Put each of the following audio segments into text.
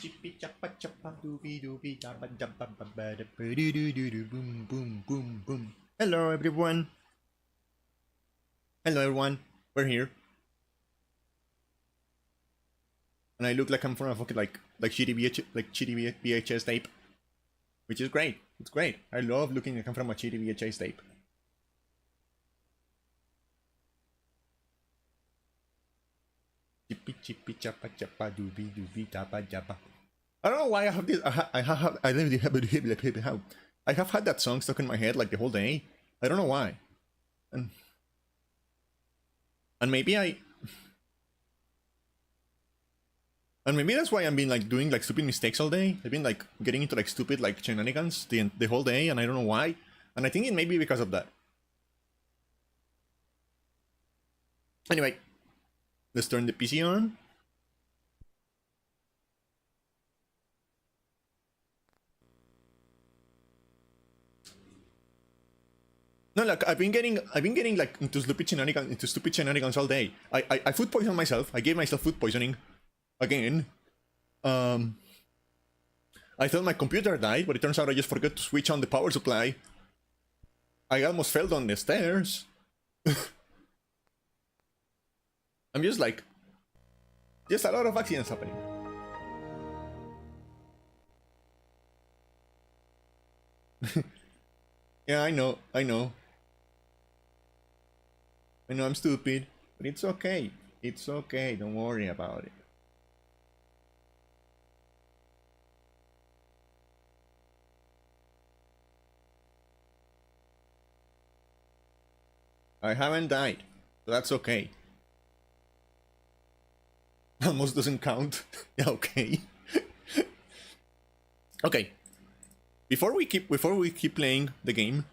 chippy chappa chappa doobie doobie dabba dabba babba da doo doo doo doo boom boom boom boom. Hello everyone. Hello everyone. We're here. And I look like I'm from a fucking like shitty VHS tape. Which is great. It's great. I love looking like I'm from a shitty VHS tape. Chippy chippy chappa chappa doobie doobie dabba dabba. I don't know why I have this. I have had that song stuck in my head like the whole day. I don't know why. And maybe maybe that's why I've been like doing like stupid mistakes all day. I've been like getting into like stupid like shenanigans the whole day, and I don't know why. And I think it may be because of that. Anyway, let's turn the PC on. No, look, I've been getting like into stupid shenanigans all day. I food poisoned myself. I gave myself food poisoning again. I thought my computer died, but it turns out I just forgot to switch on the power supply. I almost fell down the stairs. I'm just like, just a lot of accidents happening. Yeah, I know. I'm stupid, but it's okay. It's okay, don't worry about it. I haven't died, so that's okay. Almost doesn't count. Yeah, okay. Okay. Before we keep playing the game,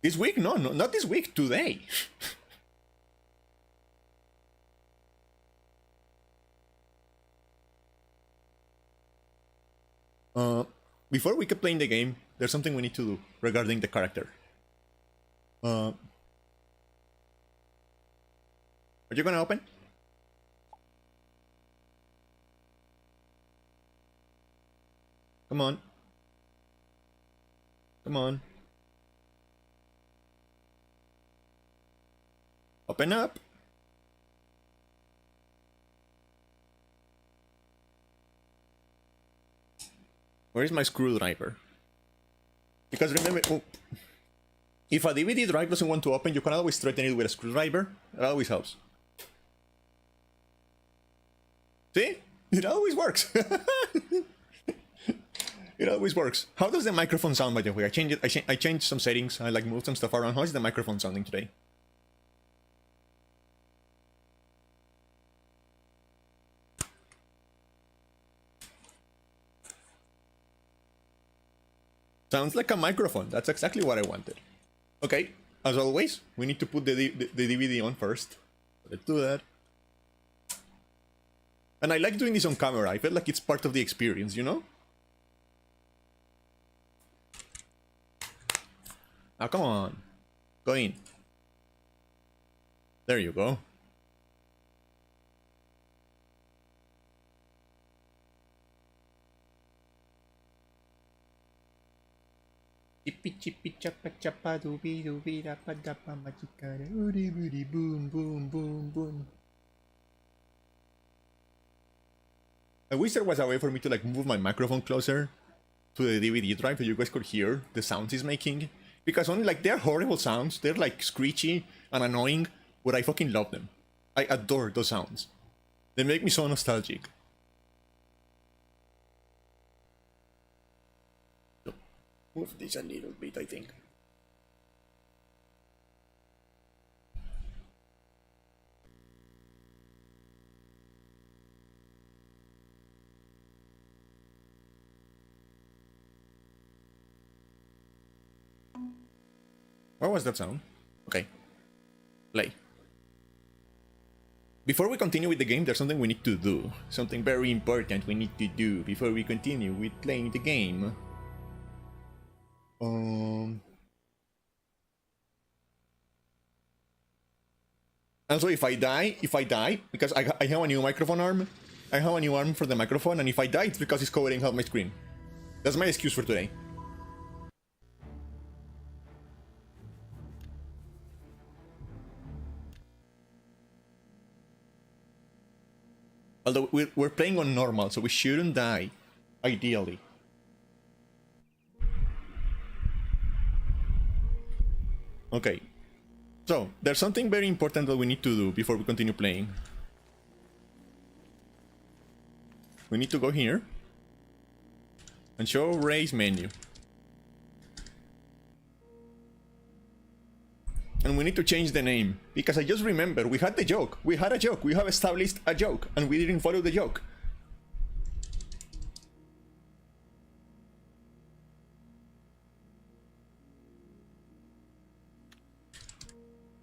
this week? No, not this week. Today. Before we keep playing the game, there's something we need to do regarding the character. Are you gonna open? Come on. Come on. Open up. Where is my screwdriver? Because remember, if a DVD drive doesn't want to open, you can always straighten it with a screwdriver. That always helps. See? It always works. It always works. How does the microphone sound, by the way? I changed some settings. I like moved some stuff around. How is the microphone sounding today? Sounds like a microphone. That's exactly what I wanted. Okay, as always, we need to put the DVD on first. Let's do that. And I like doing this on camera. I feel like it's part of the experience, you know? Now, come on. Go in. There you go. Chippy chippy chappa chappa doobie doobie dappa dappa machikara oodie boodie boom boom boom boom. I wish there was a way for me to like move my microphone closer to the DVD drive so you guys could hear the sounds it's making. Because only like they're horrible sounds, they're like screechy and annoying, but I fucking love them. I adore those sounds. They make me so nostalgic. Move this a little bit, I think. What was that sound? Okay. Play. Before we continue with the game, there's something we need to do. Something very important we need to do before we continue with playing the game. And so if I die, because I have a new microphone arm, I have a new arm for the microphone, and if I die, it's because it's covering half my screen. That's my excuse for today. Although we're playing on normal, so we shouldn't die, ideally. Okay. So, there's something very important that we need to do before we continue playing. We need to go here and show race menu. And we need to change the name, because I just remember we had the joke. We had a joke. We have established a joke, and we didn't follow the joke.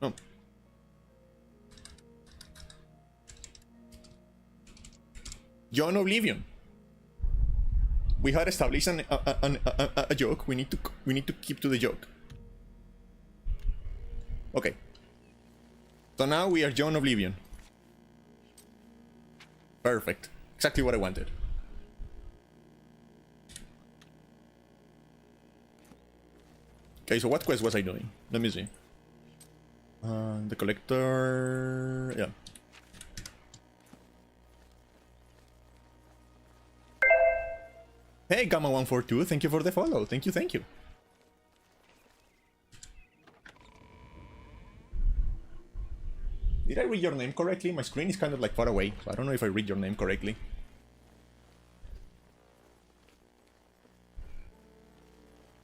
Oh. John Oblivion. We had established a joke. We need to keep to the joke. Okay. So now we are John Oblivion. Perfect. Exactly what I wanted. Okay, so what quest was I doing? Let me see. The collector... Yeah. Hey, Gamma142, thank you for the follow. Thank you, thank you. Did I read your name correctly? My screen is kind of like far away, so I don't know if I read your name correctly.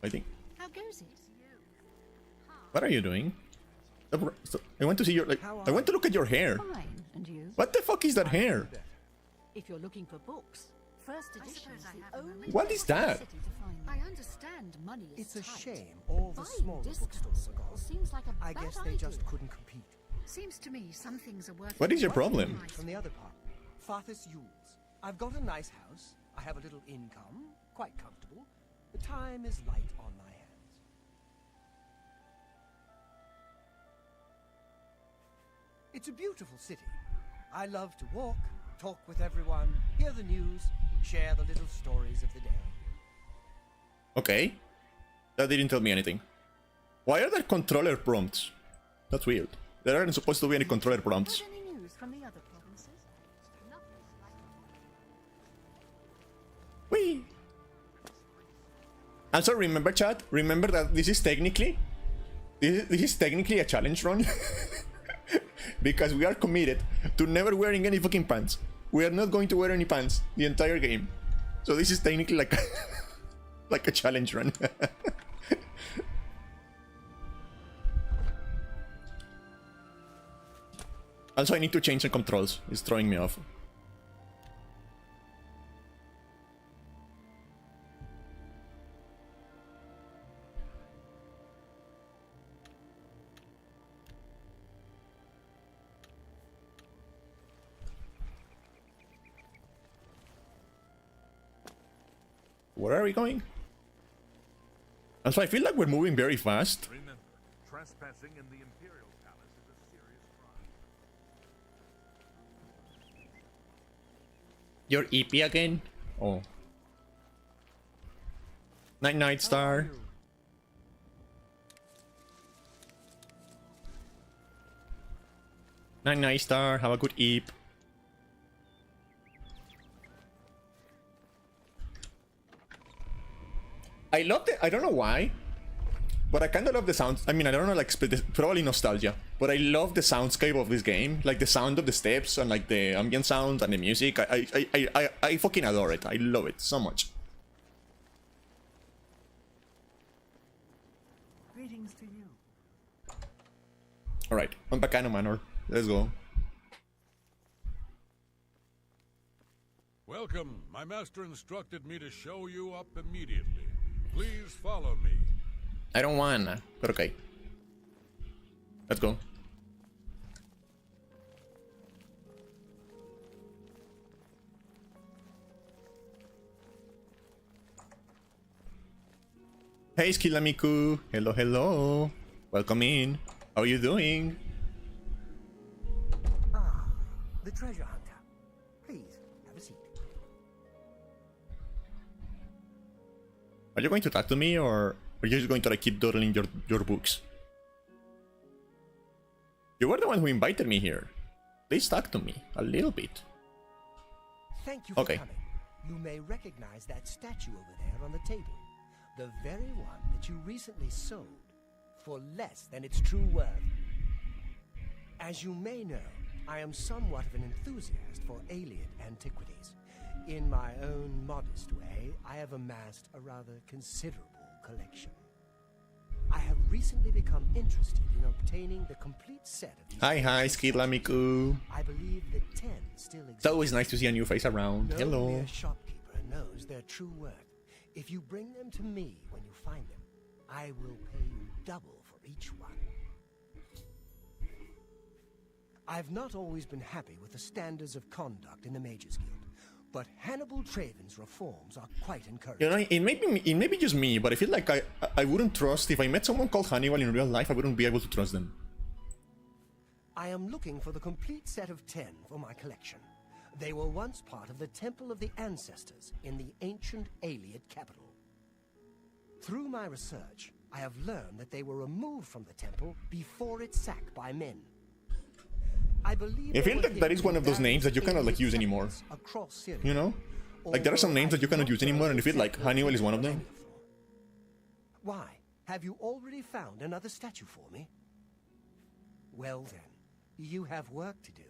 I think. How goes it? What are you doing? I want to see your I want to look at your hair. Fine, and you? What the fuck is that hair? If you're looking for books, first edition is the only What is that? city to find them. I understand money is It's a tight. shame all the Buying smaller bookstores are gone. seems like a I bad guess they idea. just couldn't compete. Seems to me some things are worth. What is your problem? From the other part, Farthus Yules. I've got a nice house. I have a little income, quite comfortable. The time is light on my hands. It's a beautiful city. I love to walk, talk with everyone, hear the news, share the little stories of the day. Okay. That didn't tell me anything. Why are there controller prompts? That's weird. There aren't supposed to be any controller prompts. Heard any news from the other provinces? Whee! Also, remember, chat, remember that this is technically a challenge run. Because we are committed to never wearing any fucking pants. We are not going to wear any pants the entire game. So this is technically like like a challenge run. Also, I need to change the controls. It's throwing me off. Where are we going? And so I feel like we're moving very fast. Remember, trespassing in the Imperial Palace is a serious crime. You're EP again? Oh. Night Star. Night Star, have a good eep. I love it. I don't know why, but I kind of love the sounds. I mean, I don't know, like, probably nostalgia, but I love the soundscape of this game, like the sound of the steps and like the ambient sound and the music. I fucking adore it. I love it so much. Greetings to you. All right, on Bacano Manor. Let's go. Welcome. My master instructed me to show you up immediately. Please follow me. I don't wanna, but okay. Let's go. Hey, Skillamiku. Hello, hello. Welcome in. How are you doing? the treasure hunter. Please, have a seat. Are you going to talk to me, or are you just going to like keep dawdling your books? You were the one who invited me here. Please talk to me a little bit. Thank you for Okay. coming. You may recognize that statue over there on the table. The very one that you recently sold for less than its true worth. As you may know, I am somewhat of an enthusiast for alien antiquities. In my own modest way, I have amassed a rather considerable collection. I have recently become interested in obtaining the complete set of these. Hi, Skidlamiku. I believe that 10 still exist. It's always nice to see a new face around. No Hello. mere shopkeeper knows their true worth. If you bring them to me when you find them, I will pay you double for each one. I've not always been happy with the standards of conduct in the Mages Guild, but Hannibal Traven's reforms are quite encouraging. You know, it may be just me, but I feel like I wouldn't trust, if I met someone called Hannibal in real life, I wouldn't be able to trust them. I am looking for the complete set of 10 for my collection. They were once part of the Temple of the Ancestors in the ancient Aliad capital. Through my research, I have learned that they were removed from the temple before its sack by men. I believe I they feel were like that is hidden one of those in names that you cannot like various use anymore. settlements across Syria. You know? Like there are some names that you cannot use anymore, and I feel like Hannibal is one of them. Why? Have you already found another statue for me? Well then, you have work to do.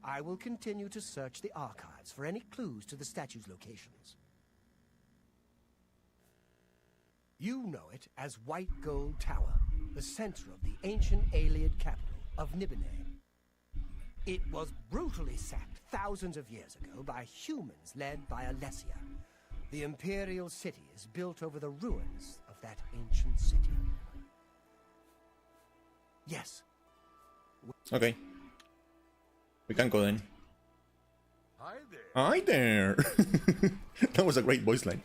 I will continue to search the archives for any clues to the statue's locations. You know it as White Gold Tower, the center of the ancient Aliad capital of Nibene. It was brutally sacked thousands of years ago by humans led by Alessia. The imperial city is built over the ruins of that ancient city. Yes. Okay. We can go then. Hi there. Hi there! That was a great voice line.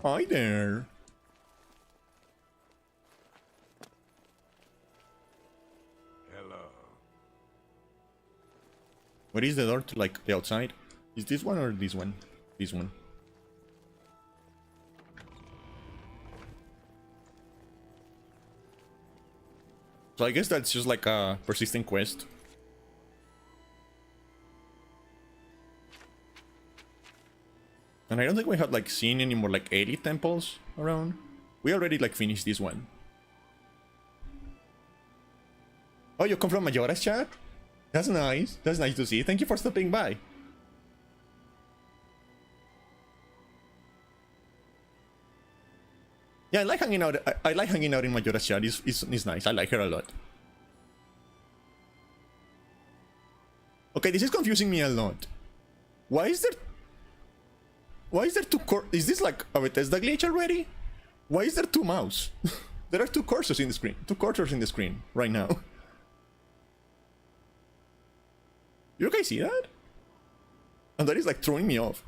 Hi there! Hello. Where is the door to like the outside? Is this one or this one? This one. So I guess that's just like a persistent quest. And I don't think we have like seen any more like 80 temples around. We already like finished this one. Oh, you come from Majora's chat? That's nice. That's nice to see. Thank you for stopping by. Yeah, I like hanging out. I like hanging out in Majora's chat. It's nice. I like her a lot. Okay, this is confusing me a lot. Why is there two is this like a Bethesda glitch already? Why is there two mouse? There are two cursors in the screen. Two cursors in the screen right now. You guys see that? And that is like throwing me off.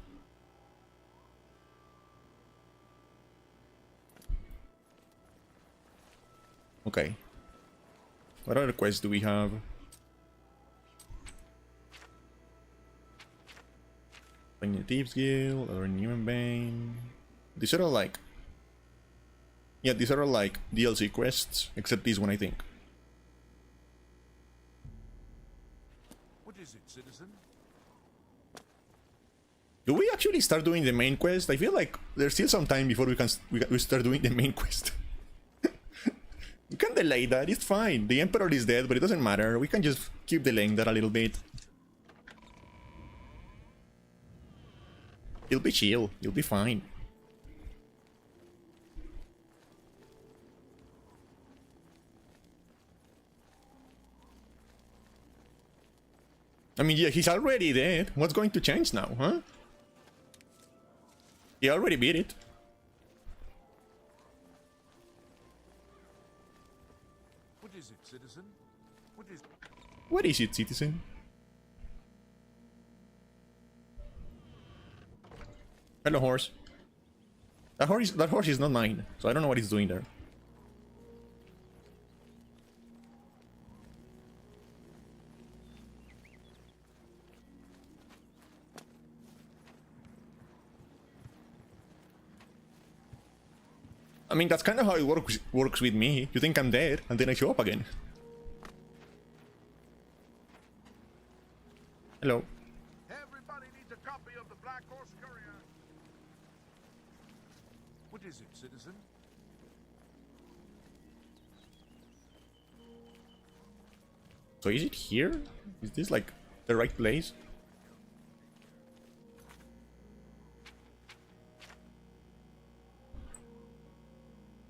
Okay. What other quests do we have? Playing the Thieves Guild, or Human Bane. These are all like... Yeah, these are all like DLC quests, except this one, I think. What is it, citizen? Do we actually start doing the main quest? I feel like there's still some time before we start doing the main quest. We can delay that, it's fine. The Emperor is dead, but it doesn't matter. We can just keep delaying that a little bit. You'll be chill, you'll be fine. I mean, yeah, he's already dead. What's going to change now, huh? He already beat it. What is it, citizen? What is it, citizen? Hello, horse. That horse is not mine, so I don't know what he's doing there. I mean, that's kind of how it works with me. You think I'm dead, and then I show up again. Hello. Everybody needs a copy of the Black Horse Courier. What is it, citizen? So is it here? Is this like the right place?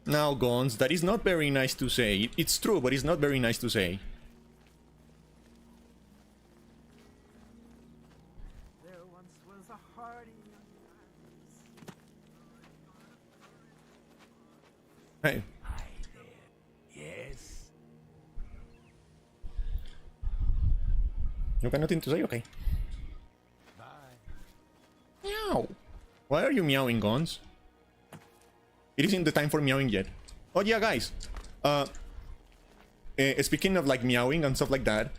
Now, Gons, that is not very nice to say. It's true, but it's not very nice to say. There once was a hardy young Hey. Hi there. Yes. You got nothing to say? Okay. Bye. Meow. Why are you meowing, Gons? It isn't the time for meowing yet. Oh yeah, guys. Speaking of like meowing and stuff like that,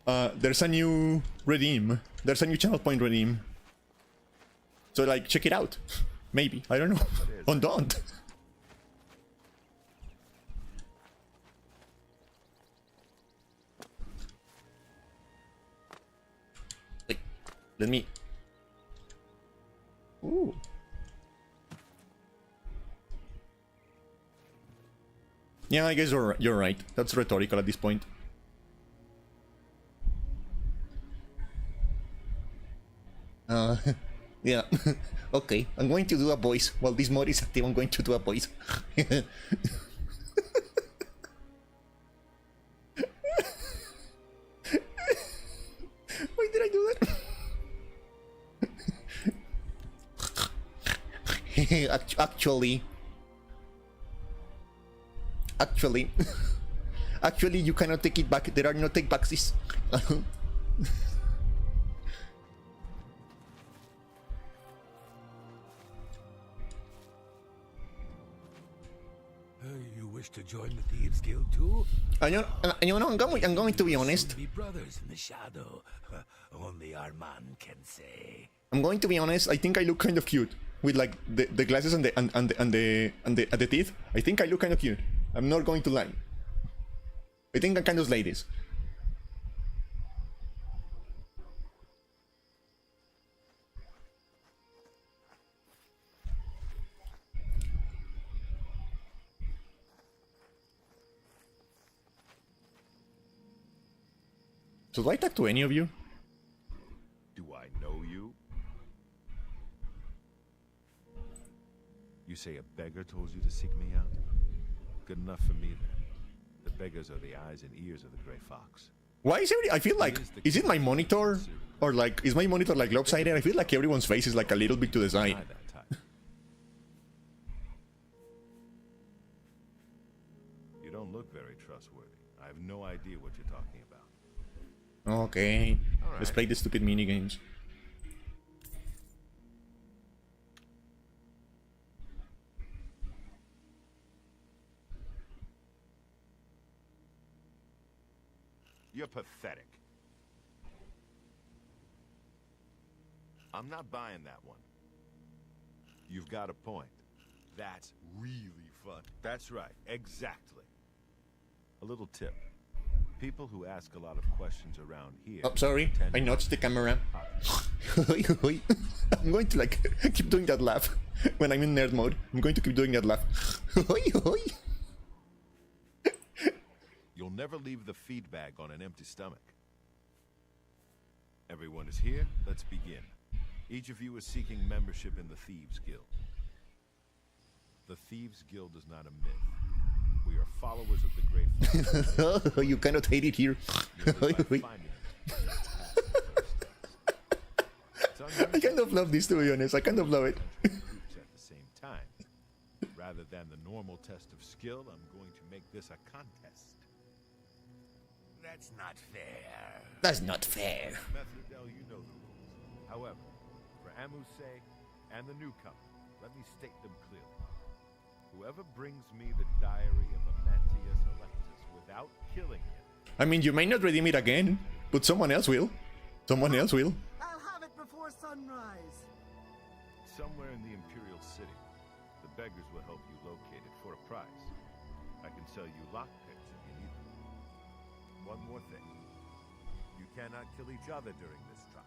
there's a new redeem. There's a new channel point redeem. So like, check it out. Maybe, I don't know. On don't. Wait, let me. Ooh. Yeah, I guess you're right. That's rhetorical at this point. Yeah. Okay, I'm going to do a voice. While this mod is active, I'm going to do a voice. Why did I do that? Actually, you cannot take it back. There are no take backs. You wish to join the Thieves Guild too? You know, I'm going to be honest. To be brothers in the shadow. Only our man can say. I'm going to be honest. I think I look kind of cute with like the glasses and the teeth. I think I look kind of cute. I'm not going to lie. I think I kind of slay this. So do I talk to any of you? Do I know you? You say a beggar told you to seek me out? Good enough for me then. The beggars are the eyes and ears of the Grey Fox. Why is I feel like, is it my monitor? Or like, is my monitor like lopsided? I feel like everyone's face is like a little bit to the side. Deny that type. You don't look very trustworthy. I have no idea what you're talking about. Okay, All let's right. play the stupid mini games. You're pathetic. I'm not buying that one. You've got a point. That's really fun. That's right, exactly. A little tip. People who ask a lot of questions around here... Oh, sorry, tend I to notched the camera. I'm going to like keep doing that laugh when I'm in nerd mode. I'm going to keep doing that laugh. You'll never leave the feed bag on an empty stomach. Everyone is here. Let's begin. Each of you is seeking membership in the Thieves Guild. The Thieves Guild is not a myth. We are followers of the Great Flag. You cannot hate it here. I kind of love this, to be honest. I kind of love it. Groups at the same time. Rather than the normal test of skill, I'm going to make this a contest. That's not fair. That's not fair. Methadel, you know the rules. However, for Amu's sake and the newcomer, let me state them clearly. Whoever brings me the diary of Amantius Electus without killing him... I mean, you may not redeem it again, but someone else will. Someone else will. I'll have it before sunrise. Somewhere in the Imperial City, the beggars will help you locate it for a price. I can sell you lockpicks if you need them. One more thing. You cannot kill each other during this trial.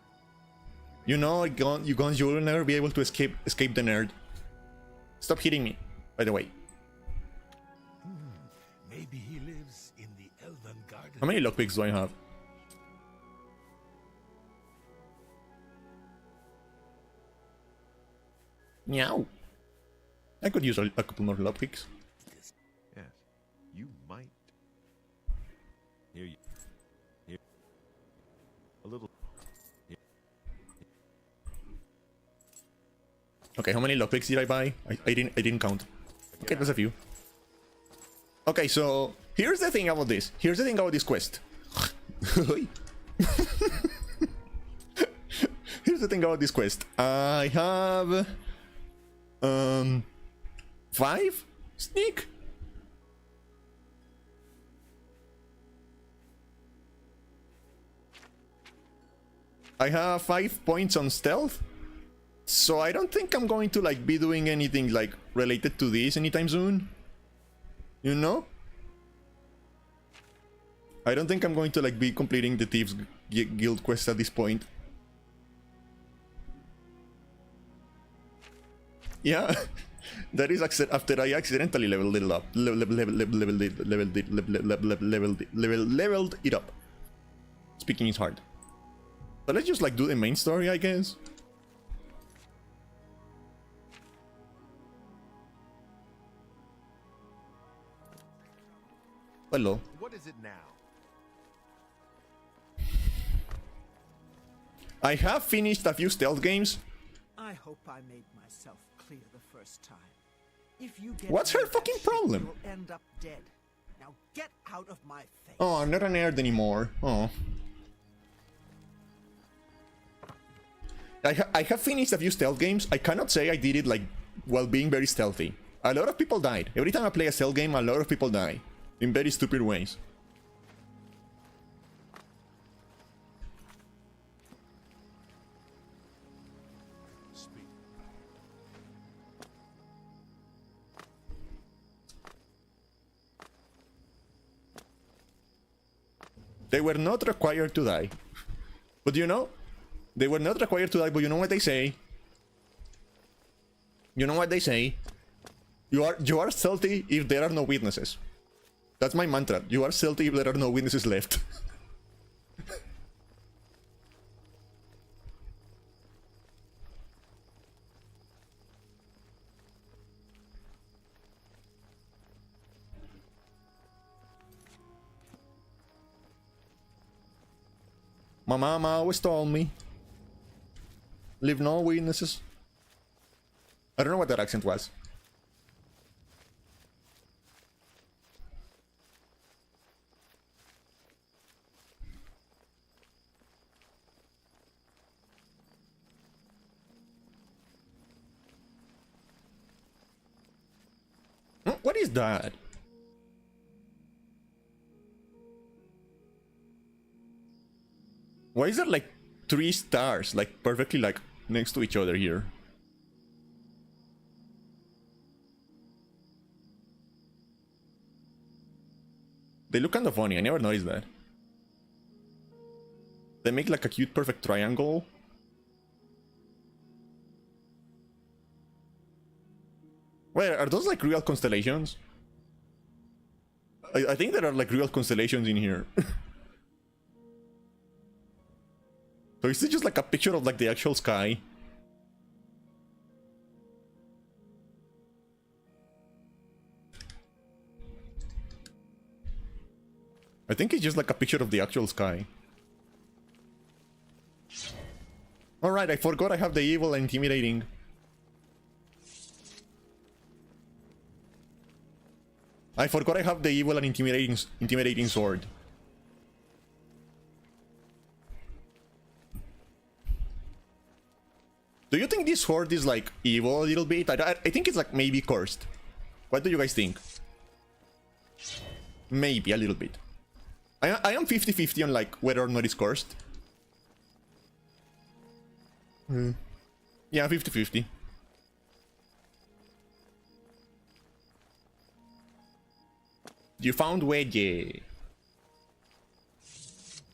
You know, you will never be able to escape the nerd. Stop hitting me, by the way. Maybe he lives in the Elven Garden. How many lockpicks do I have? Meow. I could use a couple more lockpicks. Yes, you might. Here you. Here. A little. Here. Okay, how many lockpicks did I buy? I didn't count. Okay, there's a few. Okay, so here's the thing about this. Here's the thing about this quest. Here's the thing about this quest. I have 5 sneak. I have 5 points on stealth. So I don't think I'm going to like be doing anything like related to this anytime soon. You know? I don't think I'm going to like be completing the Thieves Guild quest at this point. Yeah, that is after I accidentally leveled it up. Leveled it up. Speaking is hard. So let's just like do the main story, I guess. Hello. What is it now? I have finished a few stealth games. I hope I made myself clear the first time. If you get What's her near that fucking ship, problem? You'll end up dead. Now get out of my face. Oh, I'm not a nerd anymore. Oh. I have finished a few stealth games. I cannot say I did it like while being very stealthy. A lot of people died. Every time I play a stealth game, a lot of people die. In very stupid ways. Speak. They were not required to die. But you know, they were not required to die, but you know what they say? You know what they say? You are stealthy if there are no witnesses. That's my mantra. You are stealthy if there are no witnesses left. My mama always told me, leave no witnesses. I don't know what that accent was. What is that? Why is there like 3 stars like perfectly like next to each other here? They look kind of funny. I never noticed that. They make like a cute perfect triangle. Wait, are those like real constellations? I think there are like real constellations in here. So is it just like a picture of like the actual sky? I think it's just like a picture of the actual sky. Alright, I forgot I have the evil and intimidating. I forgot I have the evil and intimidating sword. Do you think this sword is like evil a little bit? I think it's like maybe cursed. What do you guys think? Maybe a little bit. I am 50-50 on like whether or not it's cursed. Yeah, 50-50. You found Wedge.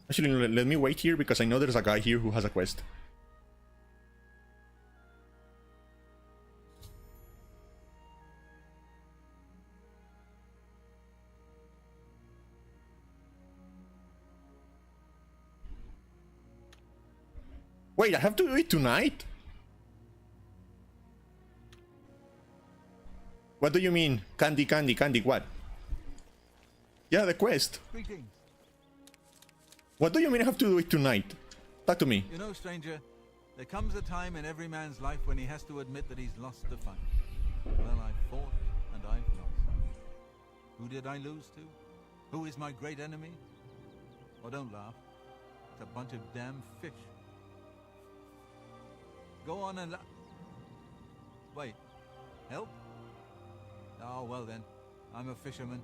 Actually, let me wait here because I know there's a guy here who has a quest. Wait, I have to do it tonight? What do you mean? Candy, candy, candy, what? Yeah, the quest. Greetings. What do you mean I have to do it tonight? Talk to me. You know, stranger, there comes a time in every man's life when he has to admit that he's lost the fight. Well, I've fought and I've lost. Who did I lose to? Who is my great enemy? Oh, don't laugh. It's a bunch of damn fish. Go on and wait. Help? Oh, well then. I'm a fisherman.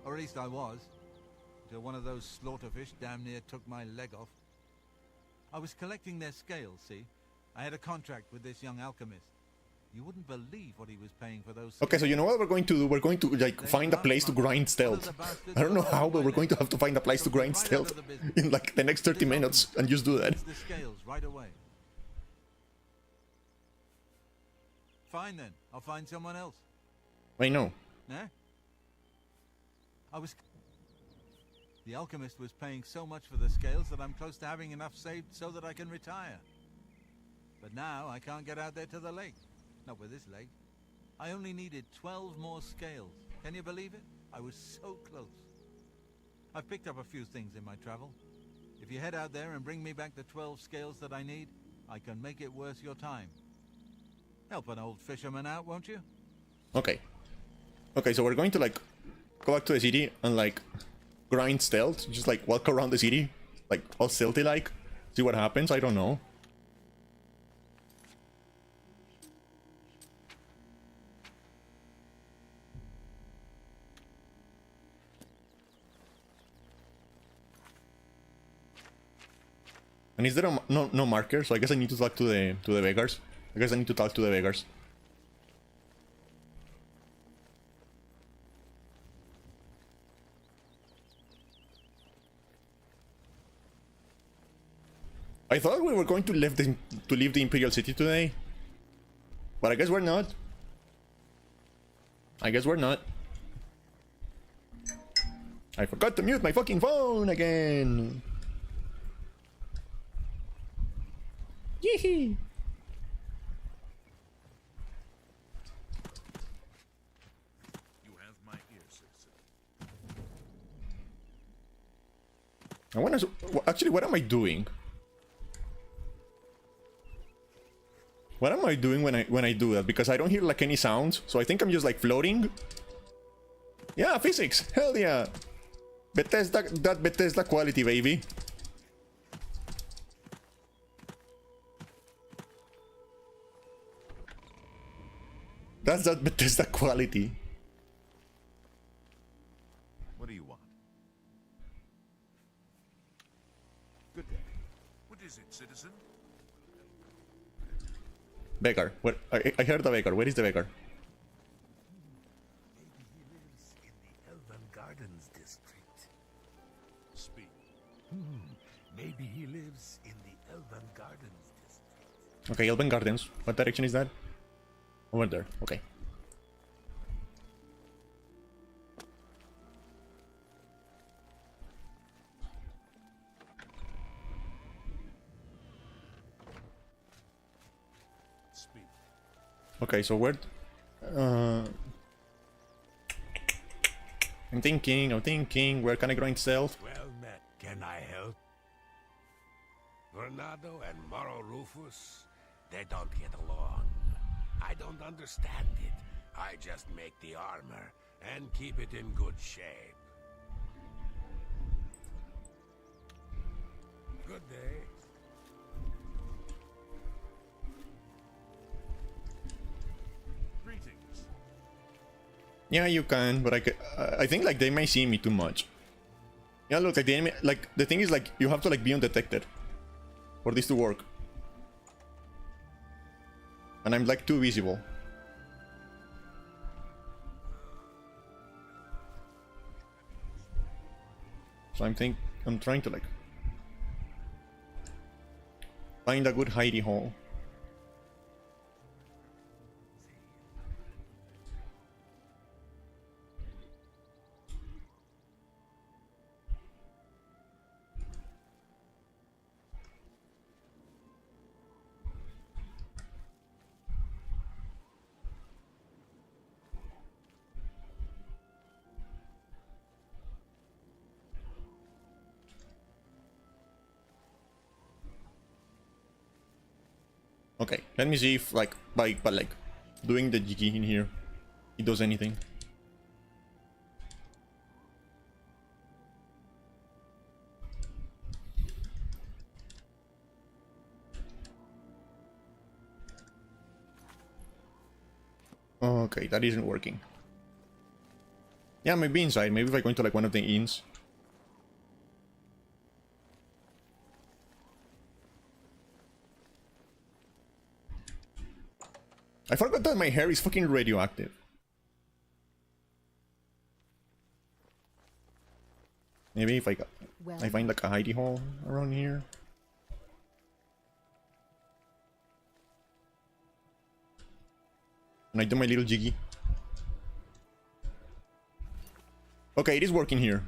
Or at least I was. Until one of those slaughterfish damn near took my leg off. I was collecting their scales, see? I had a contract with this young alchemist. You wouldn't believe what he was paying for those scales. Okay, so you know what we're going to do? We're going to like find a place to grind stealth. I don't know how, but we're going to have to find a place to grind stealth in like the next 30 minutes and just do that. The scales right away. Fine then, I'll find someone else. I know. Nah? The alchemist was paying so much for the scales that I'm close to having enough saved so that I can retire. But now I can't get out there to the lake. Not with this leg. I only needed 12 more scales. Can you believe it? I was so close. I've picked up a few things in my travel. If you head out there and bring me back the 12 scales that I need, I can make it worth your time. Help an old fisherman out, won't you? Okay. Okay, so we're going to like go back to the city and like grind stealth. Just like walk around the city. Like all stealthy like. See what happens, I don't know. And is there no marker? So I guess I need to talk to the beggars. I guess I need to talk to the beggars. I thought we were going to leave the Imperial City today, but I guess we're not. I guess we're not. I forgot to mute my fucking phone again. Yee-hee. You have my ear, citizen. I wanna... Actually, what am I doing? What am I doing when I do that? Because I don't hear like any sounds, so I think I'm just like floating. Yeah, physics. Hell yeah. Bethesda, that Bethesda quality, baby. That's that Bethesda quality. What do you want? Good day. What is it, citizen? Beggar. Where? I heard the beggar. Where is the beggar? Maybe he lives in the Elven Gardens district. Speak. Maybe he lives in the Elven Gardens district. Okay, Elven Gardens. What direction is that? Over there. Okay. Speak. Okay, so where... I'm thinking, where can I grind stealth? Well met. Can I help? Bernardo and Moro Rufus, they don't get along. I don't understand it. I just make the armor and keep it in good shape. Good day. Greetings. Yeah, you can, but I think like they may see me too much. Yeah, look, like the enemy, like the thing is like you have to like be undetected for this to work. And I'm like too visible. So I'm trying to like find a good hidey hole. Okay, let me see if like by like doing the jiggy in here it does anything. Okay, that isn't working. Yeah, maybe inside. Maybe if I go into like one of the inns. I forgot that my hair is fucking radioactive. Maybe if I find like a hidey hole around here. And I do my little jiggy. Okay, it is working here.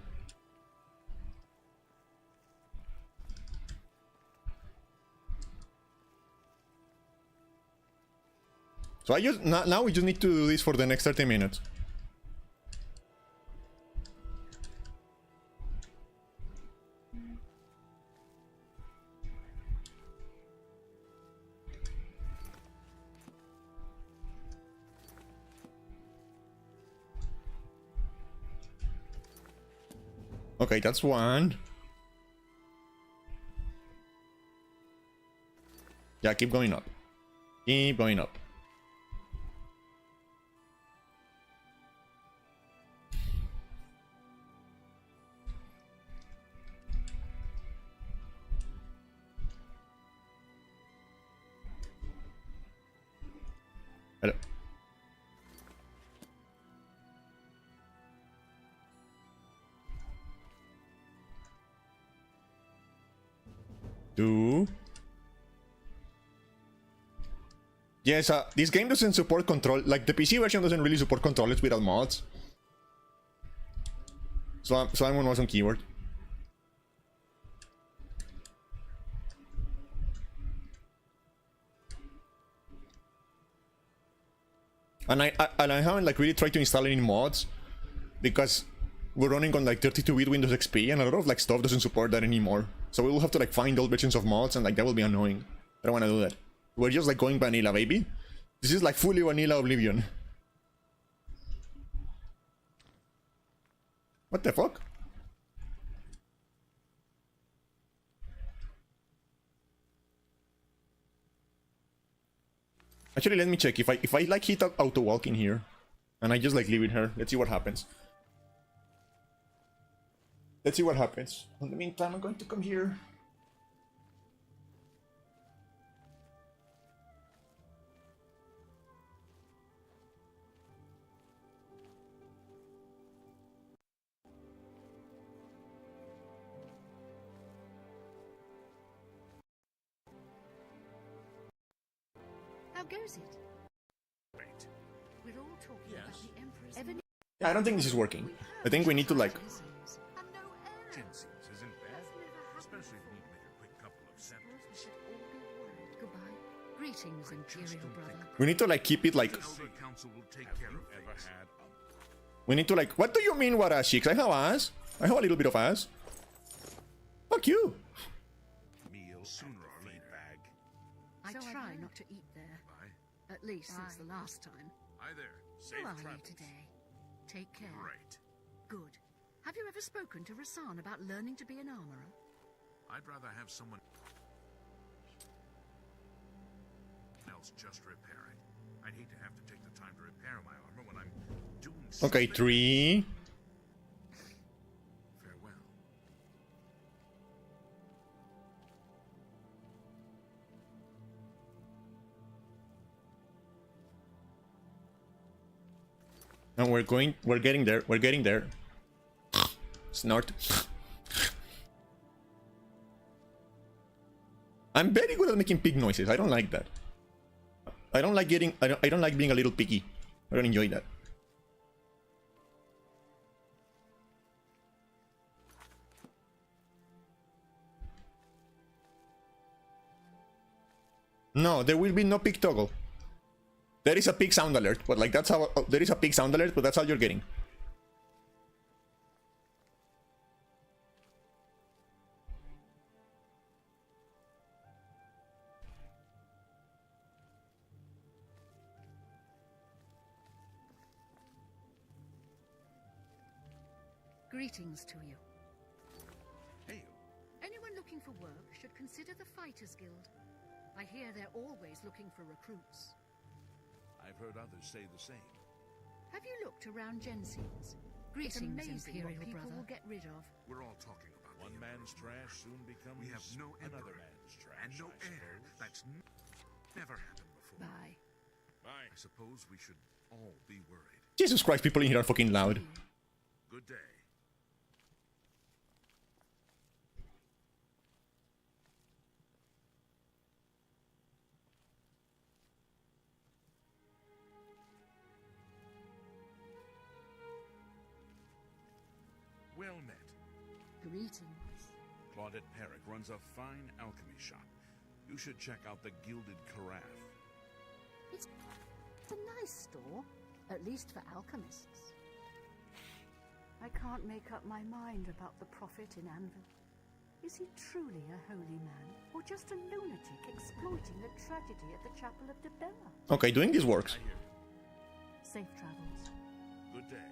So I just now we just need to do this for the next 30 minutes. Okay, that's one. Yeah, keep going up. Keep going up. Hello. Two. Yes, this game doesn't support control. Like the PC version doesn't really support controllers without mods. So I'm on keyboard. And I haven't like really tried to install any mods because we're running on like 32-bit Windows XP and a lot of like stuff doesn't support that anymore. So we will have to like find old versions of mods and like that will be annoying. I don't want to do that. We're just like going vanilla, baby. This is like fully vanilla Oblivion. What the fuck? Actually, let me check if I like hit auto walk in here, and I just like leave it here. Let's see what happens. Let's see what happens. In the meantime, I'm going to come here. How goes it? Wait. We're all talking Yes. about the Emperor's Yeah, I don't think this is working. I think we need to like. and no error. Jinxes isn't bad, especially if you need to make a quick couple of Suppose we sentences. should all be worried. Goodbye. Greetings, Imperial brother. We need to like keep it like. Elder Council will take care of ever had a We need to like. What do you mean, what ass cheeks? I have ass. I have a little bit of ass. Fuck you. meal sooner or later? Bag. I So I've try heard. not to eat there. Bye. At least since the Bye. last time. Hi there. Safe How are you travels. today? Take care. Great. Good. Have you ever spoken to Rasan about learning to be an armorer? I'd rather have someone else just repair it. I'd hate to have to take the time to repair my armor when I'm doing Okay, something. 3. Farewell. And we're getting there. We're getting there. Snort. I'm very good at making pig noises. I don't like that. I don't like getting. I don't like being a little picky. I don't enjoy that. No, there will be no pig toggle. There is a pig sound alert, but like that's how there is a pig sound alert, but that's all you're getting. Greetings to you. Hey, Anyone looking for work should consider the Fighters Guild. I hear they're always looking for recruits. I've heard others say the same. Have you looked around Jensen's? Greetings, It's amazing Imperial what people brother. will get rid of. We're all talking about One man's trash soon becomes We have no another emperor man's trash. and no I heir. suppose. That's never happened before. Bye. Bye. I suppose we should all be worried. Jesus Christ, people in here are fucking loud. Good day. Well met. Greetings. Claudette Perrick runs a fine alchemy shop. You should check out the Gilded Carafe. It's a nice store, at least for alchemists. I can't make up my mind about the prophet in Anvil. Is he truly a holy man, or just a lunatic exploiting the tragedy at the Chapel of Debella? Okay, doing this works. I hear you. Safe travels. Good day.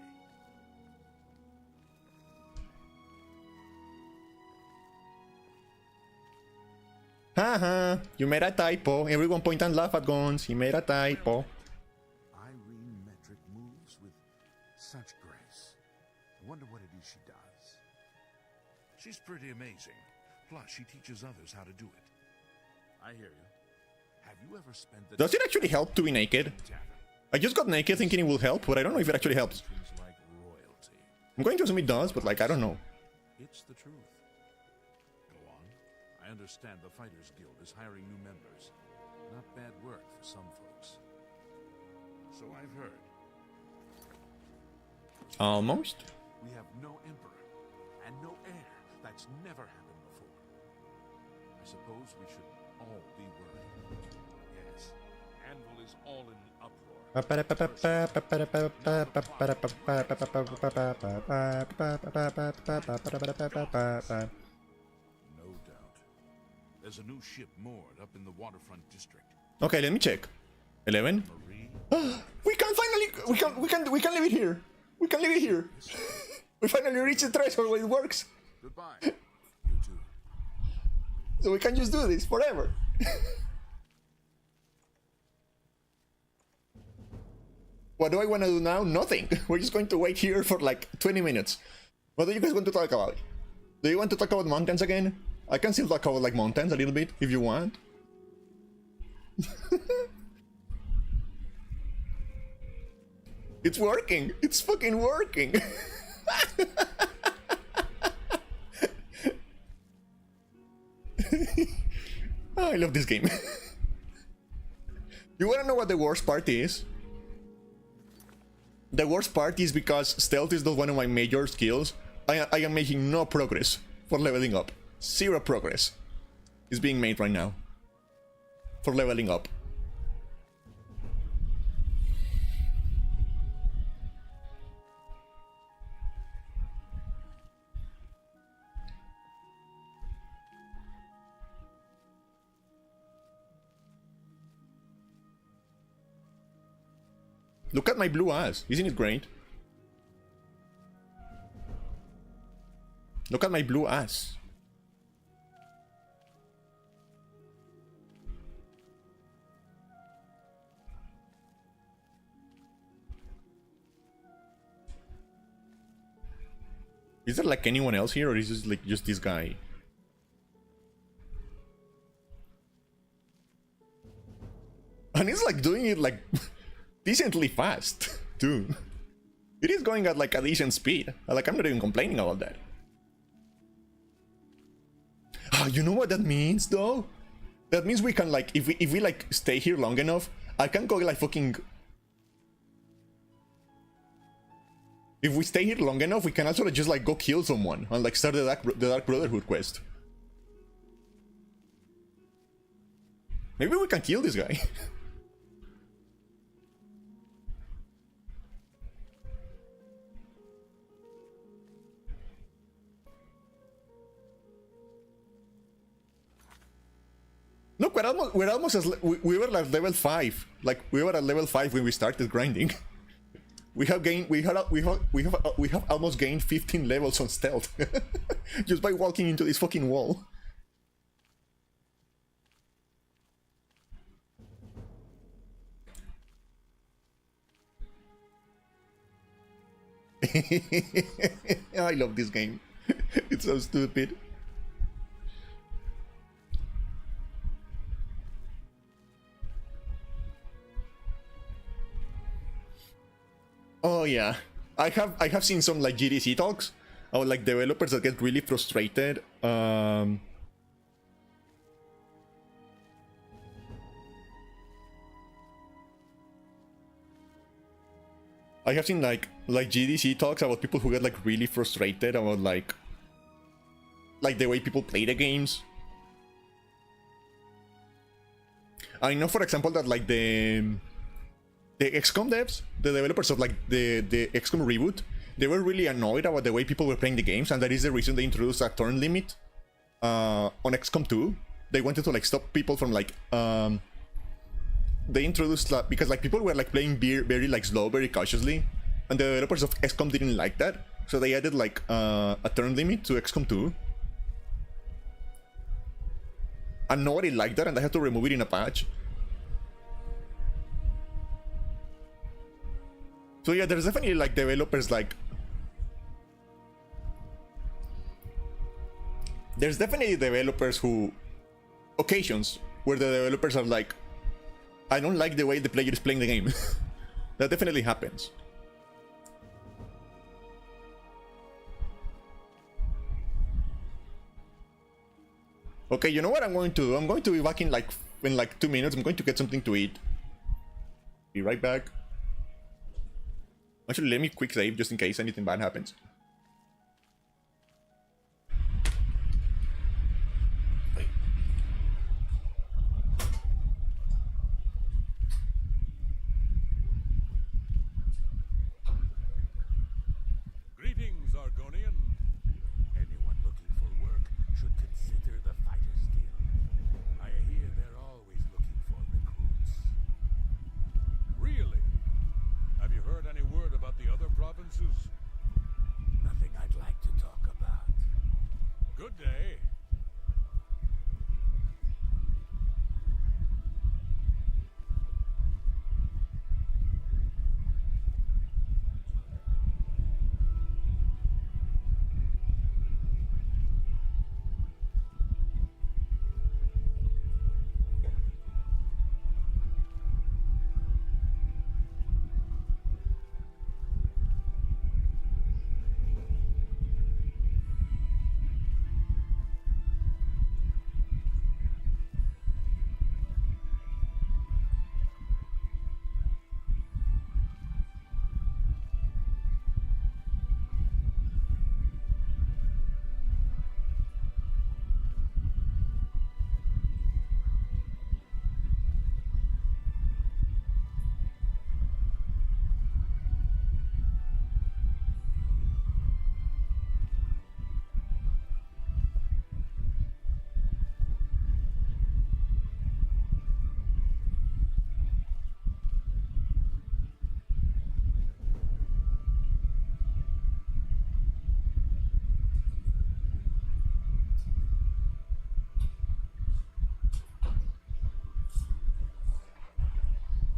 Haha, you made a typo. Everyone point and laugh at Guns. He made a typo. Irene Metric moves with such grace. I wonder what it is she does. She's pretty amazing. Plus, she teaches others how to do it. I hear you. Have you ever spent the Does it actually help to be naked? I just got naked thinking it will help, but I don't know if it actually helps. things like royalty? I'm going to assume it does, but like, I don't know. It's the truth. Go on. I understand the Fighters Guild is hiring new members. Not bad work for some folks. So I've heard. Almost. We have no emperor and no heir. That's never happened before. I suppose we should all be worried. Yes. Anvil is all in an uproar. No doubt. There's a new ship moored up in the waterfront district. Okay, let me check. 11. Marie, We can finally we can leave it here. We can leave it here. We finally reached the threshold where it works. goodbye. You too. So we can just do this forever. What do I want to do now? Nothing. We're just going to wait here for like 20 minutes. What do you guys want to talk about? Do you want to talk about mountains again? I can still talk about like mountains a little bit if you want. It's working. It's fucking working. Oh, I love this game. You wanna know what the worst part is? The worst part is because stealth is not one of my major skills. I am making no progress for leveling up. Zero progress is being made right now for leveling up. Look at my blue ass. Isn't it great? Look at my blue ass. Is there like anyone else here, or is this like just this guy? And it's like doing it like decently fast, too. It is going at like a decent speed. Like, I'm not even complaining about that. Ah, you know what that means, though? That means we can like, if we like stay here long enough, I can go like fucking. If we stay here long enough, we can also just like go kill someone and like start the Dark Brotherhood quest. Maybe we can kill this guy. Look, we're almost as we were at level 5. Like we were at level 5 when we started grinding. We have almost gained 15 levels on stealth just by walking into this fucking wall. I love this game. It's so stupid. Oh yeah, I have seen some like GDC talks about like developers that get really frustrated. I have seen like GDC talks about people who get like really frustrated about like the way people play the games. I know, for example, that like the XCOM devs, the developers of like the XCOM reboot, they were really annoyed about the way people were playing the games, and that is the reason they introduced a turn limit on XCOM 2. They wanted to like stop people from like they introduced because like people were like playing very like slow, very cautiously, and the developers of XCOM didn't like that, so they added like a turn limit to XCOM 2. And nobody liked that, and I had to remove it in a patch. So yeah, there's definitely like developers like... There's definitely developers who... Occasions where the developers are like, I don't like the way the player is playing the game. That definitely happens. Okay, you know what I'm going to do? I'm going to be back in like 2 minutes. I'm going to get something to eat. Be right back. Actually, let me quick save just in case anything bad happens. Greetings, Argonian. Anyone looking for work should consider the fighter's guild. I hear they're always looking for recruits. Really? Have you heard any word about the other provinces? Nothing I'd like to talk about. Good day.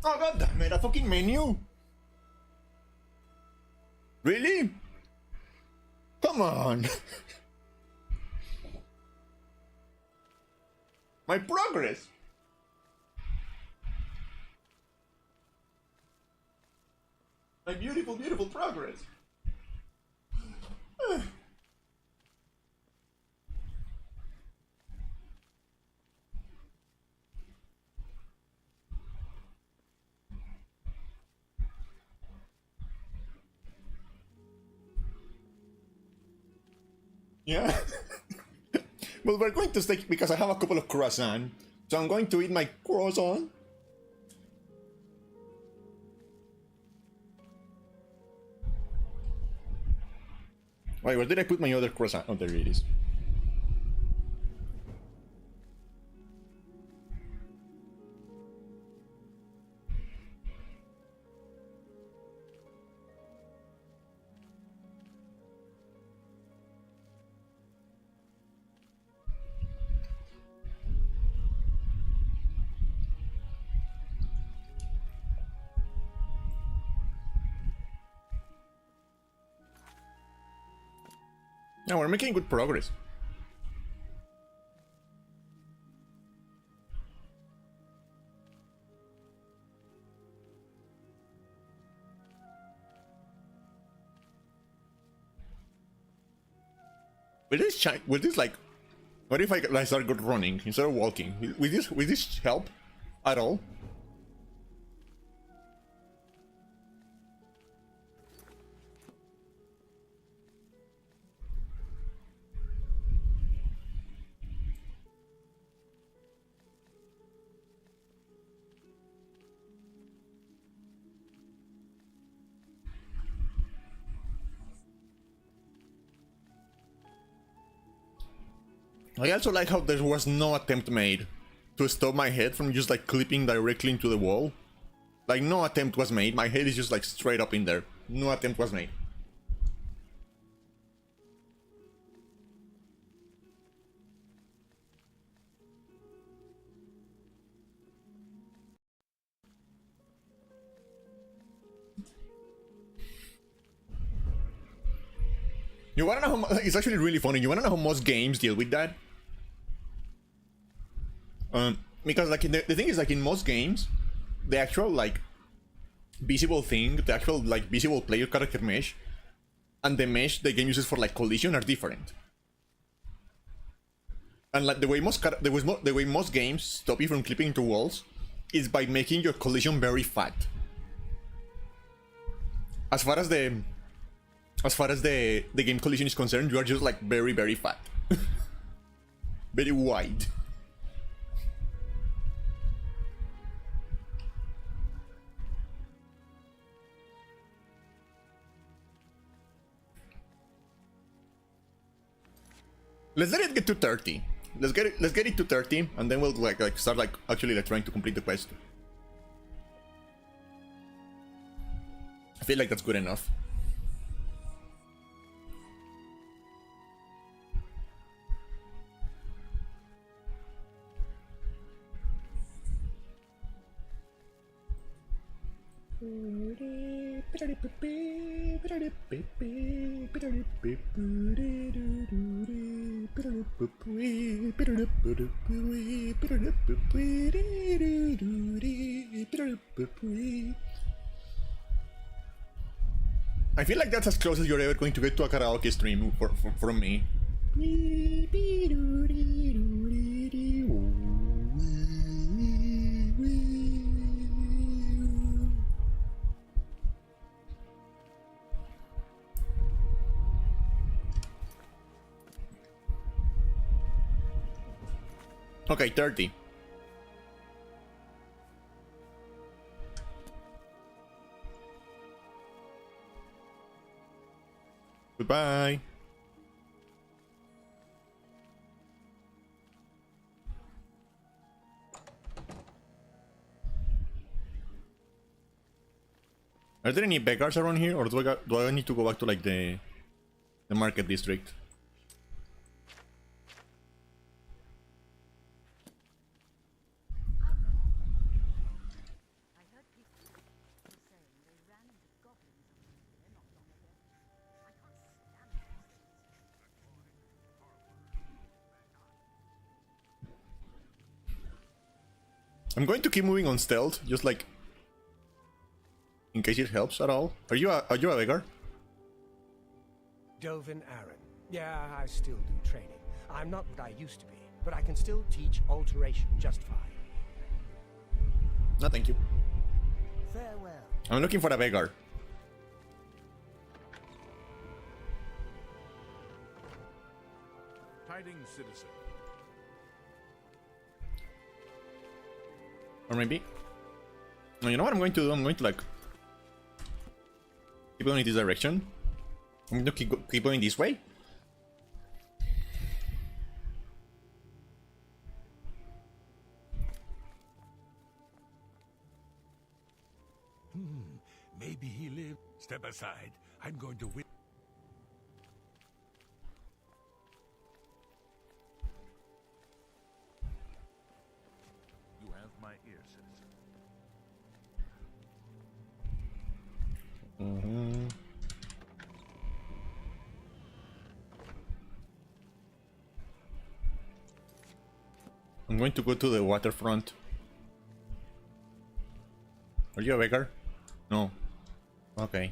Oh god damn it, a fucking menu? Really? Come on. My progress. My beautiful, beautiful progress. Yeah. Well, we're going to stay because I have a couple of croissant. So I'm going to eat my croissant. Wait, where did I put my other croissant? Oh, there it is. Now we're making good progress. Will this like, what if I start running instead of walking? Will this help at all? I also like how there was no attempt made to stop my head from just like clipping directly into the wall. Like no attempt was made, my head is just like straight up in there. No attempt was made. You wanna know how, it's actually really funny, you wanna know how most games deal with that? Because like the thing is like in most games, the actual like visible thing, the actual like visible player character mesh, and the mesh the game uses for like collision are different. And like the way most games stop you from clipping into walls is by making your collision very fat. As far as the game collision is concerned, you are just like very fat. Very wide. Let's let it get to 30. Let's get it to 30, and then we'll like start like actually like trying to complete the quest. I feel like that's good enough. I feel like that's as close as you're ever going to get to a karaoke stream from me. Okay, 30. Goodbye. Are there any beggars around here, or do I need to go back to like the market district? I'm going to keep moving on stealth, just like in case it helps at all. Are you a beggar? Dovin Aaron. Yeah, I still do training. I'm not what I used to be, but I can still teach alteration just fine. No, thank you. Farewell. I'm looking for a beggar. Hiding citizen. Or maybe... No, you know what I'm going to do? I'm going to like... keep going in this direction. I'm going to keep going this way. Maybe he lived. Step aside. I'm going to win. You have my ear, citizen. I'm going to go to the waterfront. Are you a beggar? No. Okay.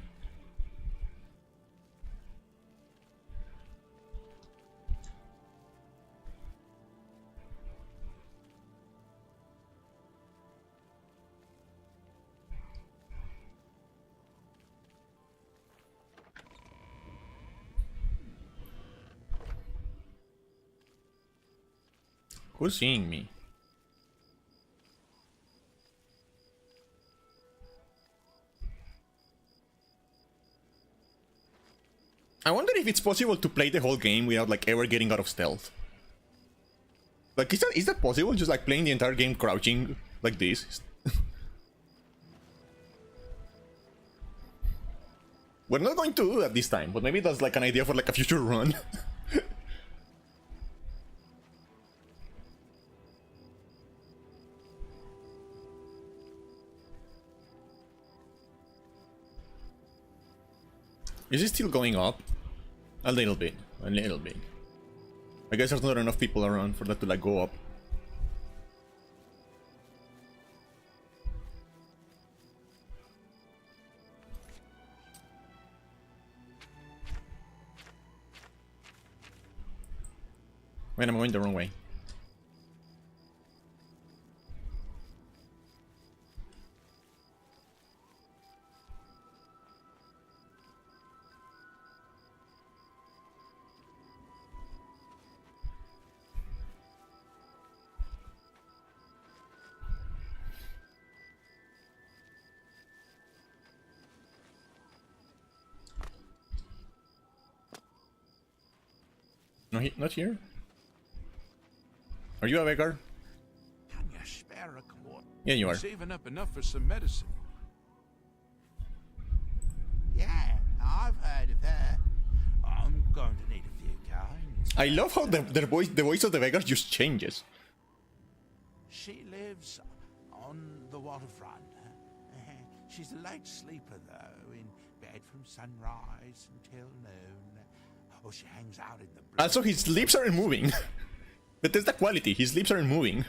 Who's seeing me? I wonder if it's possible to play the whole game without like ever getting out of stealth. Like, is that possible? Just like playing the entire game crouching like this? We're not going to do that this time, but maybe that's like an idea for like a future run. Is it still going up? A little bit. A little bit. I guess there's not enough people around for that to like go up. Wait, I'm going the wrong way. No, not here. Are you a beggar? Can you spare a quart? Yeah, you are. Saving up enough for some medicine. Yeah, I've heard of her. I'm going to need a few coins. I love how the voice of the beggar just changes. She lives on the waterfront. She's a light sleeper, though, in bed from sunrise until noon. Oh, she hangs out in the... Also, his lips aren't moving. But that's the quality. His lips aren't moving.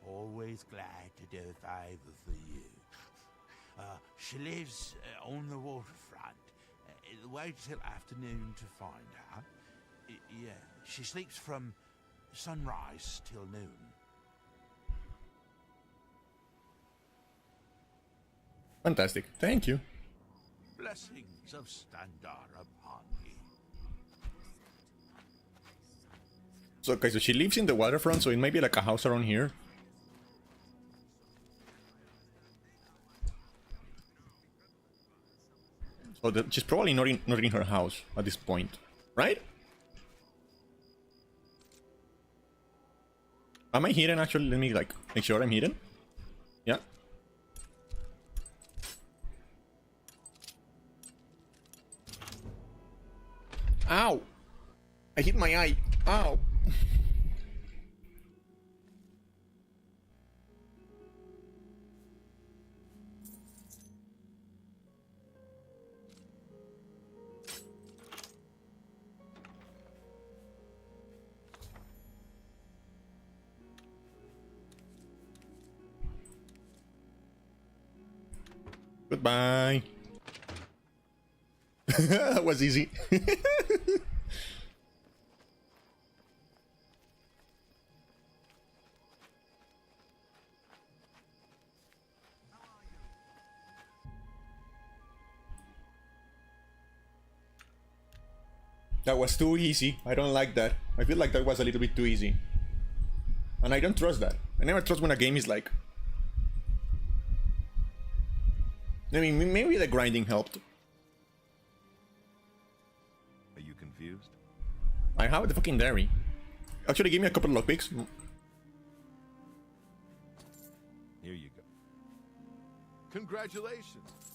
Always glad to do a favor for you. She lives on the waterfront. Wait till afternoon to find out. Yeah, she sleeps from sunrise till noon. Fantastic. Thank you. Blessings of Standar upon you. So, okay, so she lives in the waterfront, so it might be like a house around here. So she's probably not in her house at this point, right? Am I hidden actually? Let me like make sure I'm hidden. Yeah. Ow! I hit my eye. Ow! Goodbye. That was easy. That was too easy. I don't like that. I feel like that was a little bit too easy. And I don't trust that. I never trust when a game is like... I mean, maybe the grinding helped. Are you confused? I have the fucking dairy. Actually, give me a couple of lockpicks. Here you go. Congratulations!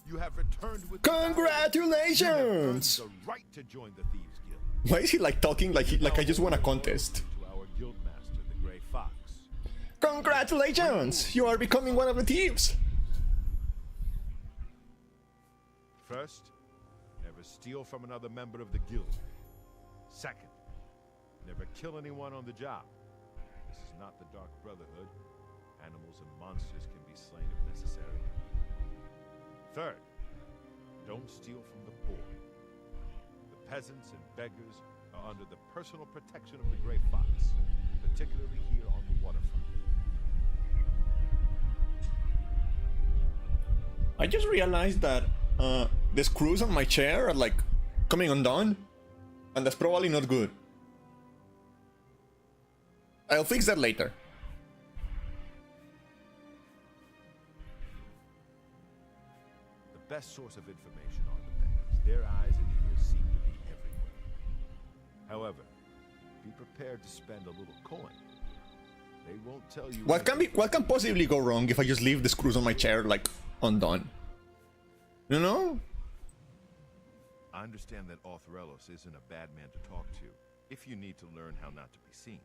You have returned with Congratulations! You have earned the right to join the Thieves Guild. Why is he like talking like I just won a contest? To our guild master, the Grey Fox. Congratulations! You are becoming one of the thieves! First, never steal from another member of the guild. Second, never kill anyone on the job. This is not the Dark Brotherhood. Animals and monsters can be slain if necessary. Third, don't steal from the poor. The peasants and beggars are under the personal protection of the Grey Fox, particularly here on the waterfront. I just realized that the screws on my chair are like coming undone, and that's probably not good. I'll fix that later. The best source of information are the beggars. Their eyes and ears seem to be everywhere. However, be prepared to spend a little coin. They won't tell you What can possibly go wrong if I just leave the screws on my chair like undone? You know? I understand that Orthorelos isn't a bad man to talk to, if you need to learn how not to be seen.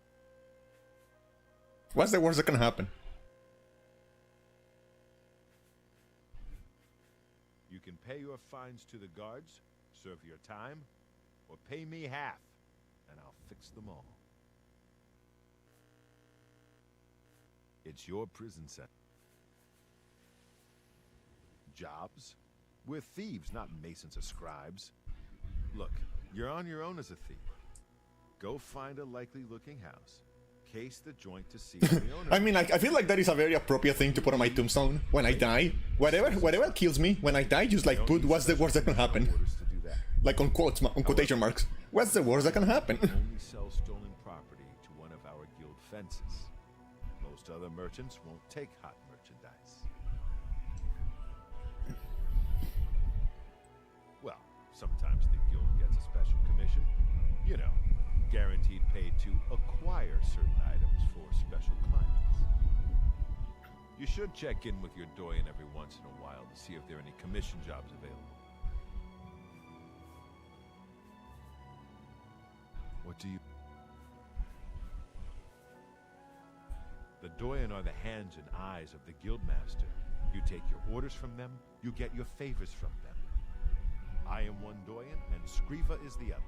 What's the worst that can happen? You can pay your fines to the guards, serve your time, or pay me half, and I'll fix them all. It's your prison sentence. Jobs? We're thieves, not masons or scribes. Look, you're on your own as a thief. Go find a likely-looking house. Case the joint to see the owner. I mean, I feel like that is a very appropriate thing to put on my tombstone when I die. Whatever kills me, when I die, just like put what's the worst that can happen. Like on quotes, on quotation marks. What's the worst that can happen? Only sell stolen property to one of our guild fences. Most other merchants won't take hot merchandise. Well, sometimes the guild gets a special commission. You know, guaranteed pay to acquire certain items for special clients. You should check in with your doyen every once in a while to see if there are any commission jobs available. What do you... The doyen are the hands and eyes of the guildmaster. You take your orders from them, you get your favors from them. I am one doyen, and Skriva is the other.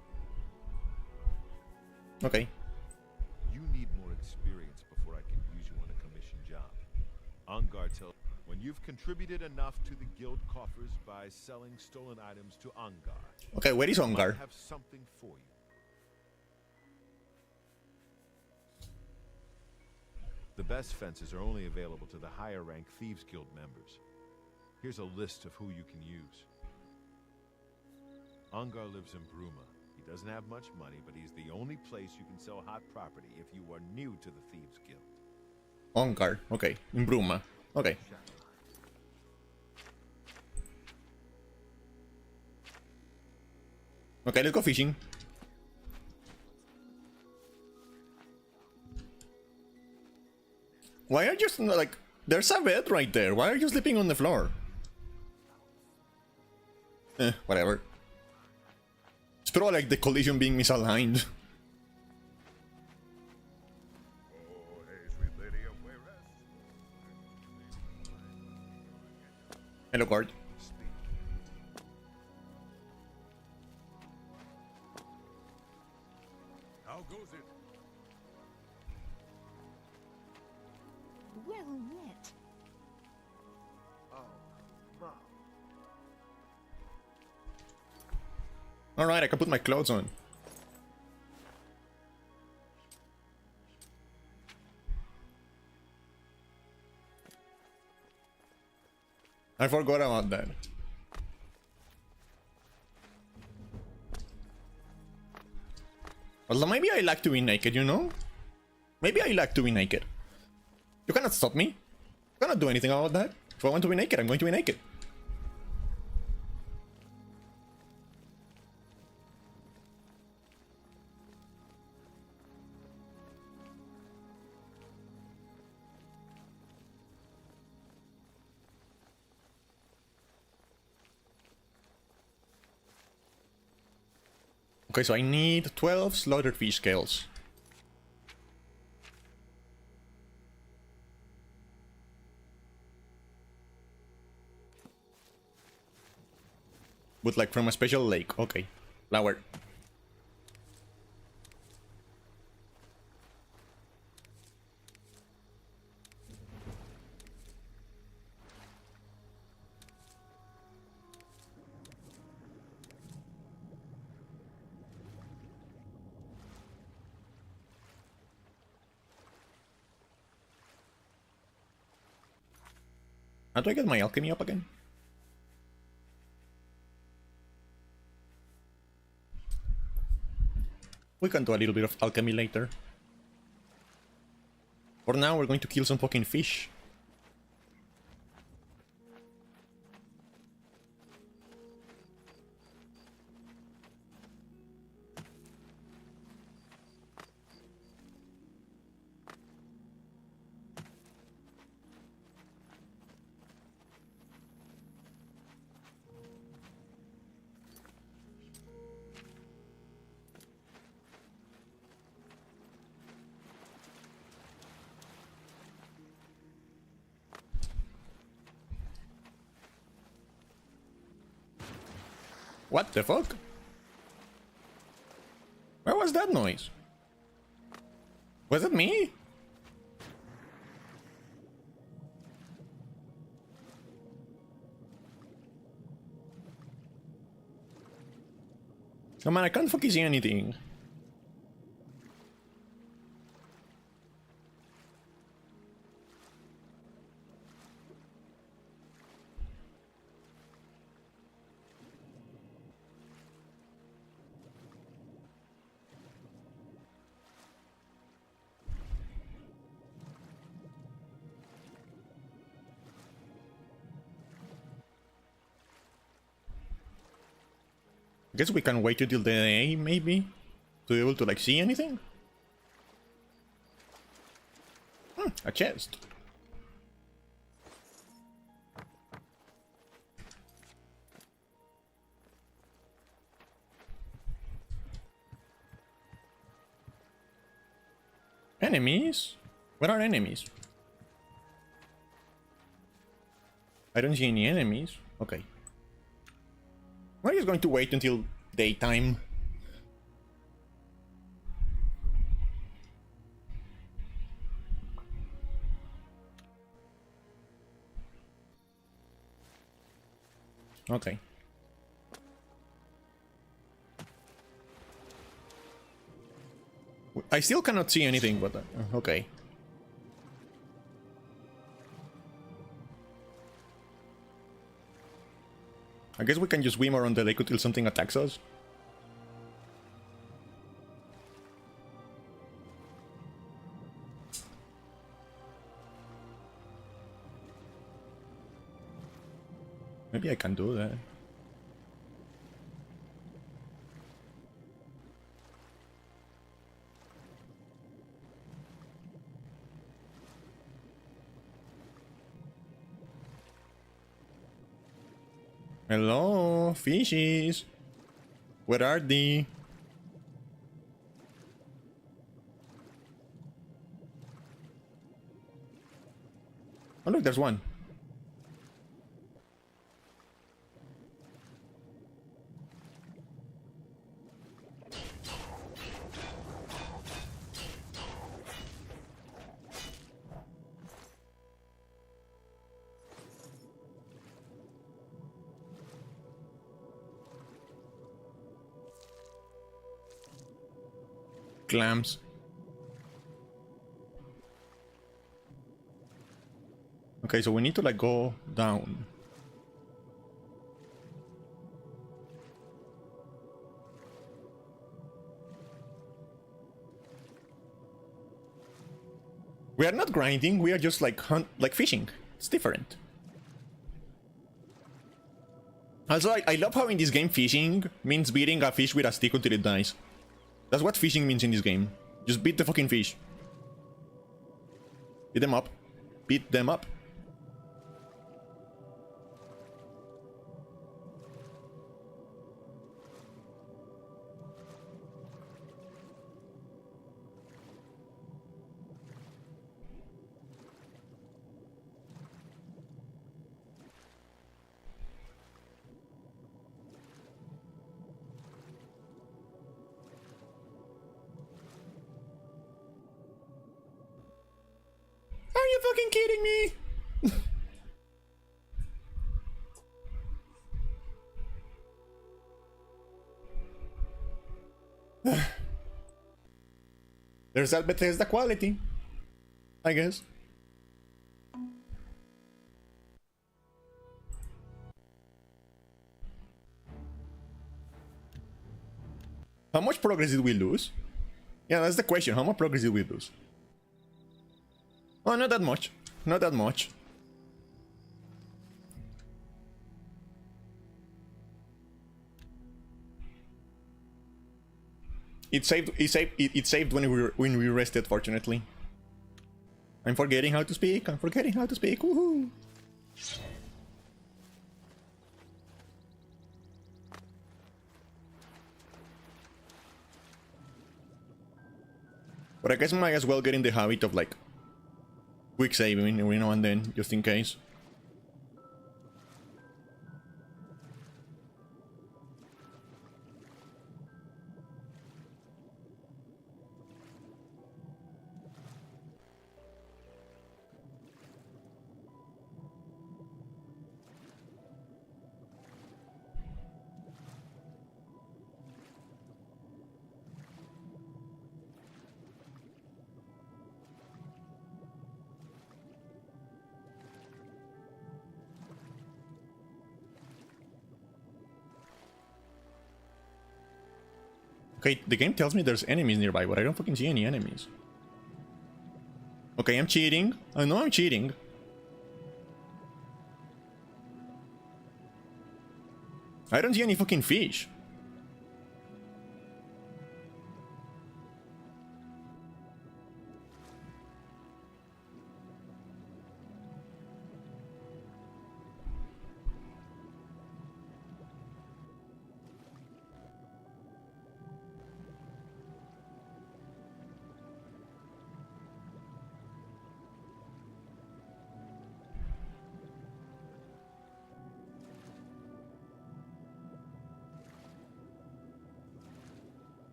Okay. You need more experience before I can use you on a commission job. Ongar tells when you've contributed enough to the guild coffers by selling stolen items to Ongar. Okay, where is Ongar? I have something for you. The best fences are only available to the higher-ranked Thieves Guild members. Here's a list of who you can use. Ongar lives in Bruma. He doesn't have much money, but he's the only place you can sell hot property if you are new to the Thieves Guild. Ongar, okay. In Bruma. Okay. Okay, let's go fishing. Why are you just like... There's a bed right there. Why are you sleeping on the floor? Whatever. It's probably like the collision being misaligned. Hello, guard. How goes it? Well met. Oh, Mom. Alright, I can put my clothes on. I forgot about that. Although maybe I like to be naked, you know? Maybe I like to be naked. You cannot stop me. You cannot do anything about that. If I want to be naked, I'm going to be naked. Okay, so I need 12 slaughtered fish scales. But like from a special lake. Okay. Flower. How do I get my alchemy up again? We can do a little bit of alchemy later. For now, we're going to kill some fucking fish. What the fuck? Where was that noise? Was it me? Oh man, I can't fucking see anything. I guess we can wait until the day, maybe? To be able to, like, see anything? A chest. Enemies? Where are enemies? I don't see any enemies. Okay. We're just going to wait until daytime. Okay. I still cannot see anything, but okay. I guess we can just swim around the lake until something attacks us. Maybe I can do that. Hello, fishies. Where are they? Oh look, there's one. Clams. Okay, so we need to like go down. We are not grinding, we are just like like fishing. It's different. Also, I love how in this game fishing means beating a fish with a stick until it dies. That's what fishing means in this game. Just beat the fucking fish. Beat them up. Beat them up. Are you fucking kidding me? There's that Bethesda quality, I guess. How much progress did we lose? Yeah, that's the question. How much progress did we lose? Oh, not that much. Not that much. It saved when we rested, fortunately. I'm forgetting how to speak. I'm forgetting how to speak. Woohoo! But I guess I might as well get in the habit of like quick saving every now and then, just in case. Okay, the game tells me there's enemies nearby, but I don't fucking see any enemies. Okay, I'm cheating. I know I'm cheating. I don't see any fucking fish.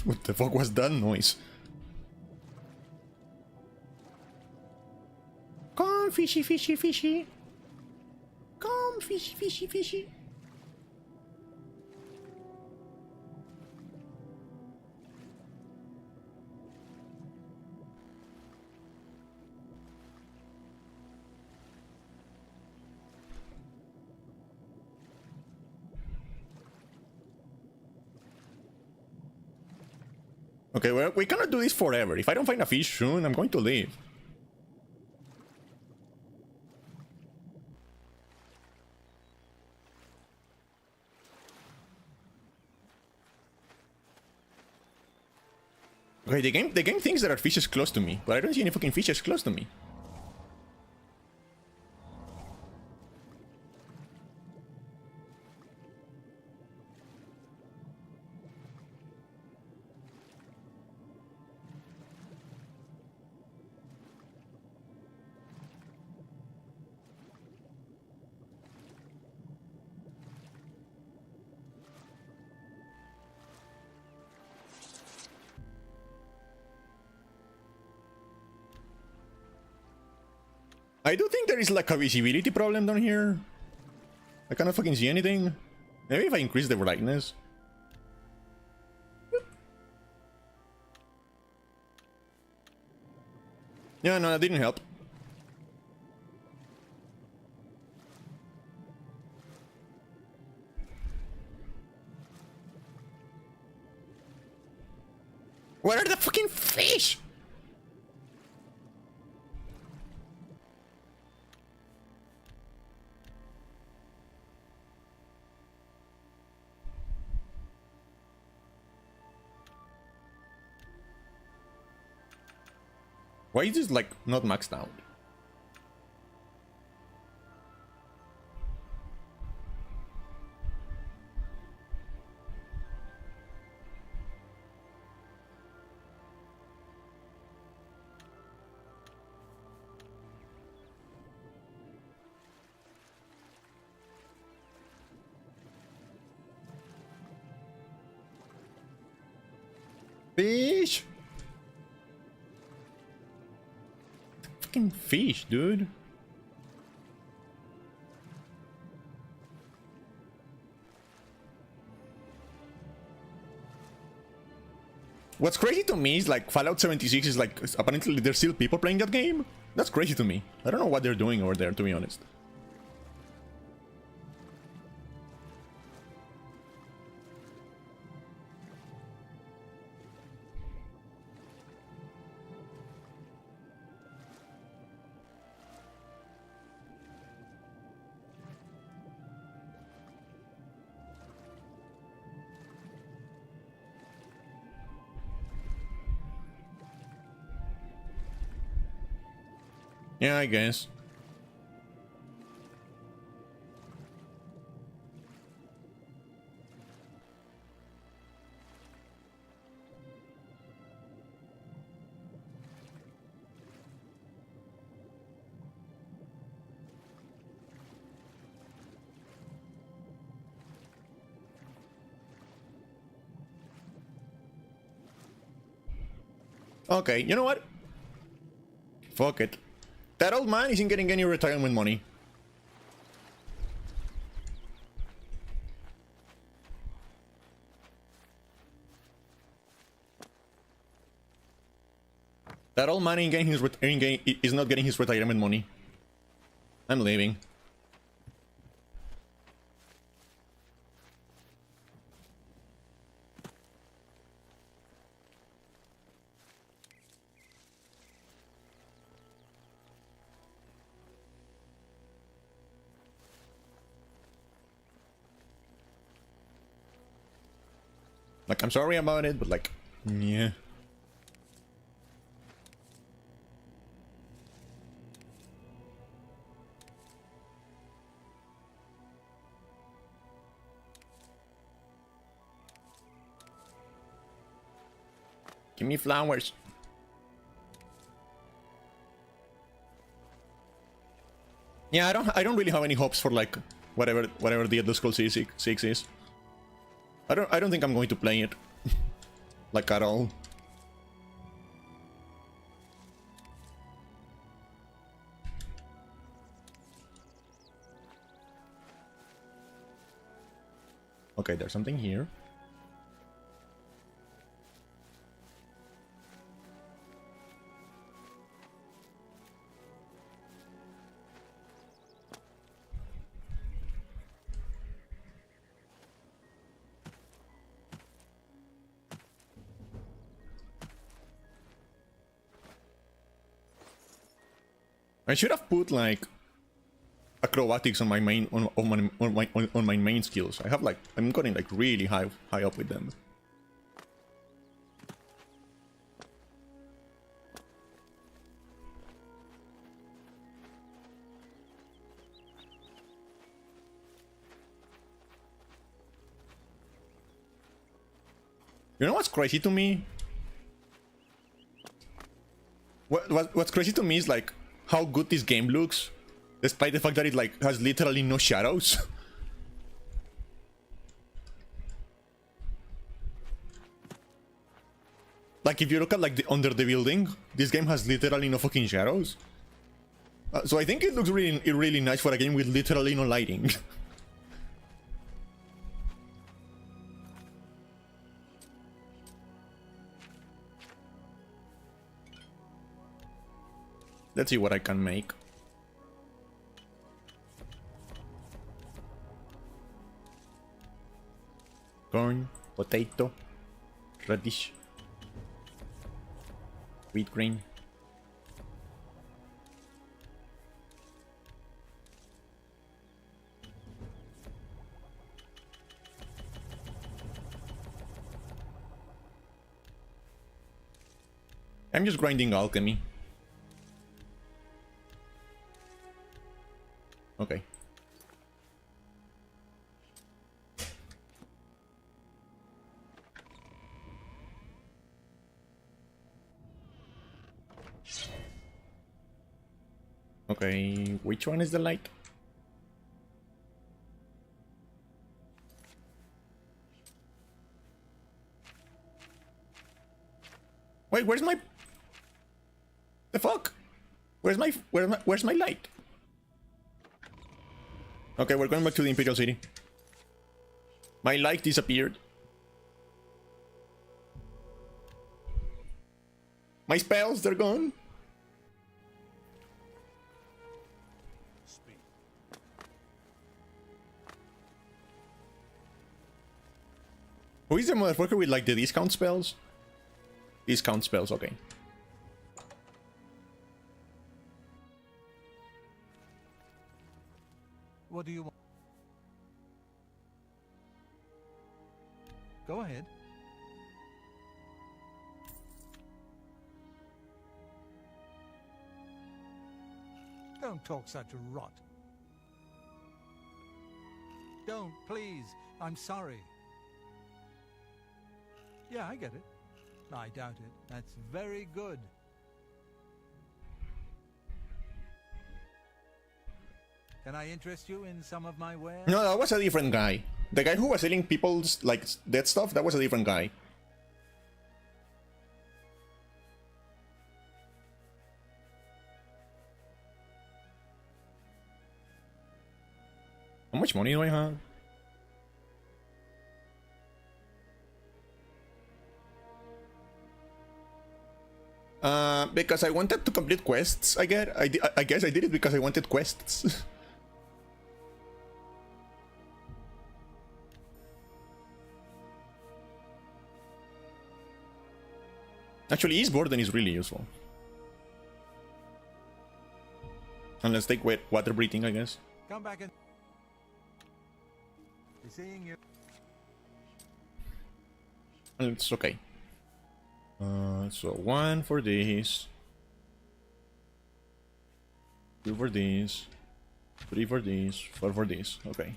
What the fuck was that noise? Come, fishy, fishy, fishy. Come, fishy, fishy, fishy. Okay, well, we cannot do this forever. If I don't find a fish soon, I'm going to leave. Okay, the game thinks there are fishes close to me, but I don't see any fucking fishes close to me. I do think there is like a visibility problem down here. I cannot fucking see anything. Maybe if I increase the brightness. Yeah, no, that didn't help. Where are the fucking fish? Why is this like not maxed out? Fish! Fucking fish, dude. What's crazy to me is like Fallout 76 is like apparently there's still people playing that game. That's crazy to me. I don't know what they're doing over there, to be honest. Yeah, I guess. Okay, you know what? Fuck it. That old man isn't getting any retirement money. That old man ain't getting his is not getting his retirement money. I'm leaving. Like, I'm sorry about it, but like, yeah. Give me flowers. Yeah, I don't really have any hopes for like whatever the Elder Scrolls 6 is. I don't think I'm going to play it like at all. Okay, there's something here. I should have put like acrobatics on my main on my main skills. I have like I'm getting like really high up with them. You know what's crazy to me? What's crazy to me is like how good this game looks, despite the fact that it like has literally no shadows. Like if you look at like under the building, this game has literally no fucking shadows. So I think it looks really nice for a game with literally no lighting. Let's see what I can make. Corn, potato, radish, wheat grain. I'm just grinding alchemy. Okay. Okay, which one is the light? Wait, where's my... The fuck? Where's my light? Okay, we're going back to the Imperial City. My light disappeared. My spells, they're gone. Who is the motherfucker with like the discount spells? Discount spells, okay. What do you want? Go ahead. Don't talk such rot. Don't, please. I'm sorry. Yeah, I get it. I doubt it. That's very good. Can I interest you in some of my wares? No, that was a different guy. The guy who was selling people's, like, dead stuff, that was a different guy. How much money do I have? Because I wanted to complete quests, I guess I did it because I wanted quests. Actually, East Borden is really useful. And let's take water breathing, I guess. Come back and... Be seeing you. It's okay. So 1 for this, 2 for this, 3 for this, 4 for this. Okay.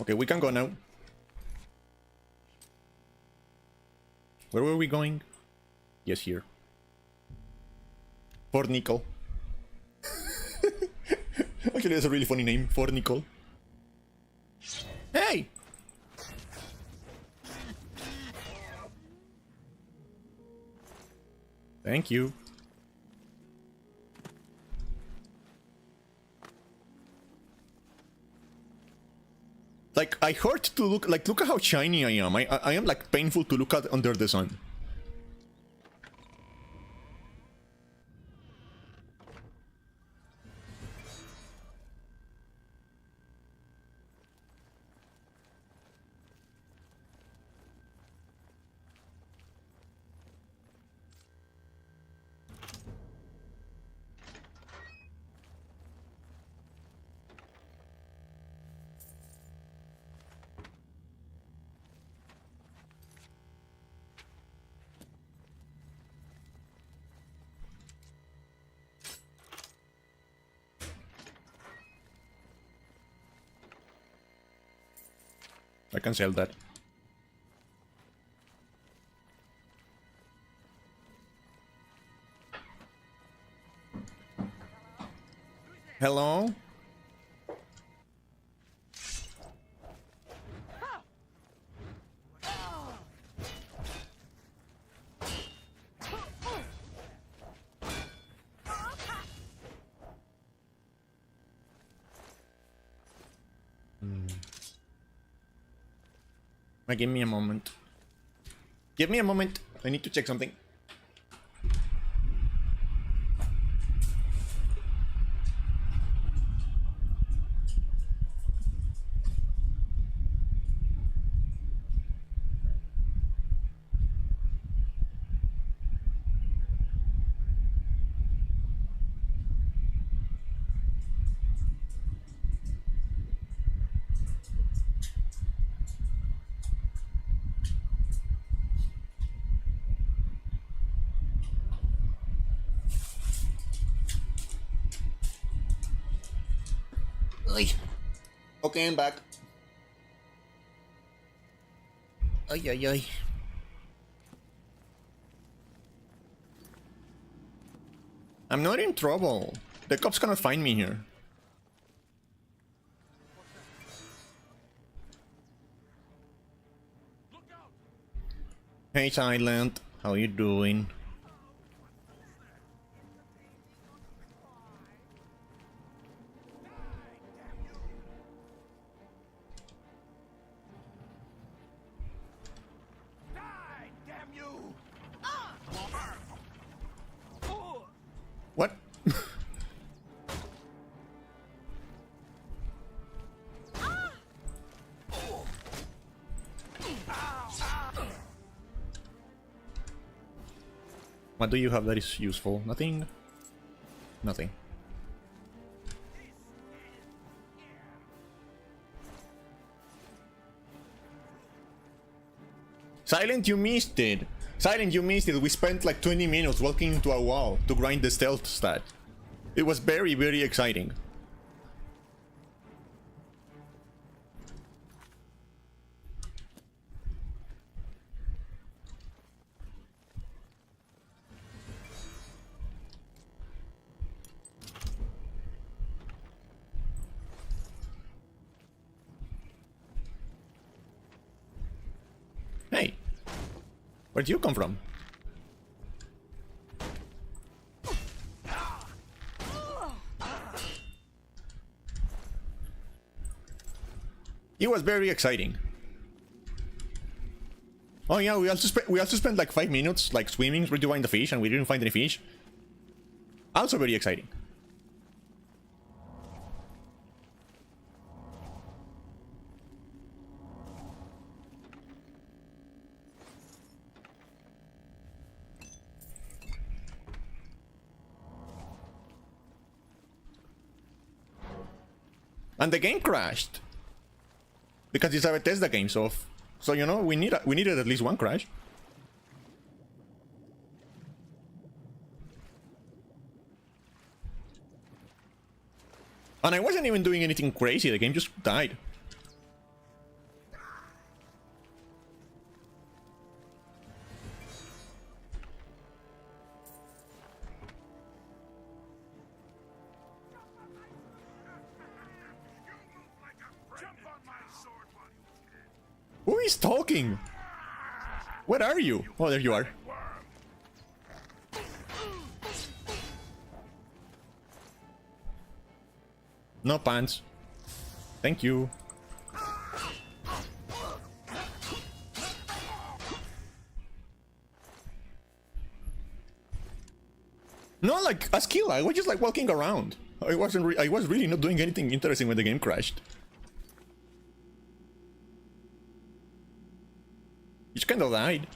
Okay, we can go now. Where were we going? Yes, here. For Nickel. Actually, that's a really funny name. For Nickel. Hey! Thank you. Like, I hurt to look, like, look at how shiny I am. I am, like, painful to look at under the sun. I can sell that. Hello? Give me a moment. Give me a moment. I need to check something. Ay. Okay, I'm back. Ay, ay, ay. I'm not in trouble. The cops cannot find me here. Hey, Silent. How you doing? What? What do you have that is useful? Nothing? Nothing. Silent, you missed it! Silent, you missed it! We spent like 20 minutes walking into a wall to grind the stealth stat. It was very, very exciting. Hey, where'd you come from? It was very exciting. Oh yeah, we also spent like 5 minutes like swimming, trying to find the fish, and we didn't find any fish. Also very exciting. And the game crashed because it's a Bethesda game, so you know we needed at least one crash. And I wasn't even doing anything crazy. The game just died. Who is talking? Where are you? Oh, there you are. No pants. Thank you. No, like a skill. I was just like walking around. I was really not doing anything interesting when the game crashed. Just kind of died.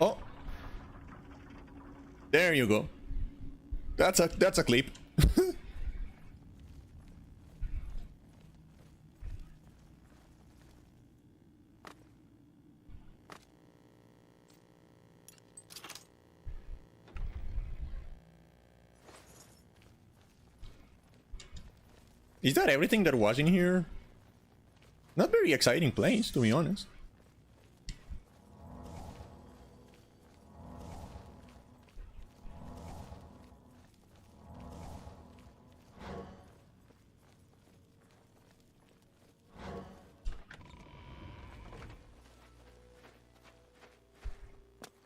Oh, there you go. That's a clip. Is that everything that was in here? Not very exciting place, to be honest.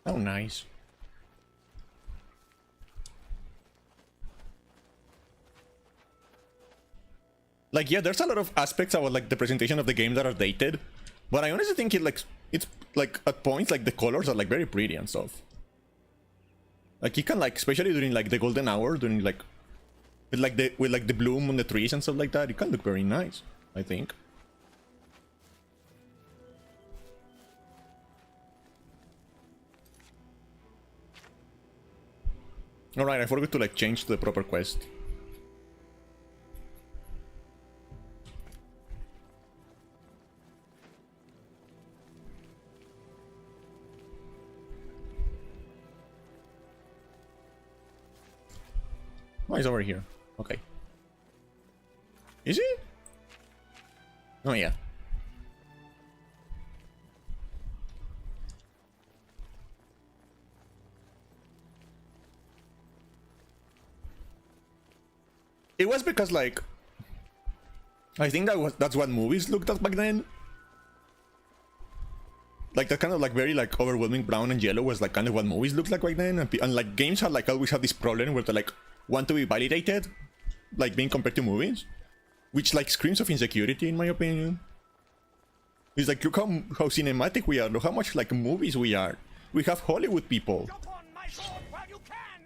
Oh, nice. Like, yeah, there's a lot of aspects about like the presentation of the game that are dated, but I honestly think it's like at points like the colors are like very pretty and stuff. Like you can like, especially during like the golden hour, during like with the bloom on the trees and stuff like that, it can look very nice, I think. Alright, I forgot to like change to the proper quest. Oh, he's over here. Okay. Is it? Oh yeah. It was because like I think that's what movies looked at back then. Like that kind of like very like overwhelming brown and yellow was like kind of what movies looked like back then, and like games had like always had this problem where they like want to be validated, like being compared to movies, which like screams of insecurity in my opinion. It's like look how cinematic we are, look how much like movies we are. We have Hollywood people. Jump on my sword while you can!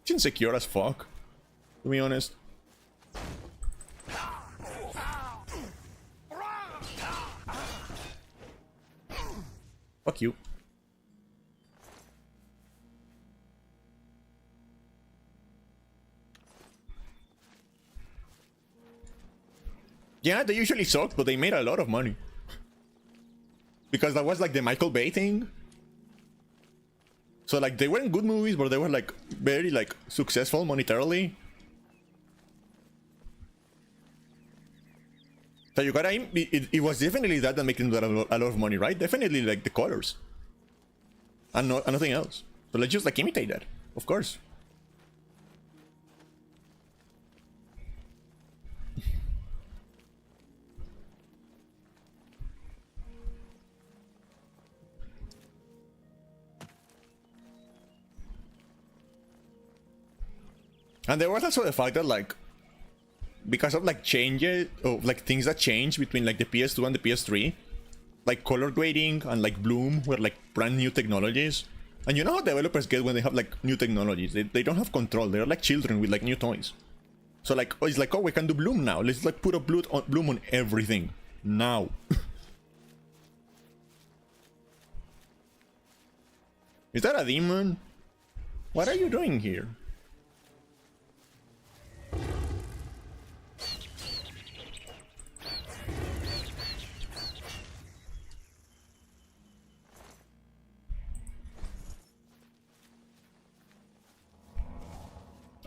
It's insecure as fuck, to be honest. Fuck you. Yeah, they usually suck, but they made a lot of money. Because that was like the Michael Bay thing. So like they weren't good movies, but they were like very like successful monetarily. So you gotta, it was definitely that made them a lot of money, right? Definitely like the colors. And nothing else. So let's just like imitate that, of course. And there was also the fact that like, because of like changes, of like things that change between like the PS2 and the PS3, like color grading and like bloom were like brand new technologies. And you know how developers get when they have like new technologies? They don't have control. They're like children with like new toys. So like, oh, it's like, oh, we can do bloom now. Let's like put a bloom on everything now. Is that a demon? What are you doing here?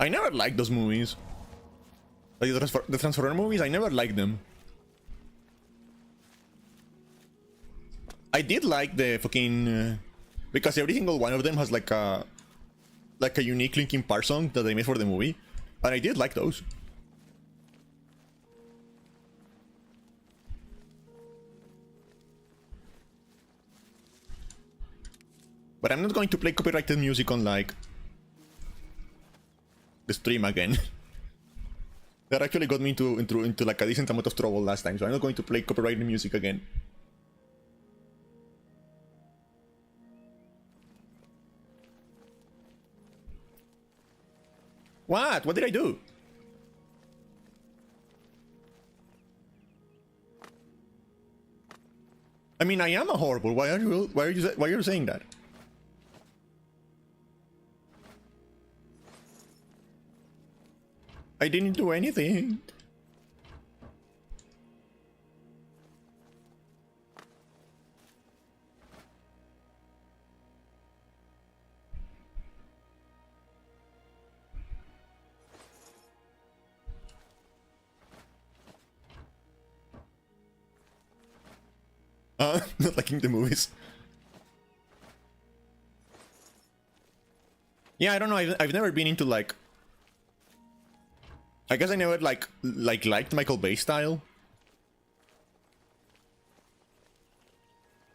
I never liked those movies. Like the Transformer movies, I never liked them. I did like the fucking... because every single one of them has like a unique Linkin Park song that they made for the movie. And I did like those. But I'm not going to play copyrighted music on like... the stream again. That actually got me into like a decent amount of trouble last time, so I'm not going to play copyrighted music again. What? What did I do? I mean, I am a horrible. Why are you saying that? I didn't do anything. Not liking the movies. Yeah, I don't know. I've never been into like... I guess I never liked Michael Bay style.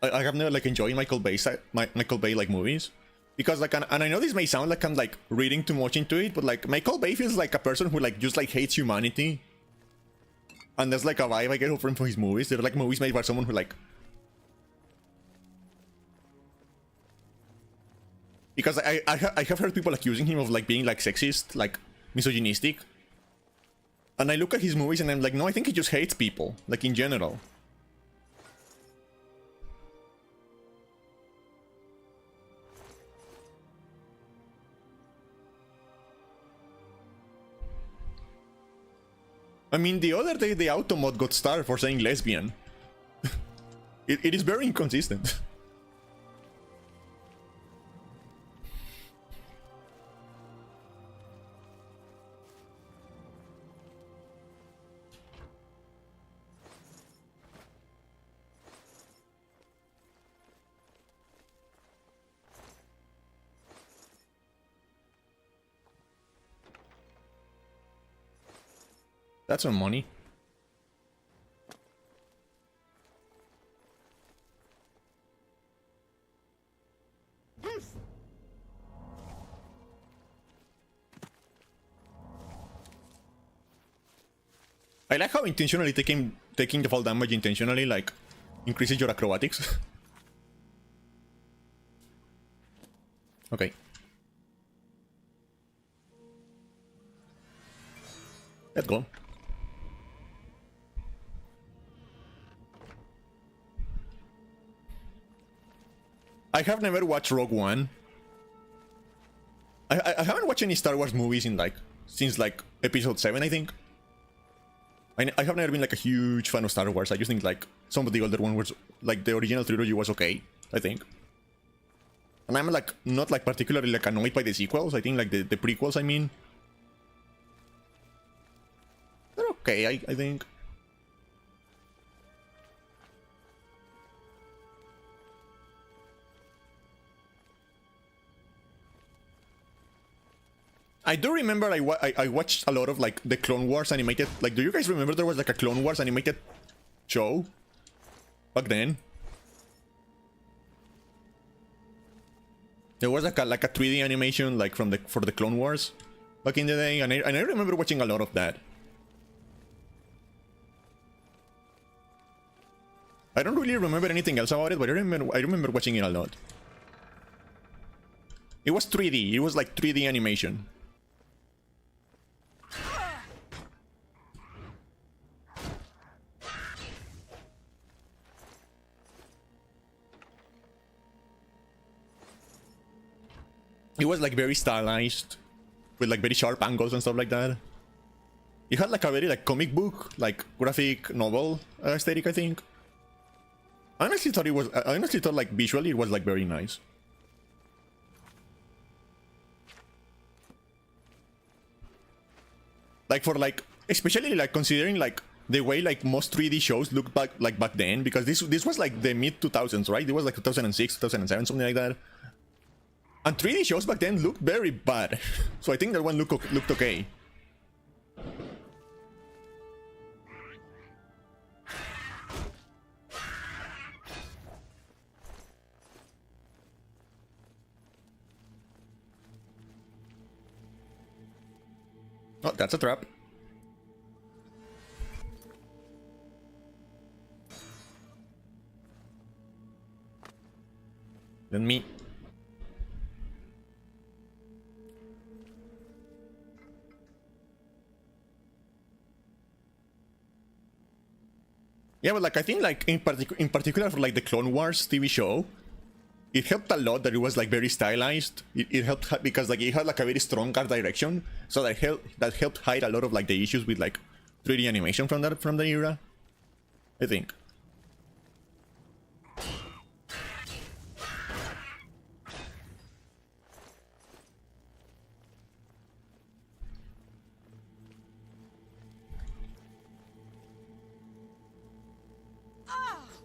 I have never like enjoyed Michael Bay like movies, because like, and I know this may sound like I'm like reading too much into it, but like Michael Bay feels like a person who like just like hates humanity, and there's like a vibe I get from his movies. They're like movies made by someone who like... Because I have heard people accusing him of like being like sexist, like misogynistic. And I look at his movies and I'm like, no, I think he just hates people, like in general. I mean, the other day the Automod got starred for saying lesbian. It is very inconsistent. That's some money. I like how intentionally taking the fall damage intentionally like increases your acrobatics. Okay. Let's go. I have never watched Rogue One. I haven't watched any Star Wars movies in like since like episode 7, I think. I have never been like a huge fan of Star Wars. I just think like some of the older ones was like the original trilogy was okay, I think. And I'm like not like particularly like annoyed by the sequels. I think like the prequels, I mean, they're okay, I think. I do remember I watched a lot of like the Clone Wars animated. Like, do you guys remember there was like a Clone Wars animated show back then? There was like a 3D animation like for the Clone Wars back in the day, and I remember watching a lot of that. I don't really remember anything else about it, but I remember watching it a lot. It was 3D. It was like 3D animation. It was like very stylized, with like very sharp angles and stuff like that. It had like a very like comic book, like graphic novel aesthetic, I think. I honestly thought like visually it was like very nice. Like for like, especially like considering like the way like most 3D shows looked back then, because this was like the mid 2000s, right? It was like 2006, 2007, something like that. And 3D shows back then looked very bad. So I think that one looked okay. Oh, that's a trap. Then me. Yeah, but like I think like in particular for like the Clone Wars TV show, it helped a lot that it was like very stylized. It helped because like it had like a very strong art direction, so that helped hide a lot of like the issues with like 3D animation from the era, I think.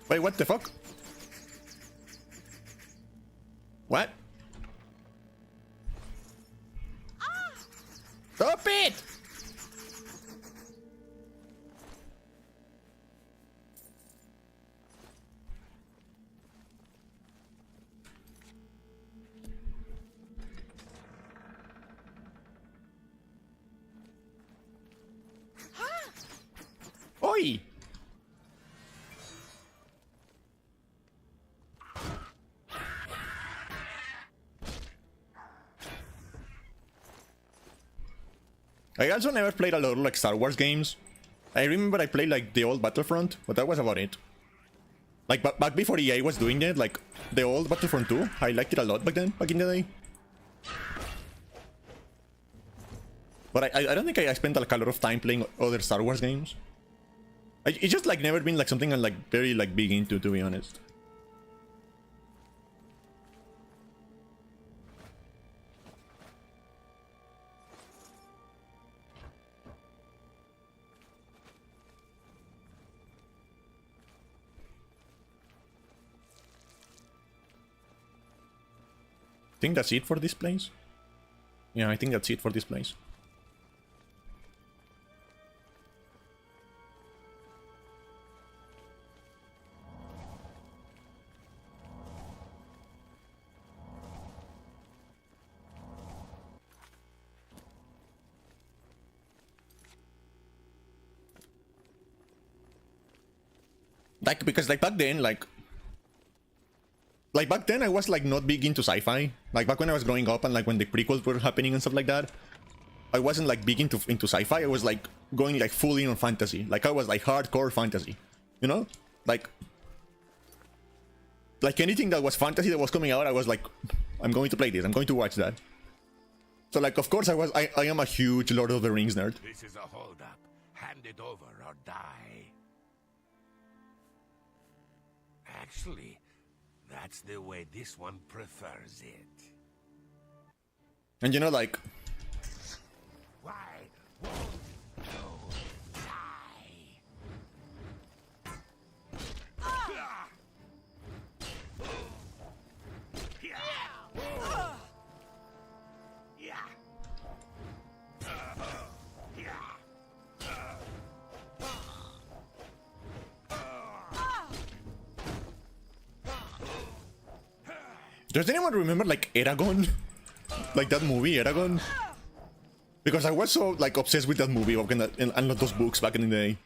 Wait, what the fuck? What? Stop it! Oi! I also never played a lot of like Star Wars games. I remember I played like the old Battlefront, but that was about it. Like back before EA was doing it, like the old Battlefront 2, I liked it a lot back then, back in the day. But I don't think I spent like a lot of time playing other Star Wars games. It's just like never been like something I'm like very like big into, to be honest. I think that's it for this place. Yeah, I think that's it for this place. Like, because like back then, like back then I was like not big into sci-fi. Like back when I was growing up and like when the prequels were happening and stuff like that, I wasn't like big into sci-fi. I was like going like full in on fantasy. Like I was like hardcore fantasy, you know? Like anything that was fantasy that was coming out, I was like, I'm going to play this. I'm going to watch that. So like, of course, I am a huge Lord of the Rings nerd. This is a holdup. Hand it over or die. Actually, that's the way this one prefers it. And you know, like, Why won't you die? does anyone remember like Eragon? Like that movie, Eragon? Because I was so like obsessed with that movie back in and those books back in the day.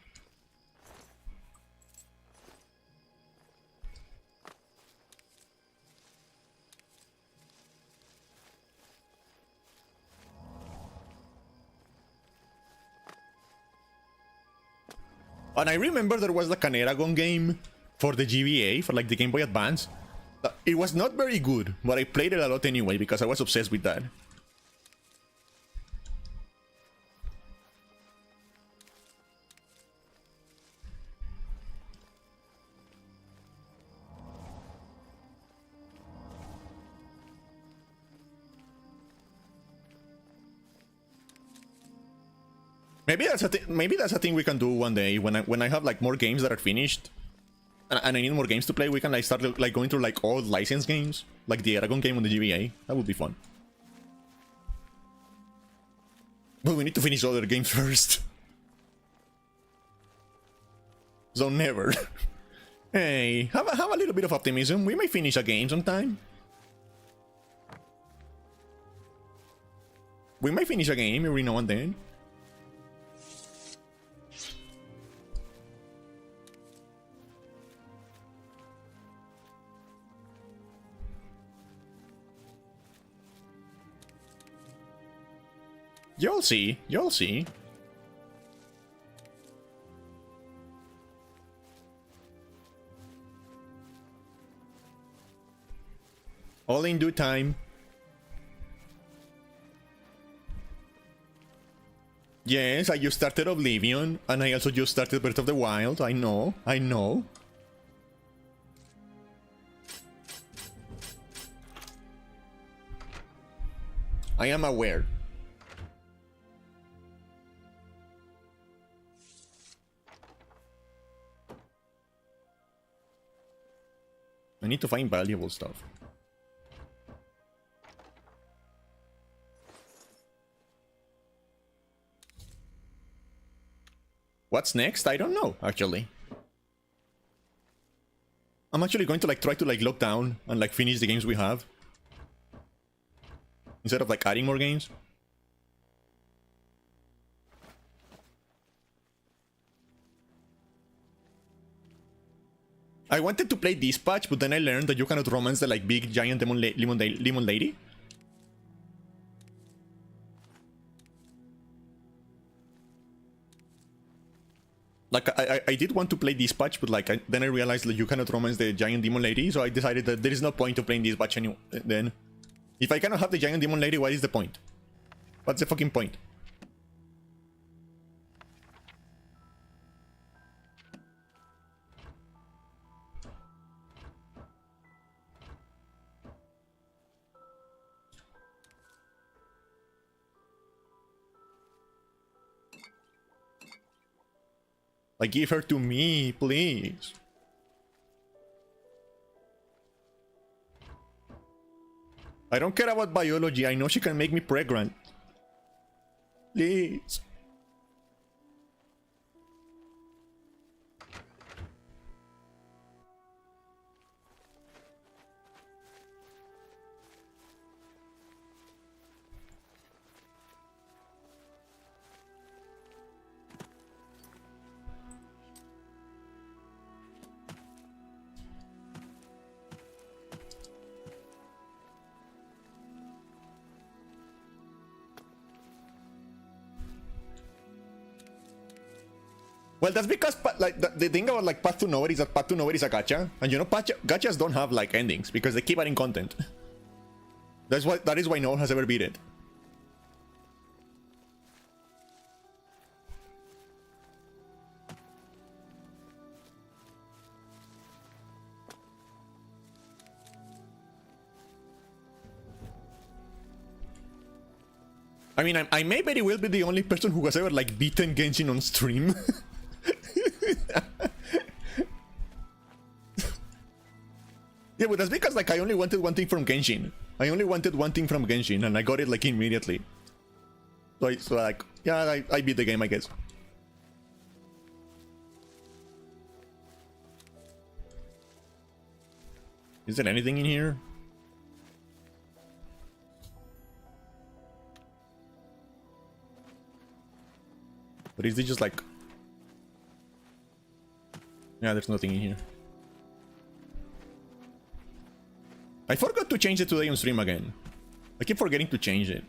And I remember there was like an Eragon game for the GBA, for like the Game Boy Advance. It was not very good, but I played it a lot anyway because I was obsessed with that. Maybe that's a thing we can do one day when I have like more games that are finished. And I need more games to play. We can like start like going through like old licensed games, like the Eragon game on the GBA. That would be fun. But we need to finish other games first. So never. Hey, have a little bit of optimism. We may finish a game sometime. We might finish a game every now and then. You'll see. You'll see. All in due time. Yes, I just started Oblivion, and I also just started Breath of the Wild. I know. I know. I am aware. I need to find valuable stuff. What's next? I don't know, actually. I'm actually going to like try to like lock down and like finish the games we have. Instead of like adding more games. I wanted to play Dispatch, but then I learned that you cannot romance the like big giant lemon lady. Like I did want to play Dispatch, but like then I realized that you cannot romance the giant demon lady, so I decided that there is no point of playing Dispatch anymore. Then, if I cannot have the giant demon lady, what is the point? What's the fucking point? Like, give her to me, please. I don't care about biology. I know she can make me pregnant. Please. Well, that's because like the thing about like Path to Nowhere is that Path to Nowhere is a gacha, and you know gachas don't have like endings because they keep adding content. That is why no one has ever beat it. I mean, I may very well be the only person who has ever like beaten Genshin on stream. Yeah, but that's because like I only wanted one thing from Genshin. I only wanted one thing from Genshin, and I got it like immediately. So like, yeah, I beat the game, I guess. Is there anything in here? But is it just like... Yeah, there's nothing in here. I forgot to change it today on stream again. I keep forgetting to change it.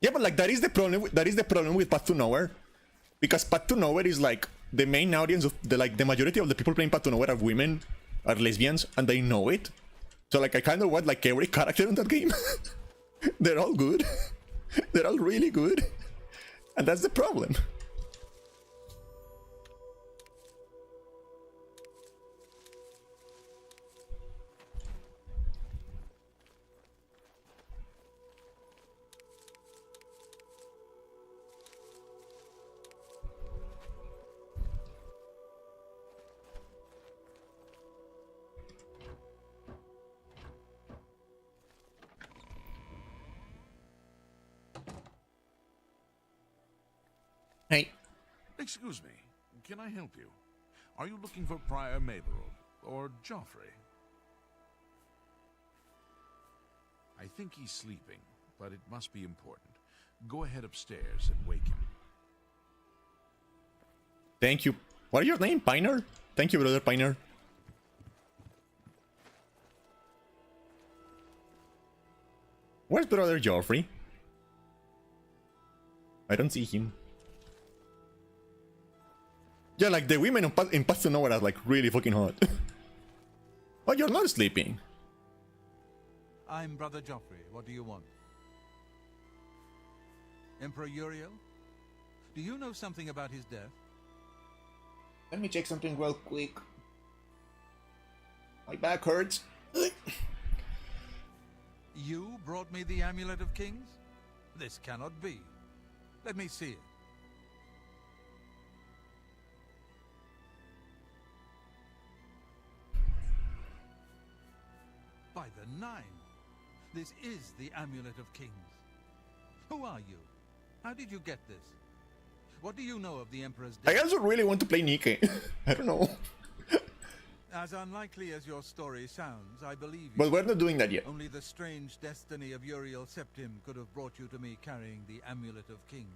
Yeah, but like that is the problem with Path to Nowhere. Because Path to Nowhere is like the main audience of the majority of the people playing Path to Nowhere are women, are lesbians, and they know it. So like I kind of want like every character in that game. They're all good. They're all really good. And that's the problem. Hey. Excuse me, can I help you? Are you looking for Prior Maberel or Joffrey? I think he's sleeping, but it must be important. Go ahead upstairs and wake him. Thank you. What is your name? Piner? Thank you, brother Piner. Where's brother Joffrey? I don't see him. Yeah, like the women in Path to Nowhere are like really fucking hot. Oh, you're not sleeping. I'm Brother Joffrey. What do you want? Emperor Uriel? Do you know something about his death? Let me check something real quick. My back hurts. You brought me the Amulet of Kings? This cannot be. Let me see it. By the Nine! This is the Amulet of Kings. Who are you? How did you get this? What do you know of the Emperor's death? I also really want to play Nikke. I don't know. As unlikely as your story sounds, I believe you. But we're not doing that yet. Only the strange destiny of Uriel Septim could have brought you to me carrying the Amulet of Kings.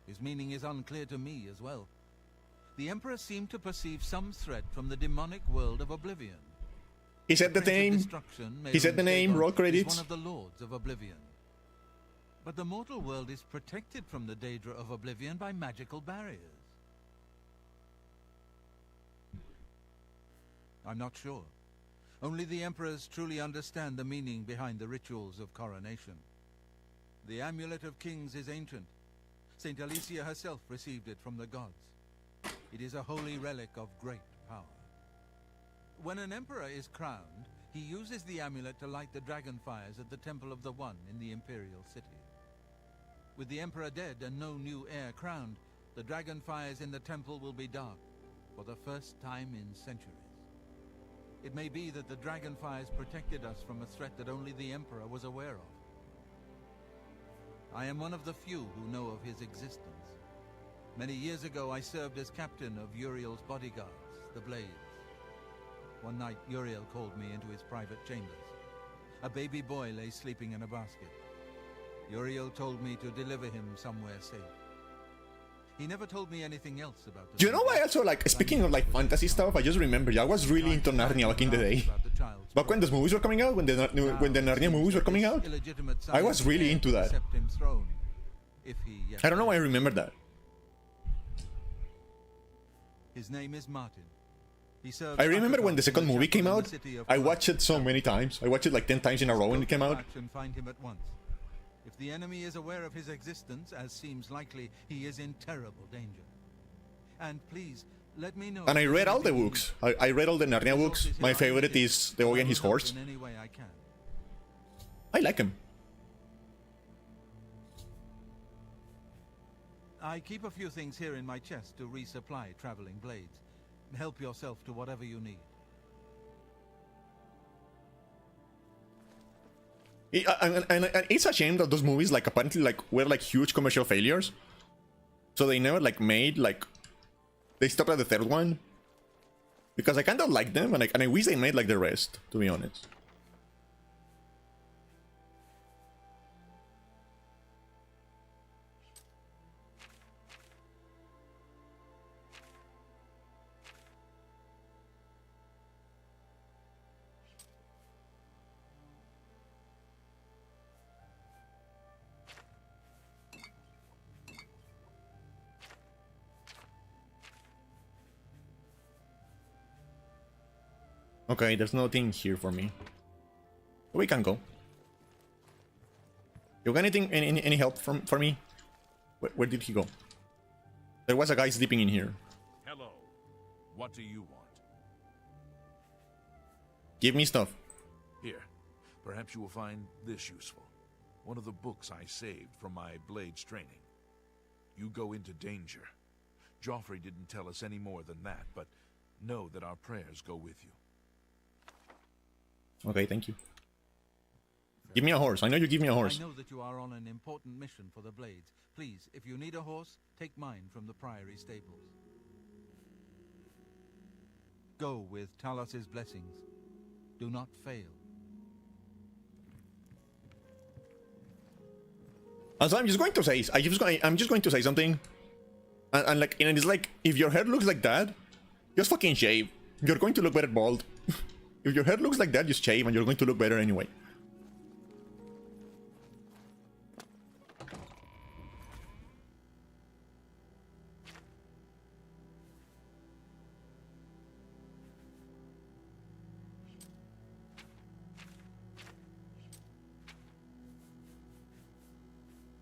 His meaning is unclear to me as well. The Emperor seemed to perceive some threat from the demonic world of Oblivion. He said the name. He said the name. Roll credits. One of the lords of Oblivion. But the mortal world is protected from the Daedra of Oblivion by magical barriers. I'm not sure. Only the Emperors truly understand the meaning behind the rituals of coronation. The Amulet of Kings is ancient. Saint Alicia herself received it from the gods. It is a holy relic of great power. When an emperor is crowned, he uses the amulet to light the dragon fires at the Temple of the One in the Imperial City. With the emperor dead and no new heir crowned, the dragon fires in the temple will be dark for the first time in centuries. It may be that the dragon fires protected us from a threat that only the emperor was aware of. I am one of the few who know of his existence. Many years ago, I served as captain of Uriel's bodyguards, the Blades. One night, Uriel called me into his private chambers. A baby boy lay sleeping in a basket. Uriel told me to deliver him somewhere safe. He never told me anything else about the Do you know why also, like, speaking of like fantasy stuff, I just remember I was really into Narnia back in the day. Back when those movies were coming out, when the Narnia movies were coming out, I was really into that. I don't know why I remember that. His name is Martin. I remember when the second movie came out, I watched it so many times. I watched it like 10 times in a row when it came out. Find him at once. If the enemy is aware of his existence, as seems likely, he is in terrible danger. And please, let me know. And I read all the books. I read all the Narnia books. My favorite is The Boy and His Horse. In any way I can. I like him. I keep a few things here in my chest to resupply traveling blades. Help yourself to whatever you need. And it's a shame that those movies, like, apparently, like, were like huge commercial failures. So they never like made like, they stopped at the third one. Because I kind of like them, and I wish they made like the rest, to be honest. Okay, there's nothing here for me. We can go. You got anything, any help for me? Where did he go? There was a guy sleeping in here. Hello. What do you want? Give me stuff. Here. Perhaps you will find this useful. One of the books I saved from my blades training. You go into danger. Joffrey didn't tell us any more than that, but know that our prayers go with you. Okay, thank you. Give me a horse. I know you give me a horse. I know that you are on an important mission for the Blades. Please, if you need a horse, take mine from the Priory stables. Go with Talos's blessings. Do not fail. Also, I'm just going to say something. And like, and it's like, if your hair looks like that, just fucking shave. You're going to look better bald. If your hair looks like that, just shave and you're going to look better anyway.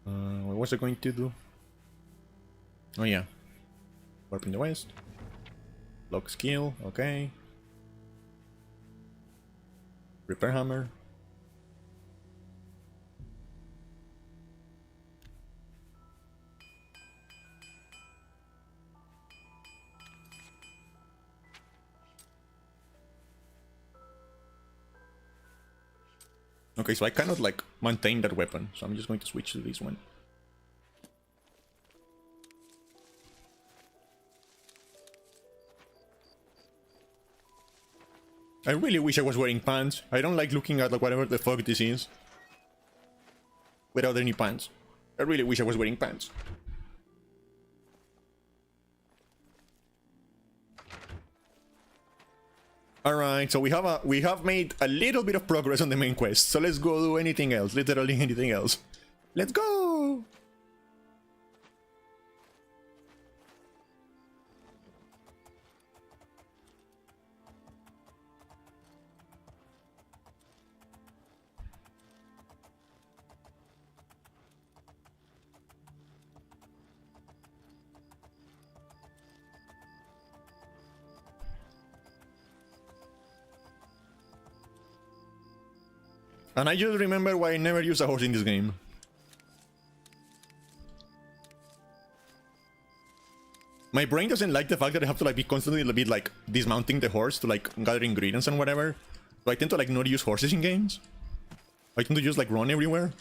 What was I going to do? Oh yeah. Warp in the west. Lock skill, okay. Repair hammer. Okay, so I cannot like maintain that weapon, so I'm just going to switch to this one. I really wish I was wearing pants. I don't like looking at like whatever the fuck this is without any pants. I really wish I was wearing pants. Alright, so we have made a little bit of progress on the main quest. So let's go do anything else, literally anything else. Let's go! And I just remember why I never use a horse in this game. My brain doesn't like the fact that I have to like be constantly like dismounting the horse to like gather ingredients and whatever. So I tend to like not use horses in games. I tend to just like run everywhere.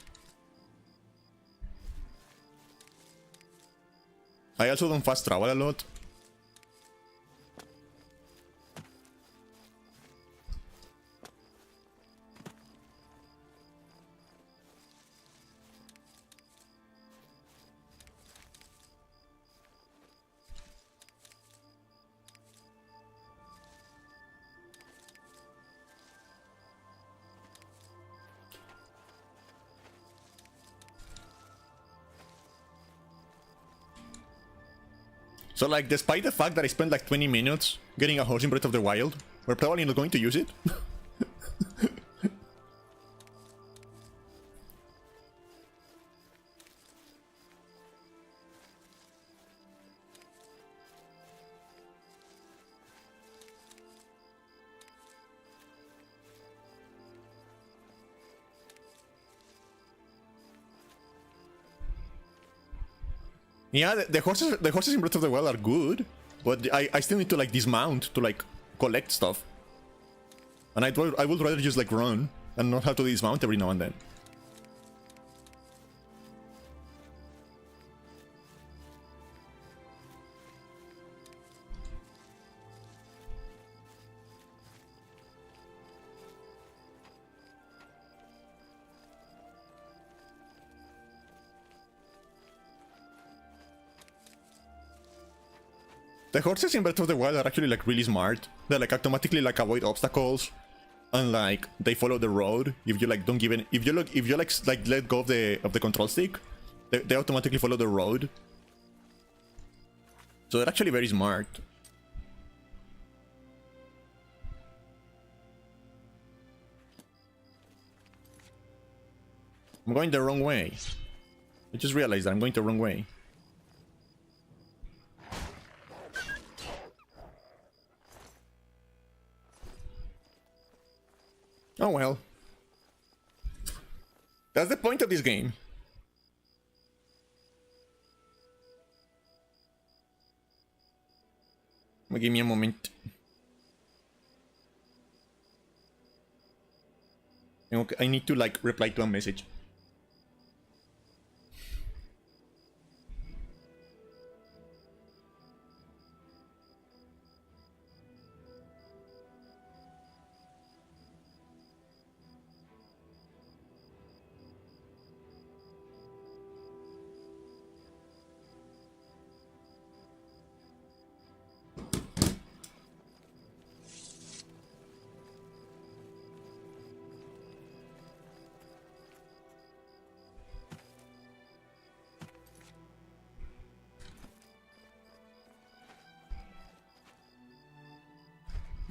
I also don't fast travel a lot. So like, despite the fact that I spent like 20 minutes getting a horse in Breath of the Wild, we're probably not going to use it. Yeah, the horses in Breath of the Wild are good, but I still need to like dismount to like collect stuff. And I would rather just like run and not have to dismount every now and then. The horses in Breath of the Wild are actually like really smart. They like automatically like avoid obstacles, and like they follow the road. If you like don't give it, if you like let go of the control stick, they automatically follow the road. So they're actually very smart. I'm going the wrong way. I just realized that I'm going the wrong way. Oh well. That's the point of this game. Give me a moment. Okay, I need to like reply to a message.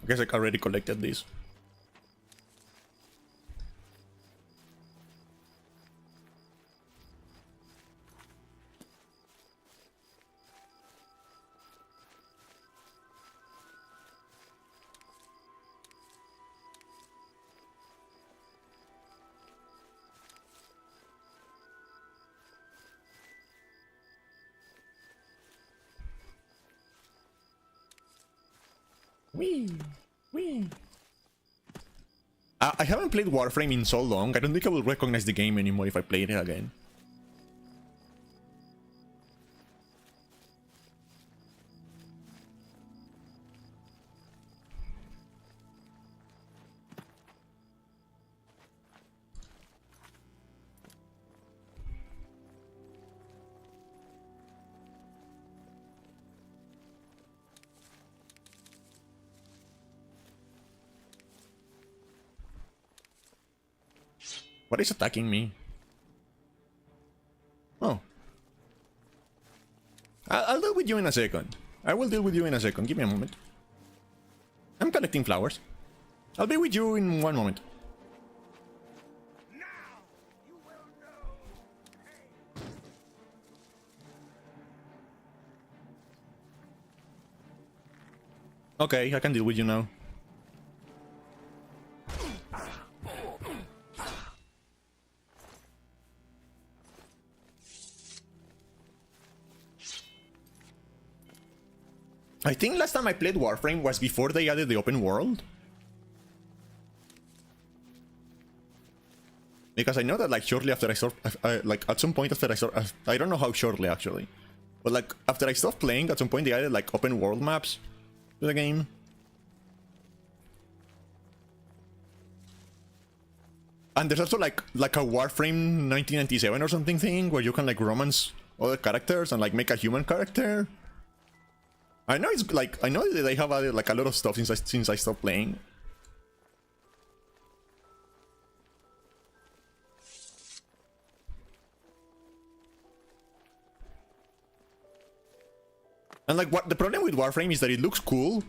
I guess I already collected these. Wee. I haven't played Warframe in so long, I don't think I will recognize the game anymore if I play it again. What is attacking me? Oh. I'll deal with you in a second. I will deal with you in a second. Give me a moment. I'm collecting flowers. I'll be with you in one moment. Okay, I can deal with you now. I think last time I played Warframe was before they added the open world. Because I know that like shortly after I stopped, like at some point after I stopped, I don't know how shortly actually, but like after I stopped playing, at some point they added like open world maps to the game. And there's also like a Warframe 1997 or something thing where you can like romance other characters and like make a human character. I know it's like, I know that they have added like a lot of stuff since I stopped playing. And like, what the problem with Warframe is that it looks cool,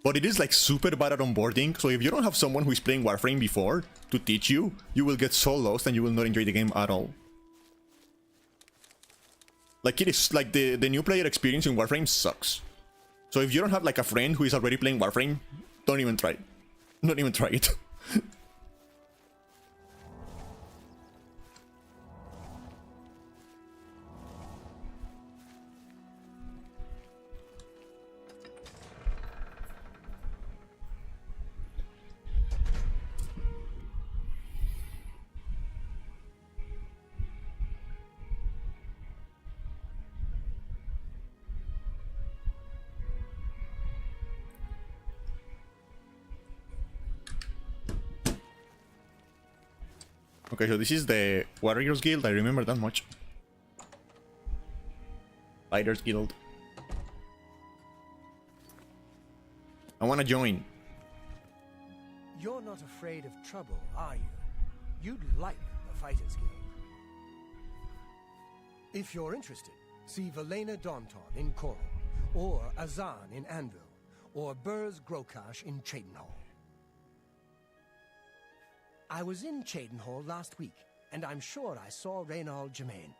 but it is like super bad at onboarding. So if you don't have someone who is playing Warframe before to teach you, you will get so lost and you will not enjoy the game at all. Like, it is like the new player experience in Warframe sucks. So if you don't have like a friend who is already playing Warframe, don't even try it. Not even try it. Okay, so this is the Warriors Guild. I remember that much. Fighters Guild. I want to join. You're not afraid of trouble, are you? You'd like the Fighters Guild. If you're interested, see Valena Daunton in Coral, or Azan in Anvil, or Burz Grokash in Cheydinhal. I was in Cheydinhal last week, and I'm sure I saw Reynald Germain.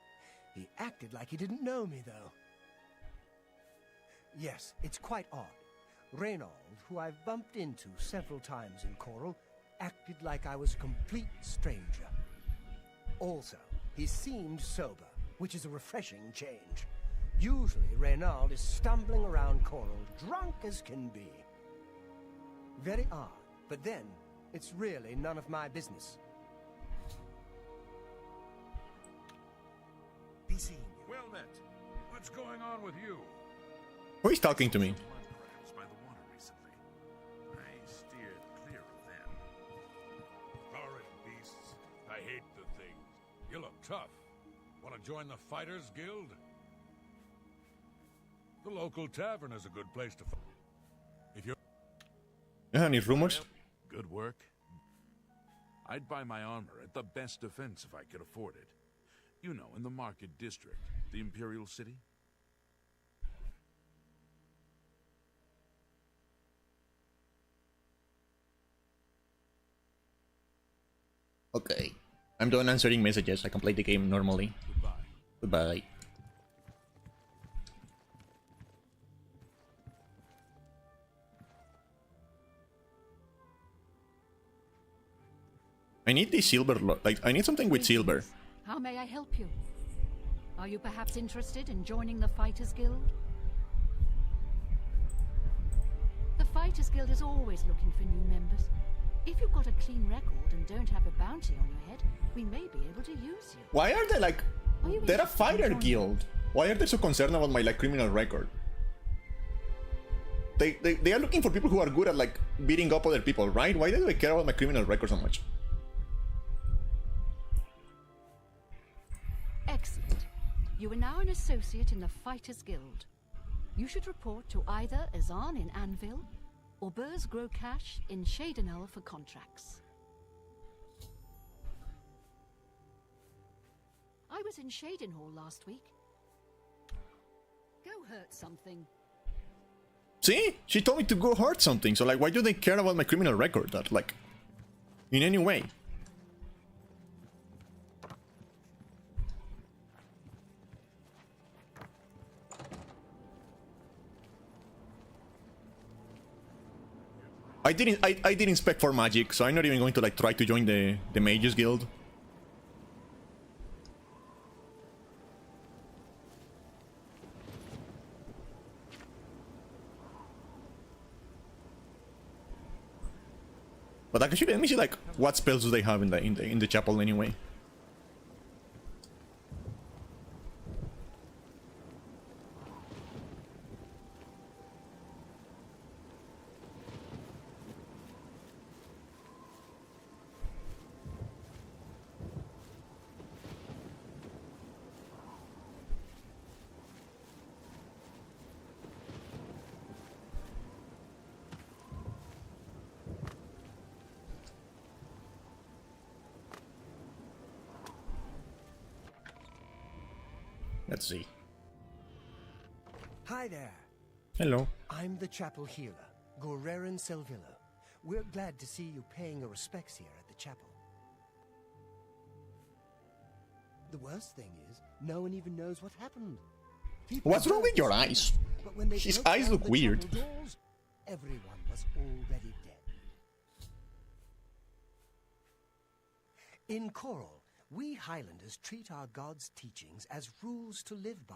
He acted like he didn't know me, though. Yes, it's quite odd. Reynald, who I've bumped into several times in Coral, acted like I was a complete stranger. Also, he seemed sober, which is a refreshing change. Usually, Reynald is stumbling around Coral, drunk as can be. Very odd, but then it's really none of my business. Be seeing you. Well met. What's going on with you? Who is talking to me? Perhaps by the water recently. I steered clear of them. Horrid beasts. I hate the things. You look tough. Want to join the Fighters Guild? The local tavern is a good place to fight. If you're... Any rumors? Good work. I'd buy my armor at the best defense if I could afford it. You know, in the Market District, the Imperial City. Okay. I'm done answering messages. I can play the game normally. Goodbye. Goodbye. I need the silver, like, I need something with silver. How may I help you? Are you perhaps interested in joining the Fighters Guild? The Fighters Guild is always looking for new members. If you've got a clean record and don't have a bounty on your head, we may be able to use you. Why are they like... Are you They're a interested in fighter joining? guild. Why are they so concerned about my like criminal record? They are looking for people who are good at like beating up other people, right? Why do they care about my criminal record so much? Excellent. You are now an associate in the Fighters Guild. You should report to either Azan in Anvil or Burz Grokash in Cheydinhal for contracts. I was in Cheydinhal last week. Go hurt something. See? She told me to go hurt something, so like why do they care about my criminal record that like in any way? I didn't spec for magic, so I'm not even going to like try to join the Mages Guild. But actually, let me see like what spells do they have in the chapel anyway. Let's see. Hi there. Hello. I'm the chapel healer, Gorerin Selvilla. We're glad to see you paying your respects here at the chapel. The worst thing is, no one even knows what happened. People What's wrong heard with your the eyes? story, but when they His broke eyes down look the weird. chapel doors, everyone was already dead. In Coral, we Highlanders treat our gods' teachings as rules to live by.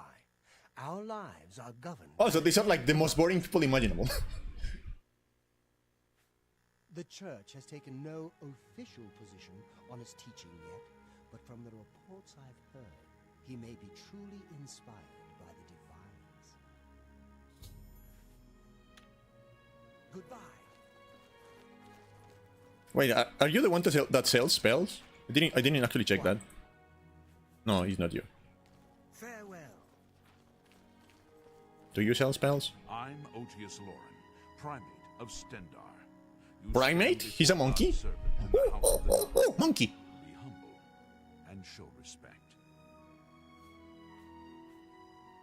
Our lives are governed. Oh, so these are like the most boring people imaginable. The church has taken no official position on his teaching yet, but from the reports I've heard, he may be truly inspired by the divines. Goodbye. Wait, are you the one that sells spells? I didn't actually check that. No, he's not you. Farewell. Do you sell spells? I'm Otius Loren, primate of Stendar. You Primate? stand He's a before monkey? God's servant in the house of the Lord. Monkey. Be humble and show respect.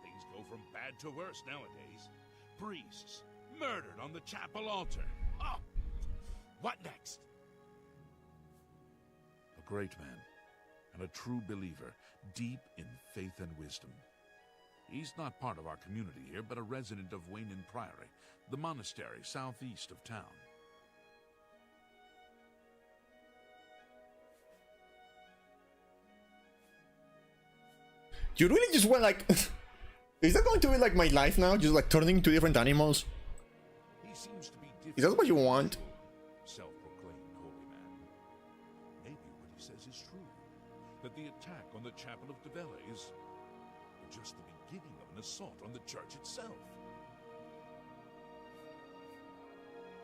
Things go from bad to worse nowadays. Priests murdered on the chapel altar. Oh, what next? A great man and a true believer, deep in faith and wisdom. He's not part of our community here, but a resident of Waynin Priory, the monastery southeast of town. You really just want like... Is that going to be like my life now? Just like turning into different animals? He seems to be different. Is that what you want? Self-proclaimed holy man. Maybe what he says is true. That the attack on the chapel of Devella is just the beginning of an assault on the church itself.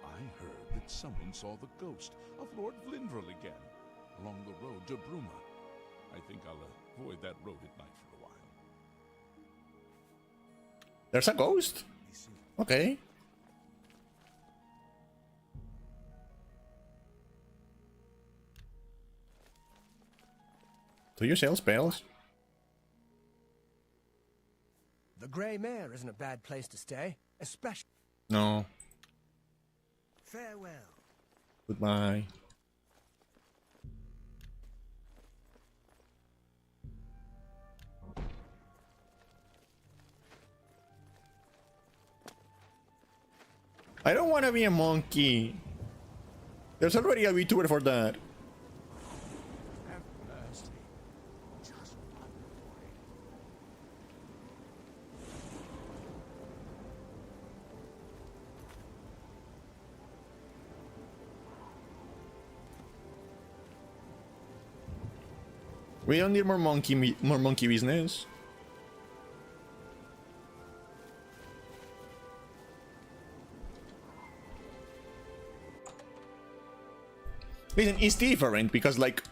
I heard that someone saw the ghost of Lord Vlindrel again along the road to Bruma. I think I'll avoid that road at night for a while. There's a ghost? Okay. Do you sell spells? The Grey Mare isn't a bad place to stay, especially. No. Farewell. Goodbye. I don't want to be a monkey. There's already a VTuber for that. Have mercy. Just one boy. We don't need more monkey business. Listen, it's different because like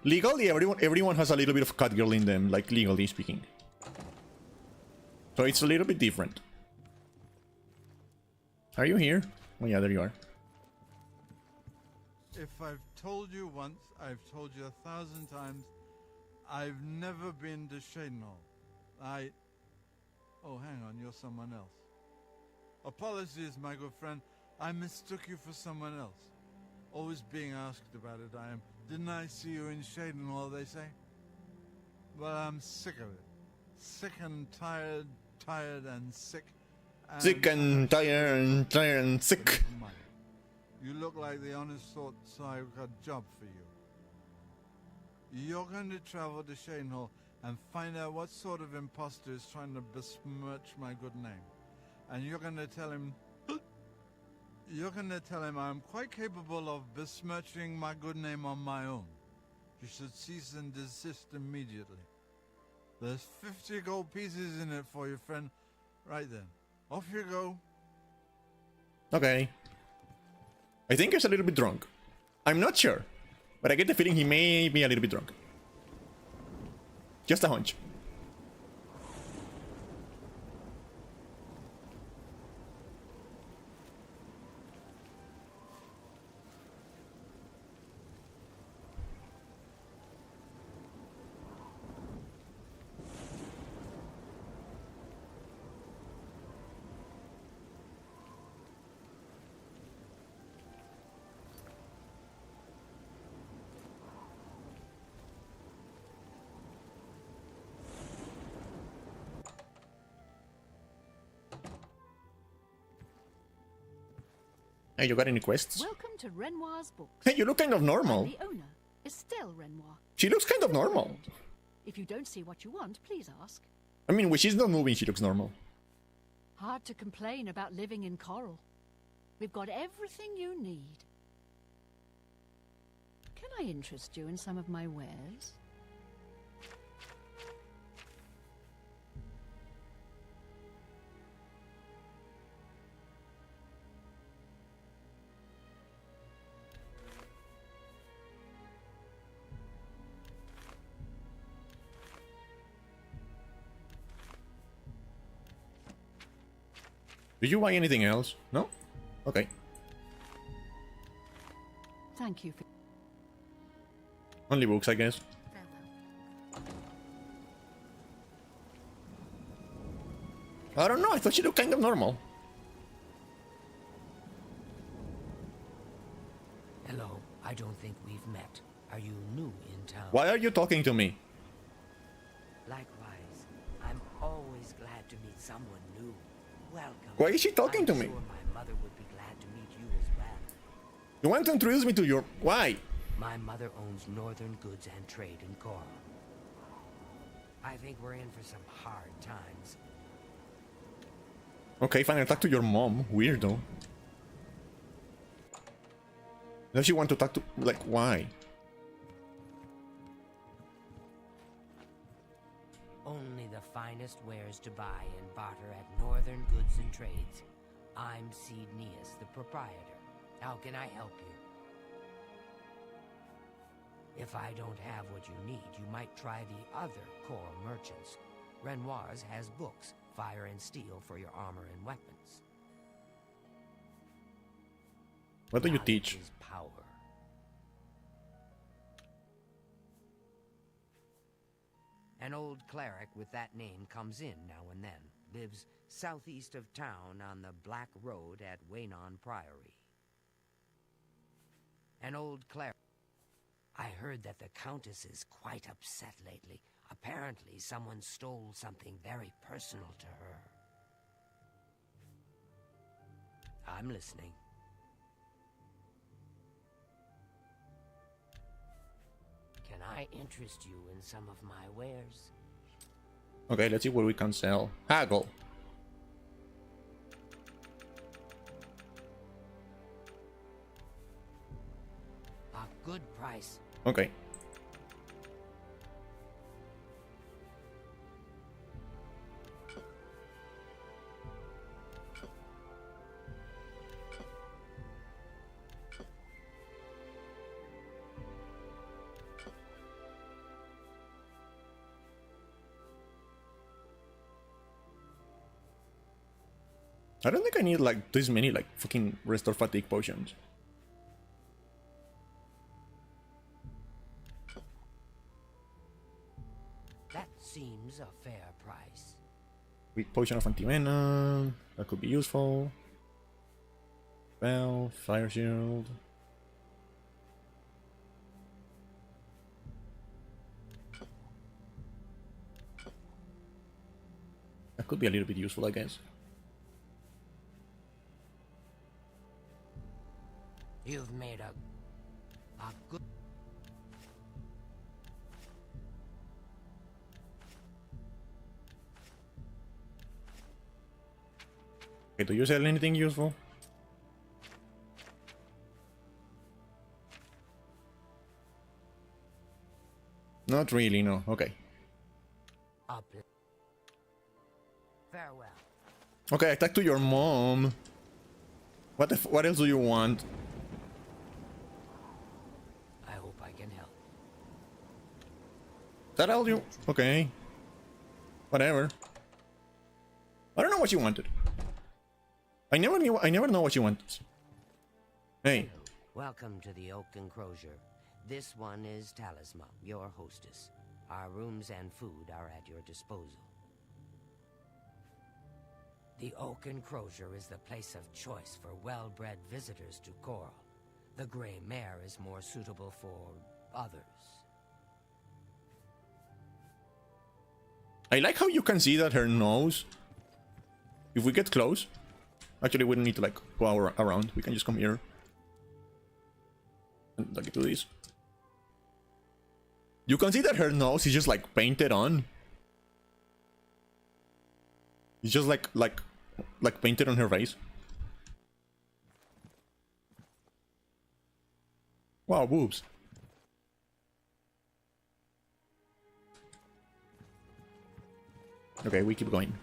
legally everyone has a little bit of cat girl in them, like legally speaking. So it's a little bit different. Are you here? Oh yeah, there you are. If I've told you once, I've told you 1,000 times, I've never been to Shadenhall. Oh, hang on, you're someone else. Apologies, my good friend. I mistook you for someone else. Always being asked about it, I am. Didn't I see you in Shadenhall, they say? Well, I'm sick of it. Sick and tired, tired and sick. Sick and tired and sick. Money. You look like the honest sort, so I've got a job for you. You're going to travel to Shadenhall and find out what sort of imposter is trying to besmirch my good name. And you're going to tell him... I'm quite capable of besmirching my good name on my own. You should cease and desist immediately. There's 50 gold pieces in it for you, friend. Right then. Off you go. Okay. I think he's a little bit drunk. I'm not sure, but I get the feeling he may be a little bit drunk. Just a hunch. Hey, you got any quests? Welcome to Renoir's books. Hey, you look kind of I'm normal. the owner, Estelle Renoir. She looks kind of normal. If you don't see what you want, please ask. I mean, when she's not moving, she looks normal. Hard to complain about living in Coral. We've got everything you need. Can I interest you in some of my wares? Did you buy anything else? No? Okay. Thank you for... Only books, I guess. I don't know, I thought she looked kind of normal. Hello, I don't think we've met. Are you new in town? Why are you talking to me? Likewise, I'm always glad to meet someone new. Welcome. Why is she talking to me? I'm sure my mother would be glad to meet you as well. You want to introduce me to your... Why? My mother owns Northern Goods and Trade in Coral. I think we're in for some hard times. Okay, fine, I'll talk to your mom. Weirdo. Does she want to talk to... Like, why? Only the finest wares to buy and barter at Northern Goods and Trades. I'm Cednius, the proprietor. How can I help you? If I don't have what you need, you might try the other Coral merchants. Renoir's has books, fire and steel for your armor and weapons. What do you Knowledge teach? is power. An old cleric with that name comes in now and then. Lives southeast of town on the Black Road at Waynon Priory. An old cleric. I heard that the Countess is quite upset lately. Apparently, someone stole something very personal to her. I'm listening. Can I interest you in some of my wares? Okay, let's see what we can sell. Haggle. A good price. Okay. I don't think I need like this many like fucking restore fatigue potions. That seems a fair price. Weak potion of anti-venom. That could be useful. Spell, fire shield. That could be a little bit useful, I guess. You've made a good... Okay, do you sell anything useful? Not really, no. Okay. Farewell. Okay, I talked to your mom. What else do you want? I hope I can help. That all you... Okay. Whatever. I don't know what you wanted. I never know what you wanted. Hey. Welcome to the Oak Enclosure. This one is Talisma, your hostess. Our rooms and food are at your disposal. The Oak Enclosure is the place of choice for well-bred visitors to Coral. The Grey Mare is more suitable for others. I like how you can see that her nose, if we get close, Actually, we don't need to like go around. We can just come here. And like do this. You can see that her nose is just like painted on. It's just like painted on her face. Wow, boobs. Okay, we keep going.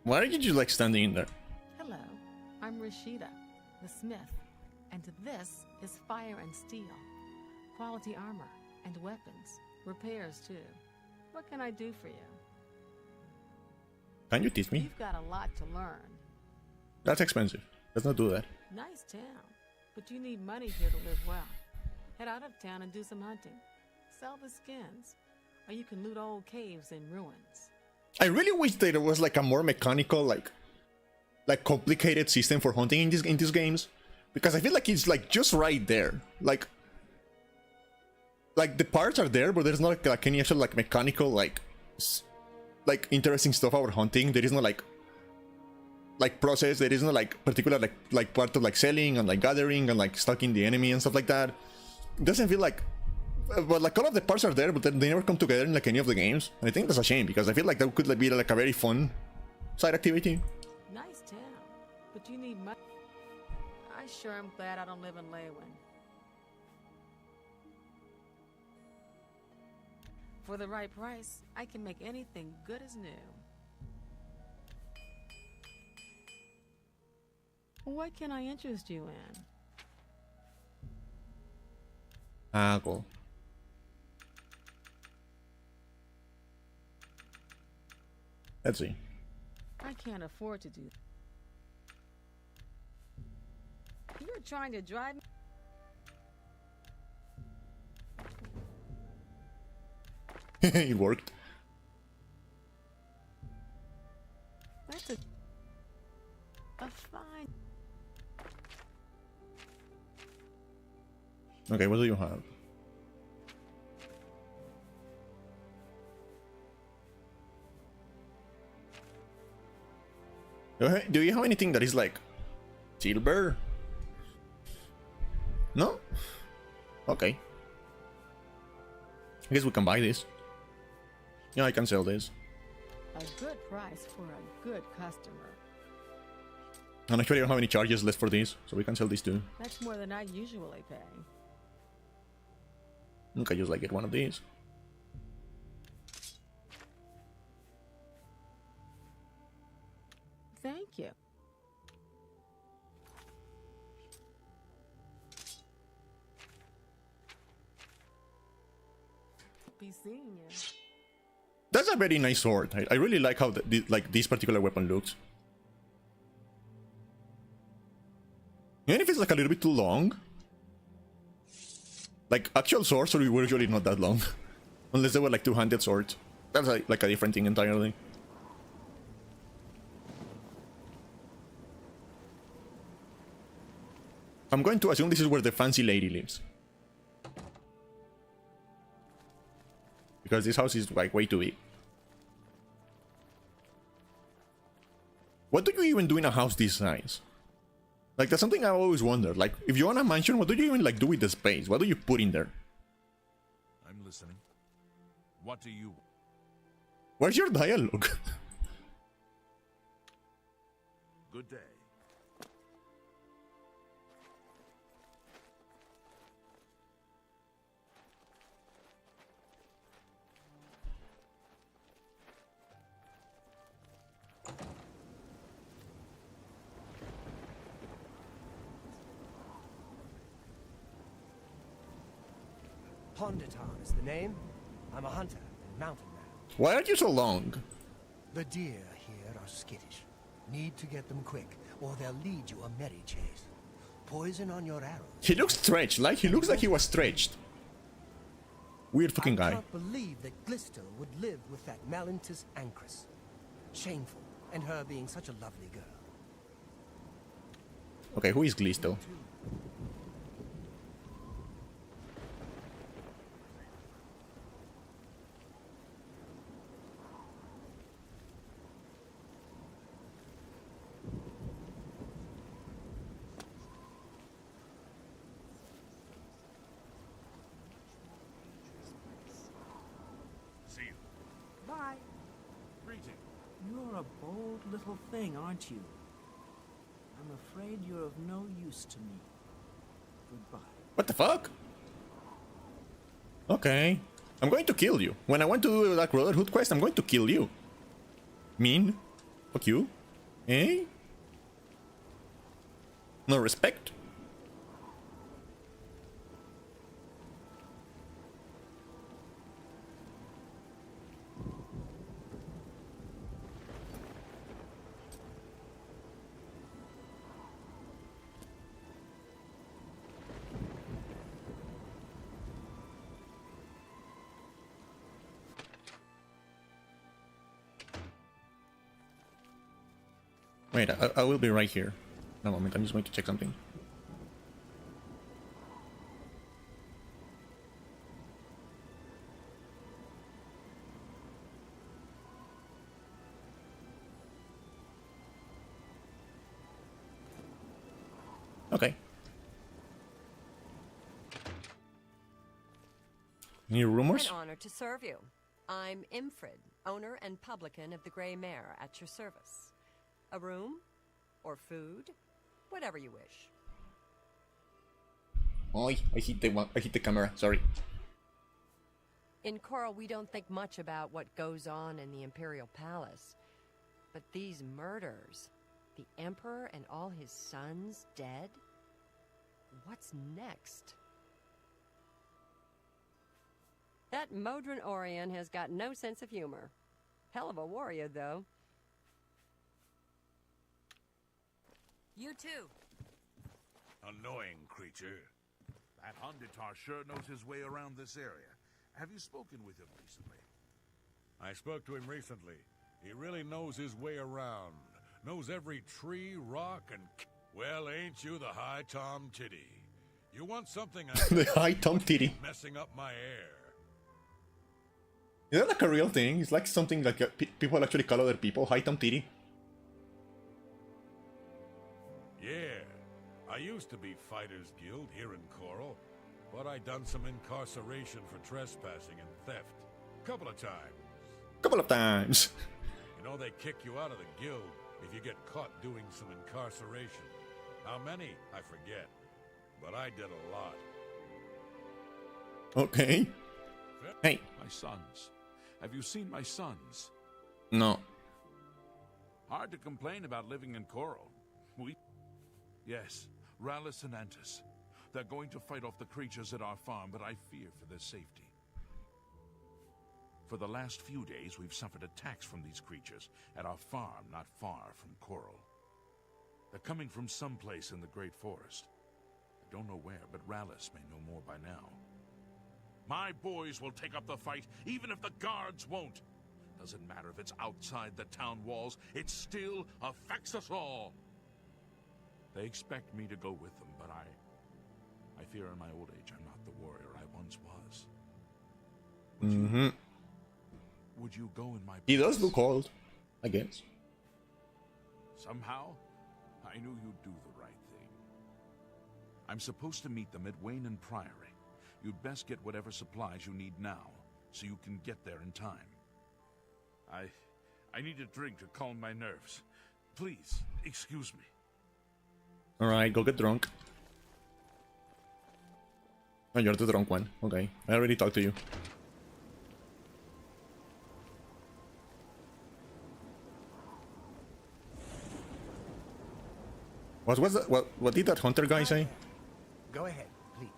Why are you just like standing in there? Hello, I'm Rashida, the smith, and this is fire and steel, quality armor and weapons, repairs too. What can I do for you? Can you teach me? You've got a lot to learn. That's expensive. Let's not do that. Nice town, but you need money here to live well. Head out of town and do some hunting. Sell the skins, or you can loot old caves in ruins. I really wish there was like a more mechanical, like complicated system for hunting in these games, because I feel like it's like just right there. Like the parts are there, but there's not like any actual like mechanical like interesting stuff about hunting. There is no like process. There is no like particular like part of like selling and like gathering and like stalking the enemy and stuff like that. It doesn't feel like. But like all of the parts are there, but they never come together in like any of the games, and I think that's a shame because I feel like that could like, be like a very fun side activity. Nice town, but you need money. I sure am glad I don't live in Leywin. For the right price, I can make anything good as new. What can I interest you in? Cool. Let's see. I can't afford to do that. You're trying to drive me. It worked. That's a fine. Okay, what do you have? Do you have anything that is like silver? No? Okay. I guess we can buy this. Yeah, I can sell this. A good price for a good customer. And actually I don't have any charges left for this, so we can sell this too. That's more than I usually pay. Okay, just like get one of these. Thank you. Be seeing you. That's a very nice sword. I really like how like this particular weapon looks. Even if it's like a little bit too long. Like actual swords are usually not that long, unless they were like two-handed swords. That's like a different thing entirely. I'm going to assume this is where the fancy lady lives. Because this house is like way too big. What do you even do in a house this size? Like that's something I always wondered. Like if you own a mansion, what do you even like do with the space? What do you put in there? I'm listening. What do you... Where's your dialogue? Good day. Ponditar is the name. I'm a hunter and mountain man. Why are you so long? The deer here are skittish. Need to get them quick, or they'll lead you a merry chase. poison on your arrows. He looks stretched, like he looks like he was stretched. Weird fucking guy. I can't believe that Glisto would live with that Malintis Ancrus. Shameful, and her being such a lovely girl. Okay, who is Glisto? See you. Bye. Greeting. You're a bold little thing, aren't you? I'm afraid you're of no use to me. Goodbye. What the fuck? Okay. I'm going to kill you. When I want to do that Brotherhood quest, I'm going to kill you. Mean? Fuck you. Eh? No respect? Wait, I will be right here. No moment, I'm just going to check something. Okay. Any rumors? An honor to serve you. I'm Imfrid, owner and publican of the Grey Mare, at your service. A room? Or food? Whatever you wish. Oh, I hit the camera, sorry. In Coral, we don't think much about what goes on in the Imperial Palace. But these murders, the Emperor and all his sons dead? What's next? That Modron Orion has got no sense of humor. Hell of a warrior, though. You too. Annoying creature. That Hunditar sure knows his way around this area. Have you spoken with him recently? I spoke to him recently. He really knows his way around. Knows every tree, rock, and... Well, ain't you the High Tom Titty? You want something The High Tom Titty. Messing up my air. Is that like a real thing? It's like something like people actually call other people High Tom Titty. Yeah, I used to be Fighters Guild here in Coral, but I done some incarceration for trespassing and theft. Couple of times. You know they kick you out of the guild if you get caught doing some incarceration. How many? I forget. But I did a lot. Okay. Hey. My sons. Have you seen my sons? No. Hard to complain about living in Coral. Yes, Rallis and Antis. They're going to fight off the creatures at our farm, but I fear for their safety. For the last few days, we've suffered attacks from these creatures at our farm not far from Coral. They're coming from someplace in the Great Forest. I don't know where, but Rallis may know more by now. My boys will take up the fight, even if the guards won't. Doesn't matter if it's outside the town walls, it still affects us all. They expect me to go with them, but I fear in my old age I'm not the warrior I once was. Would you go in my place? He does look old, I guess. Somehow, I knew you'd do the right thing. I'm supposed to meet them at Wayne and Priory. You'd best get whatever supplies you need now, so you can get there in time. I need a drink to calm my nerves. Please, excuse me. Alright, go get drunk. Oh, you're the drunk one. Okay, I already talked to you. What did that hunter guy say? Go ahead, please.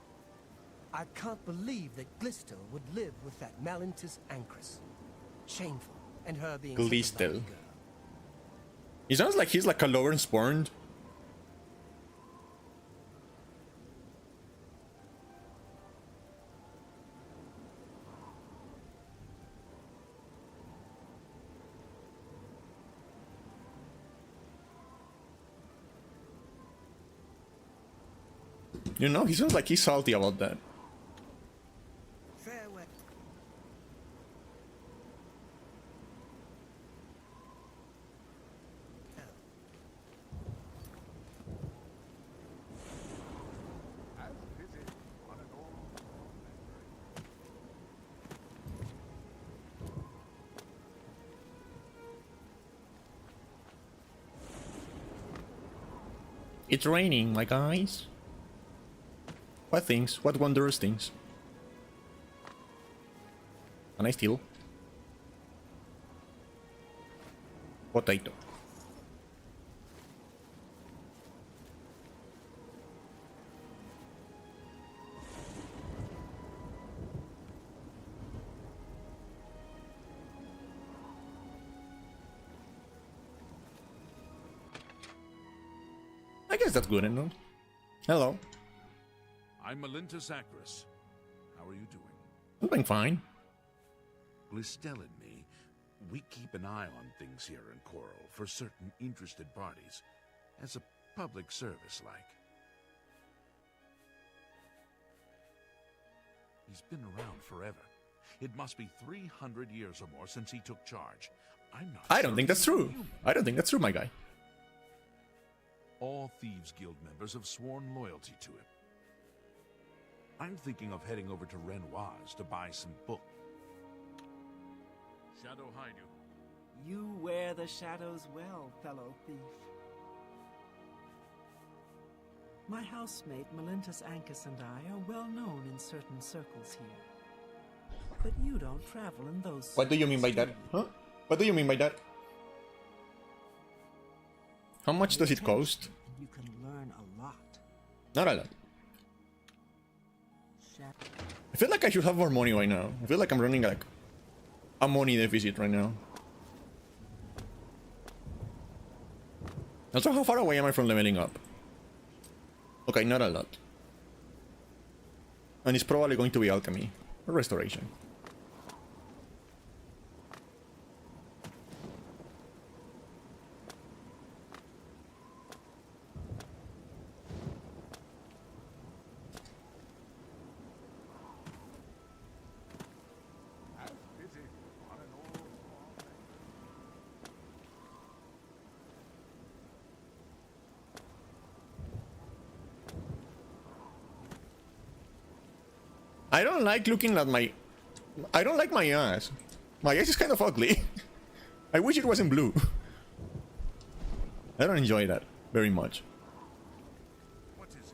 I can't believe that Glisto would live with that Malintis Ancrus. Shameful, and her being such a Glisto. lovely girl. He sounds like he's like a lover spawned. You know, he sounds like he's salty about that. Farewell. It's raining, my guys. What things? What wondrous things? Can I steal? Potato. I guess that's good enough. Hello. I'm Melintus Acris. How are you doing? I'm doing fine. Glistel and me, we keep an eye on things here in Coral for certain interested parties, as a public service like. He's been around forever. It must be 300 years or more since he took charge. I don't think that's true. I don't think that's true, my guy. All Thieves Guild members have sworn loyalty to him. I'm thinking of heading over to Renoir's to buy some books. Shadow hide you. You wear the shadows well, fellow thief. My housemate Melintus Ancus and I are well known in certain circles here. But you don't travel in those. What do you mean by that? Huh? What do you mean by that? How much does it cost? You can learn a lot. Not a lot. I feel like I should have more money right now. I feel like I'm running like a money deficit right now. Also, how far away am I from leveling up? Okay, not a lot. And it's probably going to be alchemy or restoration. I don't like looking at my... I don't like my ass. My ass is kind of ugly. I wish it wasn't blue. I don't enjoy that very much. What is it?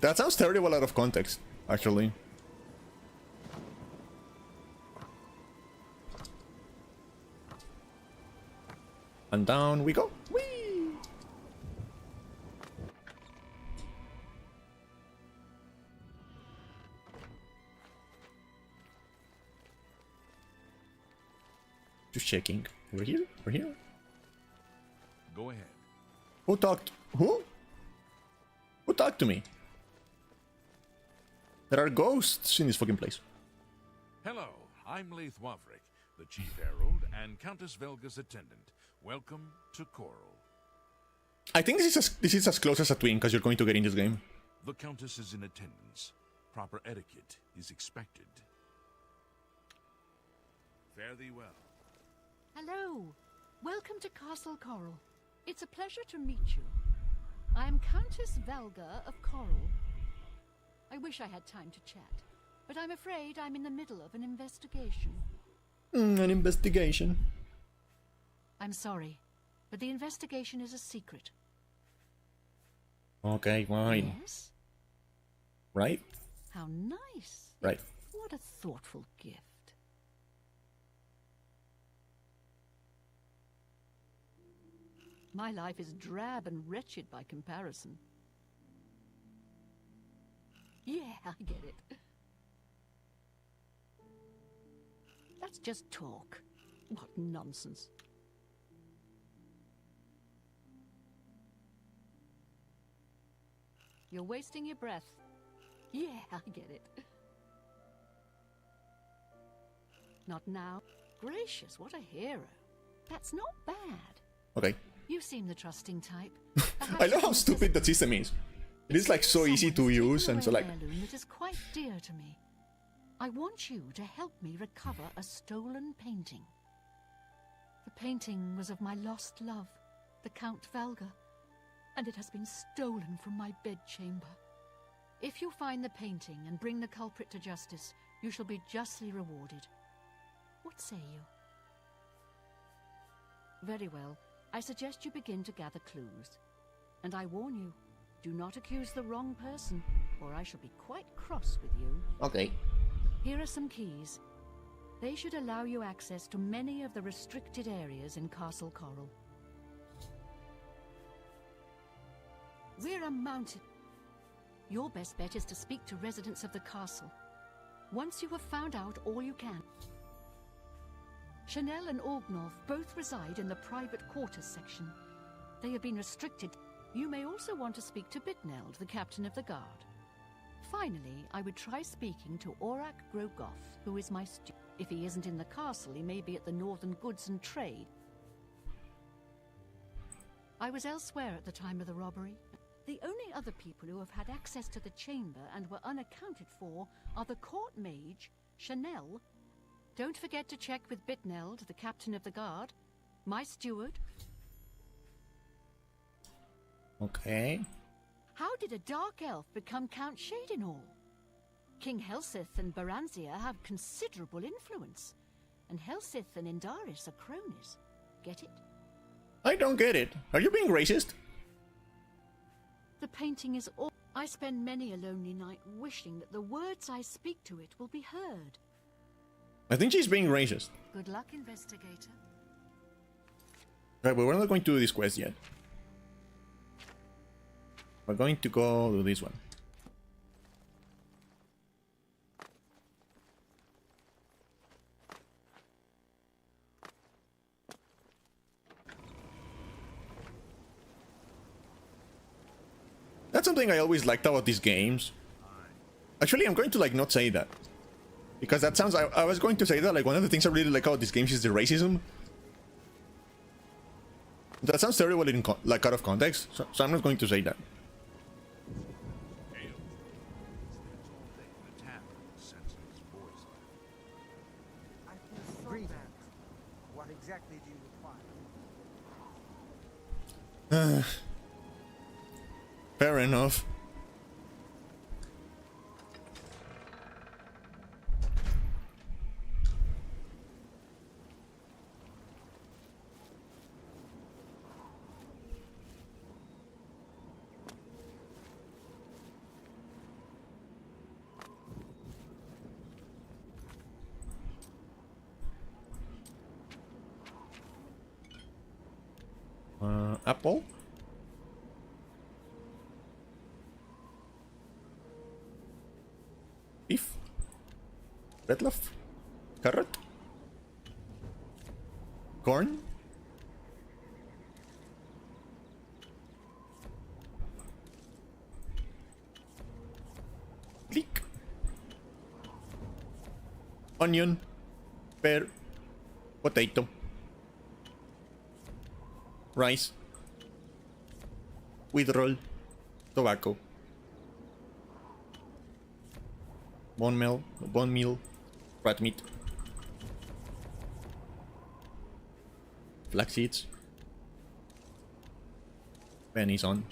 That sounds terrible out of context, actually. And down we go. Whee! Just checking. Over here? Over here? Go ahead. Who talked? Who? Who talked to me? There are ghosts in this fucking place. Hello, I'm Leith Wavrik, the Chief Herald and Countess Velga's attendant. Welcome to Coral. I think this is as close as a twink as you're going to get in this game. The Countess is in attendance. Proper etiquette is expected. Fare thee well. Hello. Welcome to Castle Coral. It's a pleasure to meet you. I am Countess Velga of Coral. I wish I had time to chat, but I'm afraid I'm in the middle of an investigation. An investigation. I'm sorry, but the investigation is a secret. Okay, fine. Yes? Right? How nice. Right. What a thoughtful gift. My life is drab and wretched by comparison. Yeah, I get it. That's just talk. What nonsense. You're wasting your breath. Yeah, I get it. Not now. Gracious, what a hero. That's not bad. Okay. You seem the trusting type. I love how stupid the system is. It is like so easy to use and so like... heirloom that is quite dear to me. I want you to help me recover a stolen painting. The painting was of my lost love, the Count Valga, and it has been stolen from my bedchamber. If you find the painting and bring the culprit to justice, you shall be justly rewarded. What say you? Very well. I suggest you begin to gather clues. And I warn you, do not accuse the wrong person, or I shall be quite cross with you. Okay. Here are some keys. They should allow you access to many of the restricted areas in Castle Coral. We're a mountain. Your best bet is to speak to residents of the castle. Once you have found out all you can. Chanel and Orgnolf both reside in the private quarters section. They have been restricted. You may also want to speak to Bitneld, the captain of the guard. Finally, I would try speaking to Orak Grogoth, who is my steward. If he isn't in the castle, he may be at the Northern Goods and Trade. I was elsewhere at the time of the robbery. The only other people who have had access to the chamber and were unaccounted for are the court mage, Chanel. Don't forget to check with Bitneld, the captain of the guard, my steward. Okay. How did a dark elf become Count Shadinhall? King Helsith and Baranzia have considerable influence, and Helsith and Indaris are cronies. Get it? I don't get it. Are you being racist? The painting is all. I spend many a lonely night wishing that the words I speak to it will be heard. I think she's being racist. Good luck, investigator. Right, but we're not going to do this quest yet. We're going to go do this one. That's something I always liked about these games. Actually, I'm going to like not say that. Because that sounds... I was going to say that like one of the things I really like about these games is the racism. That sounds terrible in like out of context, so I'm not going to say that. Greetings. What exactly do you require? Fair enough. Apple. Beef. Red loaf. Carrot. Corn. Leek. Onion. Pear. Potato. Rice. Wheat roll. Tobacco. Bone meal, rat meat, flax seeds, pennies on.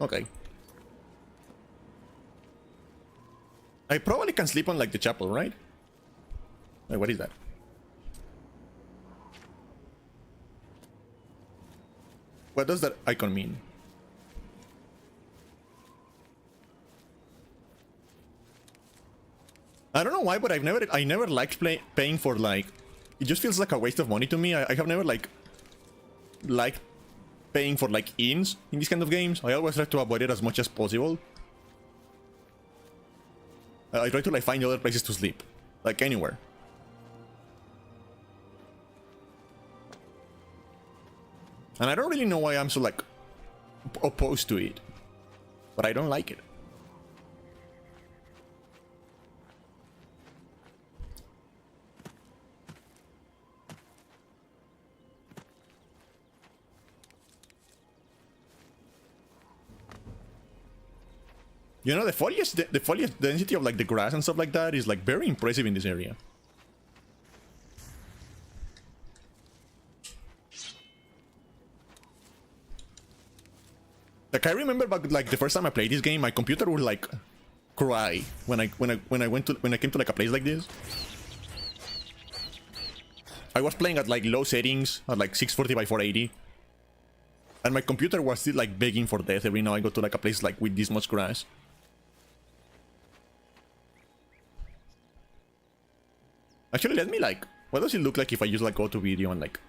Okay. I probably can sleep on like the chapel, right? Wait, what is that? What does that icon mean? I don't know why, but I never liked paying for, like, it just feels like a waste of money to me. I have never liked paying for like inns in these kind of games. I always try to avoid it as much as possible. I try to like find other places to sleep, like anywhere. And I don't really know why I'm so like opposed to it, but I don't like it. You know, the foliage density of like the grass and stuff like that is like very impressive in this area. Like I remember back like the first time I played this game, my computer would like cry when I came to like a place like this. I was playing at like low settings at like 640 by 480. And my computer was still like begging for death every now I go to like a place like with this much grass. Actually, let me like, what does it look like if I just like go to video and like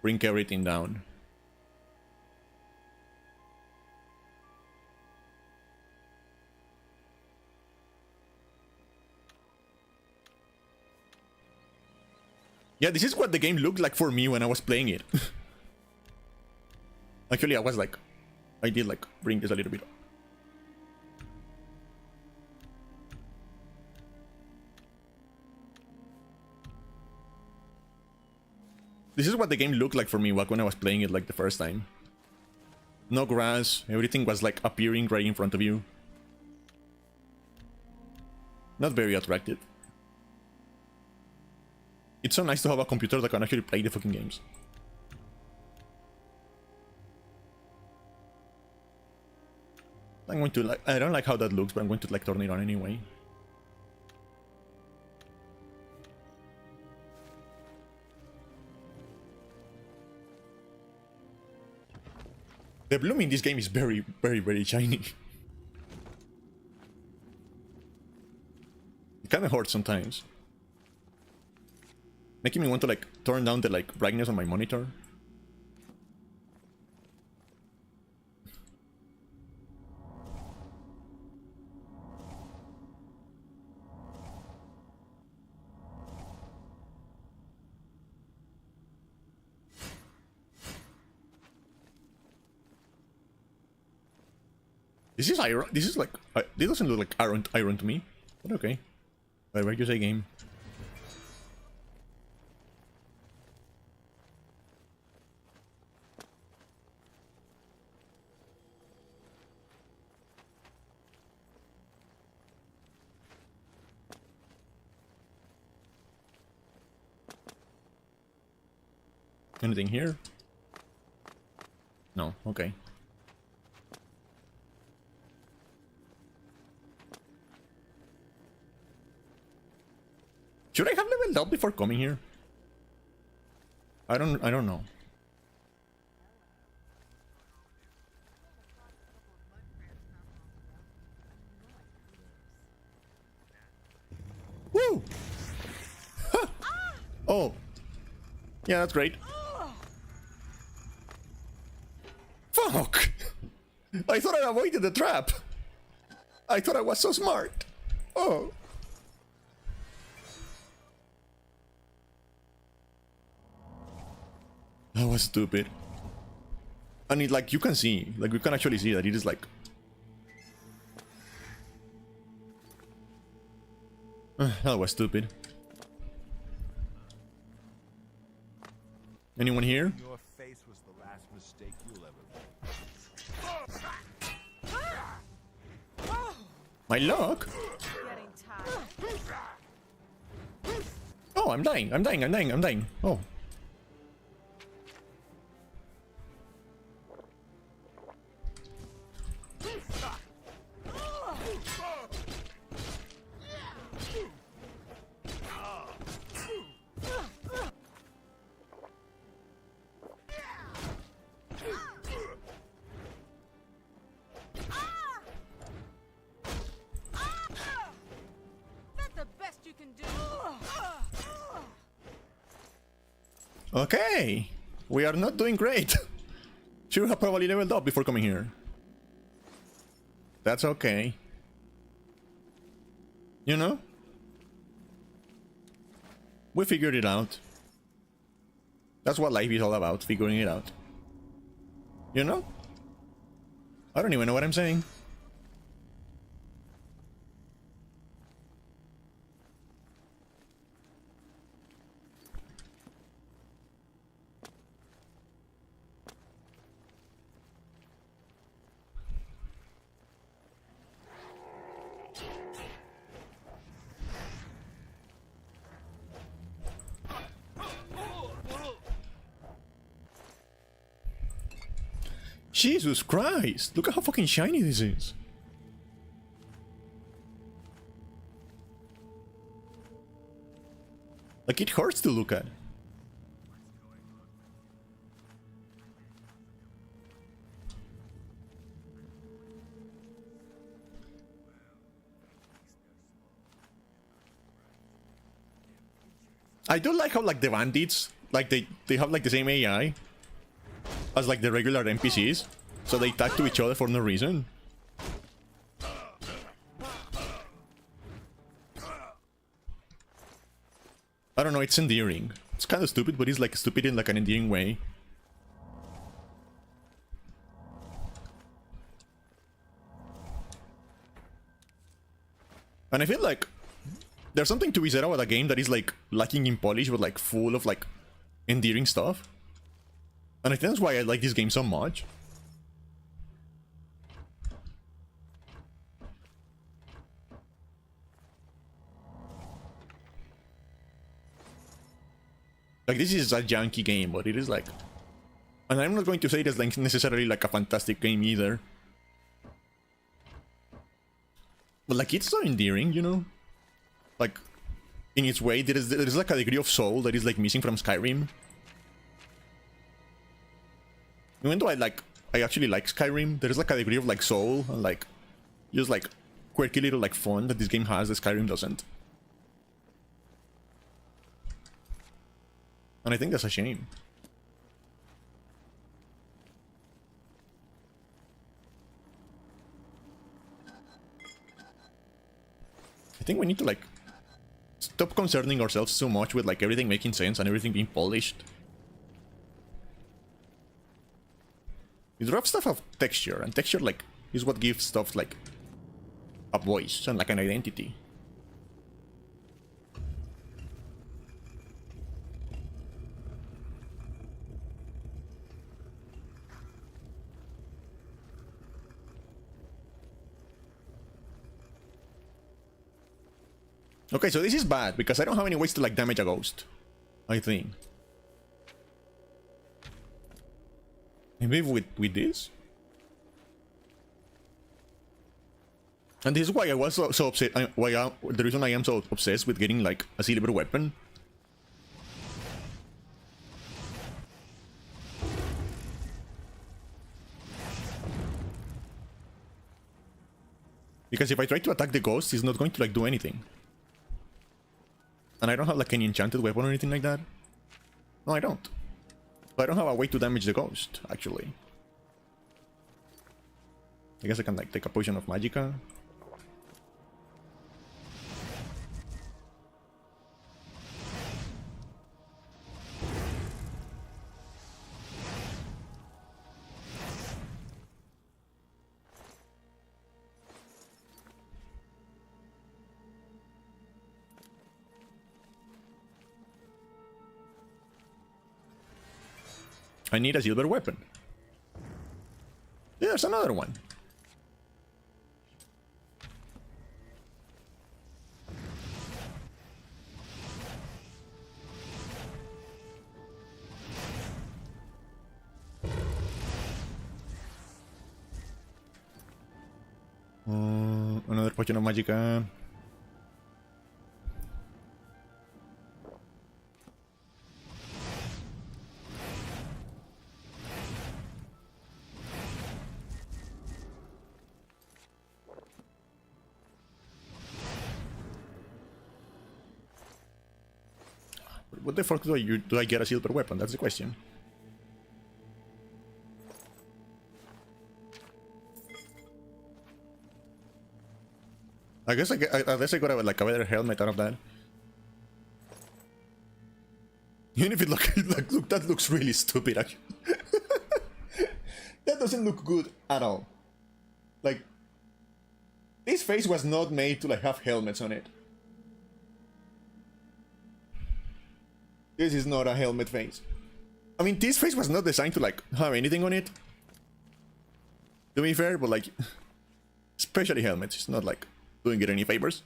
bring everything down? Yeah, this is what the game looked like for me when I was playing it. Actually, I did like bring this a little bit up. This is what the game looked like for me back when I was playing it like the first time. No grass, everything was like appearing right in front of you. Not very attractive. It's so nice to have a computer that can actually play the fucking games. I'm going to like, I don't like how that looks, but I'm going to like turn it on anyway. The bloom in this game is very, very, very shiny. It kind of hurts sometimes. Making me want to like turn down the like brightness on my monitor. This is iron. This is like this doesn't look like iron to me, but okay. Whatever you say, game. Anything here? No. Okay. Should I have leveled up before coming here? I don't know. Woo! Huh. Oh. Yeah, that's great. Fuck! I thought I avoided the trap. I thought I was so smart. Oh. That was stupid. And it, like, you can see, like, you can actually see that it is like... that was stupid. Anyone here? Your face was the last mistake you'll ever make. My luck? Oh, I'm dying. Oh. Okay. We are not doing great. Should have probably leveled up before coming here. That's okay. You know? We figured it out. That's what life is all about, figuring it out. You know? I don't even know what I'm saying. Jesus Christ! Look at how fucking shiny this is. Like, it hurts to look at. I do like how, like, the bandits, like, they have, like, the same AI as, like, the regular NPCs, so they tag to each other for no reason. I don't know, it's endearing. It's kind of stupid, but it's, like, stupid in, like, an endearing way. And I feel like there's something to be said about a game that is, like, lacking in polish, but, like, full of, like, endearing stuff. And I think that's why I like this game so much. Like, this is a janky game, but it is, like... And I'm not going to say it is, like, necessarily, like, a fantastic game either. But, like, it's so endearing, you know? Like, in its way, there is like, a degree of soul that is, like, missing from Skyrim. Even though I actually like Skyrim, there is, like, a degree of, like, soul and, like, just, like, quirky little, like, fun that this game has that Skyrim doesn't. And I think that's a shame. I think we need to, like, stop concerning ourselves so much with, like, everything making sense and everything being polished. You drop stuff of texture, and texture, like, is what gives stuff, like, a voice and, like, an identity. Okay, so this is bad, because I don't have any ways to, like, damage a ghost, I think. Maybe with this? And this is why I was so upset, the reason I am so obsessed with getting, like, a silver weapon. Because if I try to attack the ghost, it's not going to, like, do anything. And I don't have, like, any enchanted weapon or anything like that. No, I don't. So I don't have a way to damage the ghost, actually. I guess I can, like, take a potion of magicka. I need a silver weapon. Yeah, there's another one. Another potion of magicka. what the fuck do I get a silver weapon? That's the question. I guess I got a better helmet out of that. Even if it look that looks really stupid actually. That doesn't look good at all. Like, this face was not made to like have helmets on it. This is not a helmet face. I mean, this face was not designed to like have anything on it. To be fair, but like, especially helmets, it's not like doing it any favors.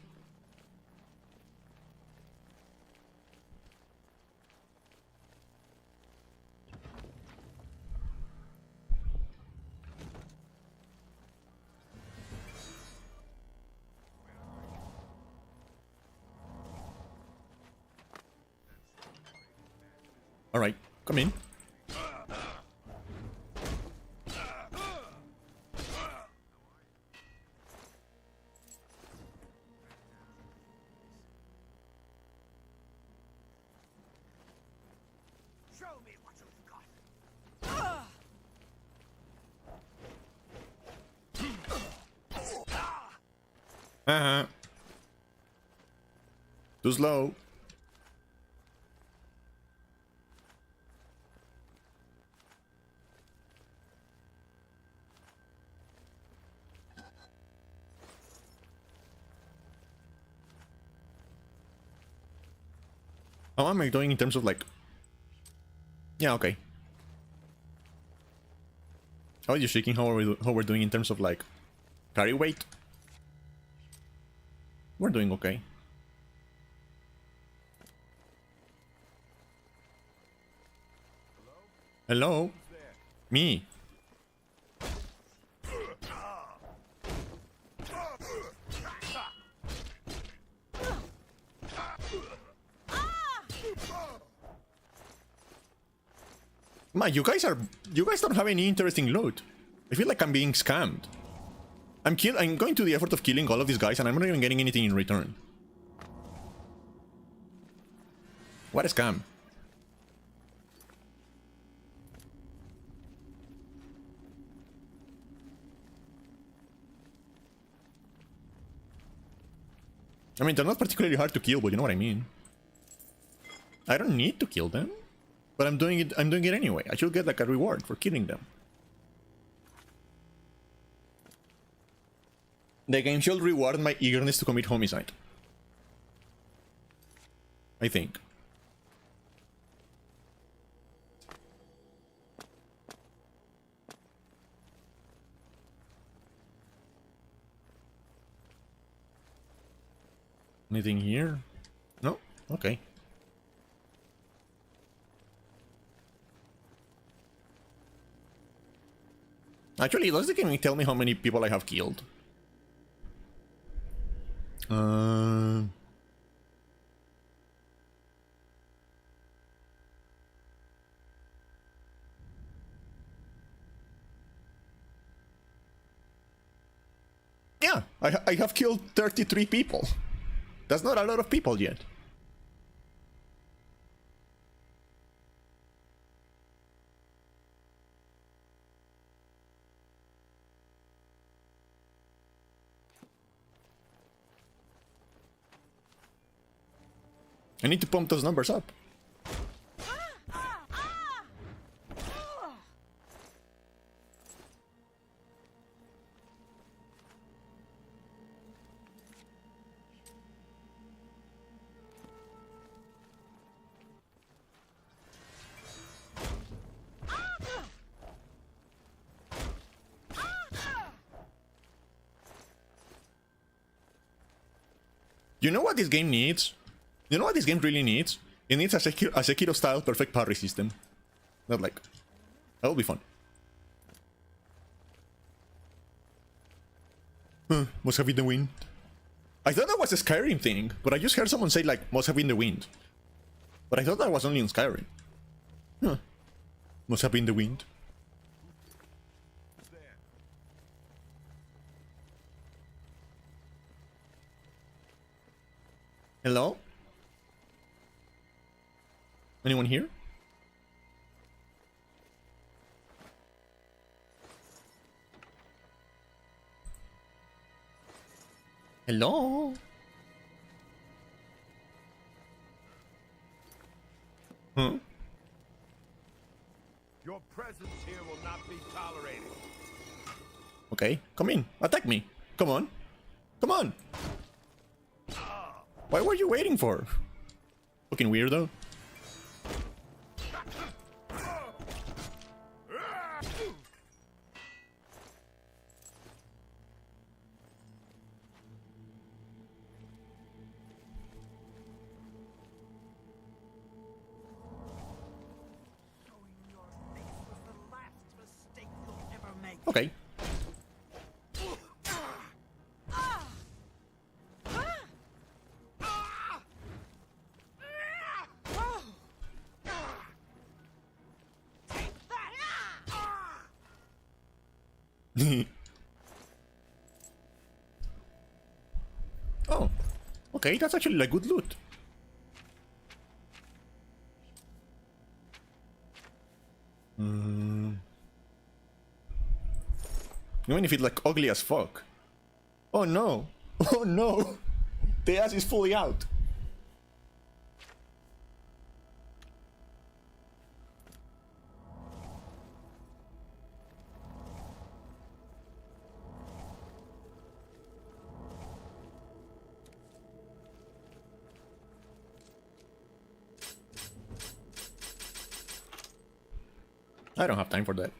All right, come in. Show me what you've got. Too slow. How am I doing in terms of like... Yeah, okay. How are you shaking? How we're doing in terms of like carry weight? We're doing okay. Hello? Me. Man, you guys don't have any interesting loot. I feel like I'm being scammed. I'm going to the effort of killing all of these guys and I'm not even getting anything in return. What a scam. I mean, they're not particularly hard to kill, but you know what I mean. I don't need to kill them, but I'm doing it anyway. I should get like a reward for killing them. The game should reward my eagerness to commit homicide. I think. Anything here? No? Okay. Actually, does the game tell me how many people I have killed? Yeah, I have killed 33 people. That's not a lot of people yet. I need to pump those numbers up. You know what this game needs? You know what this game really needs? It needs a Sekiro-style perfect parry system. Not like... That'll be fun. Must have been the wind. I thought that was a Skyrim thing, but I just heard someone say like, must have been the wind. But I thought that was only in Skyrim. Huh. Must have been the wind. Hello? Anyone here? Hello? Huh? Your presence here will not be tolerated. Okay, come in. Attack me. Come on. Come on. What were you waiting for? Fucking weirdo. Okay. Oh, okay, that's actually like good loot. Even if it's like ugly as fuck. Oh no! Oh no! The ass is fully out. I don't have time for that.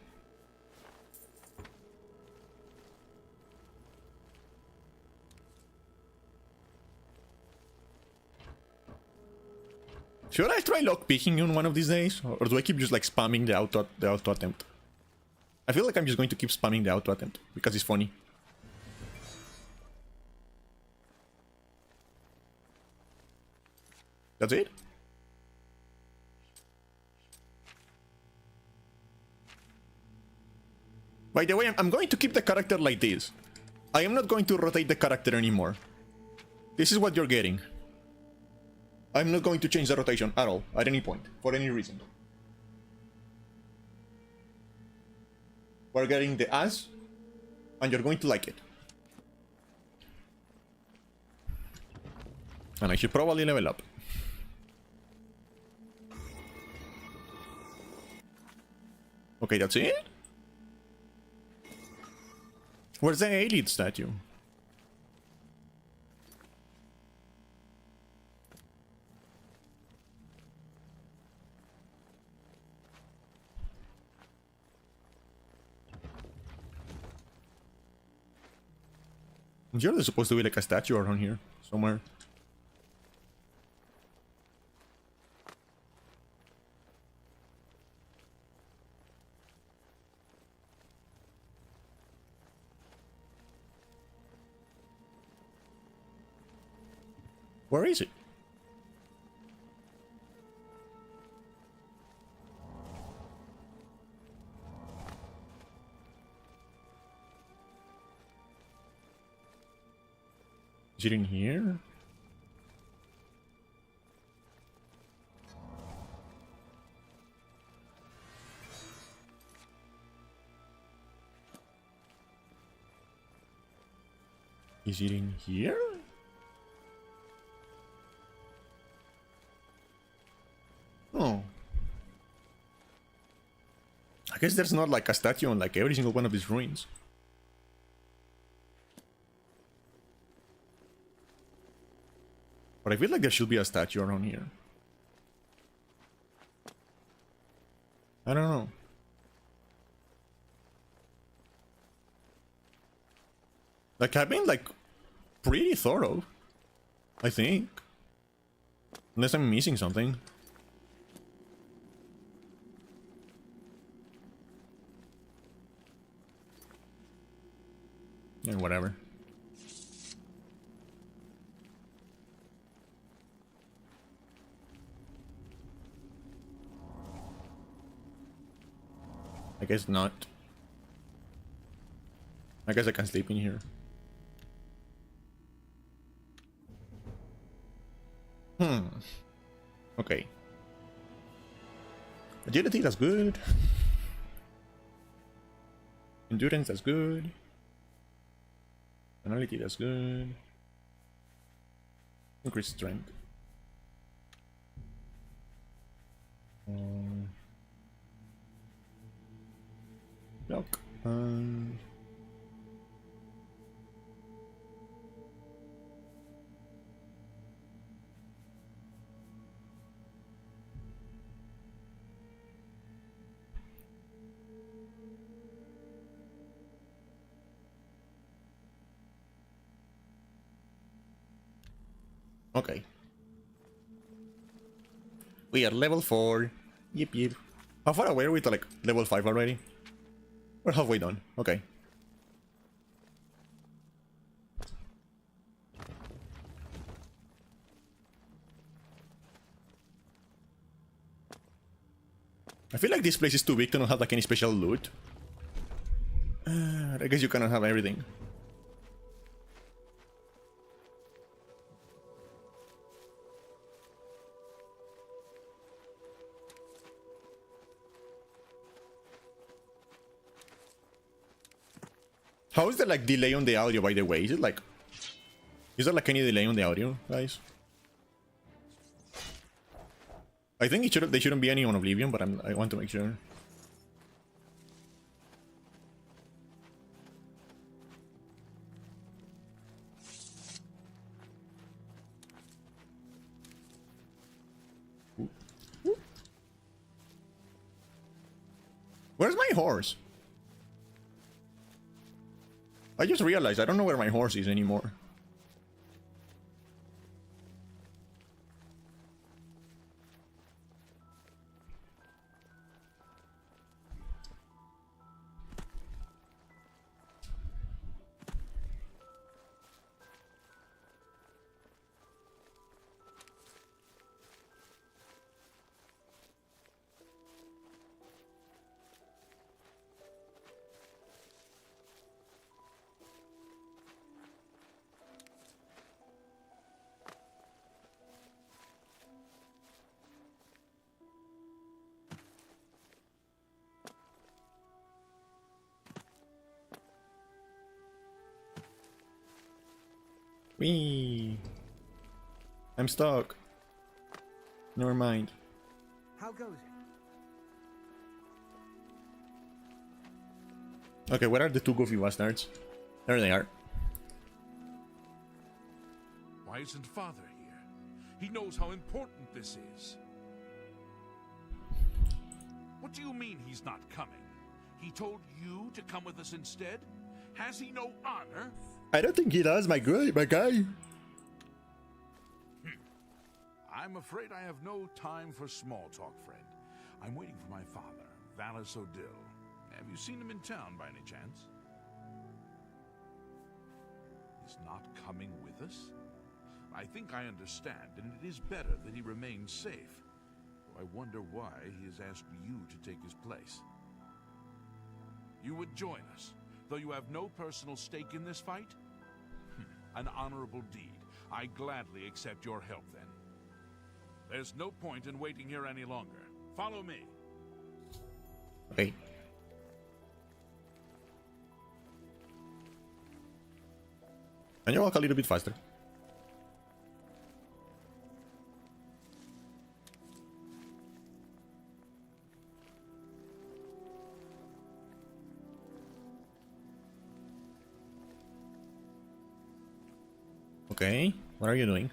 Should I try lockpicking on one of these days? Or do I keep just like spamming the auto attempt? I feel like I'm just going to keep spamming the auto attempt because it's funny. That's it? By the way, I'm going to keep the character like this. I am not going to rotate the character anymore. This is what you're getting. I'm not going to change the rotation at all, at any point, for any reason. We're getting the ass, and you're going to like it. And I should probably level up. Okay, that's it? Where's the elite statue? You're supposed to be like a statue around here, somewhere. Where is it? Is it in here? Is it in here? Oh. I guess there's not like a statue on like every single one of these ruins. But I feel like there should be a statue around here. I don't know. Like, I've been like pretty thorough, I think. Unless I'm missing something. And whatever. I guess not. I guess I can sleep in here. Okay. Agility, that's good. Endurance, that's good. Analytic, that's good. Increased strength. Block. Okay. We are level 4. Yep, yep. How far away are we to like level 5 already? We're halfway done. Okay. I feel like this place is too big to not have like any special loot. I guess you cannot have everything. How is there like delay on the audio, by the way? Is there like any delay on the audio, guys? I think there shouldn't be any on Oblivion, but I want to make sure. Where's my horse? I just realized I don't know where my horse is anymore. Whee! I'm stuck. Never mind. How goes it? Okay, where are the two goofy bastards? There they are. Why isn't Father here? He knows how important this is. What do you mean he's not coming? He told you to come with us instead? Has he no honor? I don't think he does, my guy. I'm afraid I have no time for small talk, friend. I'm waiting for my father, Valis Odil. Have you seen him in town by any chance? He's not coming with us? I think I understand, and it is better that he remains safe. I wonder why he has asked you to take his place. You would join us, though you have no personal stake in this fight? An honorable deed. I gladly accept your help, then. There's no point in waiting here any longer. Follow me. Okay. Can you walk a little bit faster? Okay, what are you doing?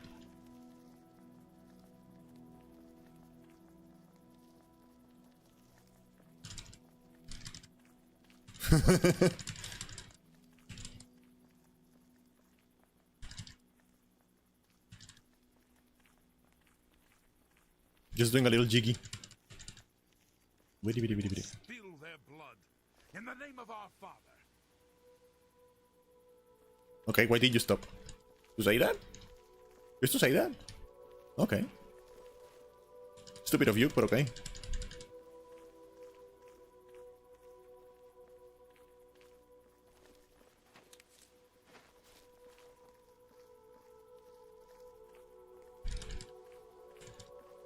Just doing a little jiggy. Witty. Spill their blood in the name of our father. Okay, why did you stop? To say that? Just to say that? Okay. Stupid of you, but okay.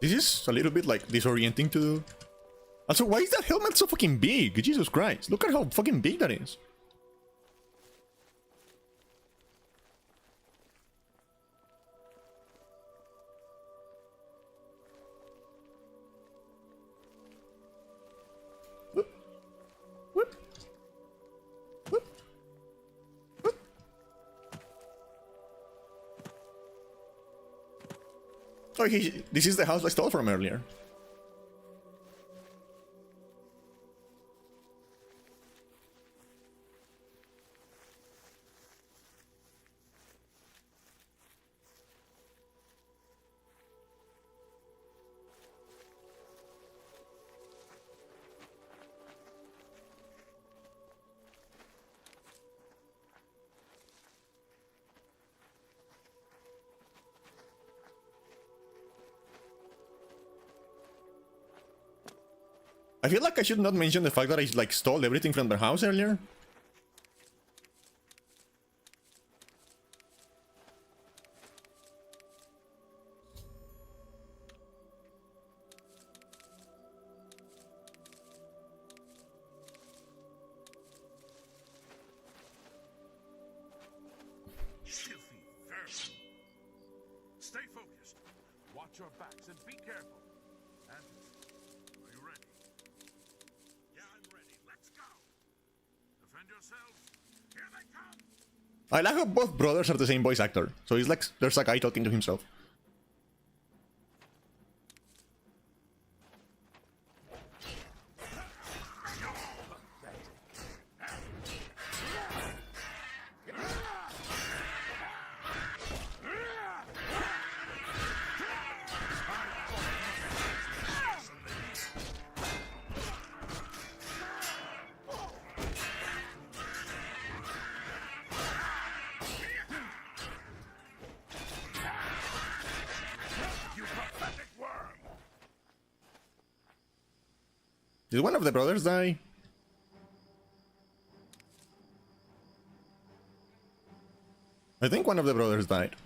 This is a little bit like disorienting to do. Also, why is that helmet so fucking big? Jesus Christ. Look at how fucking big that is. Whoop. Whoop. Whoop. Whoop. Oh, this is the house I stole from earlier. I feel like I should not mention the fact that I like stole everything from their house earlier. Filthy vermin. Stay focused. Watch your backs and be careful. Anderson, are you ready? Yeah, I'm ready. Let's go. Defend yourselves. Here they come. I like how both brothers are the same voice actor. So it's like there's a guy talking to himself. Did one of the brothers die? I think one of the brothers died.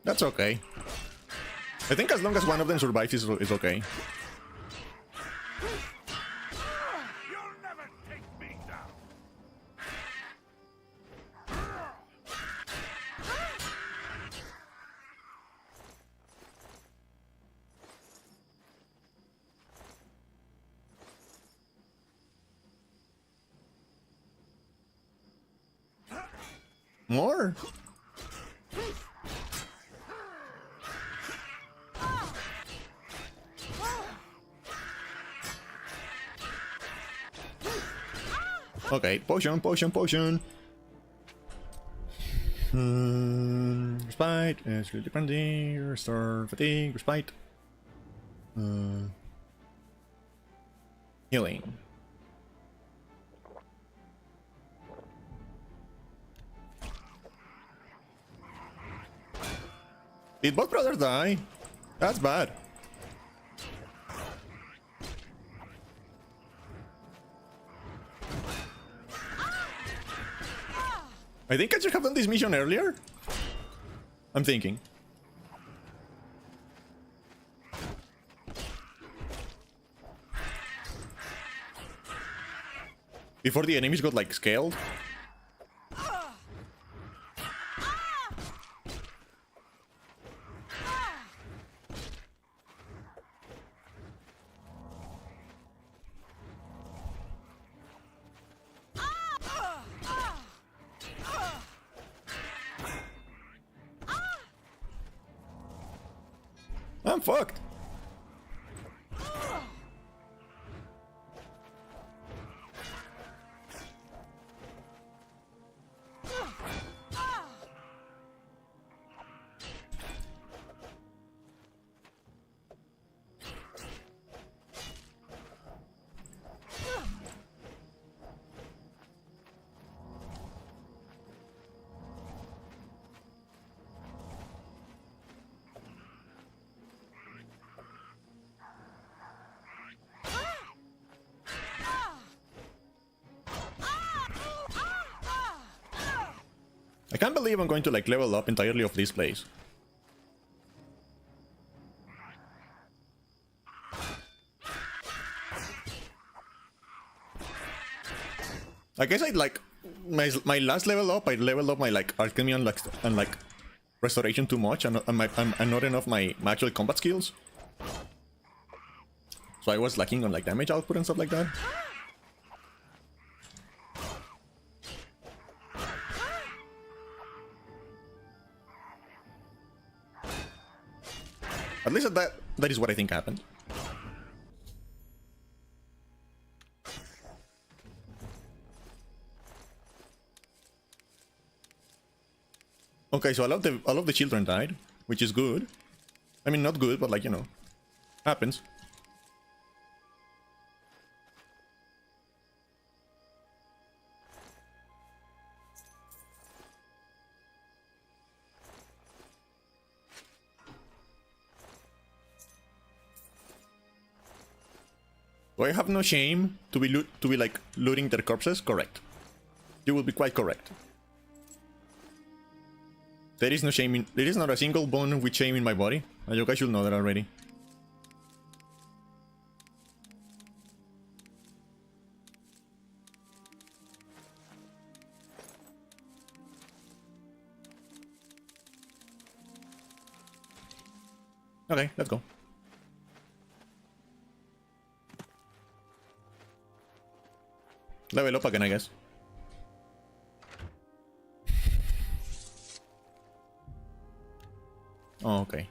That's okay. I think as long as one of them survives is okay. You'll never take me down. More? Okay, potion, potion, potion. Respite, skill depending, restore fatigue, respite. Healing. Did both brothers die? That's bad. I think I should have done this mission earlier. I'm thinking. Before the enemies got like scaled. I'm fucked. I can't believe I'm going to like level up entirely of this place. I guess I'd like my last level up. I leveled up my like alchemy and like restoration too much, and not enough my actual combat skills. So I was lacking on like damage output and stuff like that. At least that is what I think happened. Okay, so all of the children died, which is good. I mean, not good, but like, you know, happens. Do I have no shame to be like looting their corpses? Correct. You will be quite correct. There is no shame in. There is not a single bone with shame in my body. You guys should know that already. Okay, let's go. Level up again, I guess. Oh, okay.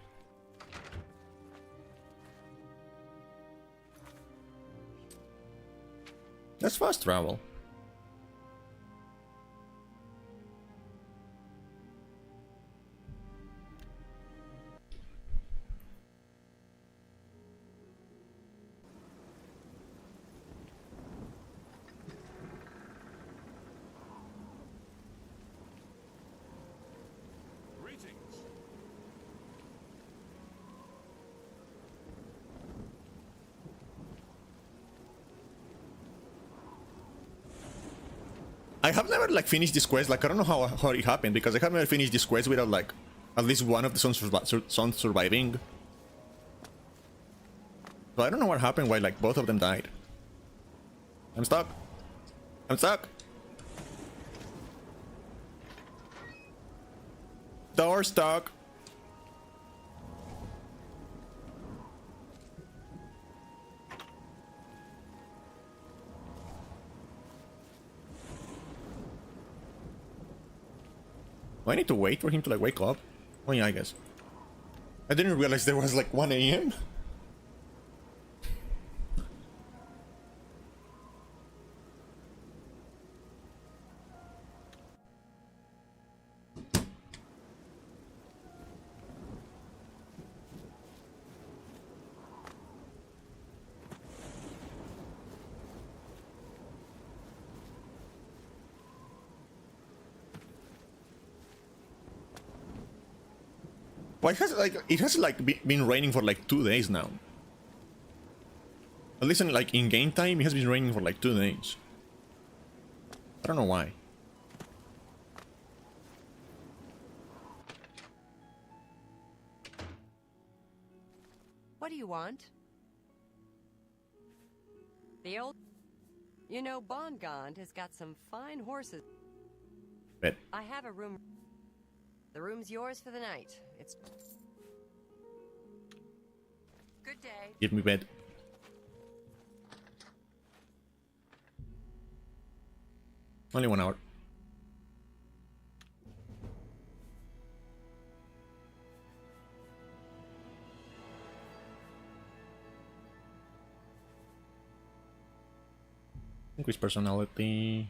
That's fast travel. I have never like finished this quest. Like I don't know how it happened because I have never finished this quest without like at least one of the sons surviving. So I don't know what happened why like both of them died. I'm stuck. I'm stuck. Door stuck. Do I need to wait for him to like wake up? Oh yeah, I guess. I didn't realize there was like 1 AM. Why has it has been raining for like 2 days now? At least in game time, it has been raining for like 2 days. I don't know why. What do you want? The old... You know, Bongond has got some fine horses. Bet. I have a room... The room's yours for the night. It's... Good day. Give me bed. Only 1 hour. Increase personality.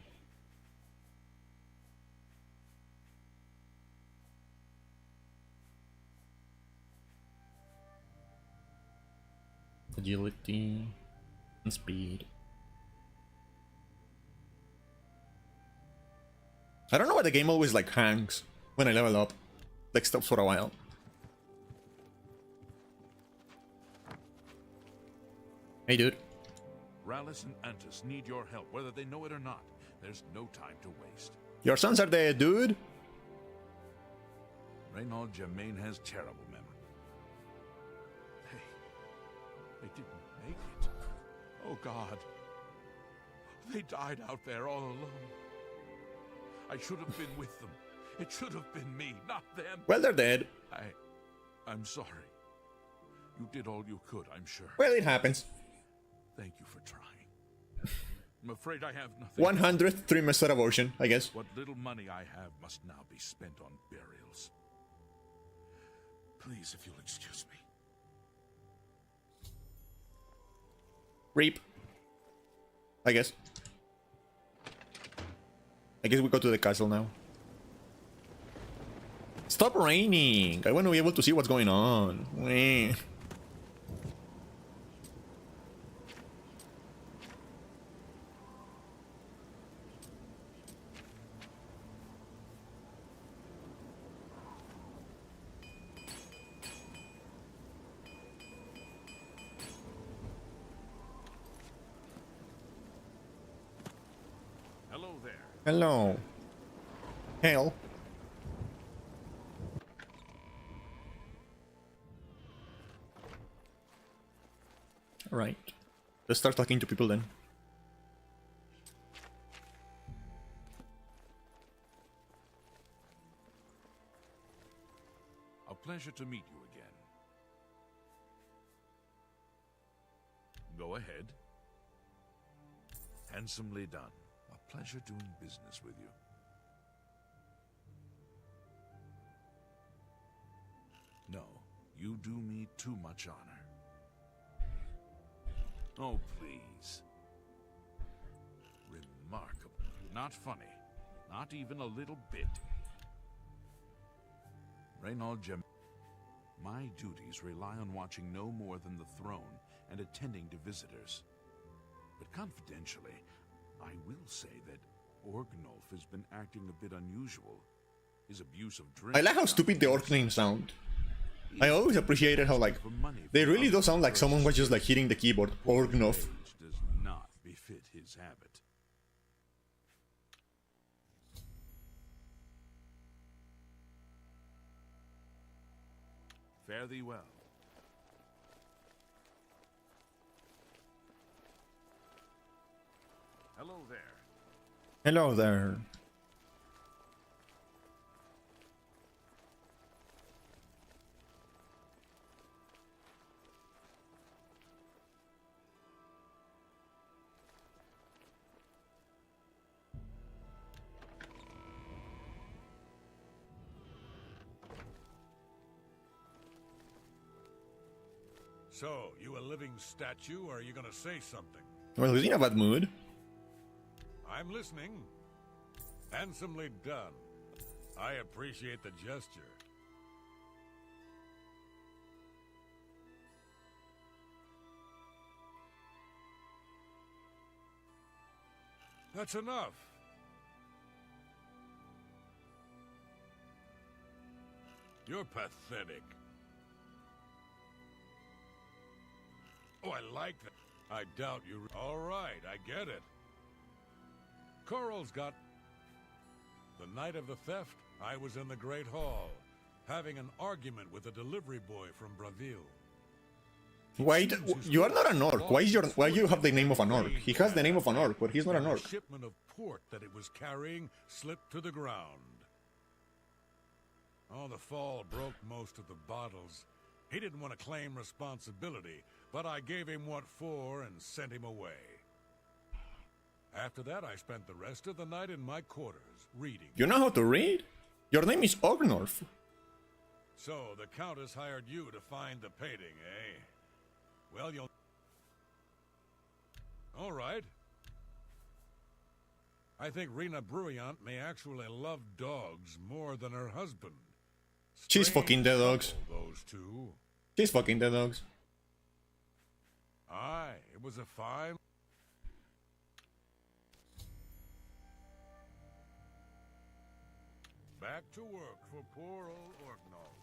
Agility and speed. I don't know why the game always like hangs when I level up. Like stops for a while. Hey dude. Rallis and Antus need your help, whether they know it or not. There's no time to waste. Your sons are dead, dude. Reynald Germain has terrible memory. They didn't make it. Oh, God. They died out there all alone. I should have been with them. It should have been me, not them. Well, they're dead. I'm sorry. You did all you could, I'm sure. Well, it happens. Thank you for trying. I'm afraid I have nothing. 100th trimester abortion, I guess. What little money I have must now be spent on burials. Please, if you'll excuse me. Reap. I guess. I guess we go to the castle now. Stop raining! I want to be able to see what's going on. Meh. Hello there. Hello. Hell. Alright. Let's start talking to people then. A pleasure to meet you again. Go ahead. Handsomely done. A pleasure doing business with you. No, you do me too much honor. Oh, please. Remarkable. Not funny. Not even a little bit. Reynald Gem. My duties rely on watching no more than the throne and attending to visitors. But confidentially, I will say that Orgnolf has been acting a bit unusual. His abuse of drink... I like how stupid the orc names sound. I always appreciated how, like, they really do sound like someone was just, like, hitting the keyboard. Orgnolf. Does not befit his habit. Fare thee well. Hello there. Hello there. So, you a living statue, or are you gonna say something? Well, he's in a bad mood. I'm listening. Handsomely done. I appreciate the gesture. That's enough. You're pathetic. Oh, I like that. I doubt you... All right, I get it. Coral's got... The night of the theft, I was in the Great Hall, having an argument with a delivery boy from Braville. Why? You are not an orc. Why you have the name of an orc? He has the name of an orc, but he's not an orc. A shipment of port that it was carrying slipped to the ground. Oh, the fall broke most of the bottles. He didn't want to claim responsibility, but I gave him what for and sent him away. After that, I spent the rest of the night in my quarters, reading. You know how to read? Your name is Orgnorf. So, the Countess hired you to find the painting, eh? Well, you'll... All right. I think Rena Bruyant may actually love dogs more than her husband. She's fucking the dogs. Those two. She's fucking the dogs. Aye, it was a fine... Back to work for poor old Orknall.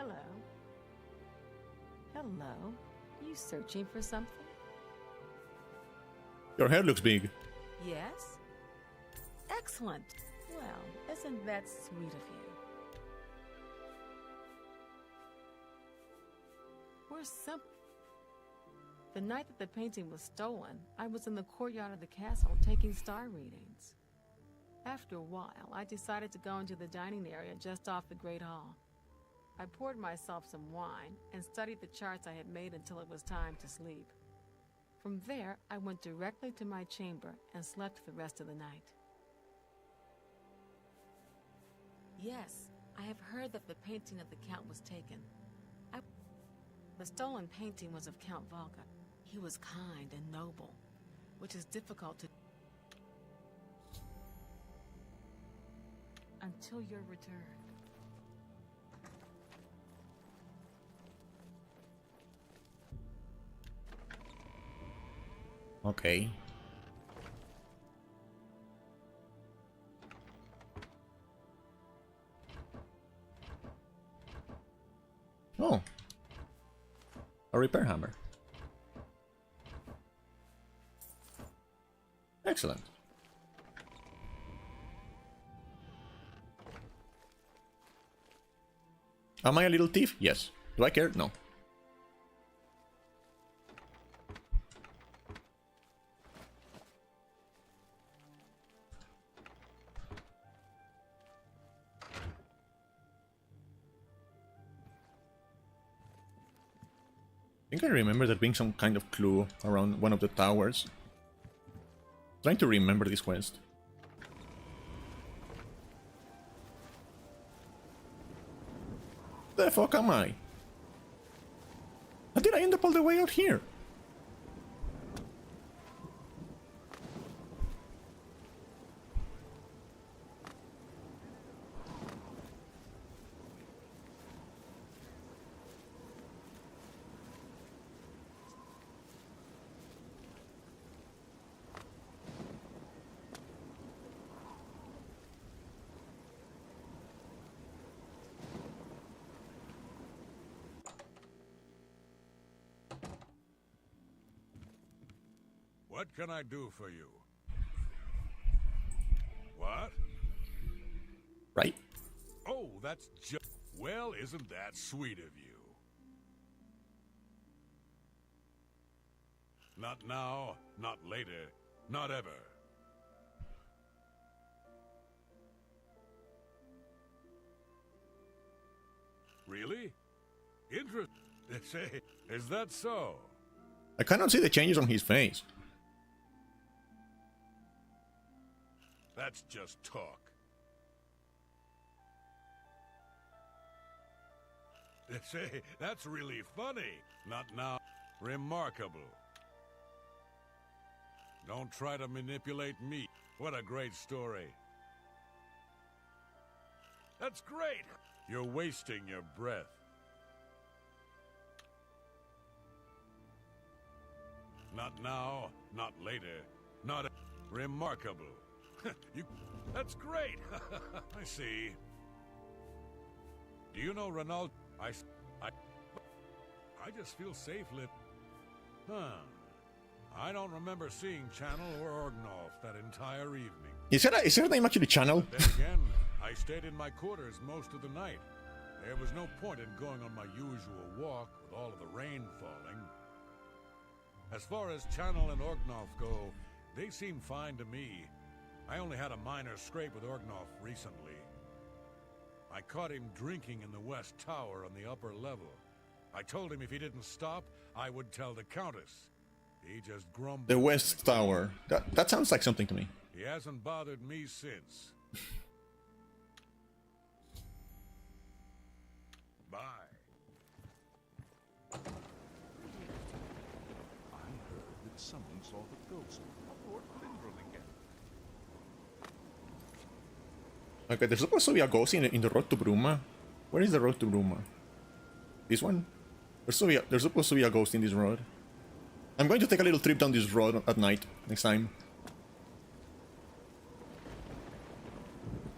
Hello. Hello. You searching for something? Your hair looks big. Yes? Excellent. Well, isn't that sweet of you? We're simple. The night that the painting was stolen, I was in the courtyard of the castle taking star readings. After a while, I decided to go into the dining area just off the Great Hall. I poured myself some wine and studied the charts I had made until it was time to sleep. From there, I went directly to my chamber and slept the rest of the night. Yes, I have heard that the painting of the Count was taken. The stolen painting was of Count Volga. He was kind and noble, which is difficult to... until your return. Okay. Oh. A repair hammer. Excellent. Am I a little thief? Yes. Do I care? No. I think I remember there being some kind of clue around one of the towers. Trying to remember this quest. The fuck am I? How did I end up all the way out here? What can I do for you? What? Right. Oh, that's just... Well, isn't that sweet of you? Not now, not later, not ever. Really? Say, is that so? I cannot see the changes on his face. That's just talk. Say, that's really funny. Not now. Remarkable. Don't try to manipulate me. What a great story. That's great. You're wasting your breath. Not now, not later, not remarkable. That's great. I see. Do you know Renault? I just feel safe I don't remember seeing Channel or Orgnolf that entire evening. Is her name actually Channel? Then again, I stayed in my quarters most of the night. There was no point in going on my usual walk with all of the rain falling. As far as Channel and Orgnolf go, they seem fine to me. I only had a minor scrape with Orgnolf recently. I caught him drinking in the West Tower on the upper level. I told him if he didn't stop, I would tell the Countess. He just grumbled. The West Tower. That sounds like something to me. He hasn't bothered me since. Bye. I heard that someone saw the ghost of Lord Lindrum again. Okay, there's supposed to be a ghost in the road to Bruma. Where is the road to Bruma? This one? There's supposed to be a ghost in this road. I'm going to take a little trip down this road at night next time.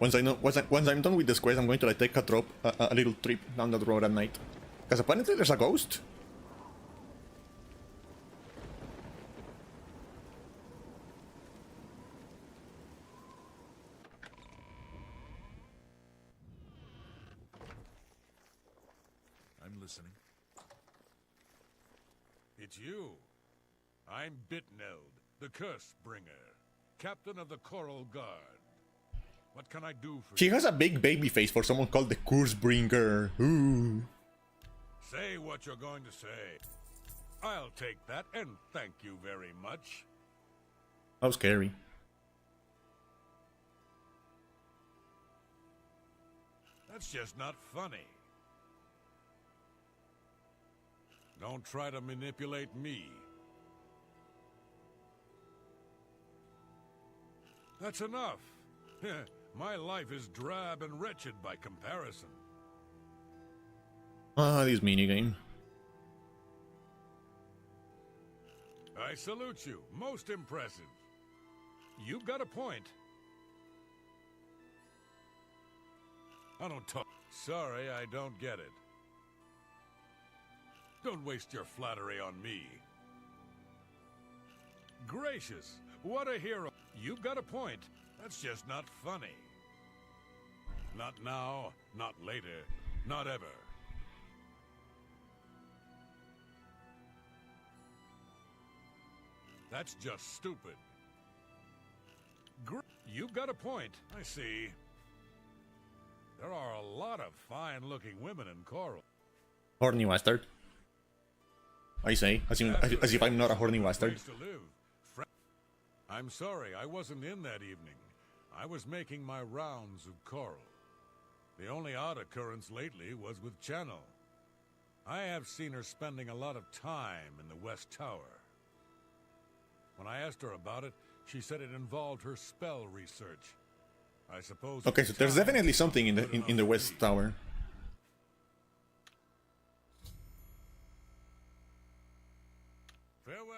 Once I'm done with this quest, I'm going to like take a little trip down that road at night. Because apparently there's a ghost. I'm listening. It's you. I'm Bitneld, the Curse Bringer, captain of the Coral Guard. What can I do for She you? has a big baby face for someone called the Curse Bringer. Ooh. Say what you're going to say. I'll take that, and thank you very much. How scary. That's just not funny. Don't try to manipulate me. That's enough. My life is drab and wretched by comparison. Ah, this minigame. I salute you. Most impressive. You've got a point. I don't talk. Sorry, I don't get it. Don't waste your flattery on me. Gracious, what a hero. You've got a point. That's just not funny. Not now, not later, not ever. That's just stupid. You've got a point. I see. There are a lot of fine-looking women in Coral. Horny bastard. I say, as if I'm not a horny bastard. Place to live. I'm sorry, I wasn't in that evening. I was making my rounds of Coral. The only odd occurrence lately was with Channel. I have seen her spending a lot of time in the West Tower. When I asked her about it, she said it involved her spell research. I suppose. Okay, so there's definitely something in the West Tower. Farewell.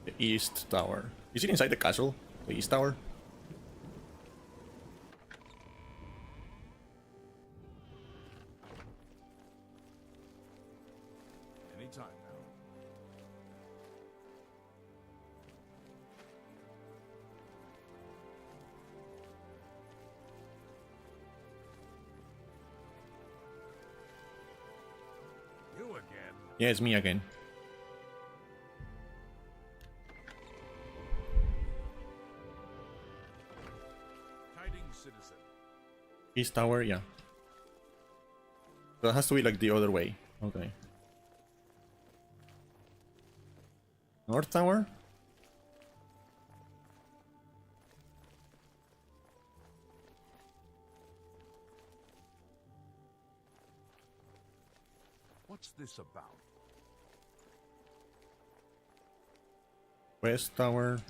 The East Tower. Is it inside the castle? The East Tower? Anytime now. You again. Yeah, it's me again. Citizen. East Tower, yeah. So it has to be like the other way. Okay. North Tower? What's this about? West Tower.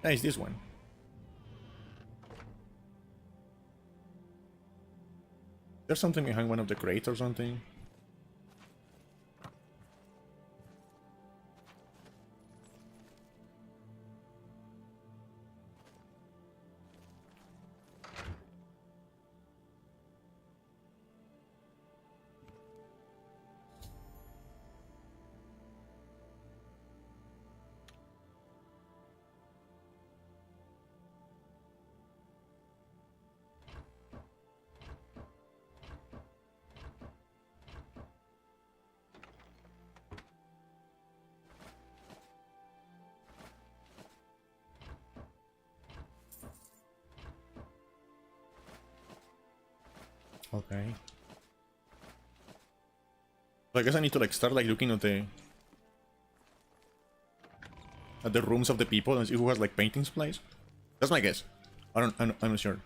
Yeah, it's this one. There's something behind one of the crates or something. Okay. So I guess I need to like start like looking at the rooms of the people and see who has like painting supplies. That's my guess. I'm not sure.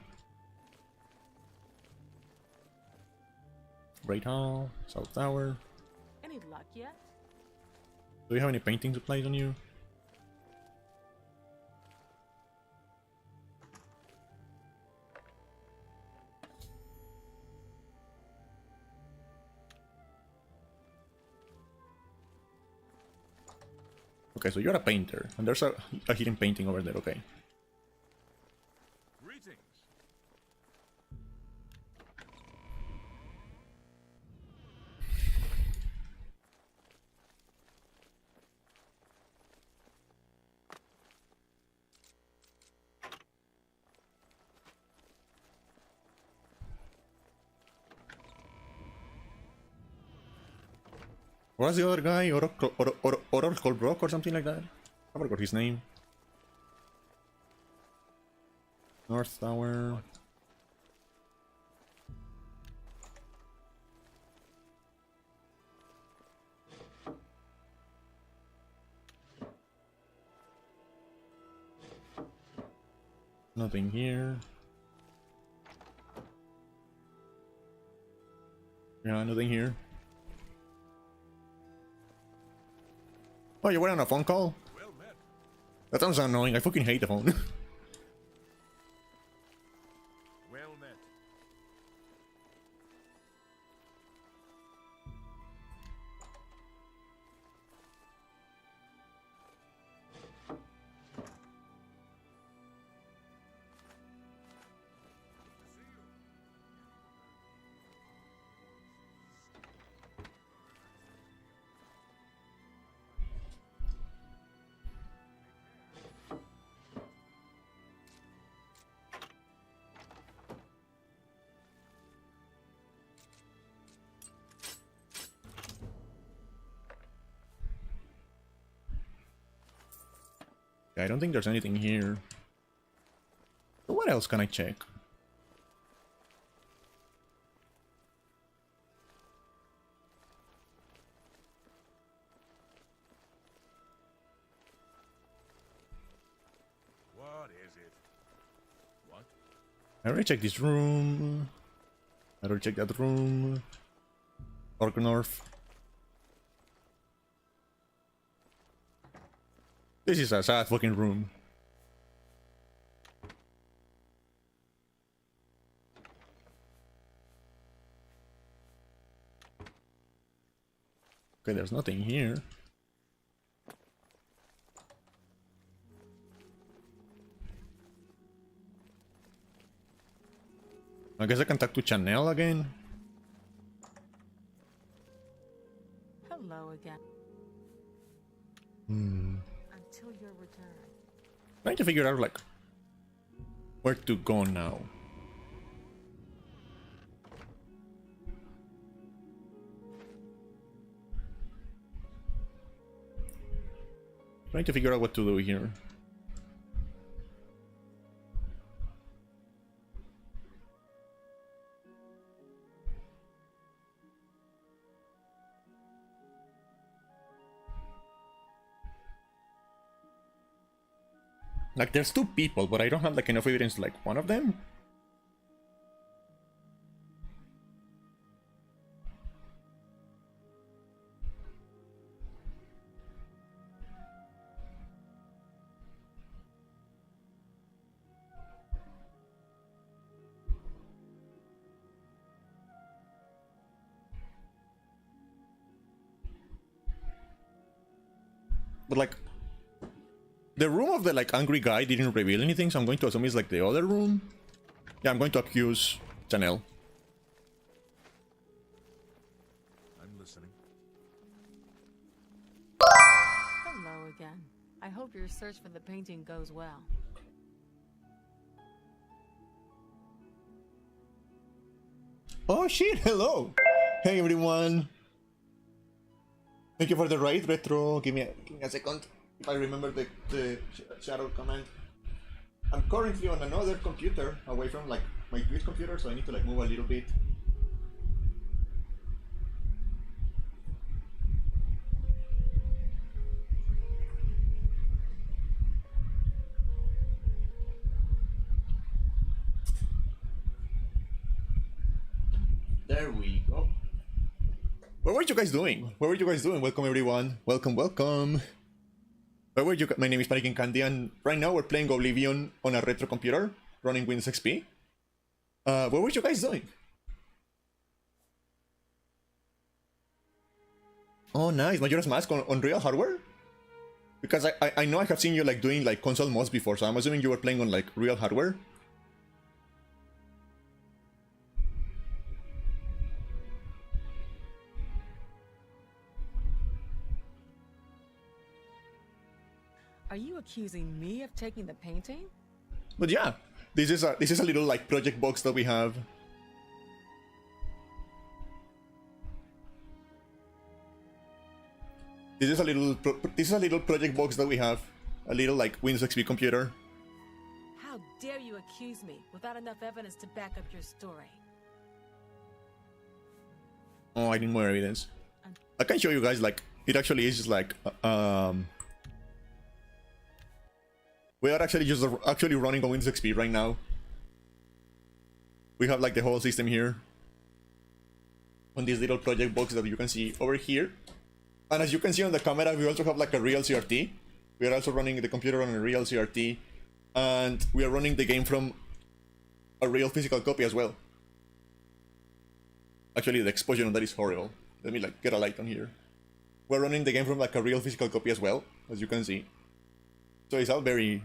Great Hall, South Tower. Any luck yet? Do you have any painting supplies on you? Okay, so you're a painter, and there's a hidden painting over there. Okay. Greetings. What's the other guy? Oracle Brock or something like that? I forgot his name. North Tower. Nothing here. Yeah, nothing here. Oh, you were on a phone call? Well met. That sounds annoying. I fucking hate the phone. Well met. I don't think there's anything here. So what else can I check? What is it? What? I already checked this room. I already checked that room. Orgnorf. This is a sad fucking room. Okay, there's nothing here. I guess I can talk to Chanel again. Hello again. Until your return. Trying to figure out, like, where to go now. Trying to figure out what to do here. Like, there's two people, but I don't have, like, enough evidence to, like, one of them? But, like, the room of the, like, angry guy didn't reveal anything, so I'm going to assume it's, like, the other room. Yeah, I'm going to accuse Chanel. I'm listening. Hello again. I hope your search for the painting goes well. Oh shit, hello! Hey everyone! Thank you for the raid, Retro. Give me a second. If I remember the shadow command. I'm currently on another computer away from, like, my Twitch computer, so I need to, like, move a little bit. There we go. What were you guys doing? What were you guys doing? Welcome everyone. Welcome, welcome. Where were you? My name is PanickingCandy, and right now we're playing Oblivion on a retro computer running Windows XP. What were you guys doing? Oh, nice. Majora's Mask on real hardware? Because I know I have seen you like doing like console mods before, so I'm assuming you were playing on like real hardware. Are you accusing me of taking the painting? But yeah, this is a little like project box that we have. This is a little project box that we have. A little like Windows XP computer. How dare you accuse me without enough evidence to back up your story? Oh, I need more evidence. I can show you guys, like, it actually is just like, we are actually running on Windows XP right now. We have like the whole system here on this little project box that you can see over here. And as you can see on the camera, we also have like a real CRT. We are also running the computer on a real CRT, and we are running the game from a real physical copy as well. Actually, the exposure on that is horrible. Let me like get a light on here. We're running the game from like a real physical copy as well, as you can see. So it's all very,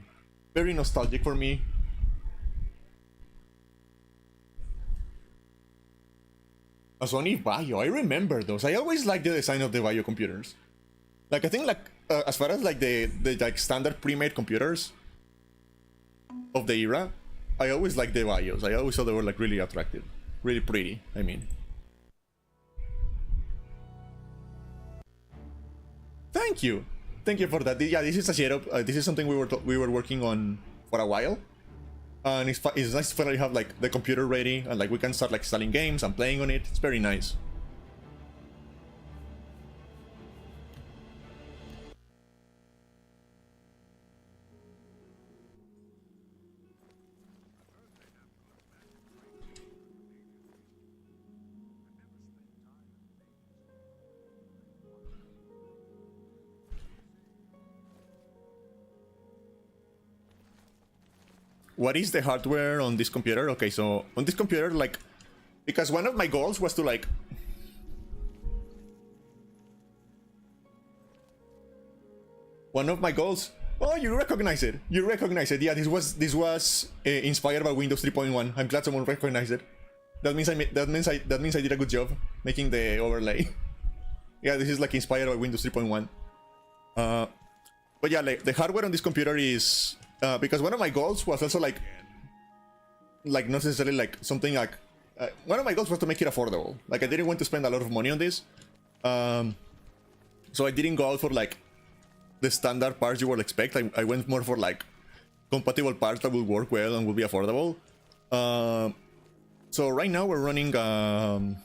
very nostalgic for me. A Sony Vaio, I remember those. I always liked the design of the Vaio computers. Like, I think like as far as like the like standard pre-made computers of the era, I always liked the Vaios. I always thought they were like really attractive, really pretty. I mean. Thank you for that. Yeah, this is a setup. This is something we were working on for a while, and it's nice to finally have like the computer ready, and like we can start like installing games and playing on it. It's very nice. What is the hardware on this computer? Okay, so on this computer, like, because one of my goals was to like oh, you recognize it. Yeah, this was inspired by Windows 3.1. I'm glad someone recognized it. That means I did a good job making the overlay. Yeah, this is like inspired by Windows 3.1. But yeah, like the hardware on this computer is because one of my goals was also like not necessarily like something like one of my goals was to make it affordable. Like I didn't want to spend a lot of money on this, so I didn't go out for like the standard parts you would expect. I went more for like compatible parts that will work well and will be affordable. So right now we're running a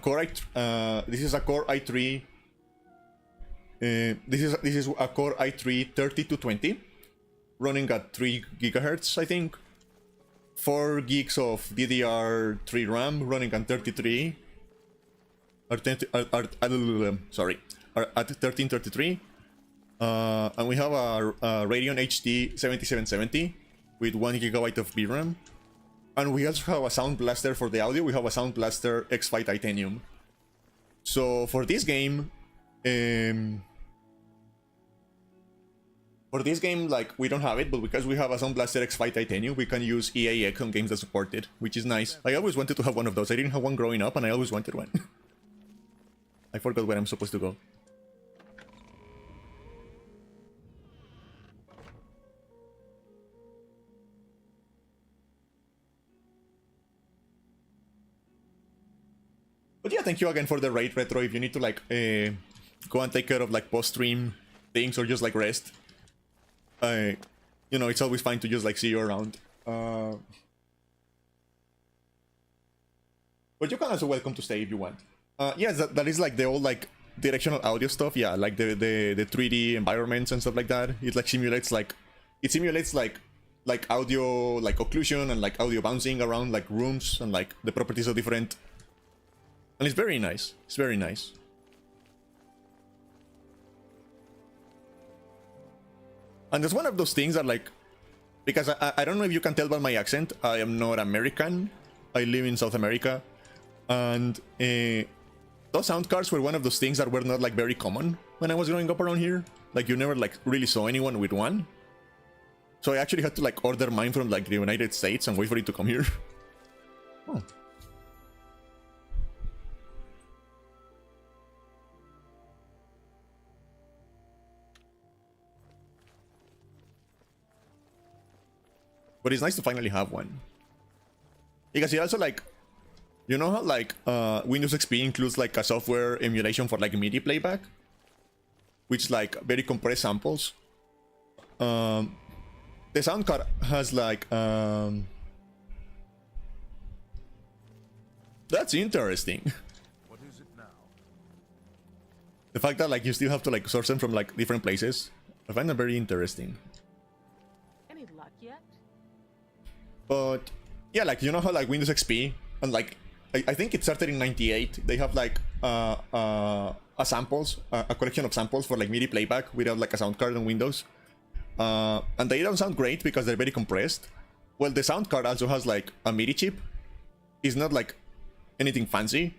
Core this is a Core i3. This is a Core i3 3220 running at 3 gigahertz, I think. 4 gigs of DDR3 RAM running at 33. Sorry, at 1333. And we have a Radeon HD 7770 with 1 gigabyte of VRAM. And we also have a Sound Blaster for the audio. We have a Sound Blaster X5 Titanium. So for this game, like, we don't have it, but because we have a Sound Blaster X5 Titanium, we can use EAX on games that support it, which is nice. I always wanted to have one of those. I didn't have one growing up, and I always wanted one. I forgot where I'm supposed to go. But yeah, thank you again for the raid, Retro. If you need to like go and take care of like post-stream things or just like rest, you know, it's always fine to just like see you around. But you can also welcome to stay if you want. Yes, that is like the old like directional audio stuff. Yeah, like the 3D environments and stuff like that. It like simulates like audio like occlusion and like audio bouncing around like rooms and like the properties of different. And it's very nice. It's very nice. And it's one of those things that like, because I don't know if you can tell by my accent, I am not American. I live in South America. And those sound cards were one of those things that were not like very common when I was growing up around here. Like you never like really saw anyone with one. So I actually had to like order mine from like the United States and wait for it to come here. Oh. But it's nice to finally have one. Because it also like, you know how like Windows XP includes like a software emulation for like MIDI playback, which like very compressed samples. The sound card has like that's interesting. What is it now? The fact that like you still have to like source them from like different places, I find that very interesting. Any luck yet? But yeah, like you know how like Windows XP and like I think it started in '98. They have like a collection of samples for like MIDI playback without like a sound card on Windows, and they don't sound great because they're very compressed. Well, the sound card also has like a MIDI chip. It's not like anything fancy,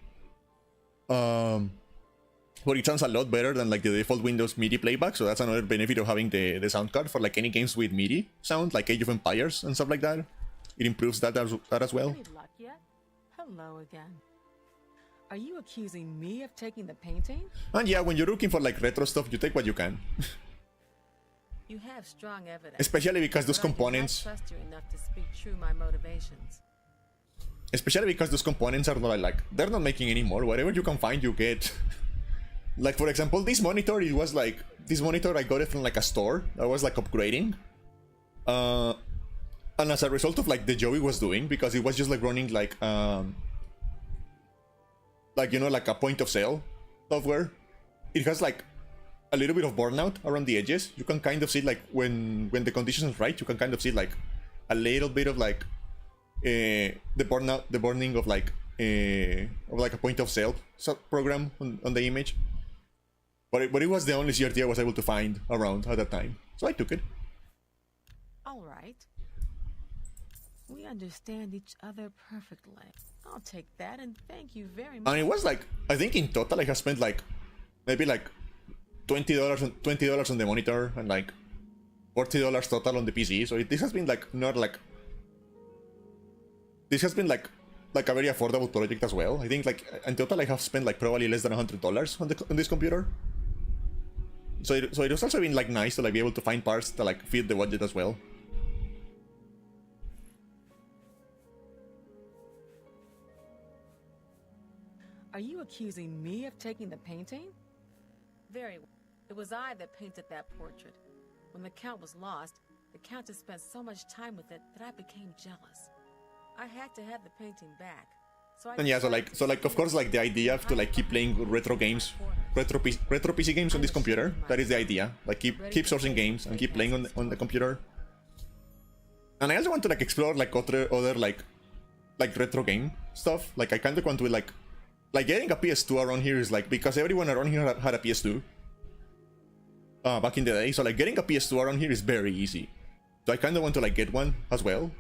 but it sounds a lot better than like the default Windows MIDI playback. So that's another benefit of having the sound card for like any games with MIDI sound, like Age of Empires and stuff like that. It improves that as well. Any luck yet? Hello again. Are you accusing me of taking the painting? And yeah, when you're looking for like retro stuff, you take what you can. You have strong evidence. Especially because those but components. I do not trust you enough to speak true my motivations. Especially because those components are not like they're not making anymore. Whatever you can find, you get. Like for example, this monitor. It was like this monitor. I got it from like a store. I was like upgrading. And as a result of like the job it was doing, because it was just like running like you know, like a point of sale software, it has like a little bit of burnout around the edges. You can kind of see like when the conditions are right, you can kind of see like a little bit of like the burning of like a point of sale program on the image. But it was the only CRT I was able to find around at that time, so I took it. All right. We understand each other perfectly. I'll take that and thank you very much. And it was like, I think in total I have spent like maybe like $20 on the monitor and like $40 total on the PC. So this has been like not like this has been like a very affordable project as well. I think like in total I have spent like probably less than $100 on this computer. So it has also been like nice to like be able to find parts that like fit the budget as well. Are you accusing me of taking the painting? Very well. It was I that painted that portrait. When the Count was lost, the Countess spent so much time with it that I became jealous. I had to have the painting back. And yeah, so like of course like the idea to like keep playing retro games, retro PC games on this computer. That is the idea. Like keep sourcing games and keep playing on the computer. And I also want to like explore like other like retro game stuff. Like I kind of want to like getting a PS2 around here is like, because everyone around here had a PS2 back in the day. So like getting a PS2 around here is very easy. So I kind of want to like get one as well.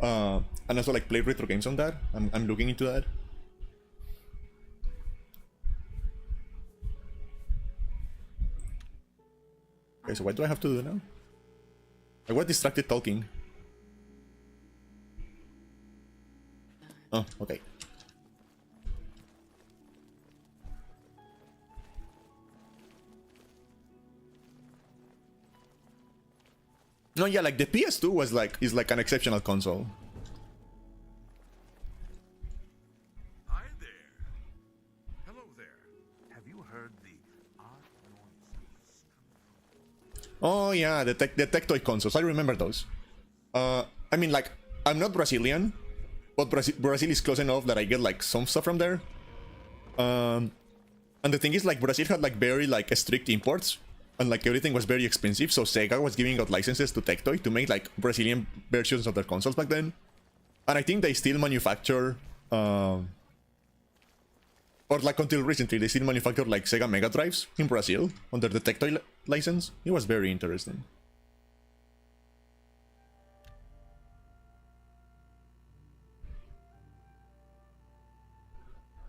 And also like play retro games on that. I'm looking into that. Okay, so what do I have to do now? I got distracted talking. Oh, okay. No, yeah, like the PS2 is like an exceptional console. Hi there. Hello there. Have you heard the odd noises? Oh yeah, the Tectoy consoles. I remember those. I mean, like, I'm not Brazilian, but Brazil is close enough that I get like some stuff from there. And the thing is, like, Brazil had like very like strict imports. And like everything was very expensive, so Sega was giving out licenses to Tectoy to make like Brazilian versions of their consoles back then. And I think they still manufacture, or like until recently, they still manufacture like Sega Mega Drives in Brazil under the Tectoy license. It was very interesting.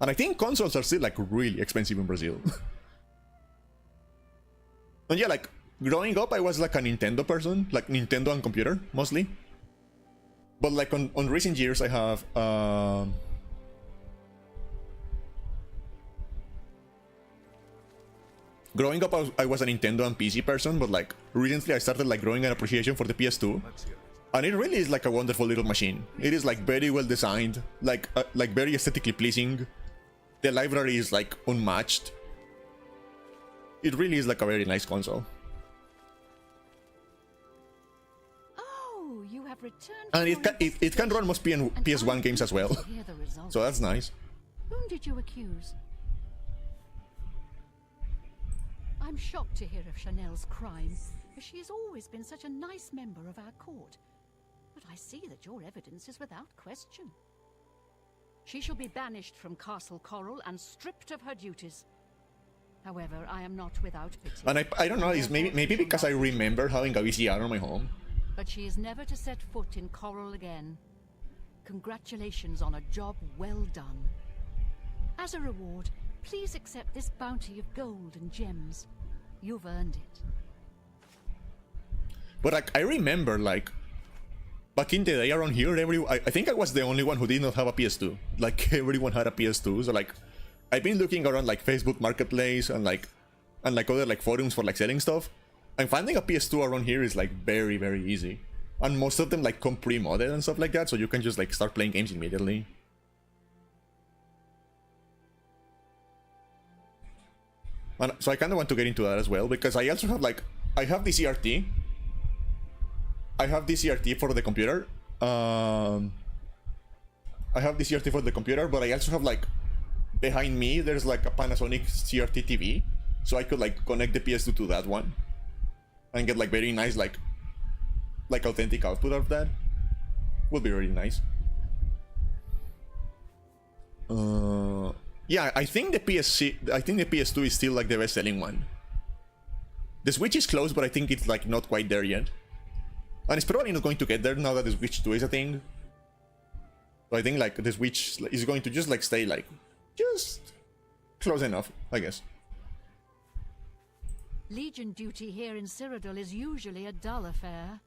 And I think consoles are still like really expensive in Brazil. And yeah, like growing up, I was like a Nintendo person, like Nintendo and computer mostly. But like on recent years, I have growing up, I was a Nintendo and PC person, but like recently, I started like growing an appreciation for the PS2, and it really is like a wonderful little machine. It is like very well designed, like very aesthetically pleasing. The library is like unmatched. It really is like a very nice console. Oh, you have returned. And it can run most PS1 games as well. So that's nice. Whom did you accuse? I'm shocked to hear of Chanel's crime, as she has always been such a nice member of our court. But I see that your evidence is without question. She shall be banished from Castle Coral and stripped of her duties. However, I am not without pity. And I don't know, it's maybe because I remember having a VCR on my home. But she is never to set foot in Coral again. Congratulations on a job well done. As a reward, please accept this bounty of gold and gems. You've earned it. But like, I remember like back in the day around here, I think I was the only one who did not have a PS2. Like everyone had a PS2, so like I've been looking around like Facebook Marketplace and like other like forums for like selling stuff. And finding a PS2 around here is like very, very easy. And most of them like come pre-modded and stuff like that, so you can just like start playing games immediately. And so I kind of want to get into that as well, because I also have like, I have the CRT. I have the CRT for the computer. I have the CRT for the computer, but I also have like, behind me, there's like a Panasonic CRT TV. So I could like connect the PS2 to that one. And get like very nice, like authentic output of that. Would be really nice. Yeah, I think the PS2 is still like the best selling one. The Switch is close, but I think it's like not quite there yet. And it's probably not going to get there now that the Switch 2 is a thing. So I think like the Switch is going to just like stay like just close enough, I guess. Legion duty here in Cyrodiil is usually a dull affair.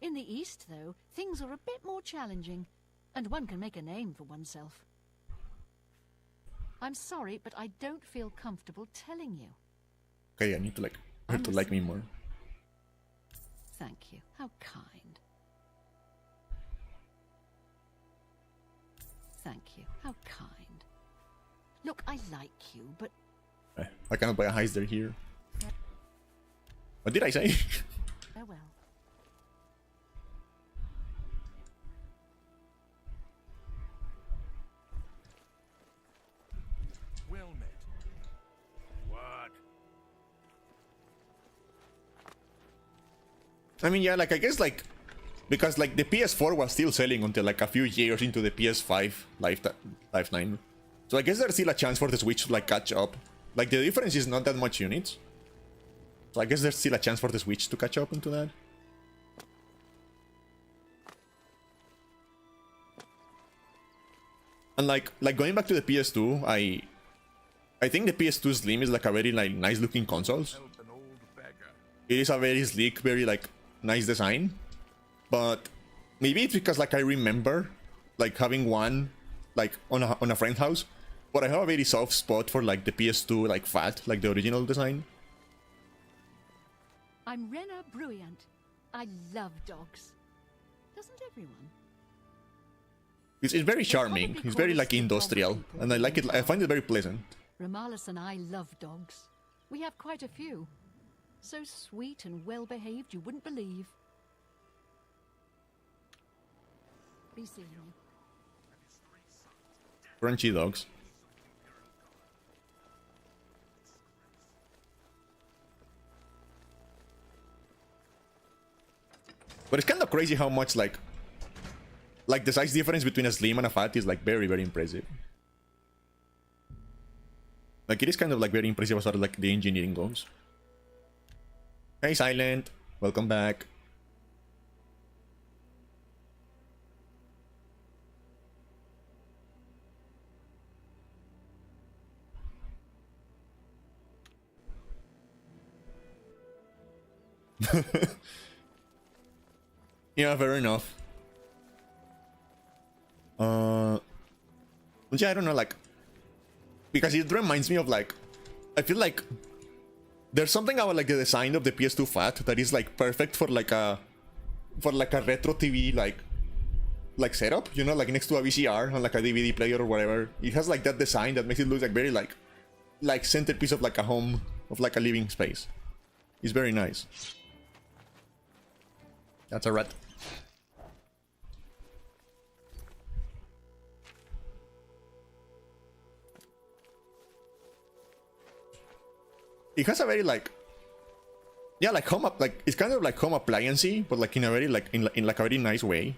In the east, though, things are a bit more challenging, and one can make a name for oneself. I'm sorry, but I don't feel comfortable telling you. Okay, I need to like her to like me more. Thank you. How kind. Thank you. How kind. Look, I like you, but... I cannot buy a Heister here. What did I say? Farewell. Well met. What? I mean, yeah, like I guess like because like the PS4 was still selling until like a few years into the PS5 lifetime. So I guess there's still a chance for the Switch to like catch up. Like the difference is not that much units. So I guess there's still a chance for the Switch to catch up into that. And like going back to the PS2, I think the PS2 Slim is like a very like nice looking console. It is a very sleek, very like nice design. But maybe it's because like I remember like having one like on a friend's house. But I have a very soft spot for like the PS2 like fat, like the original design. I'm Rena Bruyant. I love dogs. Doesn't everyone? It's very charming. It's very like industrial, and I like it. I find it very pleasant. Ramalis and I love dogs. We have quite a few. So sweet and well behaved you wouldn't believe. Be seeing you. Crunchy dogs. But it's kind of crazy how much like the size difference between a slim and a fat is like very, very impressive. Like it is kind of like very impressive as far as like the engineering goes. Hey Silent, welcome back. Yeah, fair enough. Yeah, I don't know, like, because it reminds me of like, I feel like there's something about like the design of the PS2 Fat that is like perfect for like a retro TV like setup, you know, like next to a VCR on like a DVD player or whatever. It has like that design that makes it look like very like centerpiece of like a home, of like a living space. It's very nice. That's a rat. It has a very like, yeah, like home up, like it's kind of like home appliancey, but like in a very like in like a very nice way.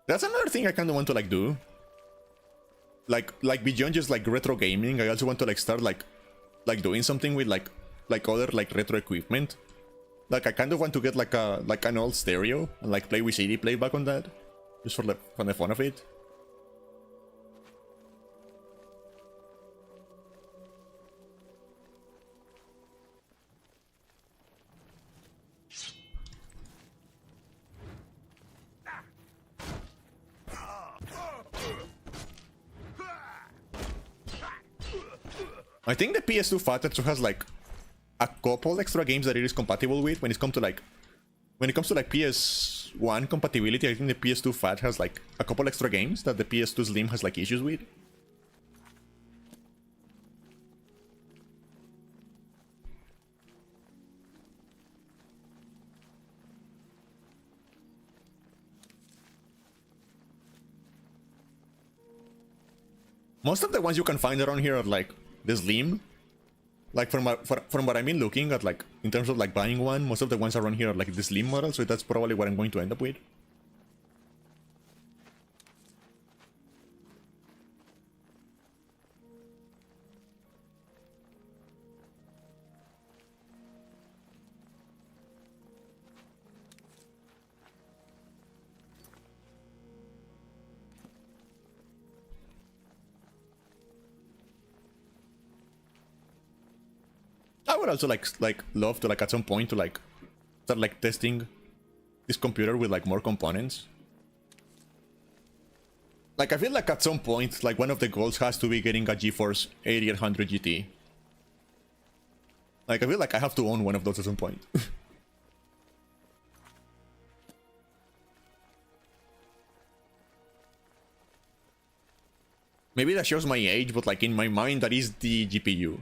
That's another thing I kind of want to like do. Like beyond just like retro gaming, I also want to like start like doing something with like other like retro equipment. Like I kind of want to get like an old stereo and like play with CD playback on that, just for the fun of it. I think the PS2 Fat also has like a couple extra games that it is compatible with when it comes to like PS1 compatibility. I think the PS2 Fat has like a couple extra games that the PS2 Slim has like issues with. Most of the ones you can find around here are like the Slim. Like from what I've been looking at, like in terms of like buying one, most of the ones around here are like the Slim model, so that's probably what I'm going to end up with. I would also like love to like at some point to like start like testing this computer with like more components. Like I feel like at some point like one of the goals has to be getting a GeForce 8800 GT. Like I feel like I have to own one of those at some point. Maybe that shows my age, but like in my mind that is the GPU.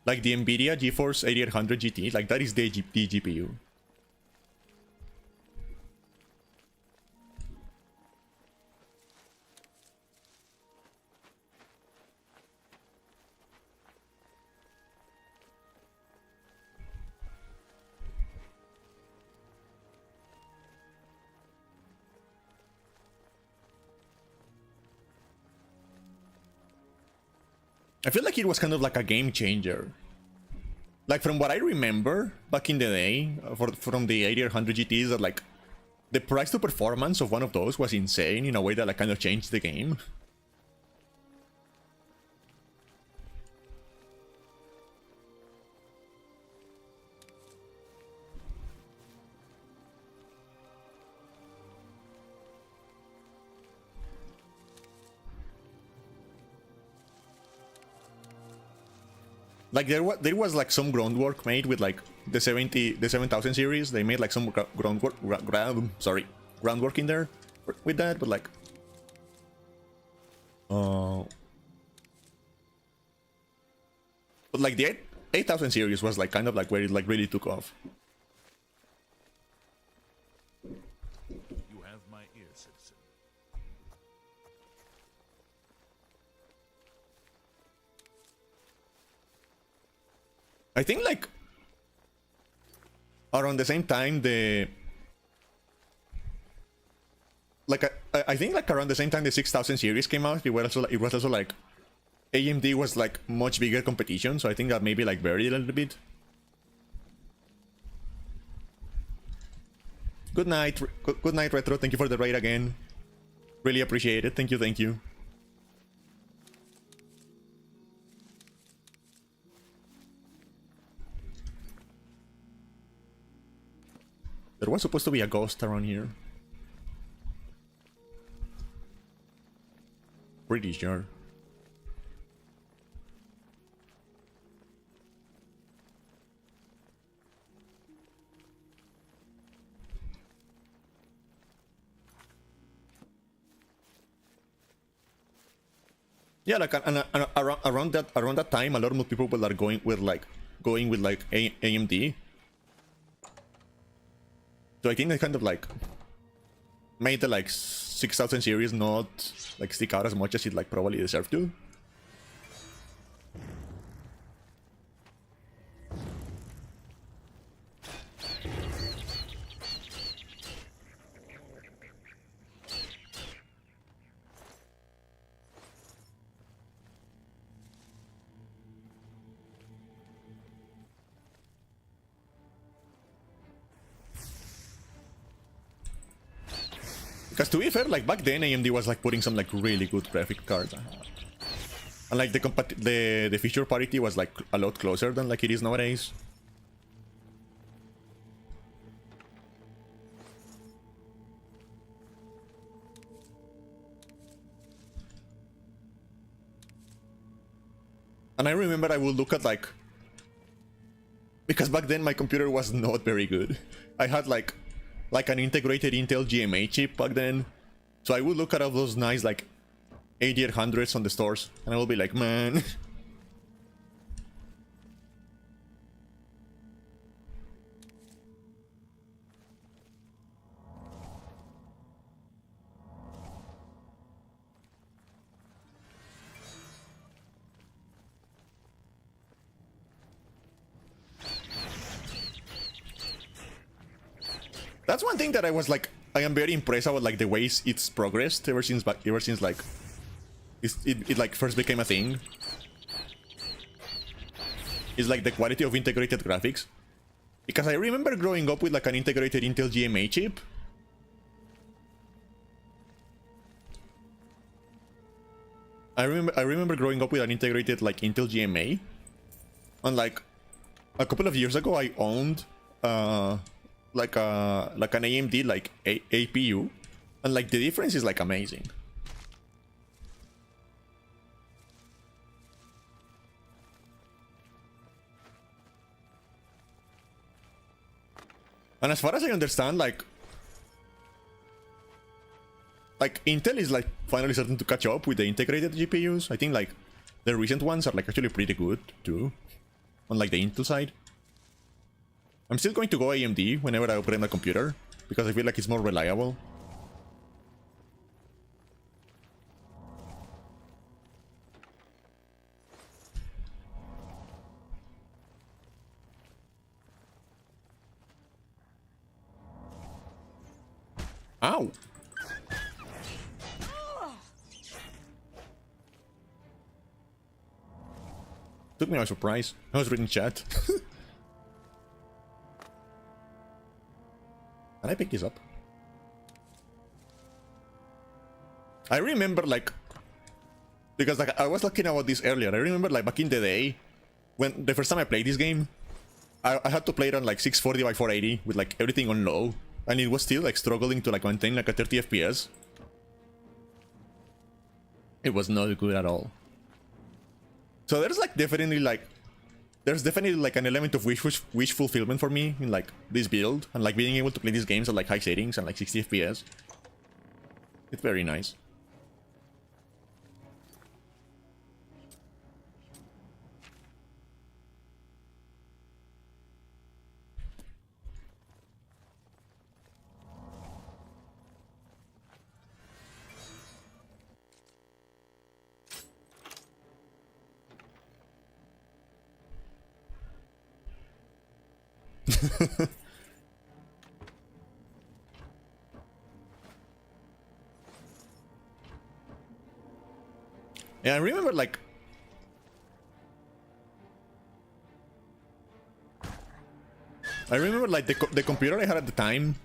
Like the Nvidia GeForce 8800 GT, like that is the GPU. I feel like it was kind of like a game changer. Like from what I remember back in the day, from the 8800 GTs, that like the price to performance of one of those was insane in a way that like kind of changed the game. Like there was like some groundwork made with like the 7000 series. They made like some groundwork in there with that, but like but like the 8000 series was like kind of like where it like really took off. You have my ear, citizen. I think like around the same time I think like around the same time the 6000 series came out, it was also like AMD was like much bigger competition, so I think that maybe like varied a little bit. Good night, good night, Retro. Thank you for the raid again. Really appreciate it. Thank you, thank you. There was supposed to be a ghost around here. Pretty sure. Yeah, like around that time, a lot more people were going with like AMD. So I think they kind of like made the like 6000 series not like stick out as much as it like probably deserved to. Because to be fair, like back then AMD was like putting some like really good graphic cards. And like the feature parity was like a lot closer than like it is nowadays. And I remember I would look at like, because back then my computer was not very good. I had like an integrated Intel GMA chip back then. So I would look at all those nice like 8800s on the stores and I will be like, man. That's one thing that I was like, I am very impressed about like the ways it's progressed ever since like it like first became a thing. It's like the quality of integrated graphics. Because I remember growing up with like an integrated Intel GMA chip. I remember growing up with an integrated like Intel GMA. And like a couple of years ago I owned like an AMD like APU, and like the difference is like amazing. And as far as I understand, like Intel is like finally starting to catch up with the integrated GPUs. I think like the recent ones are like actually pretty good too, on like the Intel side. I'm still going to go AMD whenever I upgrade my computer, because I feel like it's more reliable. Ow! Took me by surprise. I was reading chat. Can I pick this up? I remember like, because like I was talking about this earlier. I remember like back in the day, when the first time I played this game, I had to play it on like 640 by 480 with like everything on low, and it was still like struggling to like maintain like a 30 FPS. It was not good at all. So there's like definitely like an element of wish fulfillment for me in like this build, and like being able to play these games at like high settings and like 60 FPS. It's very nice. Yeah, I remember like I remember like the computer I had at the time.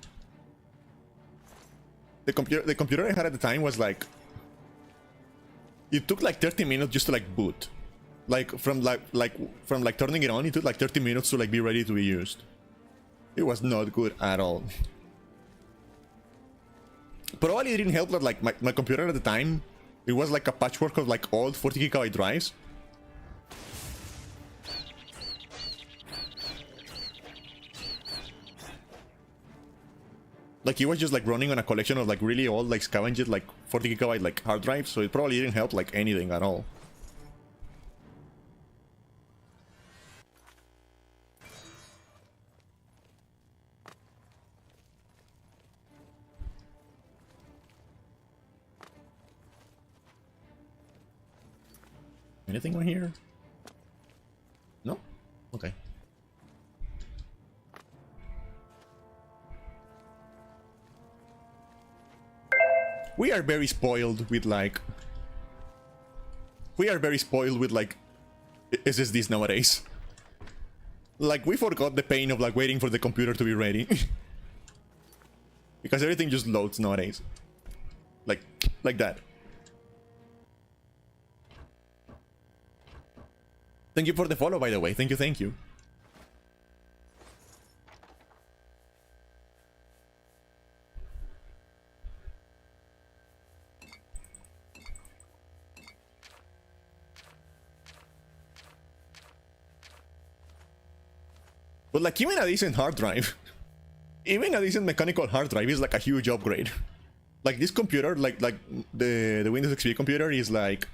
The computer I had at the time was like, it took like 30 minutes just to like boot. Like from turning it on, it took like 30 minutes to like be ready to be used. It was not good at all. Probably it didn't help that like my computer at the time, it was like a patchwork of like old 40 GB drives. Like it was just like running on a collection of like really old like scavenged like 40 GB like hard drives, so it probably didn't help like anything at all. Anything on here? No? Okay. We are very spoiled with like... We are very spoiled with like SSDs nowadays. Like we forgot the pain of like waiting for the computer to be ready. Because everything just loads nowadays. Like that. Thank you for the follow, by the way. Thank you, thank you. But like even a decent hard drive, even a decent mechanical hard drive is like a huge upgrade. Like this computer, like the Windows XP computer is like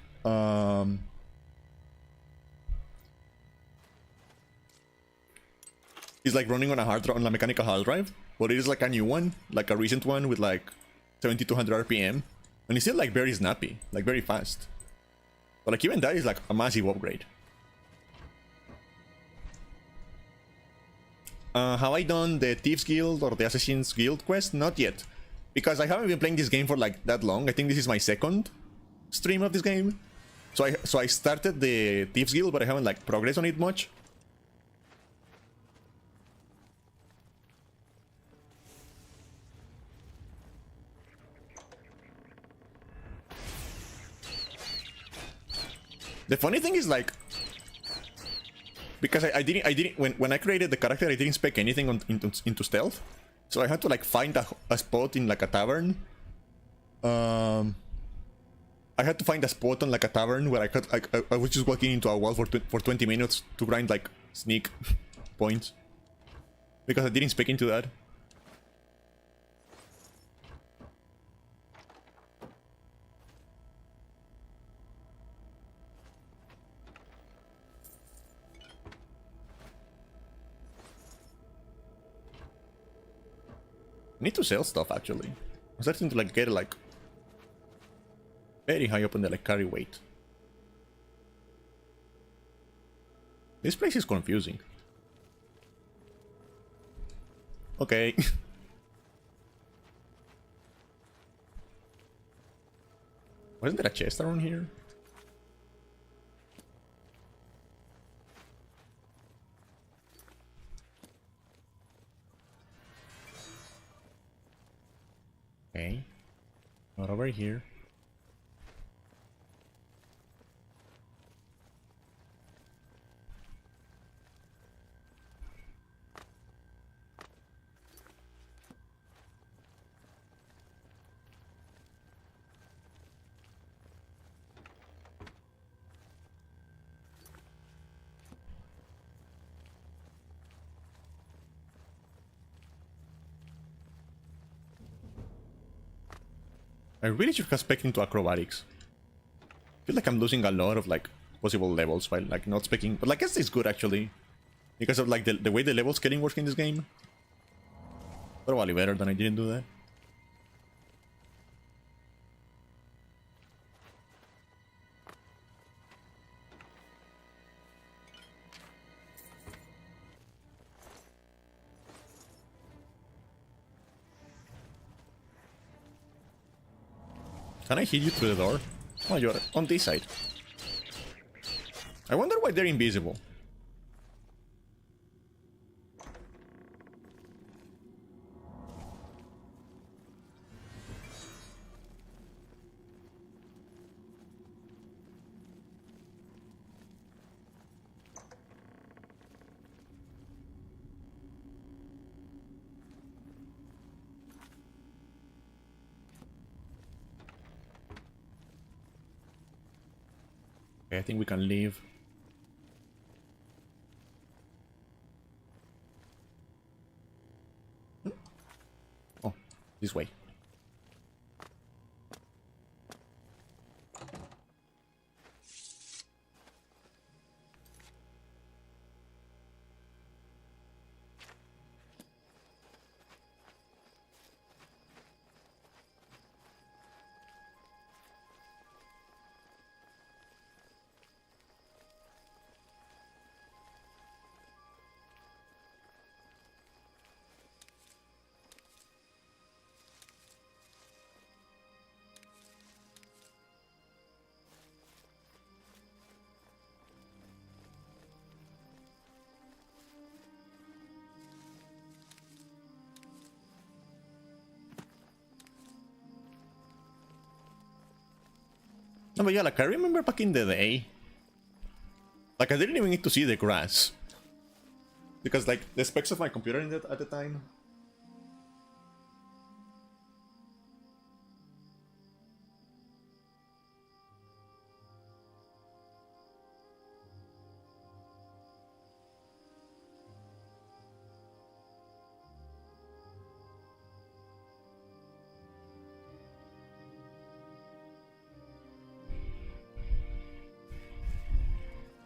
is like running on a mechanical hard drive, but it is like a new one, like a recent one with like 7200 RPM, and it's still like very snappy, like very fast. But like even that is like a massive upgrade. Have I done the Thieves Guild or the Assassin's Guild quest? Not yet, because I haven't been playing this game for like that long. I think this is my second stream of this game. So I started the Thieves Guild, but I haven't like progressed on it much. The funny thing is like, because I didn't when I created the character, I didn't spec anything into stealth, so I had to like find a spot in like a tavern. I had to find a spot on like a tavern where I was just walking into a wall for 20 minutes to grind like sneak points, because I didn't spec into that. I need to sell stuff actually. I'm starting to like get like very high up on the like carry weight. This place is confusing. Okay. Wasn't there a chest around here? Okay. Not over here. I really should have spec into acrobatics. I feel like I'm losing a lot of like possible levels by like not specking, but like I guess it's good actually, because of like the way the level scaling works in this game. Probably better than I didn't do that. Can I hit you through the door? Oh, you're on this side. I wonder why they're invisible. Okay, I think we can leave. Oh, this way. No, but yeah, like I remember back in the day, like I didn't even need to see the grass. Because like the specs of my computer at the time.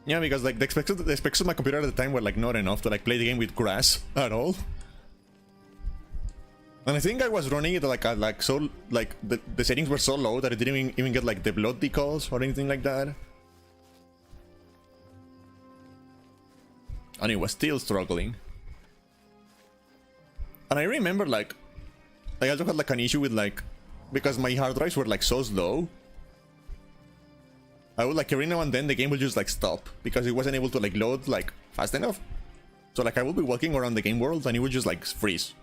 Yeah, because like the specs of my computer at the time were like not enough to like play the game with grass at all. And I think I was running it like so like the settings were so low that I didn't even get like the blood decals or anything like that. And it was still struggling. And I remember like I also had like an issue with like, because my hard drives were like so slow, I would like every now and then the game would just like stop because it wasn't able to like load like fast enough. So like I would be walking around the game world and it would just like freeze.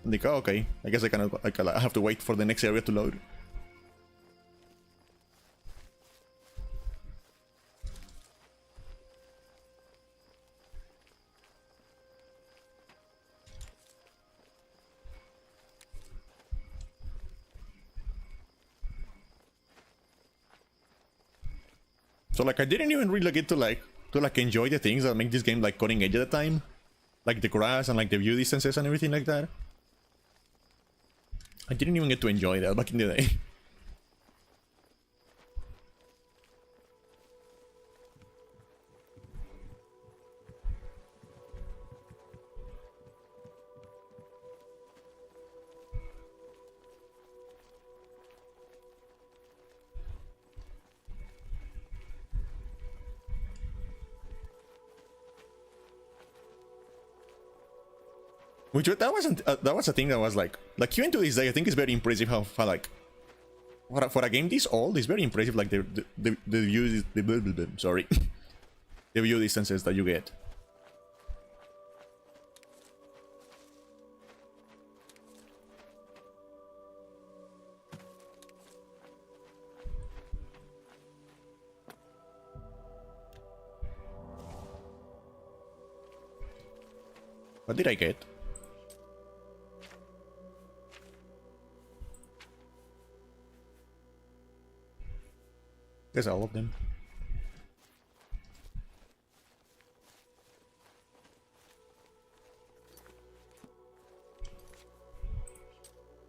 And like, oh, okay, I guess I have to wait for the next area to load. So like I didn't even really get to like enjoy the things that make this game like cutting edge at the time. Like the grass and like the view distances and everything like that. I didn't even get to enjoy that back in the day. Which that wasn't that was a thing that was like even to this day I think it's very impressive how like for a game this old it's very impressive like the view sorry the view distances that you get. What did I get? There's all of them.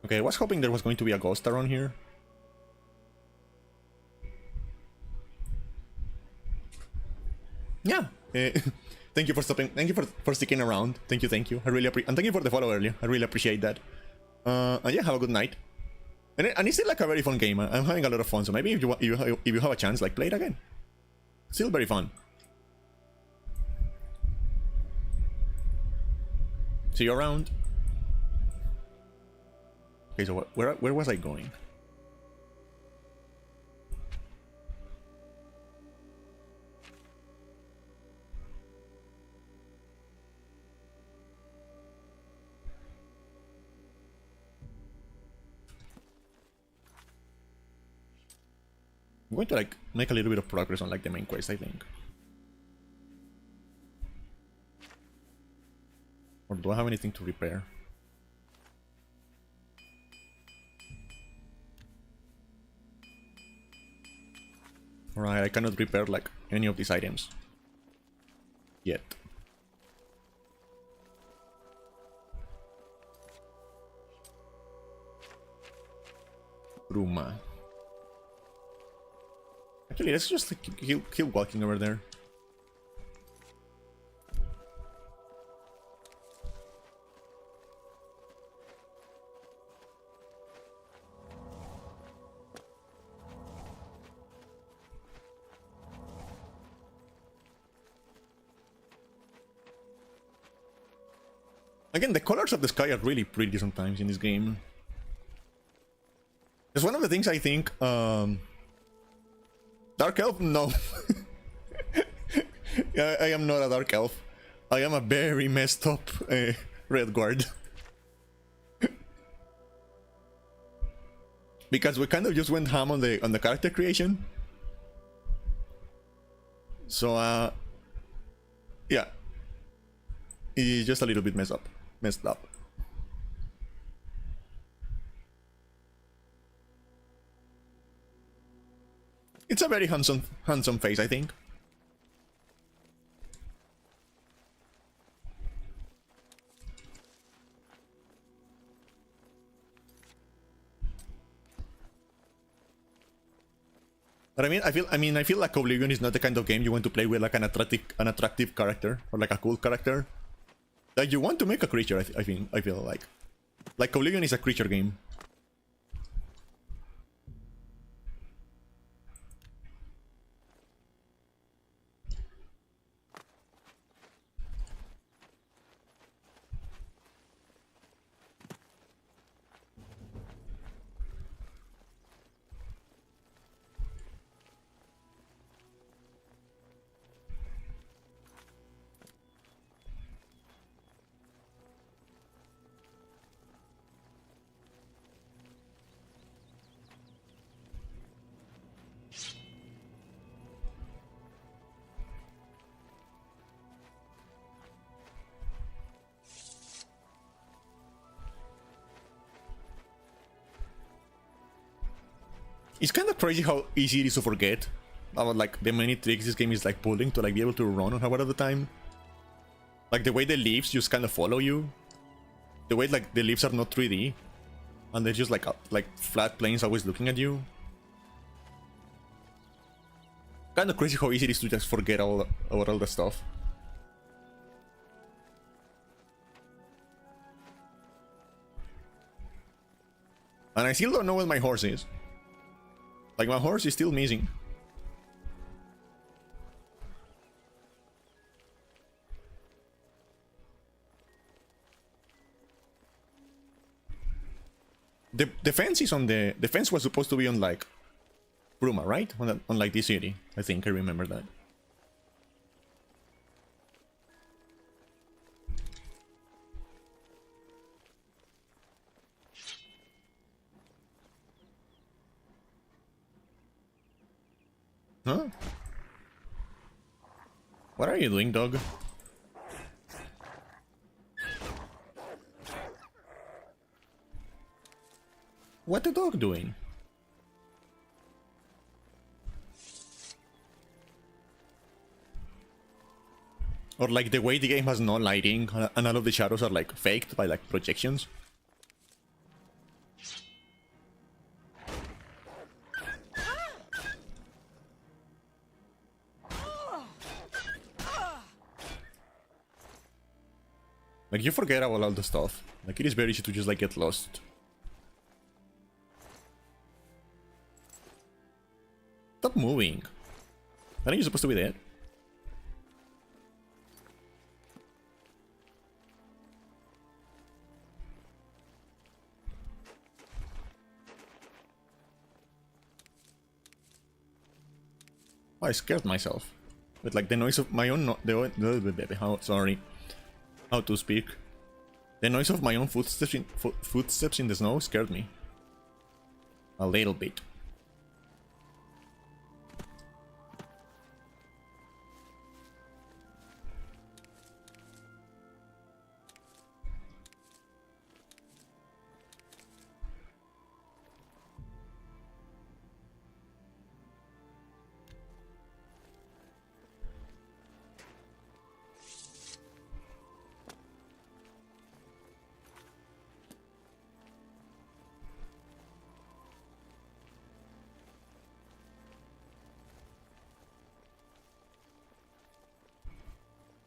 Okay, I was hoping there was going to be a ghost around here. Yeah. Thank you for stopping. Thank you for sticking around. Thank you. I really appreciate. And thank you for the follow earlier. I really appreciate that. And yeah, have a good night. And it's still like a very fun game. I'm having a lot of fun. So maybe if you have a chance, like play it again. Still very fun. See you around. Okay, so where was I going? I'm going to like make a little bit of progress on like the main quest, I think. Or do I have anything to repair? Alright, I cannot repair like any of these items. Yet. Bruma. Actually, let's just like, keep walking over there. Again, the colors of the sky are really pretty sometimes in this game. It's one of the things I think, Dark Elf? No. I am not a Dark Elf. I am a very messed up Red Guard. Because we kind of just went ham on the character creation. So, yeah. It's just a little bit messed up. It's a very handsome face, I think. But I feel like Oblivion is not the kind of game you want to play with like an attractive character or like a cool character. Like you want to make a creature, I feel like Oblivion is a creature game. It's kind of crazy how easy it is to forget about like the many tricks this game is like pulling to like be able to run on Howard at the time. Like the way the leaves just kind of follow you. The way like the leaves are not 3D. And they're just like flat planes always looking at you. Kind of crazy how easy it is to just forget about all the stuff. And I still don't know what my horse is. Like, my horse is still missing. The fence is on the fence was supposed to be on like Bruma, right? On like this city. I think I remember that. Huh? What are you doing, dog? What the dog doing? Or like the way the game has no lighting and all of the shadows are like faked by like projections. Like, you forget about all the stuff. Like, it is very easy to just, like, get lost. Stop moving. Aren't you supposed to be there? Oh, I scared myself. With, like, the noise of my own... sorry. How to speak. The noise of my own footsteps in the snow scared me. A little bit.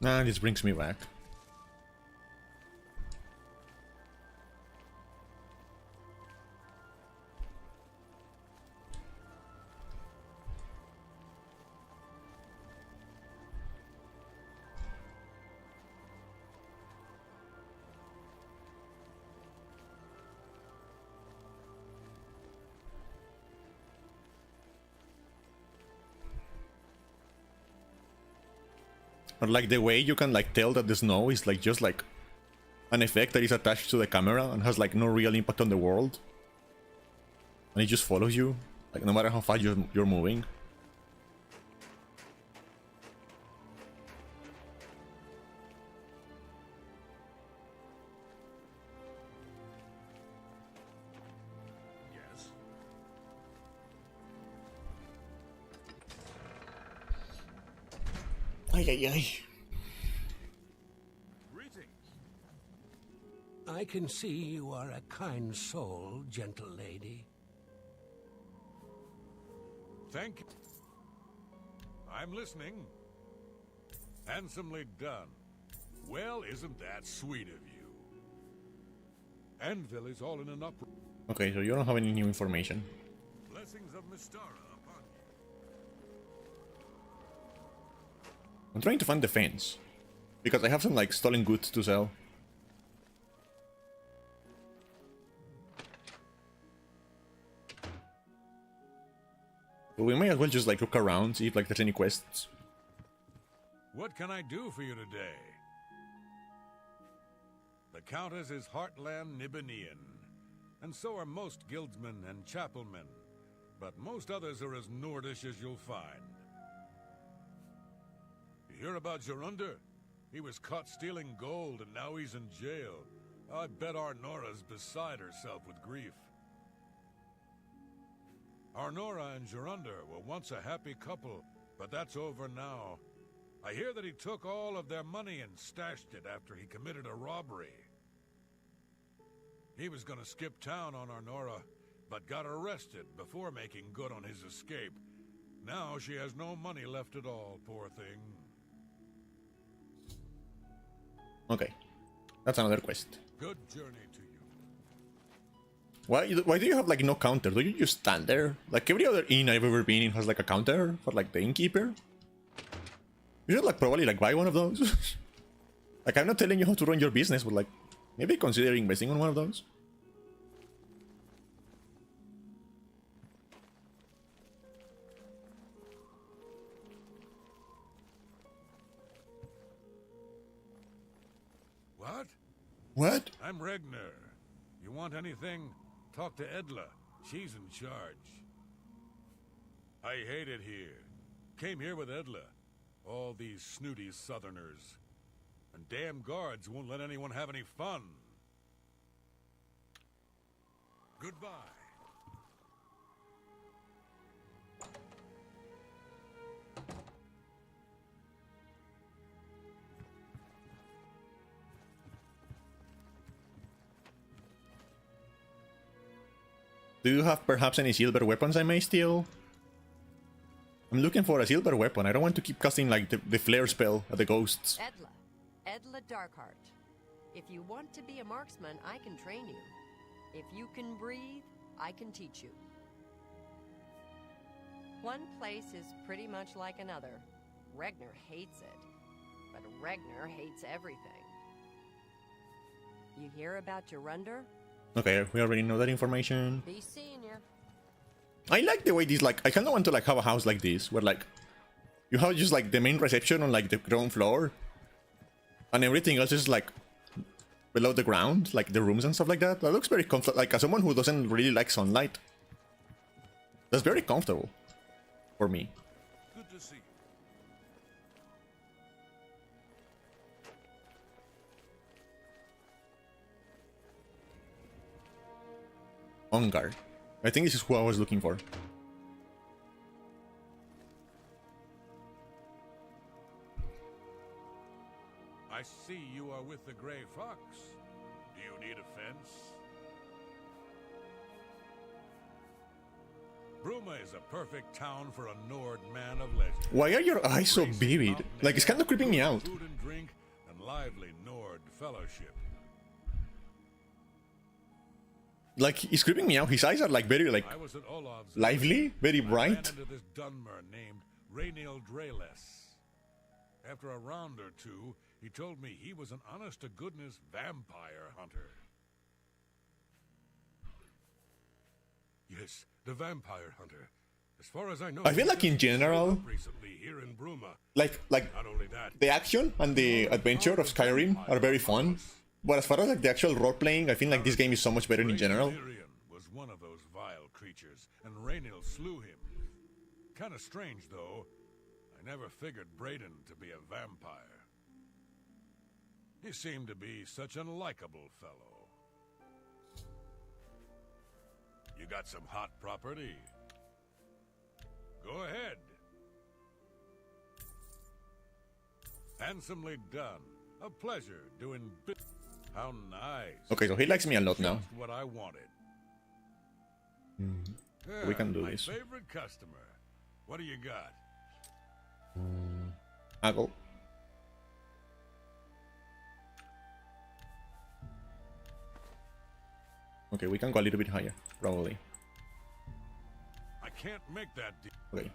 Nah, this brings me back. Or like the way you can like tell that the snow is like just like an effect that is attached to the camera and has like no real impact on the world. And it just follows you, like no matter how fast you're moving. Yes. Ay, ay, ay. Greetings. I can see you are a kind soul, gentle lady. Thank you. I'm listening. Handsomely done. Well, isn't that sweet of you? Anvil is all in an uproar. Okay, so you don't have any new information. Blessings of Mystara upon you. I'm trying to find the fence. Because I have some like stolen goods to sell. But we may as well just like look around, see if like there's any quests. What can I do for you today? The Countess is Heartland Nibanian, and so are most guildsmen and chapelmen, but most others are as Nordish as you'll find. You hear about Gerunder? He was caught stealing gold and now he's in jail. I bet Arnora's beside herself with grief. Arnora and Gerunder were once a happy couple, but that's over now. I hear that he took all of their money and stashed it after he committed a robbery. He was gonna skip town on Arnora, but got arrested before making good on his escape. Now she has no money left at all, poor thing. Okay, that's another quest. Good journey to you. Why do you have like no counter? Do you just stand there? Like every other inn I've ever been in has like a counter for like the innkeeper. You should like probably like buy one of those. Like I'm not telling you how to run your business, but like maybe consider investing on one of those. What? What? I'm Regner. You want anything? Talk to Edla. She's in charge. I hate it here. Came here with Edla. All these snooty southerners. And damn guards won't let anyone have any fun. Goodbye. Do you have perhaps any silver weapons I may steal? I'm looking for a silver weapon. I don't want to keep casting like the flare spell at the ghosts. Edla Darkheart. If you want to be a marksman, I can train you. If you can breathe, I can teach you. One place is pretty much like another. Regner hates it, but Regner hates everything. You hear about Gerunder? Okay, we already know that information. Be seeing ya. I like the way this like I kinda want to like have a house like this where like you have just like the main reception on like the ground floor and everything else is like below the ground, like the rooms and stuff like that. That looks very comfortable. Like as someone who doesn't really like sunlight, that's very comfortable for me. Good to see you. On guard. I think this is who I was looking for. I see you are with the Gray Fox. Do you need a fence? Bruma is a perfect town for a Nord man of legend. Why are your eyes so vivid? Like, it's kind of creeping me out. Food and drink and lively Nord fellowship. Like, it's creeping me out. His eyes are like very like I was at Olav's lively, very I bright. ran into this Dunmer named Rainiel Dreles. After a round or two, he told me he was an honest-to-goodness vampire hunter. Yes, the vampire hunter. As far as I know, I feel like in general, recently here in Bruma. like Not only that, the action and the adventure of Skyrim are very fun. But as far as like the actual role playing, I feel like this game is so much better in general. Oblivion was one of those vile creatures, and Rainiel slew him. Kinda strange, though. I never figured Braden to be a vampire. He seemed to be such an likable fellow. You got some hot property? Go ahead. Handsomely done. A pleasure doing business. How nice. Okay, so he likes me a lot now. Just what I wanted. We can do my this. favorite customer. What do you got? Haggle. Okay, we can go a little bit higher, probably. I can't make that deal. Okay.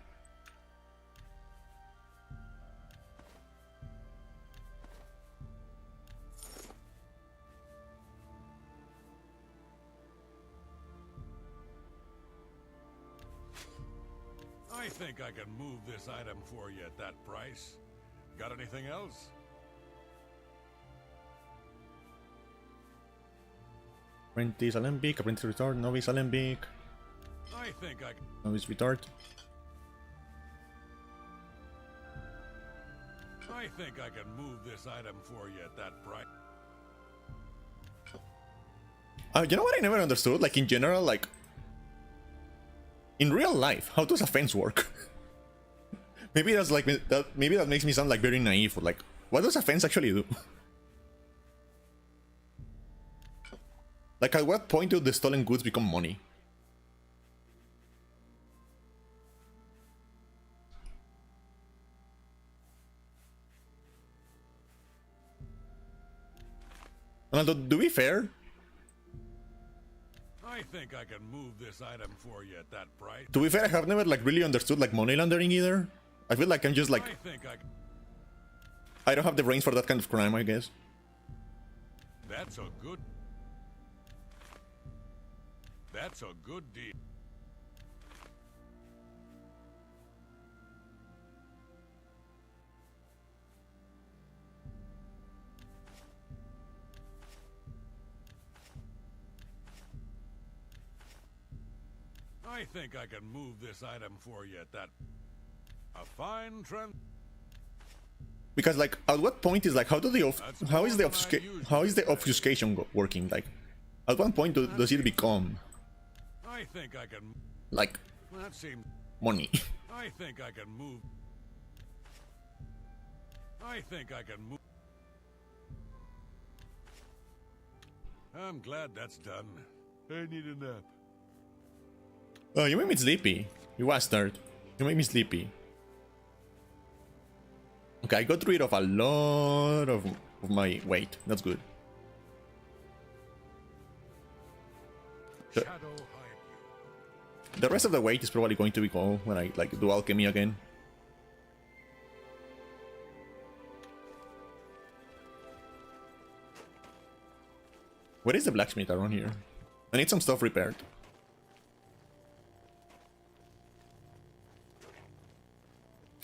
I think I can move this item for you at that price. Got anything else? Apprentice Alembic, Apprentice Retard, Novice Alembic, I think I can. Novice Retard. I think I can move this item for you at that price. You know what I never understood? Like in general, like in real life, how does a fence work? Maybe that's like that. Maybe that makes me sound like very naive. Or like, what does a fence actually do? Like, at what point do the stolen goods become money? And to be fair, I think I can move this item for you at that price. to be fair, I have never like really understood like money laundering either. I feel like I'm just like I think I can. I don't have the brains for that kind of crime, I guess. That's a good. That's a good deal. I think I can move this item for you at that. A fine trend. Because like, at what point is like, how is the obfuscation working? Like, at what point does it become I think I can. like That seems. money? I think I can move. I think I can move. I'm glad that's done. I need a nap. Oh, you made me sleepy. You bastard. You made me sleepy. Okay, I got rid of a lot of my weight. That's good. The rest of the weight is probably going to be gone when I like do alchemy again. Where is the blacksmith around here? I need some stuff repaired.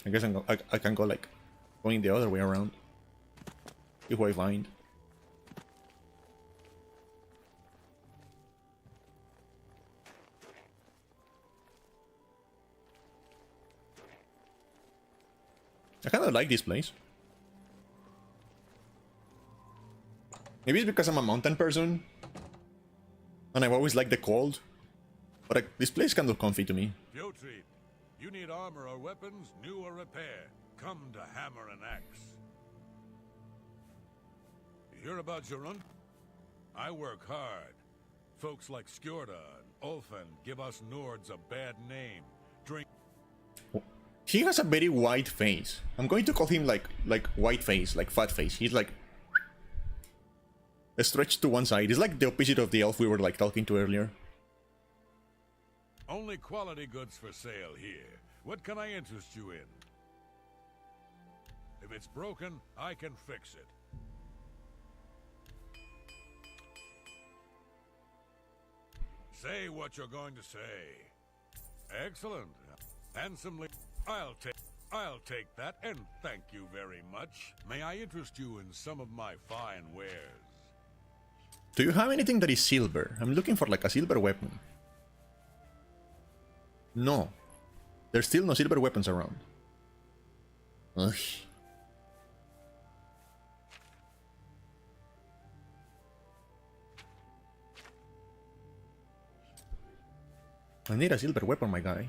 I guess I can go like going the other way around. See who I find. I kind of like this place. Maybe it's because I'm a mountain person and I've always liked the cold. But like, this place is kind of comfy to me. Piotr, you need armor or weapons, new or repair. Come to Hammer and Axe. You hear about your run? I work hard. Folks like Skjorda and Ulfen give us Nords a bad name. Drink. He has a very white face. I'm going to call him like white face, like fat face. He's like stretched to one side. He's like the opposite of the elf we were like talking to earlier. Only quality goods for sale here. What can I interest you in? If it's broken, I can fix it. Say what you're going to say. Excellent. Handsomely. I'll take that, and thank you very much. May I interest you in some of my fine wares? Do you have anything that is silver? I'm looking for like a silver weapon. No. There's still no silver weapons around. Ugh. I need a silver weapon, my guy.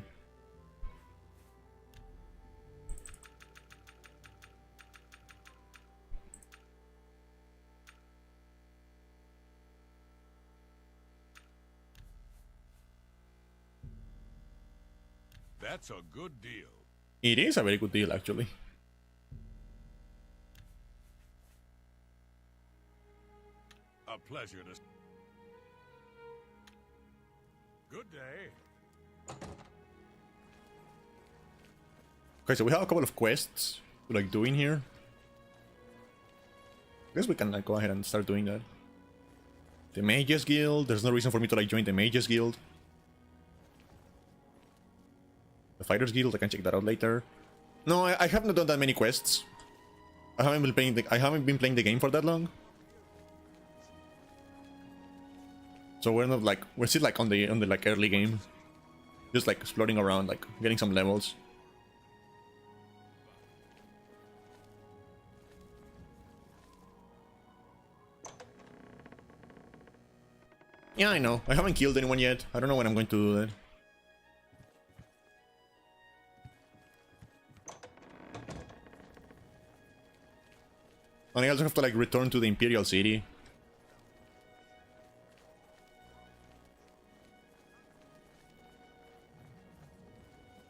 That's a good deal. It is a very good deal, actually. A pleasure to... Good day. Okay, so we have a couple of quests to like do in here. I guess we can like go ahead and start doing that. The Mages Guild. There's no reason for me to like join the Mages Guild. The Fighters Guild. I can check that out later. No, I haven't done that many quests. I haven't been playing the game for that long. So we're not like we're still like on the like early game. Just like exploring around, like getting some levels. Yeah, I know. I haven't killed anyone yet. I don't know when I'm going to do that. And I also have to like return to the Imperial City.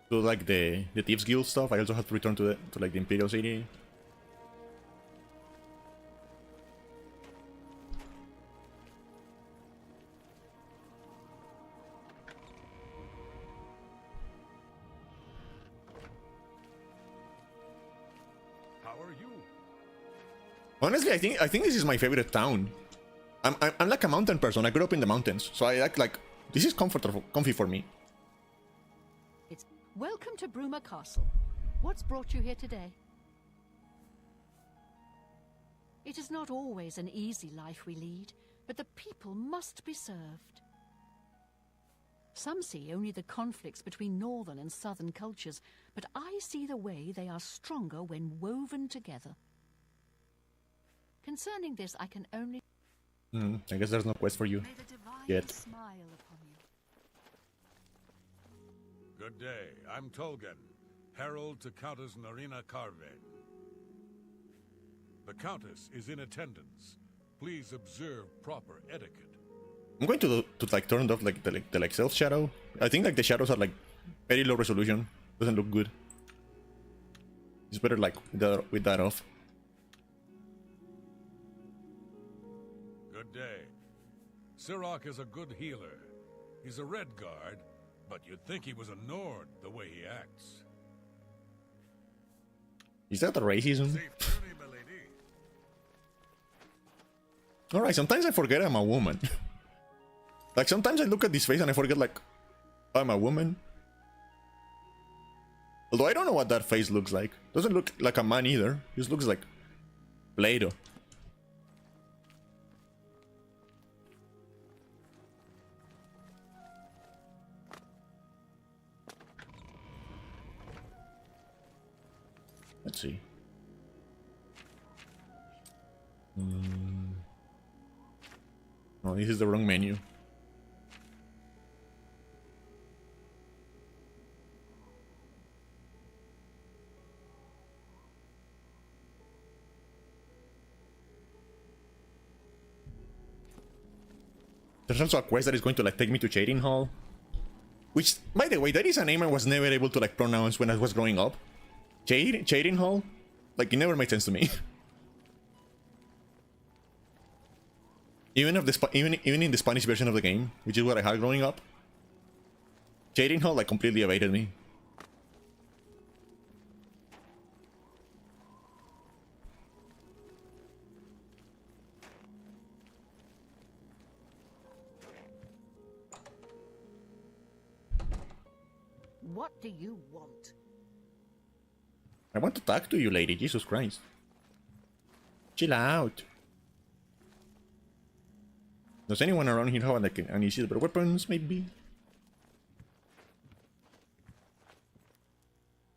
Do like the Thieves Guild stuff. I also have to return to like the Imperial City. Honestly, I think this is my favorite town. I'm like a mountain person. I grew up in the mountains, so I like this is comfy for me. It's welcome to Bruma Castle. What's brought you here today? It is not always an easy life we lead, but the people must be served. Some see only the conflicts between northern and southern cultures, but I see the way they are stronger when woven together. Concerning this, I can only... I guess there's no quest for you yet. Smile upon you. Good day. I'm Tolgan, herald to Countess Narina Carven. The Countess is in attendance. Please observe proper etiquette. I'm going to like turn off like the self shadow. I think like the shadows are like very low resolution. Doesn't look good. It's better like with that off. Good day. Sirach is a good healer. He's a Red Guard, but you'd think he was a Nord the way he acts. Is that a racism? Alright, sometimes I forget I'm a woman. Like sometimes I look at this face and I forget like I'm a woman. Although I don't know what that face looks like. Doesn't look like a man either. Just looks like Play-Doh. Let's see. Oh, this is the wrong menu. There's also a quest that is going to like take me to Chairing Hall. Which, by the way, that is a name I was never able to like pronounce when I was growing up. Chairing Hall? Like, it never made sense to me. Even in the Spanish version of the game, which is what I had growing up, Chairing Hall like completely evaded me. What do you want? I want to talk to you, lady. Jesus Christ. Chill out. Does anyone around here have like any silver weapons, maybe?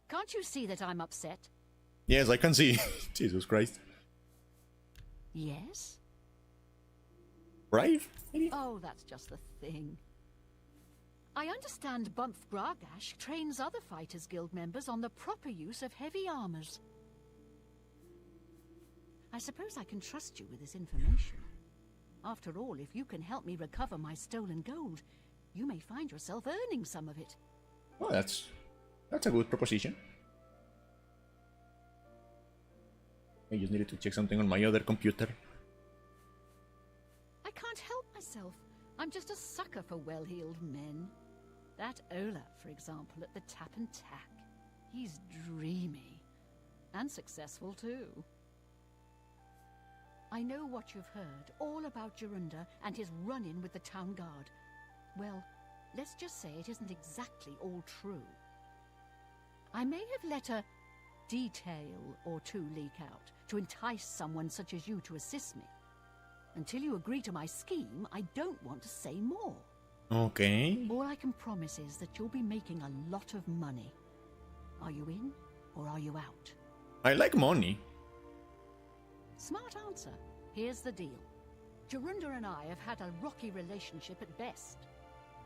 Can't you see that I'm upset? Yes, I can see. Jesus Christ. Yes? Brave? Maybe? Oh, that's just the thing. I understand Bumph Bragash trains other Fighters Guild members on the proper use of heavy armors. I suppose I can trust you with this information. After all, if you can help me recover my stolen gold, you may find yourself earning some of it. Oh, that's a good proposition. I just needed to check something on my other computer. I can't help myself. I'm just a sucker for well-heeled men. That Olaf, for example, at the Tap and Tack. He's dreamy. And successful, too. I know what you've heard, all about Jorunda and his run-in with the town guard. Well, let's just say it isn't exactly all true. I may have let a detail or two leak out to entice someone such as you to assist me. Until you agree to my scheme, I don't want to say more. Okay. All I can promise is that you'll be making a lot of money. Are you in, or are you out? I like money. Smart answer. Here's the deal. Jorunda and I have had a rocky relationship at best.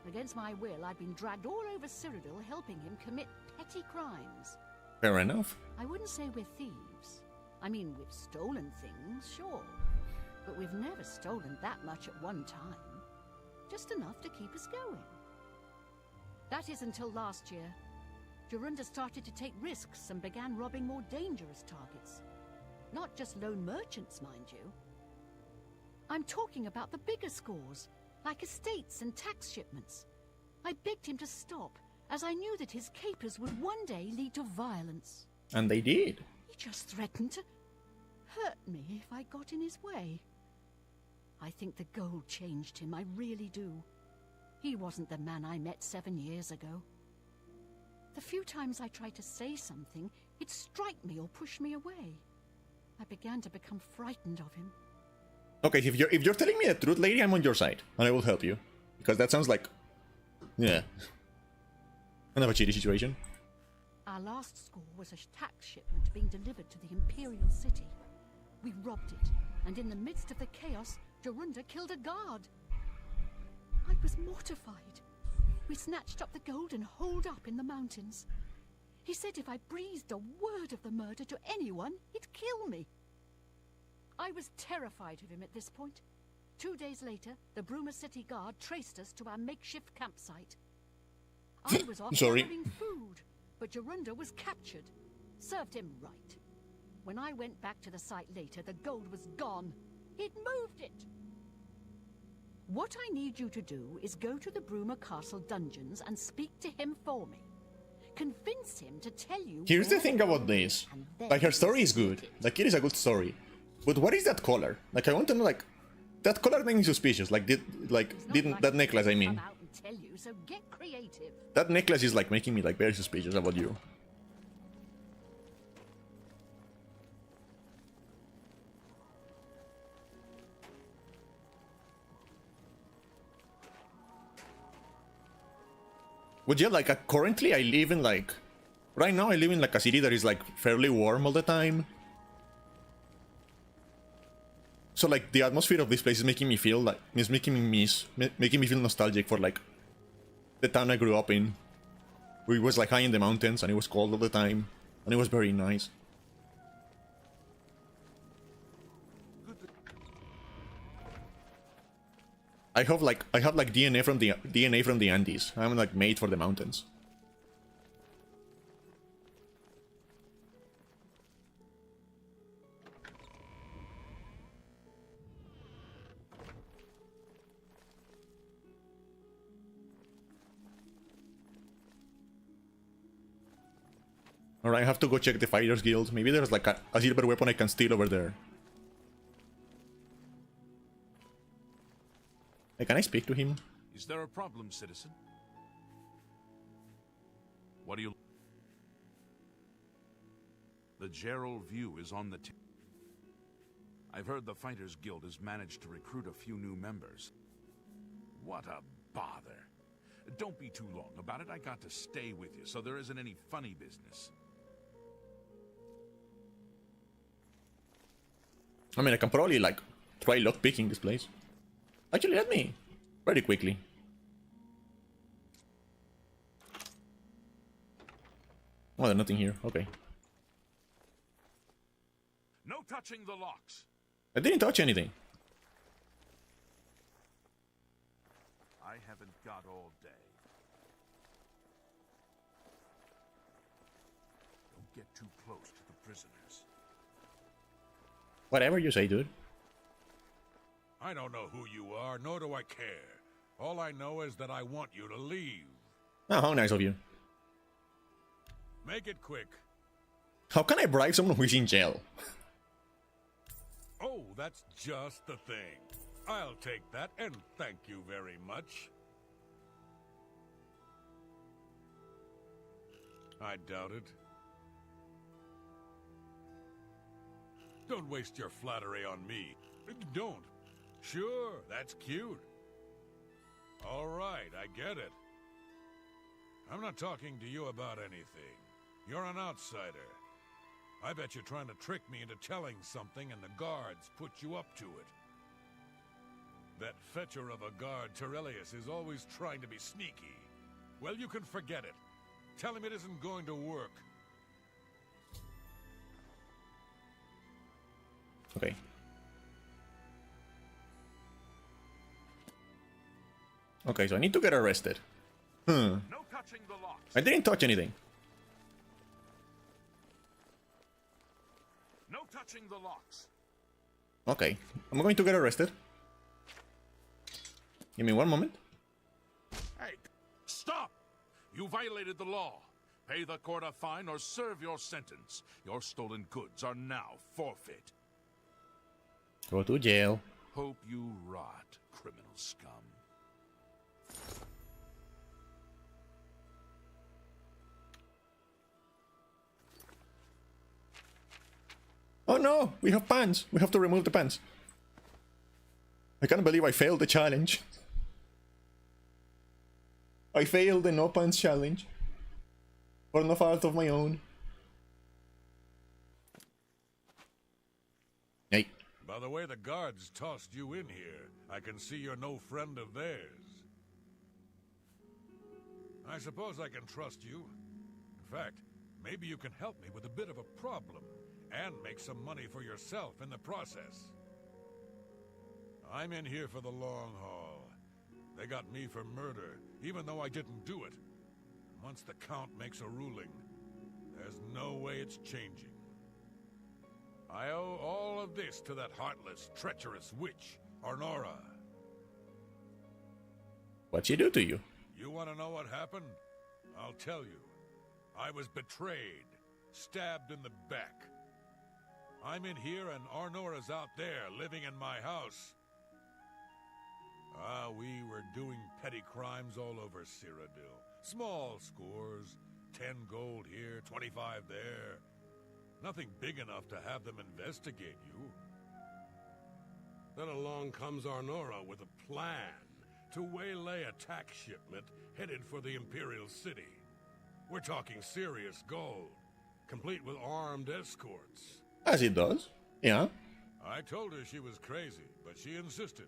Against my will, I've been dragged all over Cyrodiil helping him commit petty crimes. Fair enough. I wouldn't say we're thieves. I mean, we've stolen things, sure. But we've never stolen that much at one time. Just enough to keep us going. That is until last year. Jorunda started to take risks and began robbing more dangerous targets. Not just lone merchants, mind you. I'm talking about the bigger scores, like estates and tax shipments. I begged him to stop, as I knew that his capers would one day lead to violence. And they did. He just threatened to hurt me if I got in his way. I think the gold changed him, I really do. He wasn't the man I met 7 years ago. The few times I tried to say something, he'd strike me or push me away. I began to become frightened of him. Okay, if you're telling me the truth, lady, I'm on your side, and I will help you. Because that sounds like... yeah. Kind of a cheaty situation. Our last score was a tax shipment being delivered to the Imperial City. We robbed it, and in the midst of the chaos, Jorunda killed a guard. I was mortified. We snatched up the gold and holed up in the mountains. He said if I breathed a word of the murder to anyone, he'd kill me. I was terrified of him at this point. 2 days later, the Bruma City Guard traced us to our makeshift campsite. I was off gathering food, but Jorunda was captured. Served him right. When I went back to the site later, the gold was gone. He'd moved it. What I need you to do is go to the Bruma Castle dungeons and speak to him for me. Convince him to tell you... Here's the thing about this. Like, her story is good. Like, it is a good story. But what is that collar? Like, I want to know, like... That collar makes me suspicious. Like, that necklace, I mean. Tell you, so get creative. That necklace is, like, making me, like, very suspicious about you. But yeah, like, currently I live in, like... Right now I live in, like, a city that is, like, fairly warm all the time. So, like, the atmosphere of this place is making me feel, like... It's making me feel nostalgic for, like... The town I grew up in. Where it was, like, high in the mountains, and it was cold all the time. And it was very nice. I have like DNA from the Andes. I'm like made for the mountains. Alright, I have to go check the Fighters Guild. Maybe there's like a silver weapon I can steal over there. Hey, can I speak to him? Is there a problem, citizen? What do you... The Gerald View is on the... I've heard the Fighters Guild has managed to recruit a few new members. What a bother. Don't be too long about it. I got to stay with you, so there isn't any funny business. I mean, I can probably, like, try lockpicking this place. Actually, let me. Very quickly. Oh, there's nothing here. Okay. No touching the locks. I didn't touch anything. I haven't got all day. Don't get too close to the prisoners. Whatever you say, dude. I don't know who you are, nor do I care. All I know is that I want you to leave. Oh, how nice of you. Make it quick. How can I bribe someone who's in jail? Oh, that's just the thing. I'll take that, and thank you very much. I doubt it. Don't waste your flattery on me. Don't. Sure, that's cute. All right, I get it. I'm not talking to you about anything. You're an outsider. I bet you're trying to trick me into telling something and the guards put you up to it. That fetcher of a guard, Terrelius, is always trying to be sneaky. Well, you can forget it. Tell him it isn't going to work. Okay. Okay, so I need to get arrested. No touching the locks. I didn't touch anything. No touching the locks. Okay, I'm going to get arrested. Give me one moment. Hey, stop! You violated the law. Pay the court a fine or serve your sentence. Your stolen goods are now forfeit. Go to jail. Hope you rot, criminal scum. Oh no, we have pants. We have to remove the pants. I can't believe I failed the challenge. I failed the no pants challenge. For no fault of my own. Hey. By the way the guards tossed you in here, I can see you're no friend of theirs. I suppose I can trust you. In fact, maybe you can help me with a bit of a problem. And make some money for yourself in the process. I'm in here for the long haul. They got me for murder, even though I didn't do it. Once the Count makes a ruling, there's no way it's changing. I owe all of this to that heartless, treacherous witch, Arnora. What'd she do to you? You want to know what happened? I'll tell you. I was betrayed, stabbed in the back. I'm in here and Arnora's out there, living in my house. We were doing petty crimes all over Cyrodiil. Small scores, 10 gold here, 25 there. Nothing big enough to have them investigate you. Then along comes Arnora with a plan to waylay a tax shipment headed for the Imperial City. We're talking serious gold, complete with armed escorts. As it does. Yeah. I told her she was crazy, but she insisted.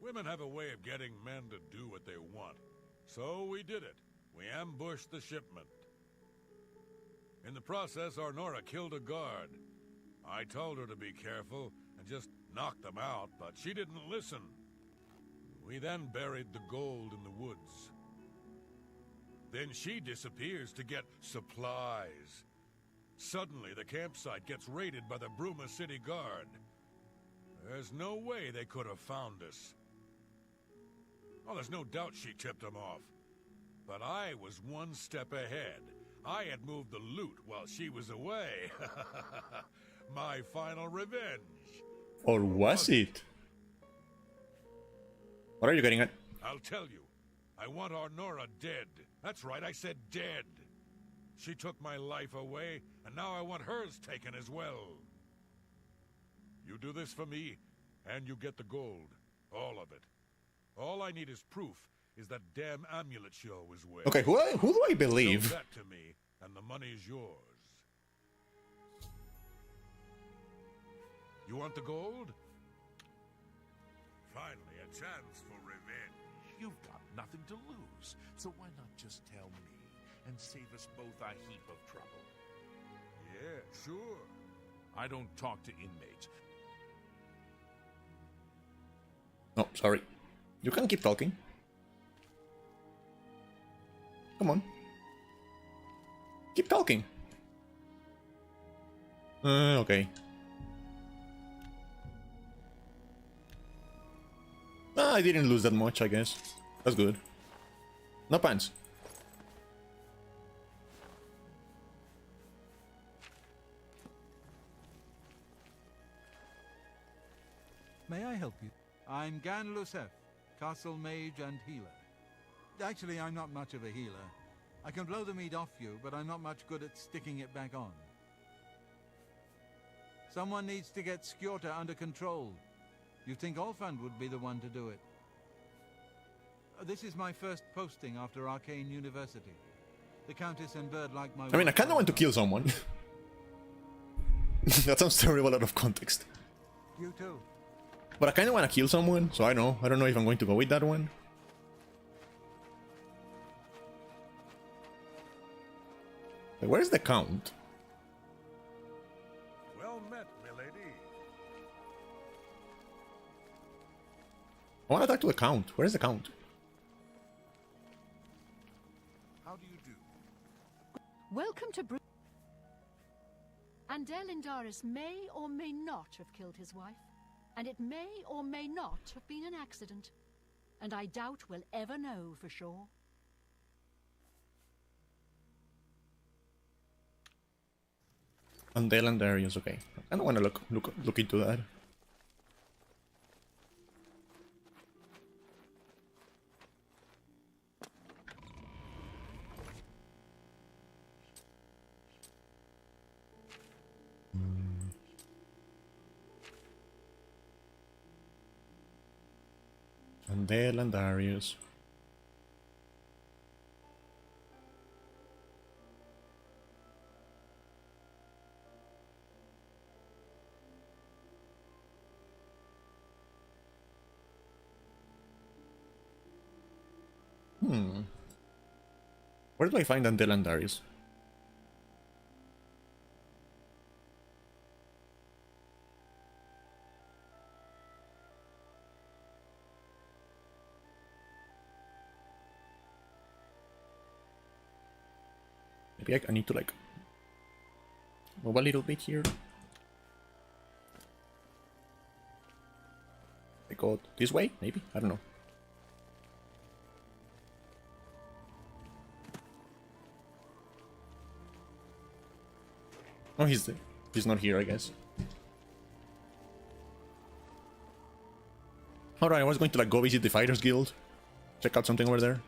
Women have a way of getting men to do what they want. So we did it. We ambushed the shipment. In the process, Arnora killed a guard. I told her to be careful and just knock them out, but she didn't listen. We then buried the gold in the woods. Then she disappears to get supplies. Suddenly, the campsite gets raided by the Bruma City Guard. There's no way they could have found us. Oh, there's no doubt she tipped them off. But I was one step ahead. I had moved the loot while she was away. My final revenge. Or was it? What are you getting at? I'll tell you. I want Arnora dead. That's right, I said dead. She took my life away, and now I want hers taken as well. You do this for me, and you get the gold. All of it. All I need is proof is that damn amulet she always wears. Okay, who do I believe? Show that to me, and the money's yours. You want the gold? Finally, a chance for revenge. You've got nothing to lose, so why not just tell me and save us both a heap of trouble? Yeah, sure. I don't talk to inmates. Oh, sorry. You can keep talking. Come on. Keep talking. Okay. I didn't lose that much, I guess. That's good. No pants. May I help you? I'm Gan Lusef, castle mage and healer. Actually, I'm not much of a healer. I can blow the meat off you, but I'm not much good at sticking it back on. Someone needs to get Skjorta under control. You'd think Olfand would be the one to do it. This is my first posting after Arcane University. The Countess and Bird like my I mean, I kinda want to kill someone. That sounds terrible out of context. You too. But I kinda wanna kill someone, so I don't know if I'm going to go with that one. Wait, where's the Count? Well met, milady. I wanna talk to the Count. Where's the Count? How do you do? Welcome to Andel Indaris may or may not have killed his wife, and it may or may not have been an accident, and I doubt we'll ever know for sure. Andel and Darius, okay. I don't wanna look into that. Andel and Darius. Where do I find Andel and Darius? Maybe I need to like move a little bit here. I go this way, maybe? I don't know. Oh, he's not here, I guess. Alright, I was going to like go visit the Fighters Guild. Check out something over there.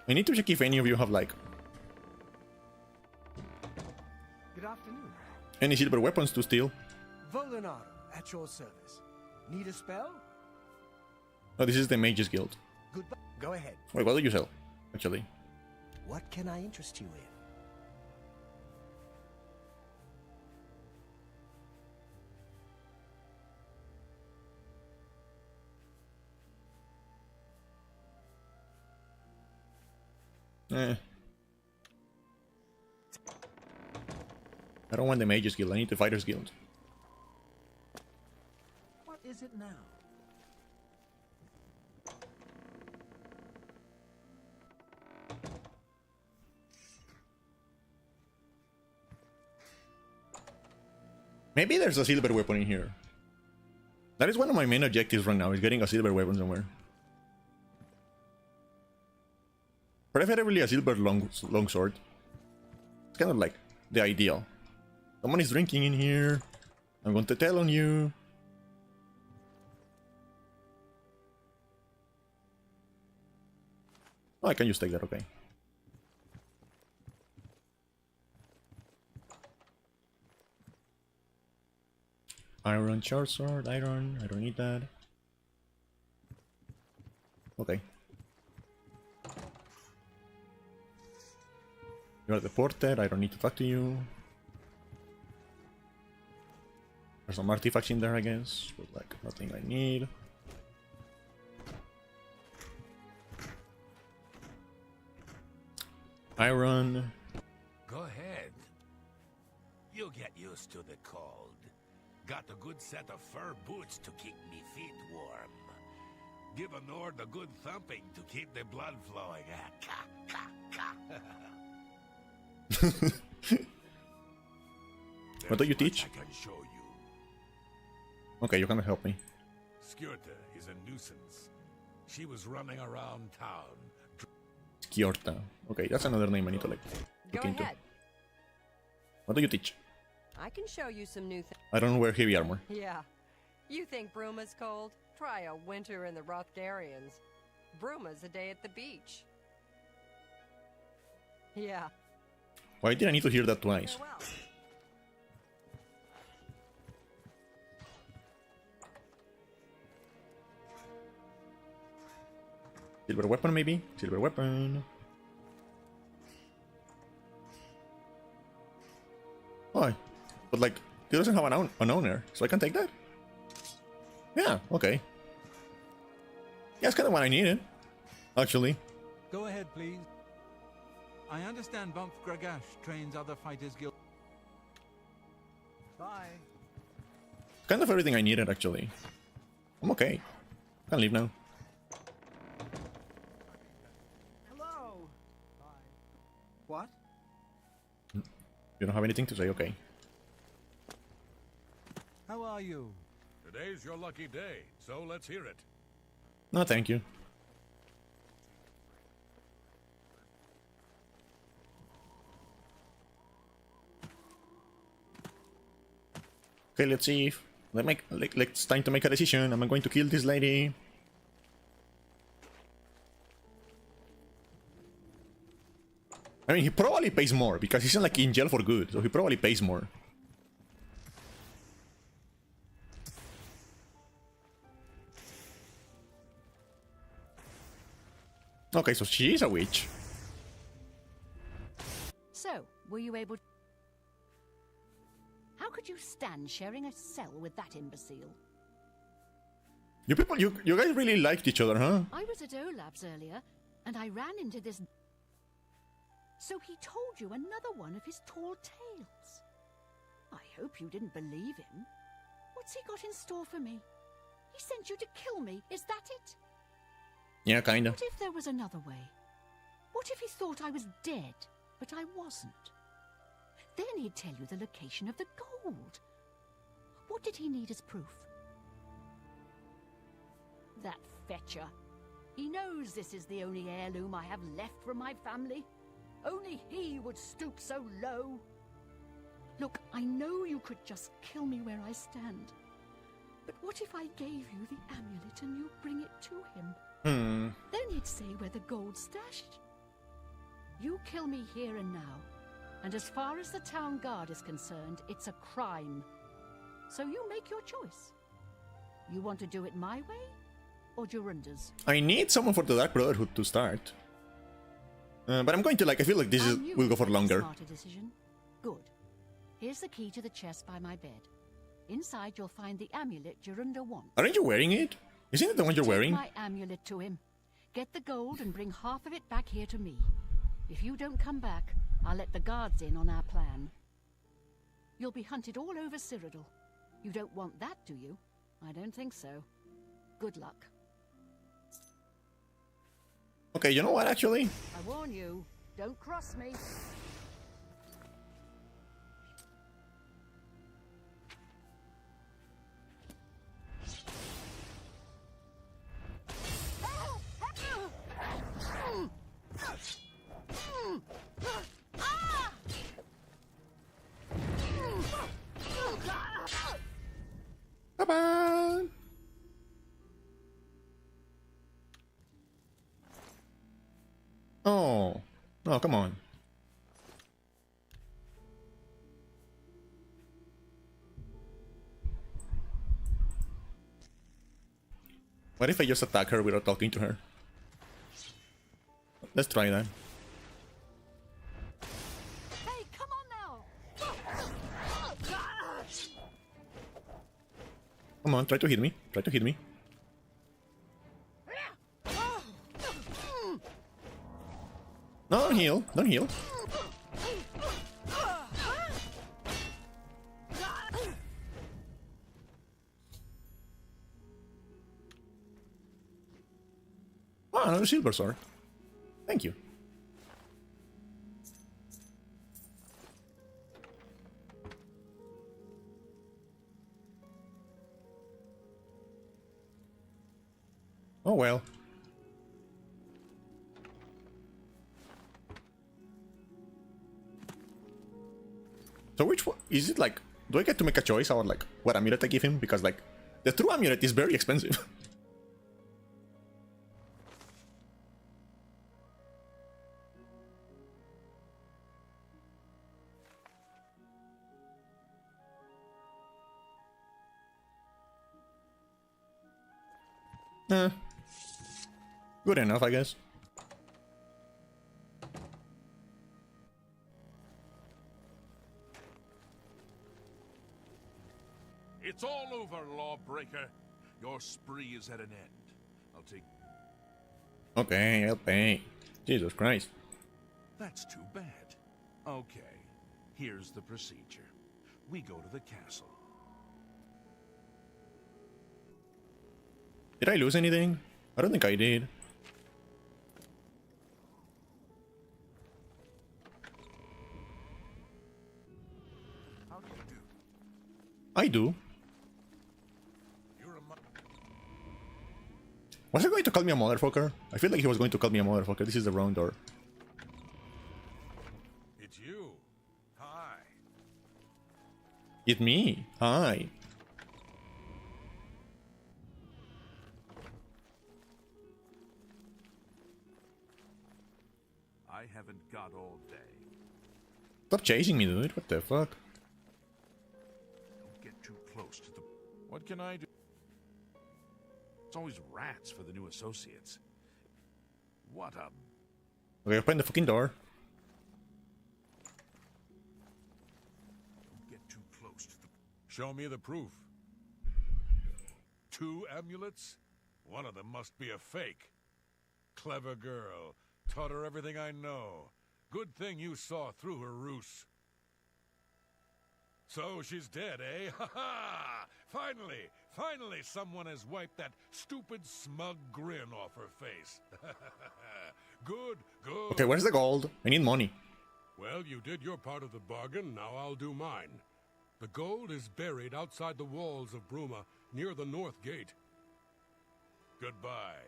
I need to check if any of you have like Good afternoon. any silver weapons to steal. Volinaro, at your service. Need a spell? Oh, this is the Mages Guild. Goodbye. Go ahead. Wait, what do you sell, actually? What can I interest you in? I don't want the Mages Guild, I need the Fighters Guild. is it now? Maybe there's a silver weapon in here. That is one of my main objectives right now, is getting a silver weapon somewhere. Preferably a silver longsword. It's kind of like the ideal. Someone is drinking in here. I'm going to tell on you. Oh, I can just take that, okay. Iron short sword, iron, I don't need that. Okay. You're deported, I don't need to talk to you. There's some artifacts in there, I guess, but like nothing I need. Iron. Go ahead. You'll get used to the cold. Got a good set of fur boots to keep me feet warm. Give a Nord a good thumping to keep the blood flowing. Ka, ka, ka. What do you teach? I can show you. Okay, you cannot help me. Skjorta is a nuisance. She was running around town. Skjorta. Okay, that's another name I need to like Go look into. ahead. What do you teach? I can show you some new things. I don't wear heavy armor. Yeah. You think Bruma's cold? Try a winter in the Rothgarians. Bruma's a day at the beach. Yeah. Why did I need to hear that twice? Farewell. Silver weapon, maybe? Silver weapon. Oh, but like, it doesn't have an owner, so I can take that? Yeah, okay. Yeah, it's kind of what I needed, actually. Go ahead, please. I understand Bump Gragash trains other fighters guild. Bye. Kind of everything I needed, actually. I'm okay. I can leave now. Hello. Bye. What? You don't have anything to say? Okay. How are you? Today's your lucky day, so let's hear it. No, thank you. Okay, let's see if it's time to make a decision. Am I going to kill this lady? I mean, he probably pays more because he's like in jail for good, so he probably pays more. Okay, so she is a witch. So, were you able... How could you stand sharing a cell with that imbecile? You people, you guys really liked each other, huh? I was at O-Labs earlier, and I ran into this... So he told you another one of his tall tales. I hope you didn't believe him. What's he got in store for me? He sent you to kill me, is that it? Yeah, kinda. What if there was another way? What if he thought I was dead, but I wasn't? Then he'd tell you the location of the gold. What did he need as proof? That fetcher. He knows this is the only heirloom I have left from my family. Only he would stoop so low. Look, I know you could just kill me where I stand. But what if I gave you the amulet and you bring it to him? Then he'd say where the gold's stashed. You kill me here and now, and as far as the town guard is concerned, it's a crime. So you make your choice. You want to do it my way, or Jorunda's? I need someone for the Dark Brotherhood to start. But I'm going to I feel like this will go for longer. Smarter decision. Good. Here's the key to the chest by my bed. Inside you'll find the amulet Jorunda wants. Aren't you wearing it? Isn't it the one you're wearing? Take my amulet to him. Get the gold and bring half of it back here to me. If you don't come back, I'll let the guards in on our plan. You'll be hunted all over Cyrodiil. You don't want that, do you? I don't think so. Good luck. Okay, you know what, actually? I warn you, don't cross me. Bye-bye! Oh. Oh, come on. What if I just attack her without talking to her? Let's try that. Hey, come on now! Come on, try to hit me. Try to hit me. No, don't heal. Don't heal. Oh, another silver sword. Thank you. Oh well. So which one is it? Like, do I get to make a choice or like what amulet I give him? Because like the true amulet is very expensive. Good enough, I guess. It's all over, lawbreaker. Your spree is at an end. I'll take... Okay, I'll pay. Jesus Christ. That's too bad. Okay, here's the procedure. We go to the castle. Did I lose anything? I don't think I did. How do you do? I do. Was he going to call me a motherfucker? I feel like he was going to call me a motherfucker. This is the wrong door. It's you. Hi. It's me. Hi. I haven't got all day. Stop chasing me, dude. What the fuck? Don't get too close to the... What can I do? It's always rats for the new associates. What a... Okay, open the fucking door. Don't get too close to the... Show me the proof. 2 amulets? One of them must be a fake. Clever girl. Taught her everything I know. Good thing you saw through her ruse. So she's dead, eh? Ha ha! Finally someone has wiped that stupid smug grin off her face. Good. Okay, where's the gold? I need money. Well, you did your part of the bargain, now I'll do mine. The gold is buried outside the walls of Bruma, near the north gate. Goodbye.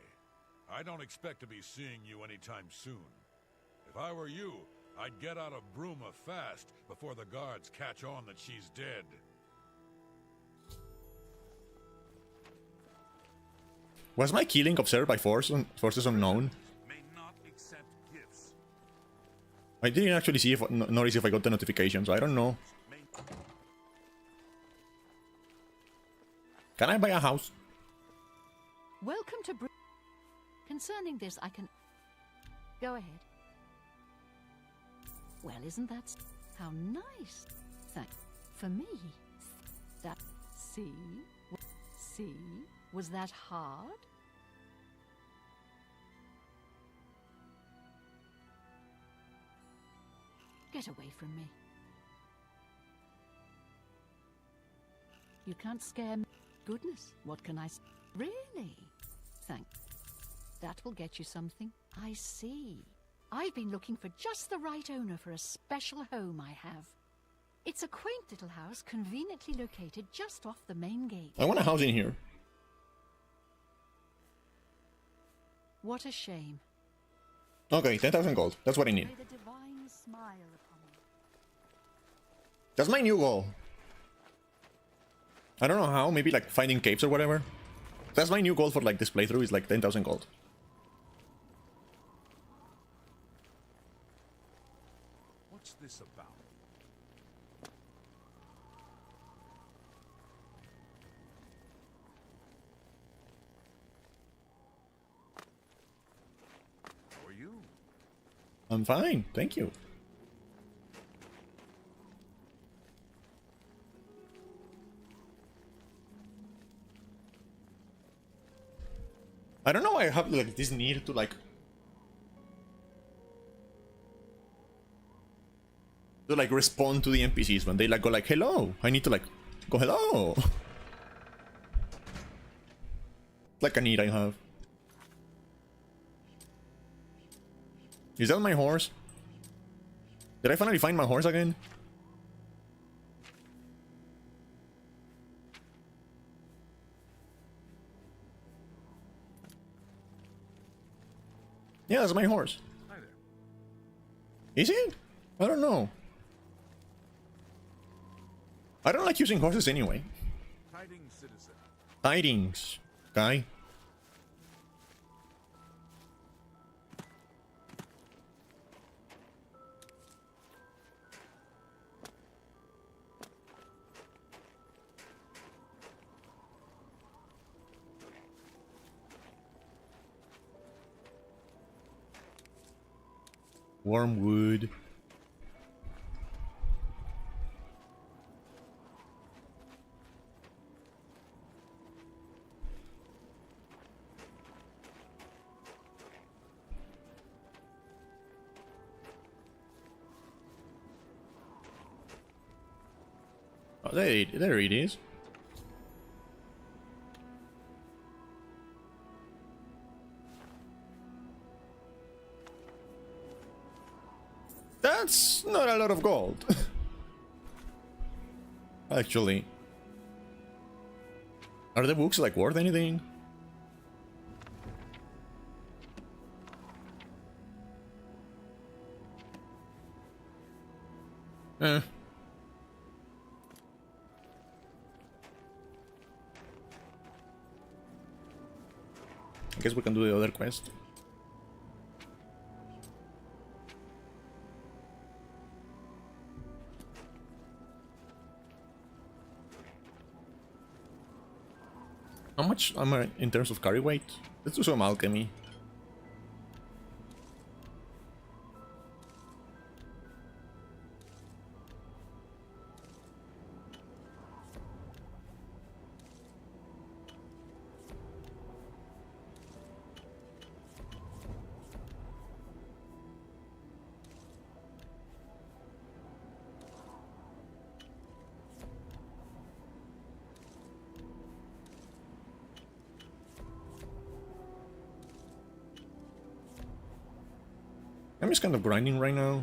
I don't expect to be seeing you anytime soon. If I were you, I'd get out of Bruma fast before the guards catch on that she's dead. Was my killing observed by forces unknown? May not accept gifts. I didn't actually see if notice if I got the notification, so I don't know. Can I buy a house? Welcome to Concerning this, I can... Go ahead. Well, isn't that... How nice. For me. That... See? See? Was that hard? Get away from me. You can't scare me. Goodness, what can I s- Really? Thanks. That will get you something. I see. I've been looking for just the right owner for a special home I have. It's a quaint little house conveniently located just off the main gate. I want a house in here. What a shame. Okay, 10,000 gold. That's what I need. May the divine smile upon you. That's my new goal. I don't know how, maybe like finding caves or whatever. That's my new goal for like this playthrough, is like 10,000 gold. What's this about? How are you? I'm fine, thank you. I don't know why I have like this need to like respond to the NPCs when they like go like hello. I need to like go hello. Like a need I have. Is that my horse? Did I finally find my horse again? Yeah, that's my horse. Hi there. Is it? I don't know. I don't like using horses anyway. Tidings, citizen. Tidings, guy. Wormwood. Oh, there it is. That's not a lot of gold. Actually. Are the books like worth anything? Eh. I guess we can do the other quest. How much am I in terms of carry weight? Let's do some alchemy. I'm just kind of grinding right now.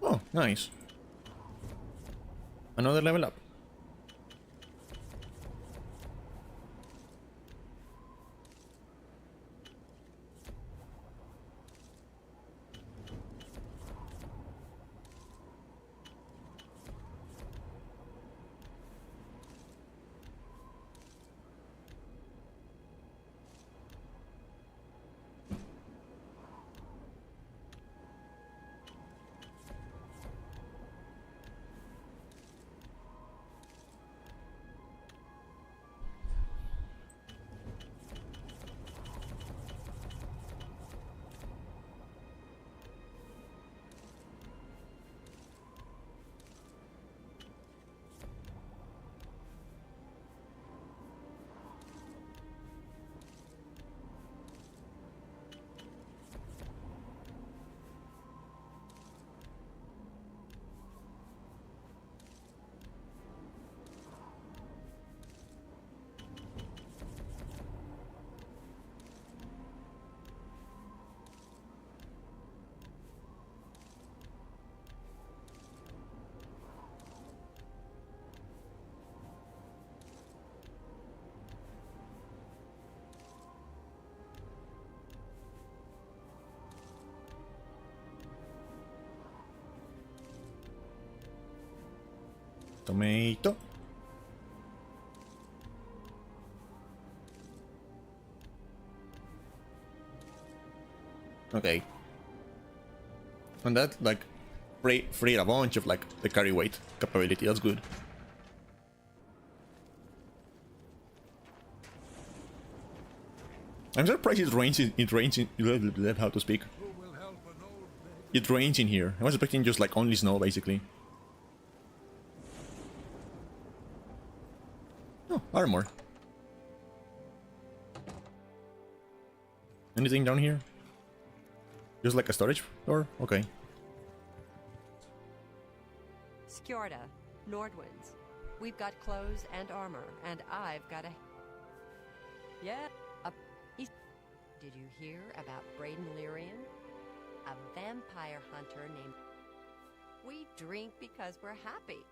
Oh, nice. Another level up. Tomato. Okay. And that, like, freed a bunch of, like, the carry weight capability. That's good. I'm surprised it rains in how to speak. It rains in here. I was expecting just, like, only snow, basically. Oh, armor. Anything down here? Just like a storage door? Okay. Skjorda, Nordwinds. We've got clothes and armor, and I've got a... Yeah, Did you hear about Braden Lyrian? A vampire hunter named... We drink because we're happy.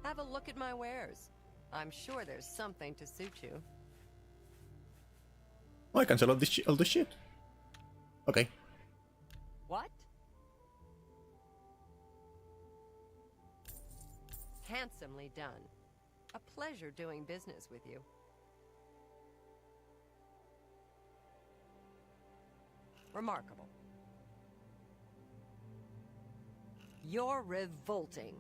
Have a look at my wares. I'm sure there's something to suit you. Oh, I can sell all this shit. Okay. What? Handsomely done. A pleasure doing business with you. Remarkable. You're revolting.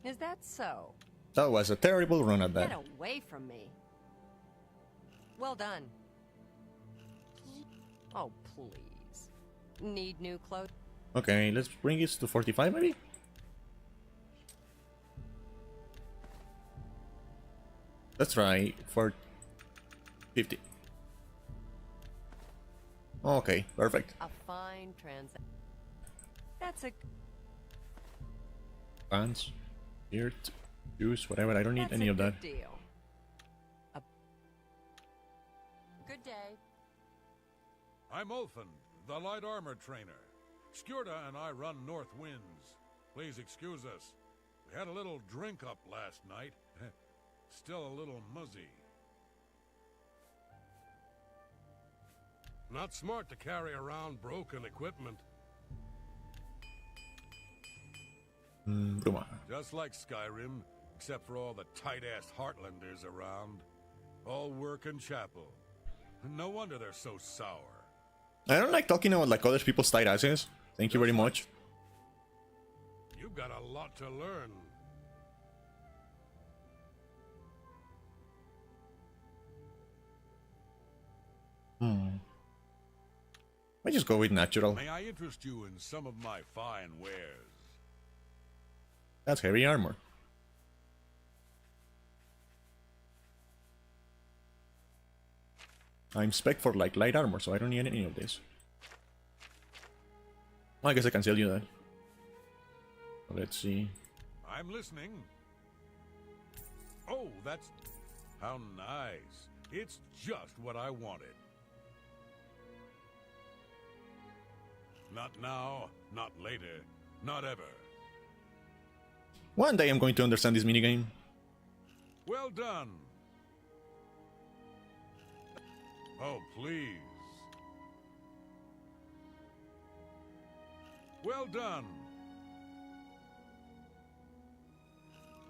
Is that so? That was a terrible run at that. Get away from me. Well done. Oh, please. Need new clothes? Okay, let's bring it to 45 maybe? Let's try for 50. Okay, perfect. A fine transaction. That's a... Pants, shirt, shoes, whatever. I don't need any of that. Deal. Good day. I'm Ulfin, the light armor trainer. Skjorda and I run North Winds. Please excuse us. We had a little drink up last night. Still a little muzzy. Not smart to carry around broken equipment. Just like Skyrim, except for all the tight-ass Heartlanders around. All work and chapel. No wonder they're so sour. I don't like talking about like other people's tight asses. Thank you very much. You've got a lot to learn. I just go with natural. May I interest you in some of my fine wares? That's heavy armor. I'm spec for like light armor, so I don't need any of this. I guess I can sell you that. Let's see. I'm listening. Oh, that's... How nice. It's just what I wanted. Not now, not later, not ever. One day I'm going to understand this minigame. Well done. Oh, please. Well done.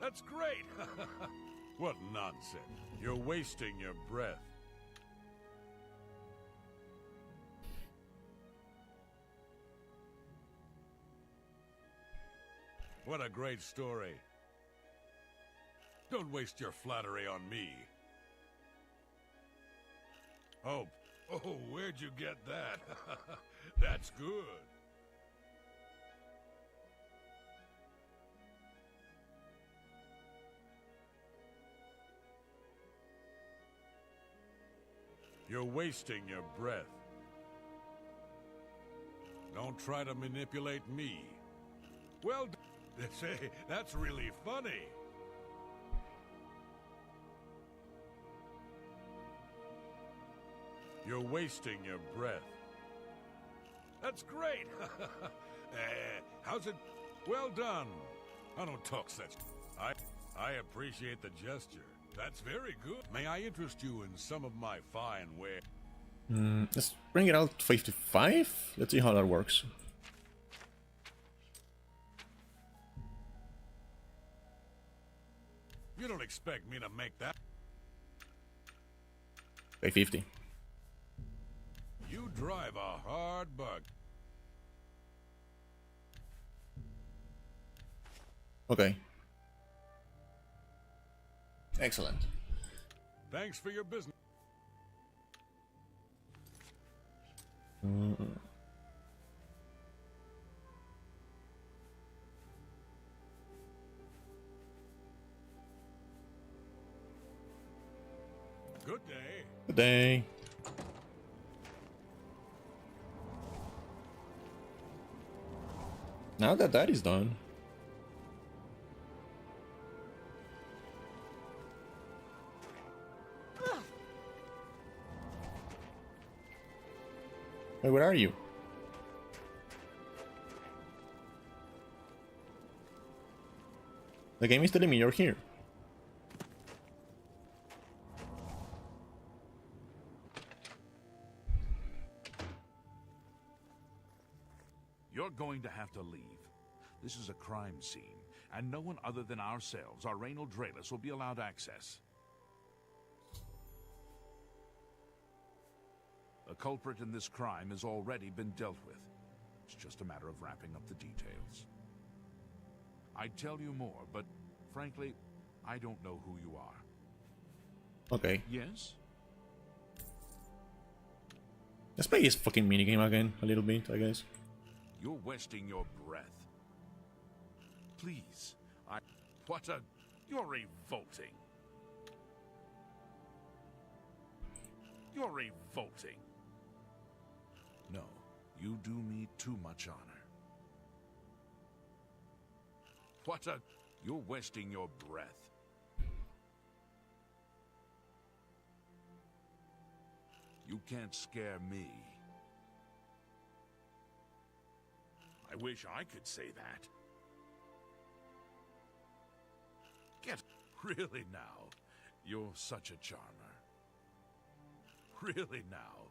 That's great. What nonsense. You're wasting your breath. What a great story. Don't waste your flattery on me. Oh, where'd you get that? That's good. You're wasting your breath. Don't try to manipulate me. Well, say, that's really funny. You're wasting your breath. That's great. How's it? Well done. I don't talk such. I appreciate the gesture. That's very good. May I interest you in some of my fine ware? Let's bring it out to 55. Let's see how that works. You don't expect me to make that? Pay 50. You drive a hard bug. Okay. Excellent. Thanks for your business. Good day. Good day. Now that that is done. Wait, where are you? The game is telling me you're here. You're going to have to leave. This is a crime scene, and no one other than ourselves, our Reynold Draelus, will be allowed access. The culprit in this crime has already been dealt with. It's just a matter of wrapping up the details. I'd tell you more, but frankly, I don't know who you are. Okay. Yes? Let's play this fucking minigame again a little bit, I guess. You're wasting your breath. Please, You're revolting. You're revolting. No, you do me too much honor. You're wasting your breath. You can't scare me. I wish I could say that. Really now? You're such a charmer. Really now?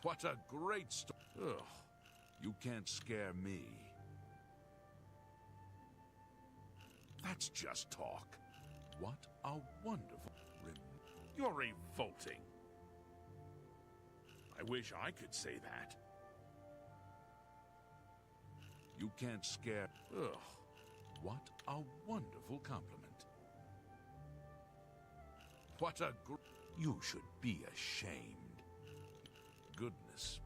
What a great story. Ugh. You can't scare me. That's just talk. What a wonderful... You're revolting. I wish I could say that. You can't scare... Ugh. What a wonderful compliment. You should be ashamed. Goodness.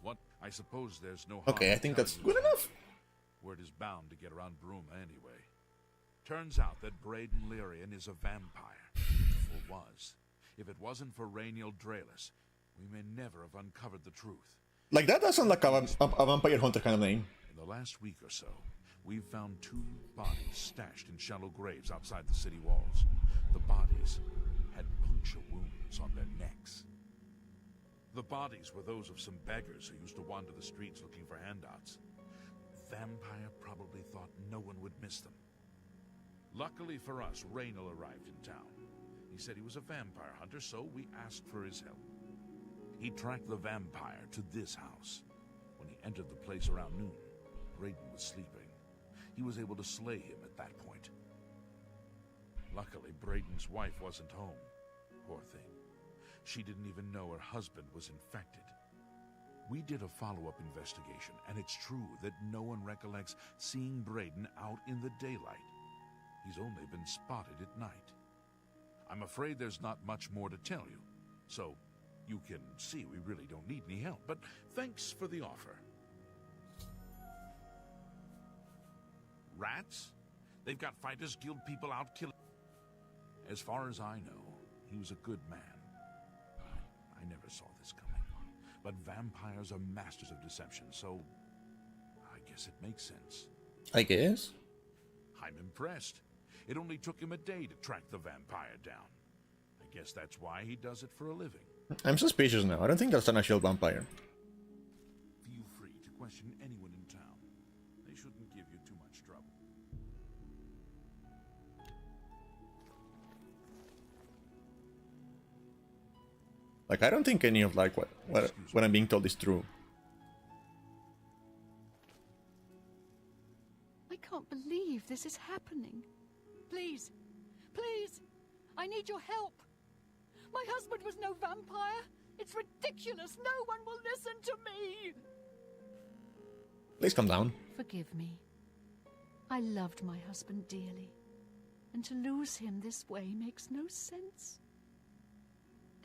What? I suppose there's no harm. Okay, I think that's good enough. Word is bound to get around Bruma anyway. Turns out that Braden Lyrian is a vampire. Or was. If it wasn't for Reynold Draelus, we may never have uncovered the truth. Like, that doesn't like a vampire hunter kind of name. In the last week or so, we've found 2 bodies stashed in shallow graves outside the city walls. The bodies had puncture wounds on their necks. The bodies were those of some beggars who used to wander the streets looking for handouts. Vampire probably thought no one would miss them. Luckily for us, Reynold arrived in town. He said he was a vampire hunter, so we asked for his help. He tracked the vampire to this house. When he entered the place around noon, Braden was sleeping. He was able to slay him at that point. Luckily, Braden's wife wasn't home. Poor thing. She didn't even know her husband was infected. We did a follow-up investigation, and it's true that no one recollects seeing Braden out in the daylight. He's only been spotted at night. I'm afraid there's not much more to tell you, so you can see we really don't need any help, but thanks for the offer. Rats? They've got Fighters Guild people out killing... As far as I know, he was a good man. I never saw this coming. But vampires are masters of deception, so I guess it makes sense. I guess. I'm impressed. It only took him a day to track the vampire down. I guess that's why he does it for a living. I'm suspicious now. I don't think that's an actual vampire. Feel free to question anyone in town. They shouldn't give you too much trouble. Like, I don't think any of like what I'm being told is true. I can't believe this is happening. Please, Please, I need your help. My husband was no vampire. It's ridiculous. No one will listen to me. Please calm down. Forgive me. I loved my husband dearly, and to lose him this way makes no sense.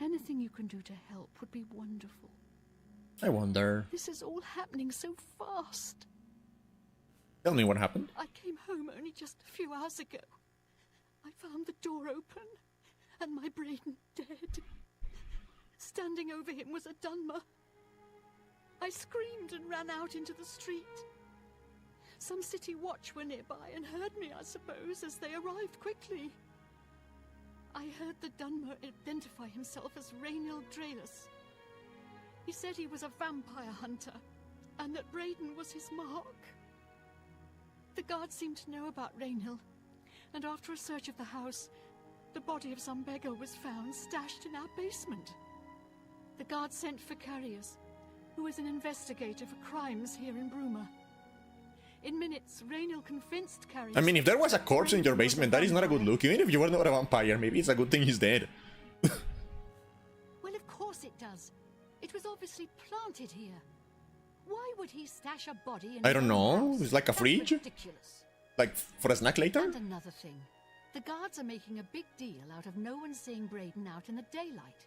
Anything you can do to help would be wonderful. I wonder. This is all happening so fast. Tell me what happened. I came home only just a few hours ago. I found the door open, and my Braden dead. Standing over him was a Dunmer. I screamed and ran out into the street. Some city watch were nearby and heard me, I suppose, as they arrived quickly. I heard the Dunmer identify himself as Rainil Draelus. He said he was a vampire hunter, and that Braden was his mark. The guards seemed to know about Rainil, and after a search of the house, the body of some beggar was found stashed in our basement. The guards sent for Carriers, who is an investigator for crimes here in Bruma. In minutes, Rainil convinced Carriers... I mean, if there was a corpse in your basement, that is not a good look. Even if you were not a vampire, maybe it's a good thing he's dead. Well, of course it does. It was obviously planted here. Why would he stash a body in I don't know. house? It's like a That's fridge? ridiculous. Like, for a snack later? And another thing. The guards are making a big deal out of no one seeing Braden out in the daylight.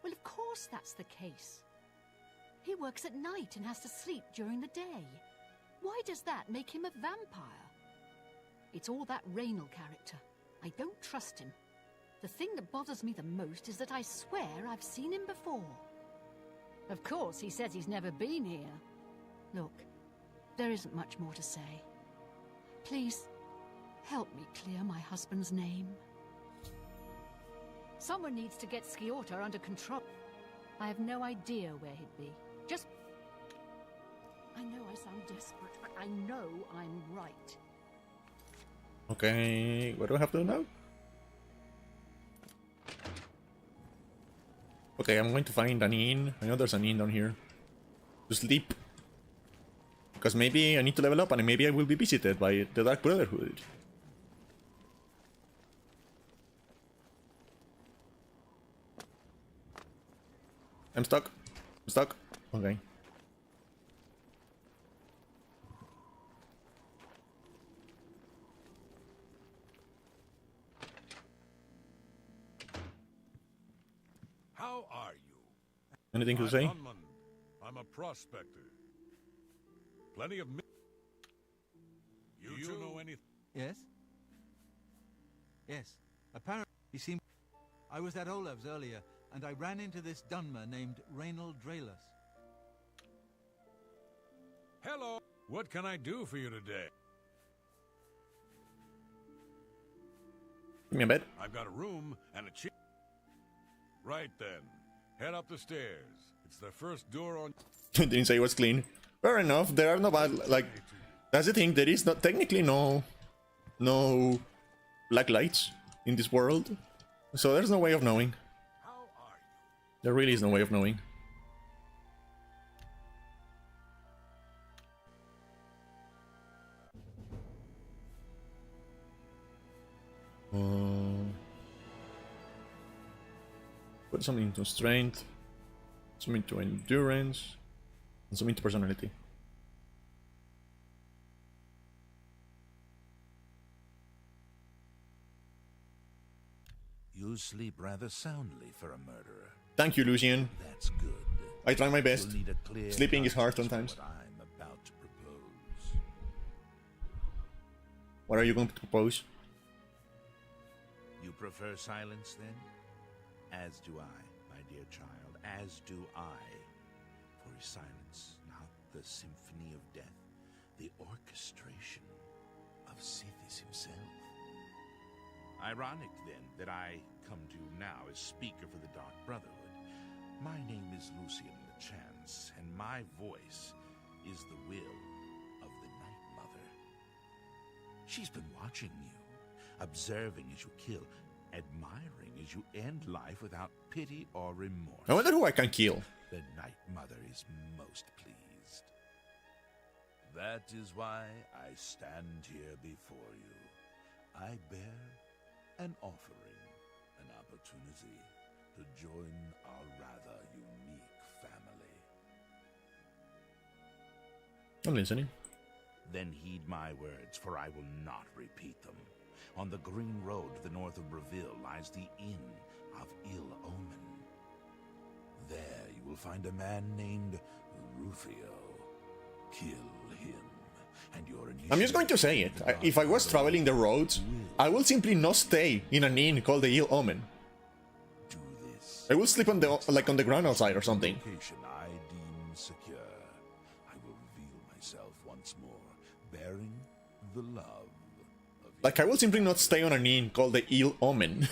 Well, of course that's the case. He works at night and has to sleep during the day. Why does that make him a vampire? It's all that Rainil character. I don't trust him. The thing that bothers me the most is that I swear I've seen him before. Of course, he says he's never been here. Look, there isn't much more to say. Please, help me clear my husband's name. Someone needs to get Sciorta under control. I have no idea where he'd be. Just... I know I sound desperate, but I know I'm right. Okay, what do I have to do now? Okay, I'm going to find an inn. I know there's an inn down here. To sleep. Because maybe I need to level up and maybe I will be visited by the Dark Brotherhood. I'm stuck. I'm stuck. Okay. How are you? Anything to I'm say? Hunman. I'm a prospector. Plenty of... You know anything? Yes? Yes. Apparently, he seemed... I was at Olav's earlier, and I ran into this Dunmer named Rainil Draelus. Hello. What can I do for you today? Give me a bed. I've got a room and a chair. Right then. Head up the stairs. It's the first door on... Didn't say it was clean. Fair enough. There are no bad... Like, that's the thing. There is not technically no black lights in this world. So there's no way of knowing. How are you? There really is no way of knowing. Put something into strength, something to endurance, and something to personality. You sleep rather soundly for a murderer. Thank you, Lucian. That's good. I try my best. You'll need a clear Sleeping is hard conscience sometimes. for what I'm about to propose. What are you going to propose? You prefer silence, then? As do I, my dear child, as do I. For is silence not the symphony of death, the orchestration of Sithis himself? Ironic, then, that I come to you now as speaker for the Dark Brotherhood. My name is Lucian LeChance, and my voice is the will of the Night Mother. She's been watching you, observing as you kill, admiring as you end life without pity or remorse. I wonder who I can kill. The Night Mother is most pleased. That is why I stand here before you. I bear An offering, an opportunity to join our rather unique family. I'm listening. Then heed my words, for I will not repeat them. On the green road to the north of Breville lies the Inn of Ill Omen. There you will find a man named Rufio. Kill him, and your initiative... I'm just going to say it. If I was traveling the roads, I will simply not stay in an inn called the Ill Omen. Do this. I will sleep on the on the ground outside or something. Location I deem secure. I will reveal myself once more, bearing the love of Like, I will simply not stay on an inn called the Ill Omen.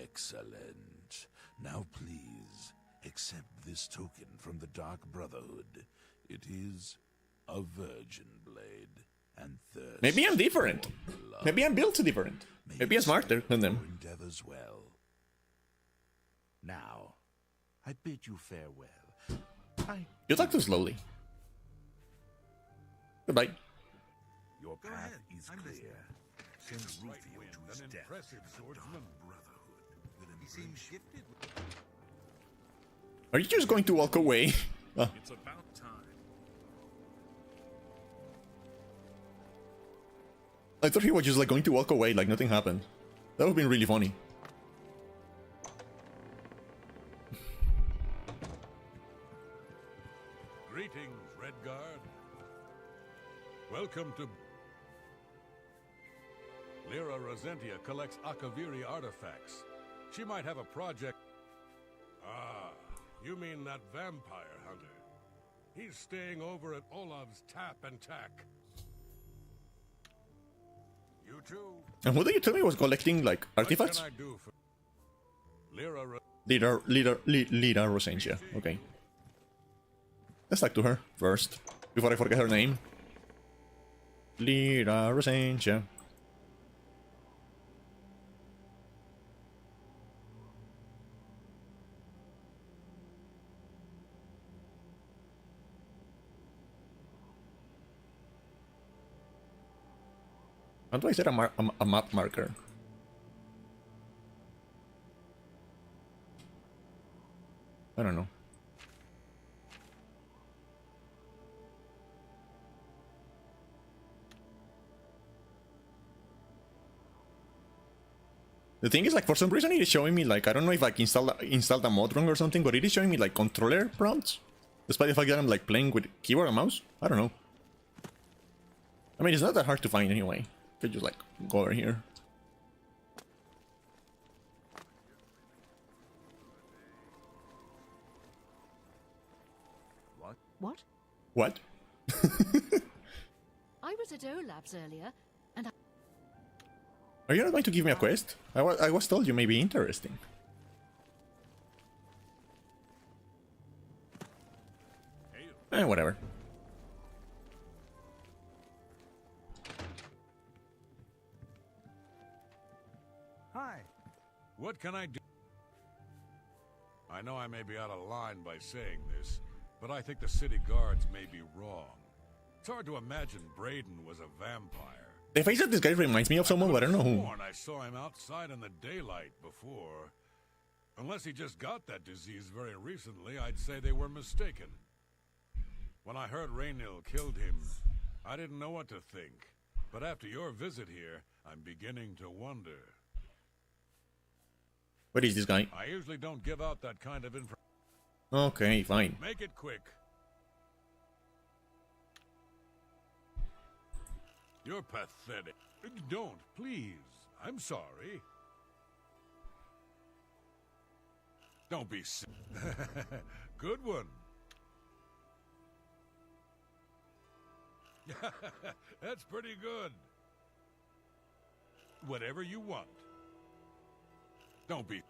Excellent. Now please, accept this token from the Dark Brotherhood. It is a virgin blade, and thirst. Maybe I'm different. Maybe I'm built different. Maybe I'm smarter than them. Endeavors well. Now, I bid you farewell. You talk too slowly. Goodbye. Your Go path ahead, is I'm clear. listening. Send Rufio to his An death. impressive swordsman. Brotherhood will He seems embrace gifted. Are you just going to walk away? Ah. It's about time. I thought he was just like going to walk away like nothing happened. That would have been really funny. Greetings, Redguard. Welcome to... Lyra Rosentia collects Akaviri artifacts. She might have a project... Ah, you mean that vampire hunter. He's staying over at Olav's Tap and Tack. You too. And what did you tell me was collecting like artifacts? What can I do for... Lyra... Lira Rosentia. Okay. Let's talk to her first, before I forget her name. Lira Rosentia. How do I set a map marker? I don't know. The thing is, like, for some reason it is showing me, like, I don't know if I installed a mod wrong or something, but it is showing me, like, controller prompts. Despite the fact that I'm, like, playing with keyboard and mouse. I don't know. I mean, it's not that hard to find anyway. Could just, like, go over here. What? What? I was at Olaf's earlier, and Are you not going to give me a quest? I was told you may be interesting. Whatever. Hi. What can I do? I know I may be out of line by saying this, but I think the city guards may be wrong. It's hard to imagine Braden was a vampire. The face of this guy reminds me of someone, but I don't know who. I saw him outside in the daylight before. Unless he just got that disease very recently, I'd say they were mistaken. When I heard Raynil killed him, I didn't know what to think. But after your visit here, I'm beginning to wonder. What is this guy? I usually don't give out that kind of information. Okay, fine. Make it quick. You're pathetic. Don't, please. I'm sorry. Don't be sick. Good one. That's pretty good. Whatever you want. Don't be...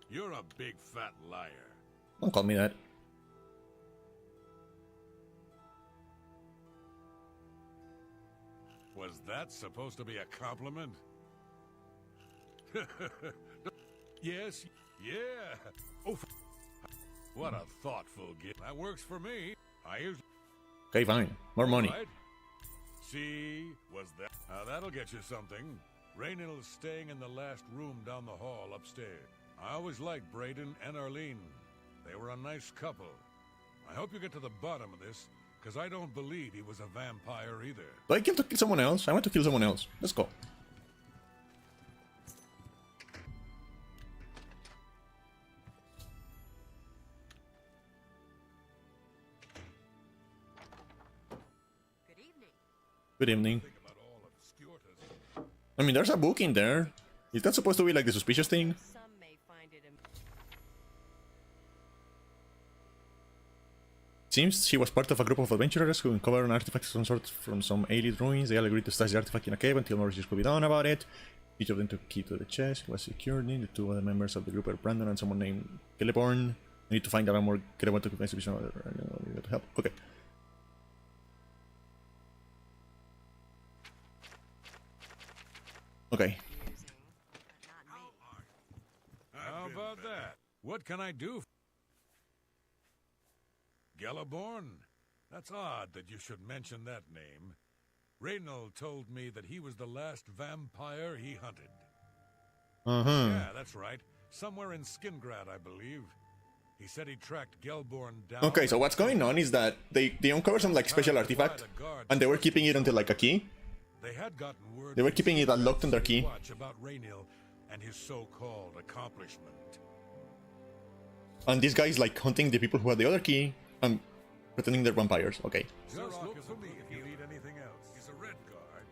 You're a big fat liar. Don't call me that. Was that supposed to be a compliment? Yes, yeah. Oh, what a thoughtful gift. That works for me. I usually... Okay, fine. More money. Right. See? Was that? That'll get you something. Raynill's staying in the last room down the hall upstairs. I always liked Braden and Arlene. They were a nice couple. I hope you get to the bottom of this, because I don't believe he was a vampire either. Do I kill to kill someone else? I want to kill someone else. Let's go. Good evening. I mean, there's a book in there. Is that supposed to be like the suspicious thing? Seems she was part of a group of adventurers who uncovered an artifact of some sort from some alien ruins. They all agreed to stash the artifact in a cave until more research could be done about it. Each of them took a key to the chest. It was secured. The two other members of the group were Brandon and someone named Celeborn. I need to find out more. Celeborn took investigation to help. Okay. Okay. How about that? What can I do? Celeborn? That's odd that you should mention that name. Reynold told me that he was the last vampire he hunted. Yeah, that's right. Somewhere in Skingrad, I believe. He said he tracked Celeborn down. Okay, so what's going on is that they uncovered some like special artifact, and they were keeping it until like a key. They had gotten word. They were keeping it unlocked on their key. Watch about Raynil and his so-called accomplishment. And this guy is like hunting the people who had the other key and pretending they're vampires. Okay. Just look for me if you need anything else. He's a red guard.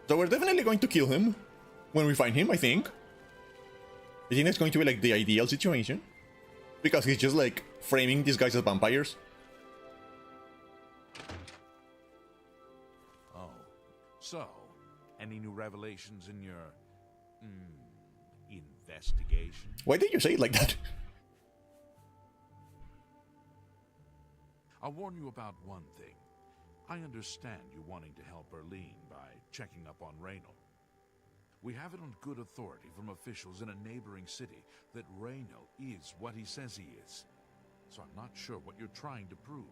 So we're definitely going to kill him when we find him, I think. I think that's going to be like the ideal situation. Because he's just like framing these guys as vampires. Oh, so, any new revelations in your, investigation? Why did you say it like that? I'll warn you about one thing. I understand you wanting to help Erlene by checking up on Raynil. We have it on good authority from officials in a neighboring city that Raynil is what he says he is. So I'm not sure what you're trying to prove.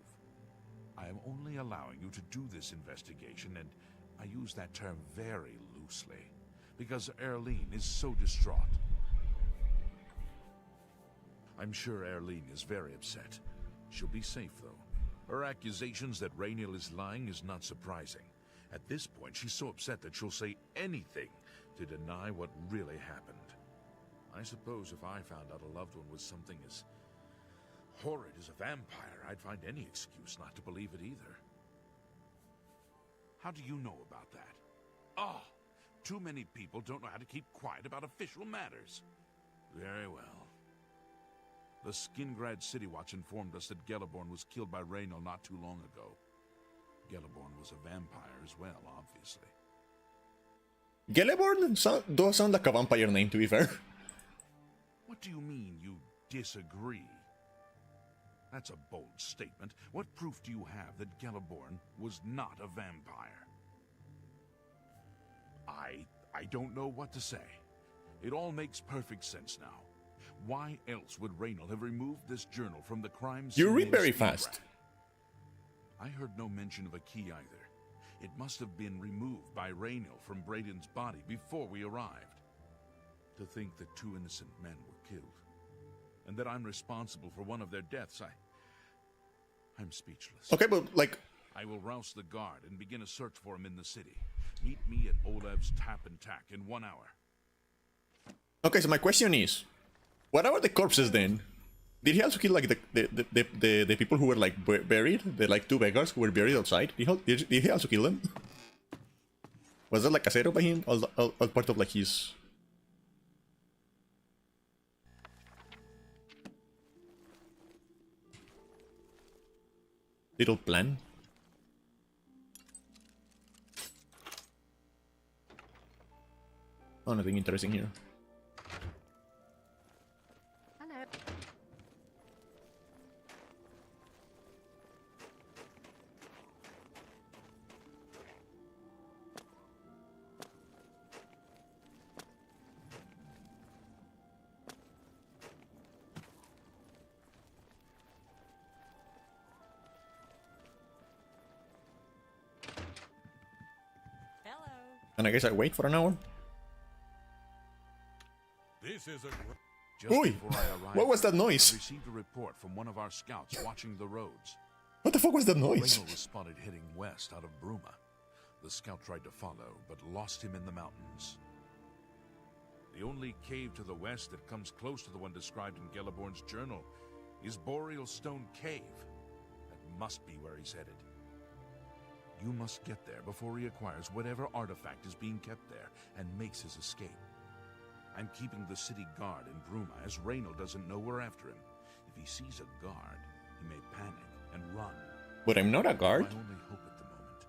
I am only allowing you to do this investigation, and I use that term very loosely, because Erlene is so distraught. I'm sure Erlene is very upset. She'll be safe, though. Her accusations that Raynil is lying is not surprising. At this point, she's so upset that she'll say anything to deny what really happened. I suppose if I found out a loved one was something as horrid as a vampire, I'd find any excuse not to believe it either. How do you know about that? Ah, too many people don't know how to keep quiet about official matters. Very well. The Skingrad City Watch informed us that Celeborn was killed by Raynil not too long ago. Celeborn was a vampire as well, obviously. Celeborn does sound like a vampire name, to be fair. What do you mean you disagree? That's a bold statement. What proof do you have that Celeborn was not a vampire? I don't know what to say. It all makes perfect sense now. Why else would Raynil have removed this journal from the crime scene? You read very fast. I heard no mention of a key either. It must have been removed by Raynil from Braden's body before we arrived. To think that two innocent men were killed, and that I'm responsible for one of their deaths, I'm speechless. Okay, but like... I will rouse the guard and begin a search for him in the city. Meet me at Olev's Tap and Tack in 1 hour. Okay, so my question is, what about the corpses then? Did he also kill like the people who were like buried? The like two beggars who were buried outside? Did he also kill them? Was that like a setup by him? All part of like his... little plan? Oh, nothing interesting here. Hello. And I guess I wait for an hour. This is a Just Oi! before I arrived, What was that noise? I received a report from one of our scouts watching the roads. What the fuck was that noise? Reynold was spotted heading west out of Bruma. The scout tried to follow, but lost him in the mountains. The only cave to the west that comes close to the one described in Gelliborn's journal is Boreal Stone Cave. That must be where he's headed. You must get there before he acquires whatever artifact is being kept there and makes his escape. I'm keeping the city guard in Bruma, as Reynold doesn't know we're after him. If he sees a guard, he may panic and run. But I'm not a guard. My only hope at the moment.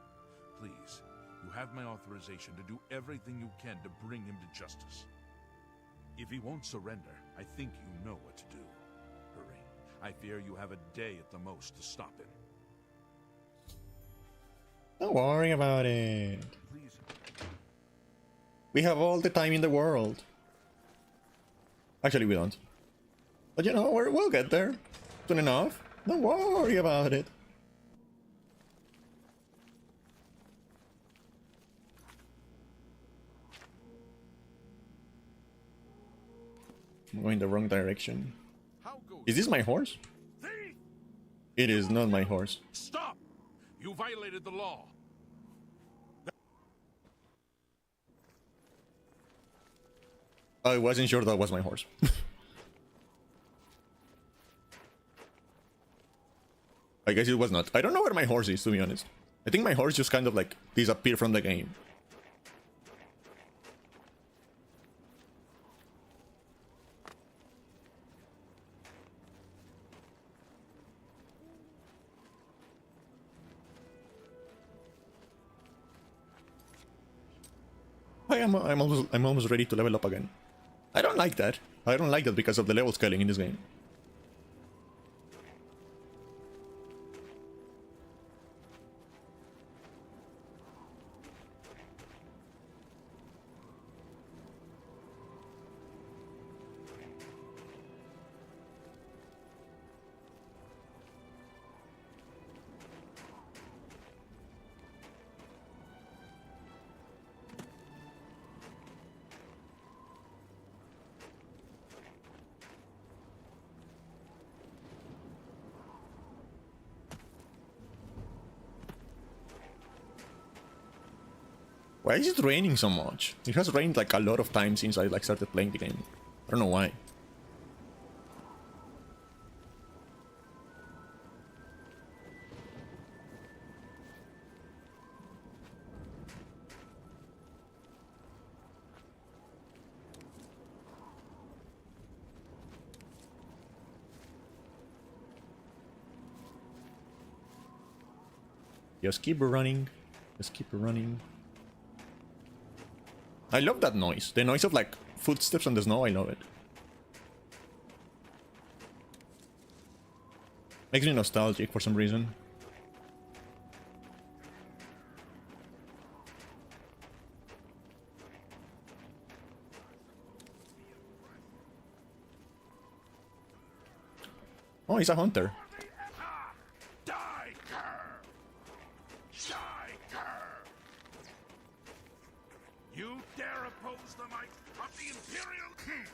Please, you have my authorization to do everything you can to bring him to justice. If he won't surrender, I think you know what to do. Hurry. I fear you have a day at the most to stop him. Don't worry about it. Please. We have all the time in the world. Actually, we don't. But you know, we'll get there. Soon enough. Don't worry about it. I'm going the wrong direction. Is this my horse? Thief! It is not my horse. Stop! You violated the law. I wasn't sure that was my horse. I guess it was not. I don't know where my horse is, to be honest. I think my horse just kind of like disappeared from the game. I'm almost ready to level up again. I don't like that. I don't like that because of the level scaling in this game. Why is it raining so much? It has rained like a lot of times since I like started playing the game. I don't know why. Just keep running. Just keep running. I love that noise. The noise of like footsteps on the snow, I love it. Makes me nostalgic for some reason. Oh, he's a hunter. You dare oppose the might of the Imperial King?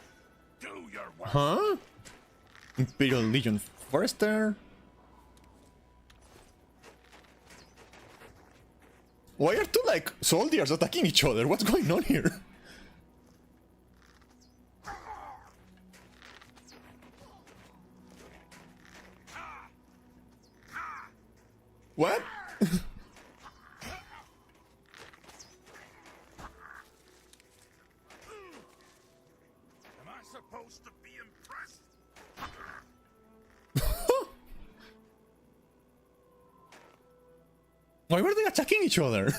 Do your work. Huh? Imperial Legion Forester? Why are two like soldiers attacking each other? What's going on here? What? Am I supposed to be impressed? Why were they attacking each other?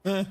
Eh.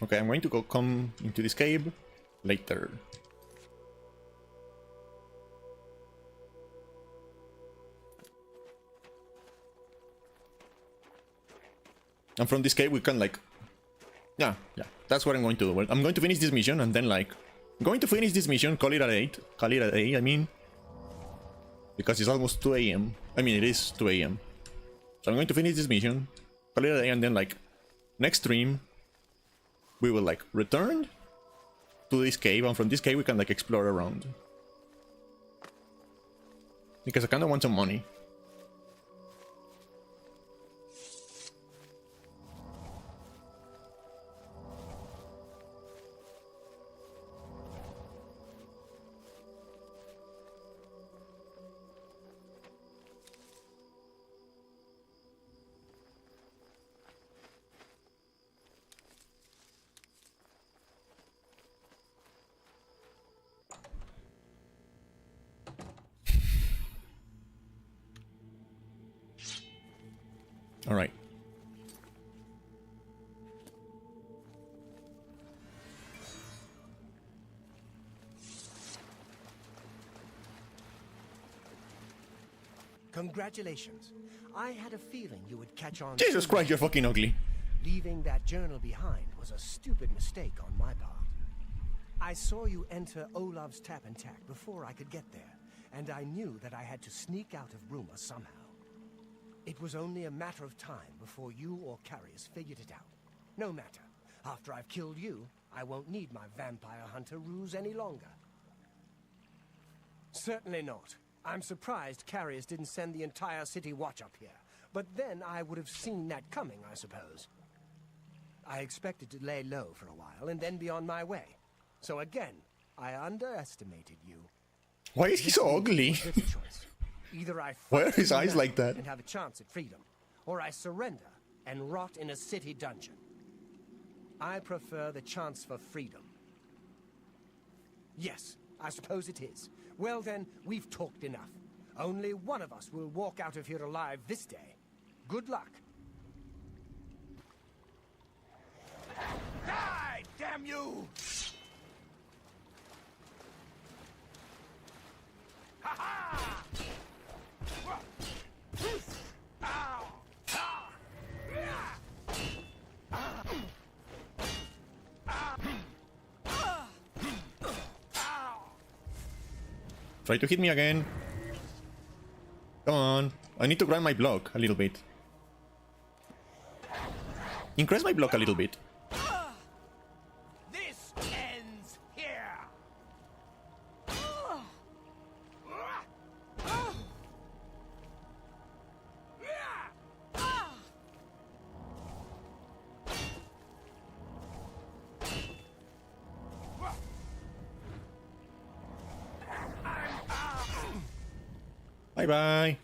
Okay, I'm going to come into this cave later. And from this cave we can like... Yeah, that's what I'm going to do. I'm going to finish this mission and then like... I'm going to finish this mission, call it a day, I mean. Because it's almost 2 AM. I mean, it is 2 AM. So I'm going to finish this mission, call it a day, and then like... Next stream, we will like return to this cave, and from this cave we can like explore around. Because I kinda want some money. All right. Congratulations. I had a feeling you would catch on. Jesus Christ, you're fucking ugly. Leaving that journal behind was a stupid mistake on my part. I saw you enter Olav's tap and tack before I could get there, and I knew that I had to sneak out of Rumor somehow. It was only a matter of time before you or Carius figured it out. No matter. After I've killed you, I won't need my vampire hunter ruse any longer. Certainly not. I'm surprised Carius didn't send the entire city watch up here. But then I would have seen that coming, I suppose. I expected to lay low for a while and then be on my way. So again, I underestimated you. Why is he so ugly? Either I Why are his eyes like that? And have a chance at freedom, or I surrender and rot in a city dungeon. I prefer the chance for freedom. Yes, I suppose it is. Well then, we've talked enough. Only one of us will walk out of here alive this day. Good luck. Die, damn you! Ha-ha! Try to hit me again. Come on. I need to grind my block a little bit. Increase my block a little bit. This ends here. Bye bye.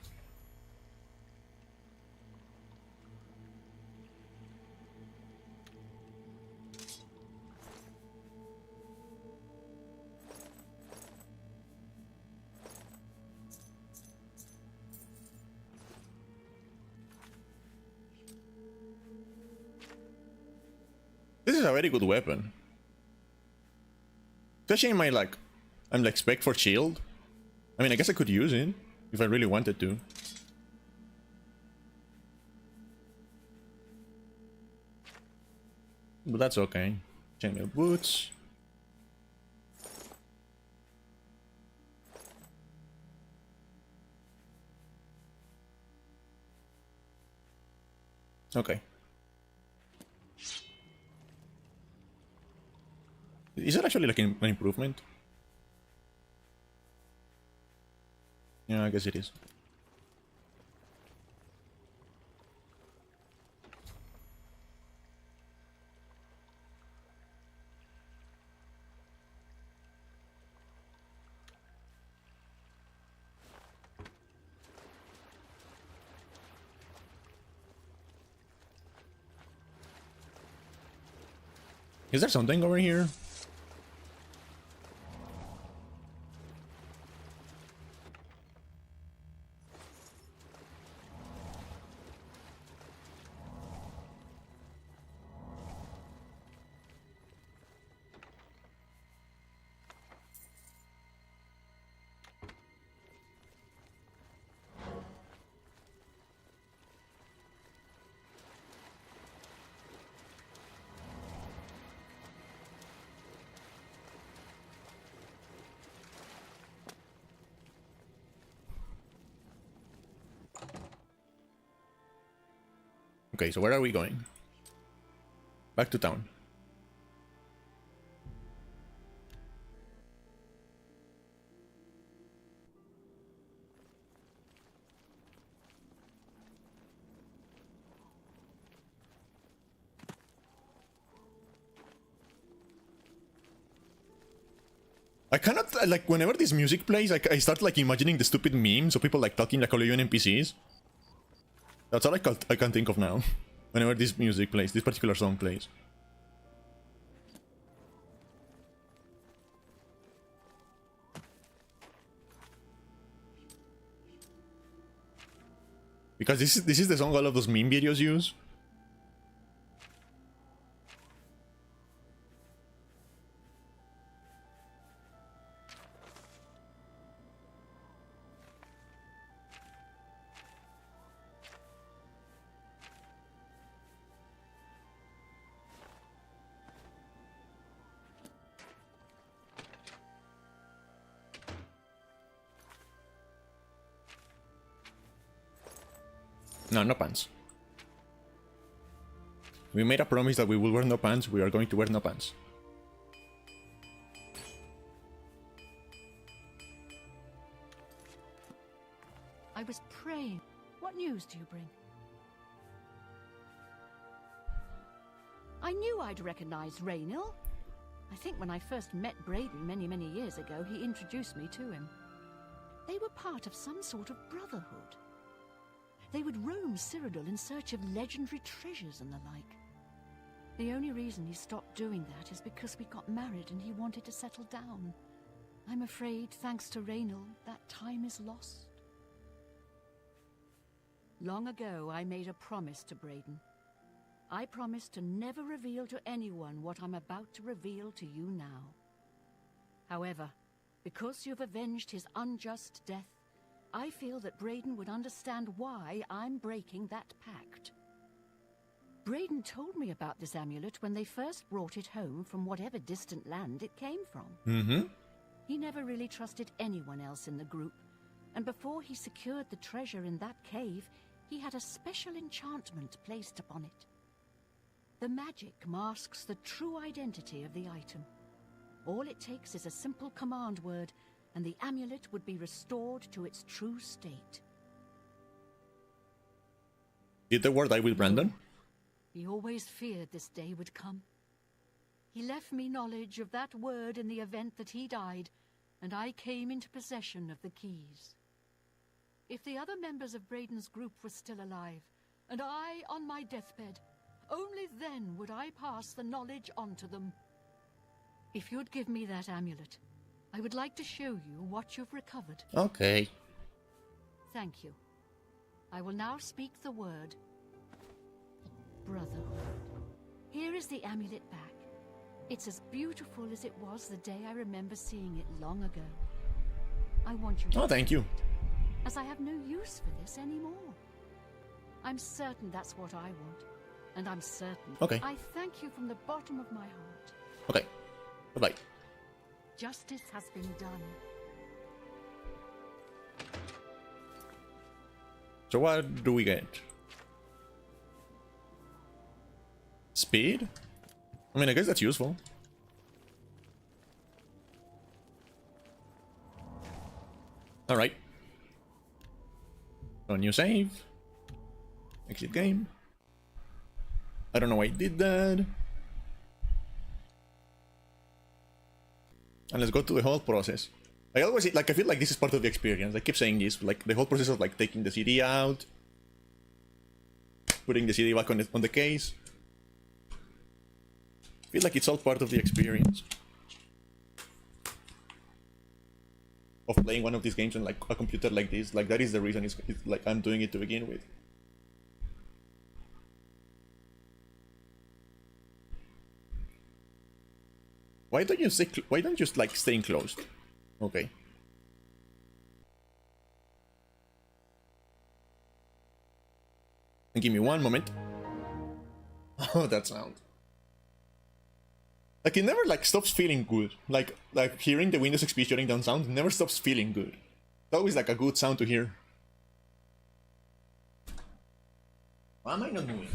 This is a very good weapon. Especially in my I'm like spec for shield. I mean, I guess I could use it if I really wanted to. But that's okay. Chainmail boots. Okay. Is it actually like an improvement? Yeah, I guess it is. Is there something over here? Okay, so where are we going? Back to town. I cannot, like, whenever this music plays, I start, like, imagining the stupid memes of people, like, talking like Oblivion NPCs. That's all I can think of now. Whenever this music plays, this particular song plays. Because this is the song all of those meme videos use. No, no pants. We made a promise that we will wear no pants. We are going to wear no pants. I was praying. What news do you bring? I knew I'd recognize Raynil. I think when I first met Braden many years ago, he introduced me to him. They were part of some sort of brotherhood. They would roam Cyrodiil in search of legendary treasures and the like. The only reason he stopped doing that is because we got married and he wanted to settle down. I'm afraid, thanks to Raynil, that time is lost. Long ago, I made a promise to Braden. I promised to never reveal to anyone what I'm about to reveal to you now. However, because you've avenged his unjust death, I feel that Braden would understand why I'm breaking that pact. Braden told me about this amulet when they first brought it home from whatever distant land it came from. Mm-hmm. He never really trusted anyone else in the group, and before he secured the treasure in that cave, he had a special enchantment placed upon it. The magic masks the true identity of the item. All it takes is a simple command word, and the amulet would be restored to its true state. Did the word die with Brandon? He always feared this day would come. He left me knowledge of that word in the event that he died, and I came into possession of the keys. If the other members of Braden's group were still alive, and I on my deathbed, only then would I pass the knowledge on to them. If you'd give me that amulet, I would like to show you what you've recovered. Okay. Thank you. I will now speak the word Brotherhood. Here is the amulet back. It's as beautiful as it was the day I remember seeing it long ago. I want you to thank you. as I have no use for this anymore. I'm certain that's what I want, and I'm certain. Okay. I thank you from the bottom of my heart. Okay. Bye-bye. Justice has been done. So what do we get? Speed? I mean, I guess that's useful. Alright. So new save. Exit game. I don't know why I did that. And let's go to the whole process. I always, like, I feel like this is part of the experience. I keep saying this, like, the whole process of, like, taking the CD out, putting the CD back on the case. I feel like it's all part of the experience of playing one of these games on, like, a computer like this. Like, that is the reason it's like I'm doing it to begin with. Why don't you like stay enclosed? Okay. And give me one moment. Oh, that sound. Like, it never, like, stops feeling good. Like hearing the Windows XP shutting down sound never stops feeling good. It's always, like, a good sound to hear. Why am I not moving?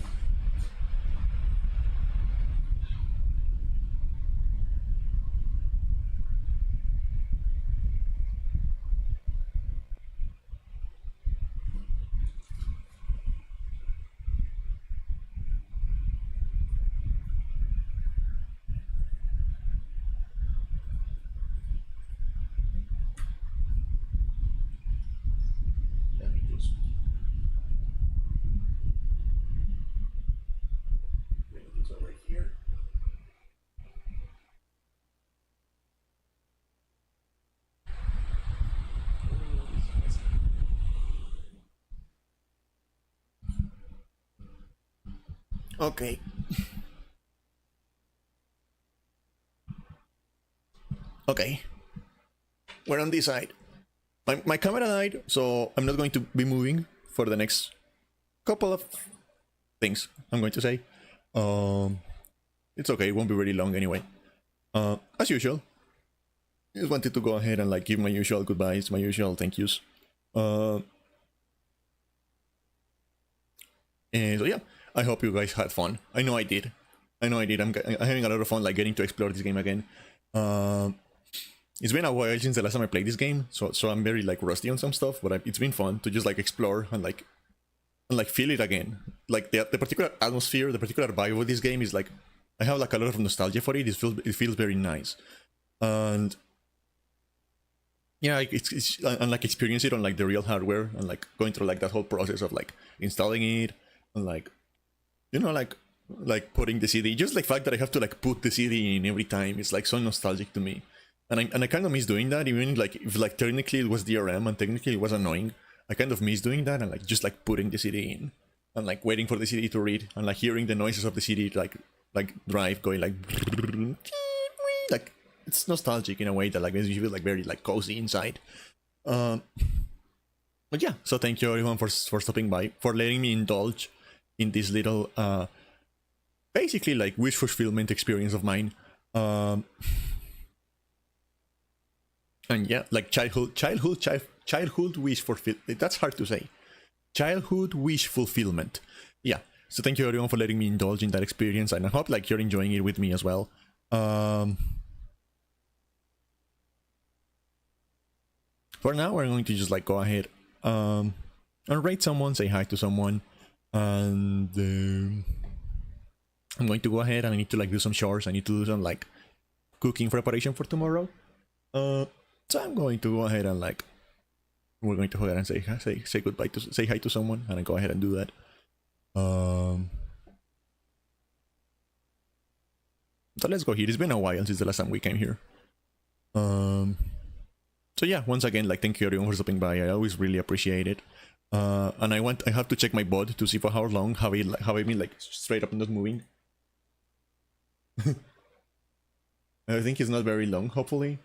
Okay. Okay. We're on this side. My camera died, so I'm not going to be moving for the next couple of things I'm going to say. It's okay, it won't be very long anyway. As usual, just wanted to go ahead and like give my usual goodbyes, my usual thank yous. And so yeah, I hope you guys had fun. I know I did. I'm having a lot of fun like getting to explore this game again. It's been a while since the last time I played this game, so I'm very like rusty on some stuff, but it's been fun to just like explore and like feel it again. Like the particular atmosphere, the particular vibe of this game is like I have like a lot of nostalgia for it. It feels very nice, and yeah, it's and like experience it on like the real hardware and like going through like that whole process of like installing it and like like putting the CD. Just like fact that I have to like put the CD in every time. It's like so nostalgic to me. And I kind of miss doing that, even like if like technically it was DRM and technically it was annoying. I kind of miss doing that and like just like putting the CD in and like waiting for the CD to read and like hearing the noises of the CD like drive going like it's nostalgic in a way that like makes you feel like very like cozy inside. But yeah, so thank you everyone for stopping by, for letting me indulge in this little basically like wish fulfillment experience of mine. And yeah, like childhood wish fulfillment. That's hard to say. Childhood wish fulfillment. Yeah. So thank you everyone for letting me indulge in that experience, and I hope like you're enjoying it with me as well. For now, we're going to just like go ahead and rate someone, say hi to someone, and I'm going to go ahead and I need to like do some chores. I need to do some like cooking preparation for tomorrow. So I'm going to go ahead and like we're going to go ahead and say goodbye to say hi to someone, and I go ahead and do that. So let's go here. It's been a while since the last time we came here. So yeah, once again, like thank you everyone for stopping by. I always really appreciate it. And I have to check my bod to see for how long have I been like straight up not moving. I think it's not very long, hopefully.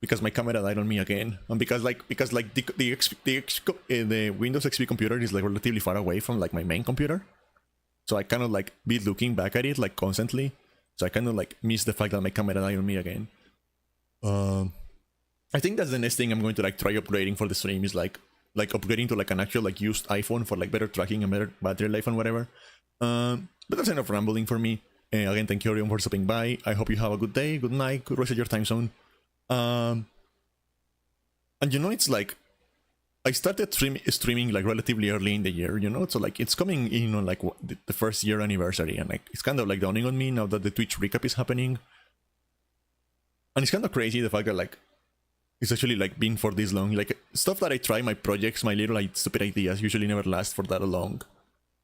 Because my camera died on me again, and because the Windows XP computer is like relatively far away from like my main computer, so I kind of like be looking back at it like constantly. So I kind of like miss the fact that my camera died on me again. I think that's the next thing I'm going to like try upgrading for the stream is like upgrading to like an actual like used iPhone for like better tracking and better battery life and whatever. But that's enough rambling for me. Again, thank you everyone for stopping by. I hope you have a good day, good night, good rest of your time zone. And you know, it's like I started streaming like relatively early in the year, you know, so like it's coming in on like the first year anniversary, and like it's kind of like dawning on me now that the Twitch recap is happening. And it's kind of crazy the fact that like it's actually like been for this long. Like stuff that I try, my projects, my little like stupid ideas usually never last for that long.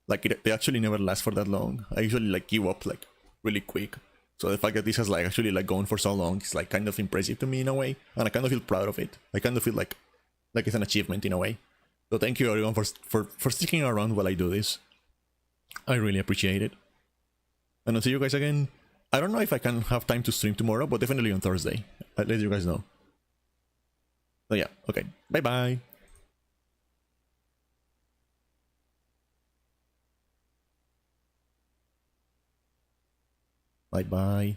Like they actually never last for that long. I usually like give up like really quick. So the fact that this has like actually like gone for so long is like kind of impressive to me in a way, and I kind of feel proud of it. I kind of feel like it's an achievement in a way. So thank you everyone for sticking around while I do this. I really appreciate it. And I'll see you guys again. I don't know if I can have time to stream tomorrow, but definitely on Thursday. I'll let you guys know. So yeah, okay. Bye bye. Bye bye.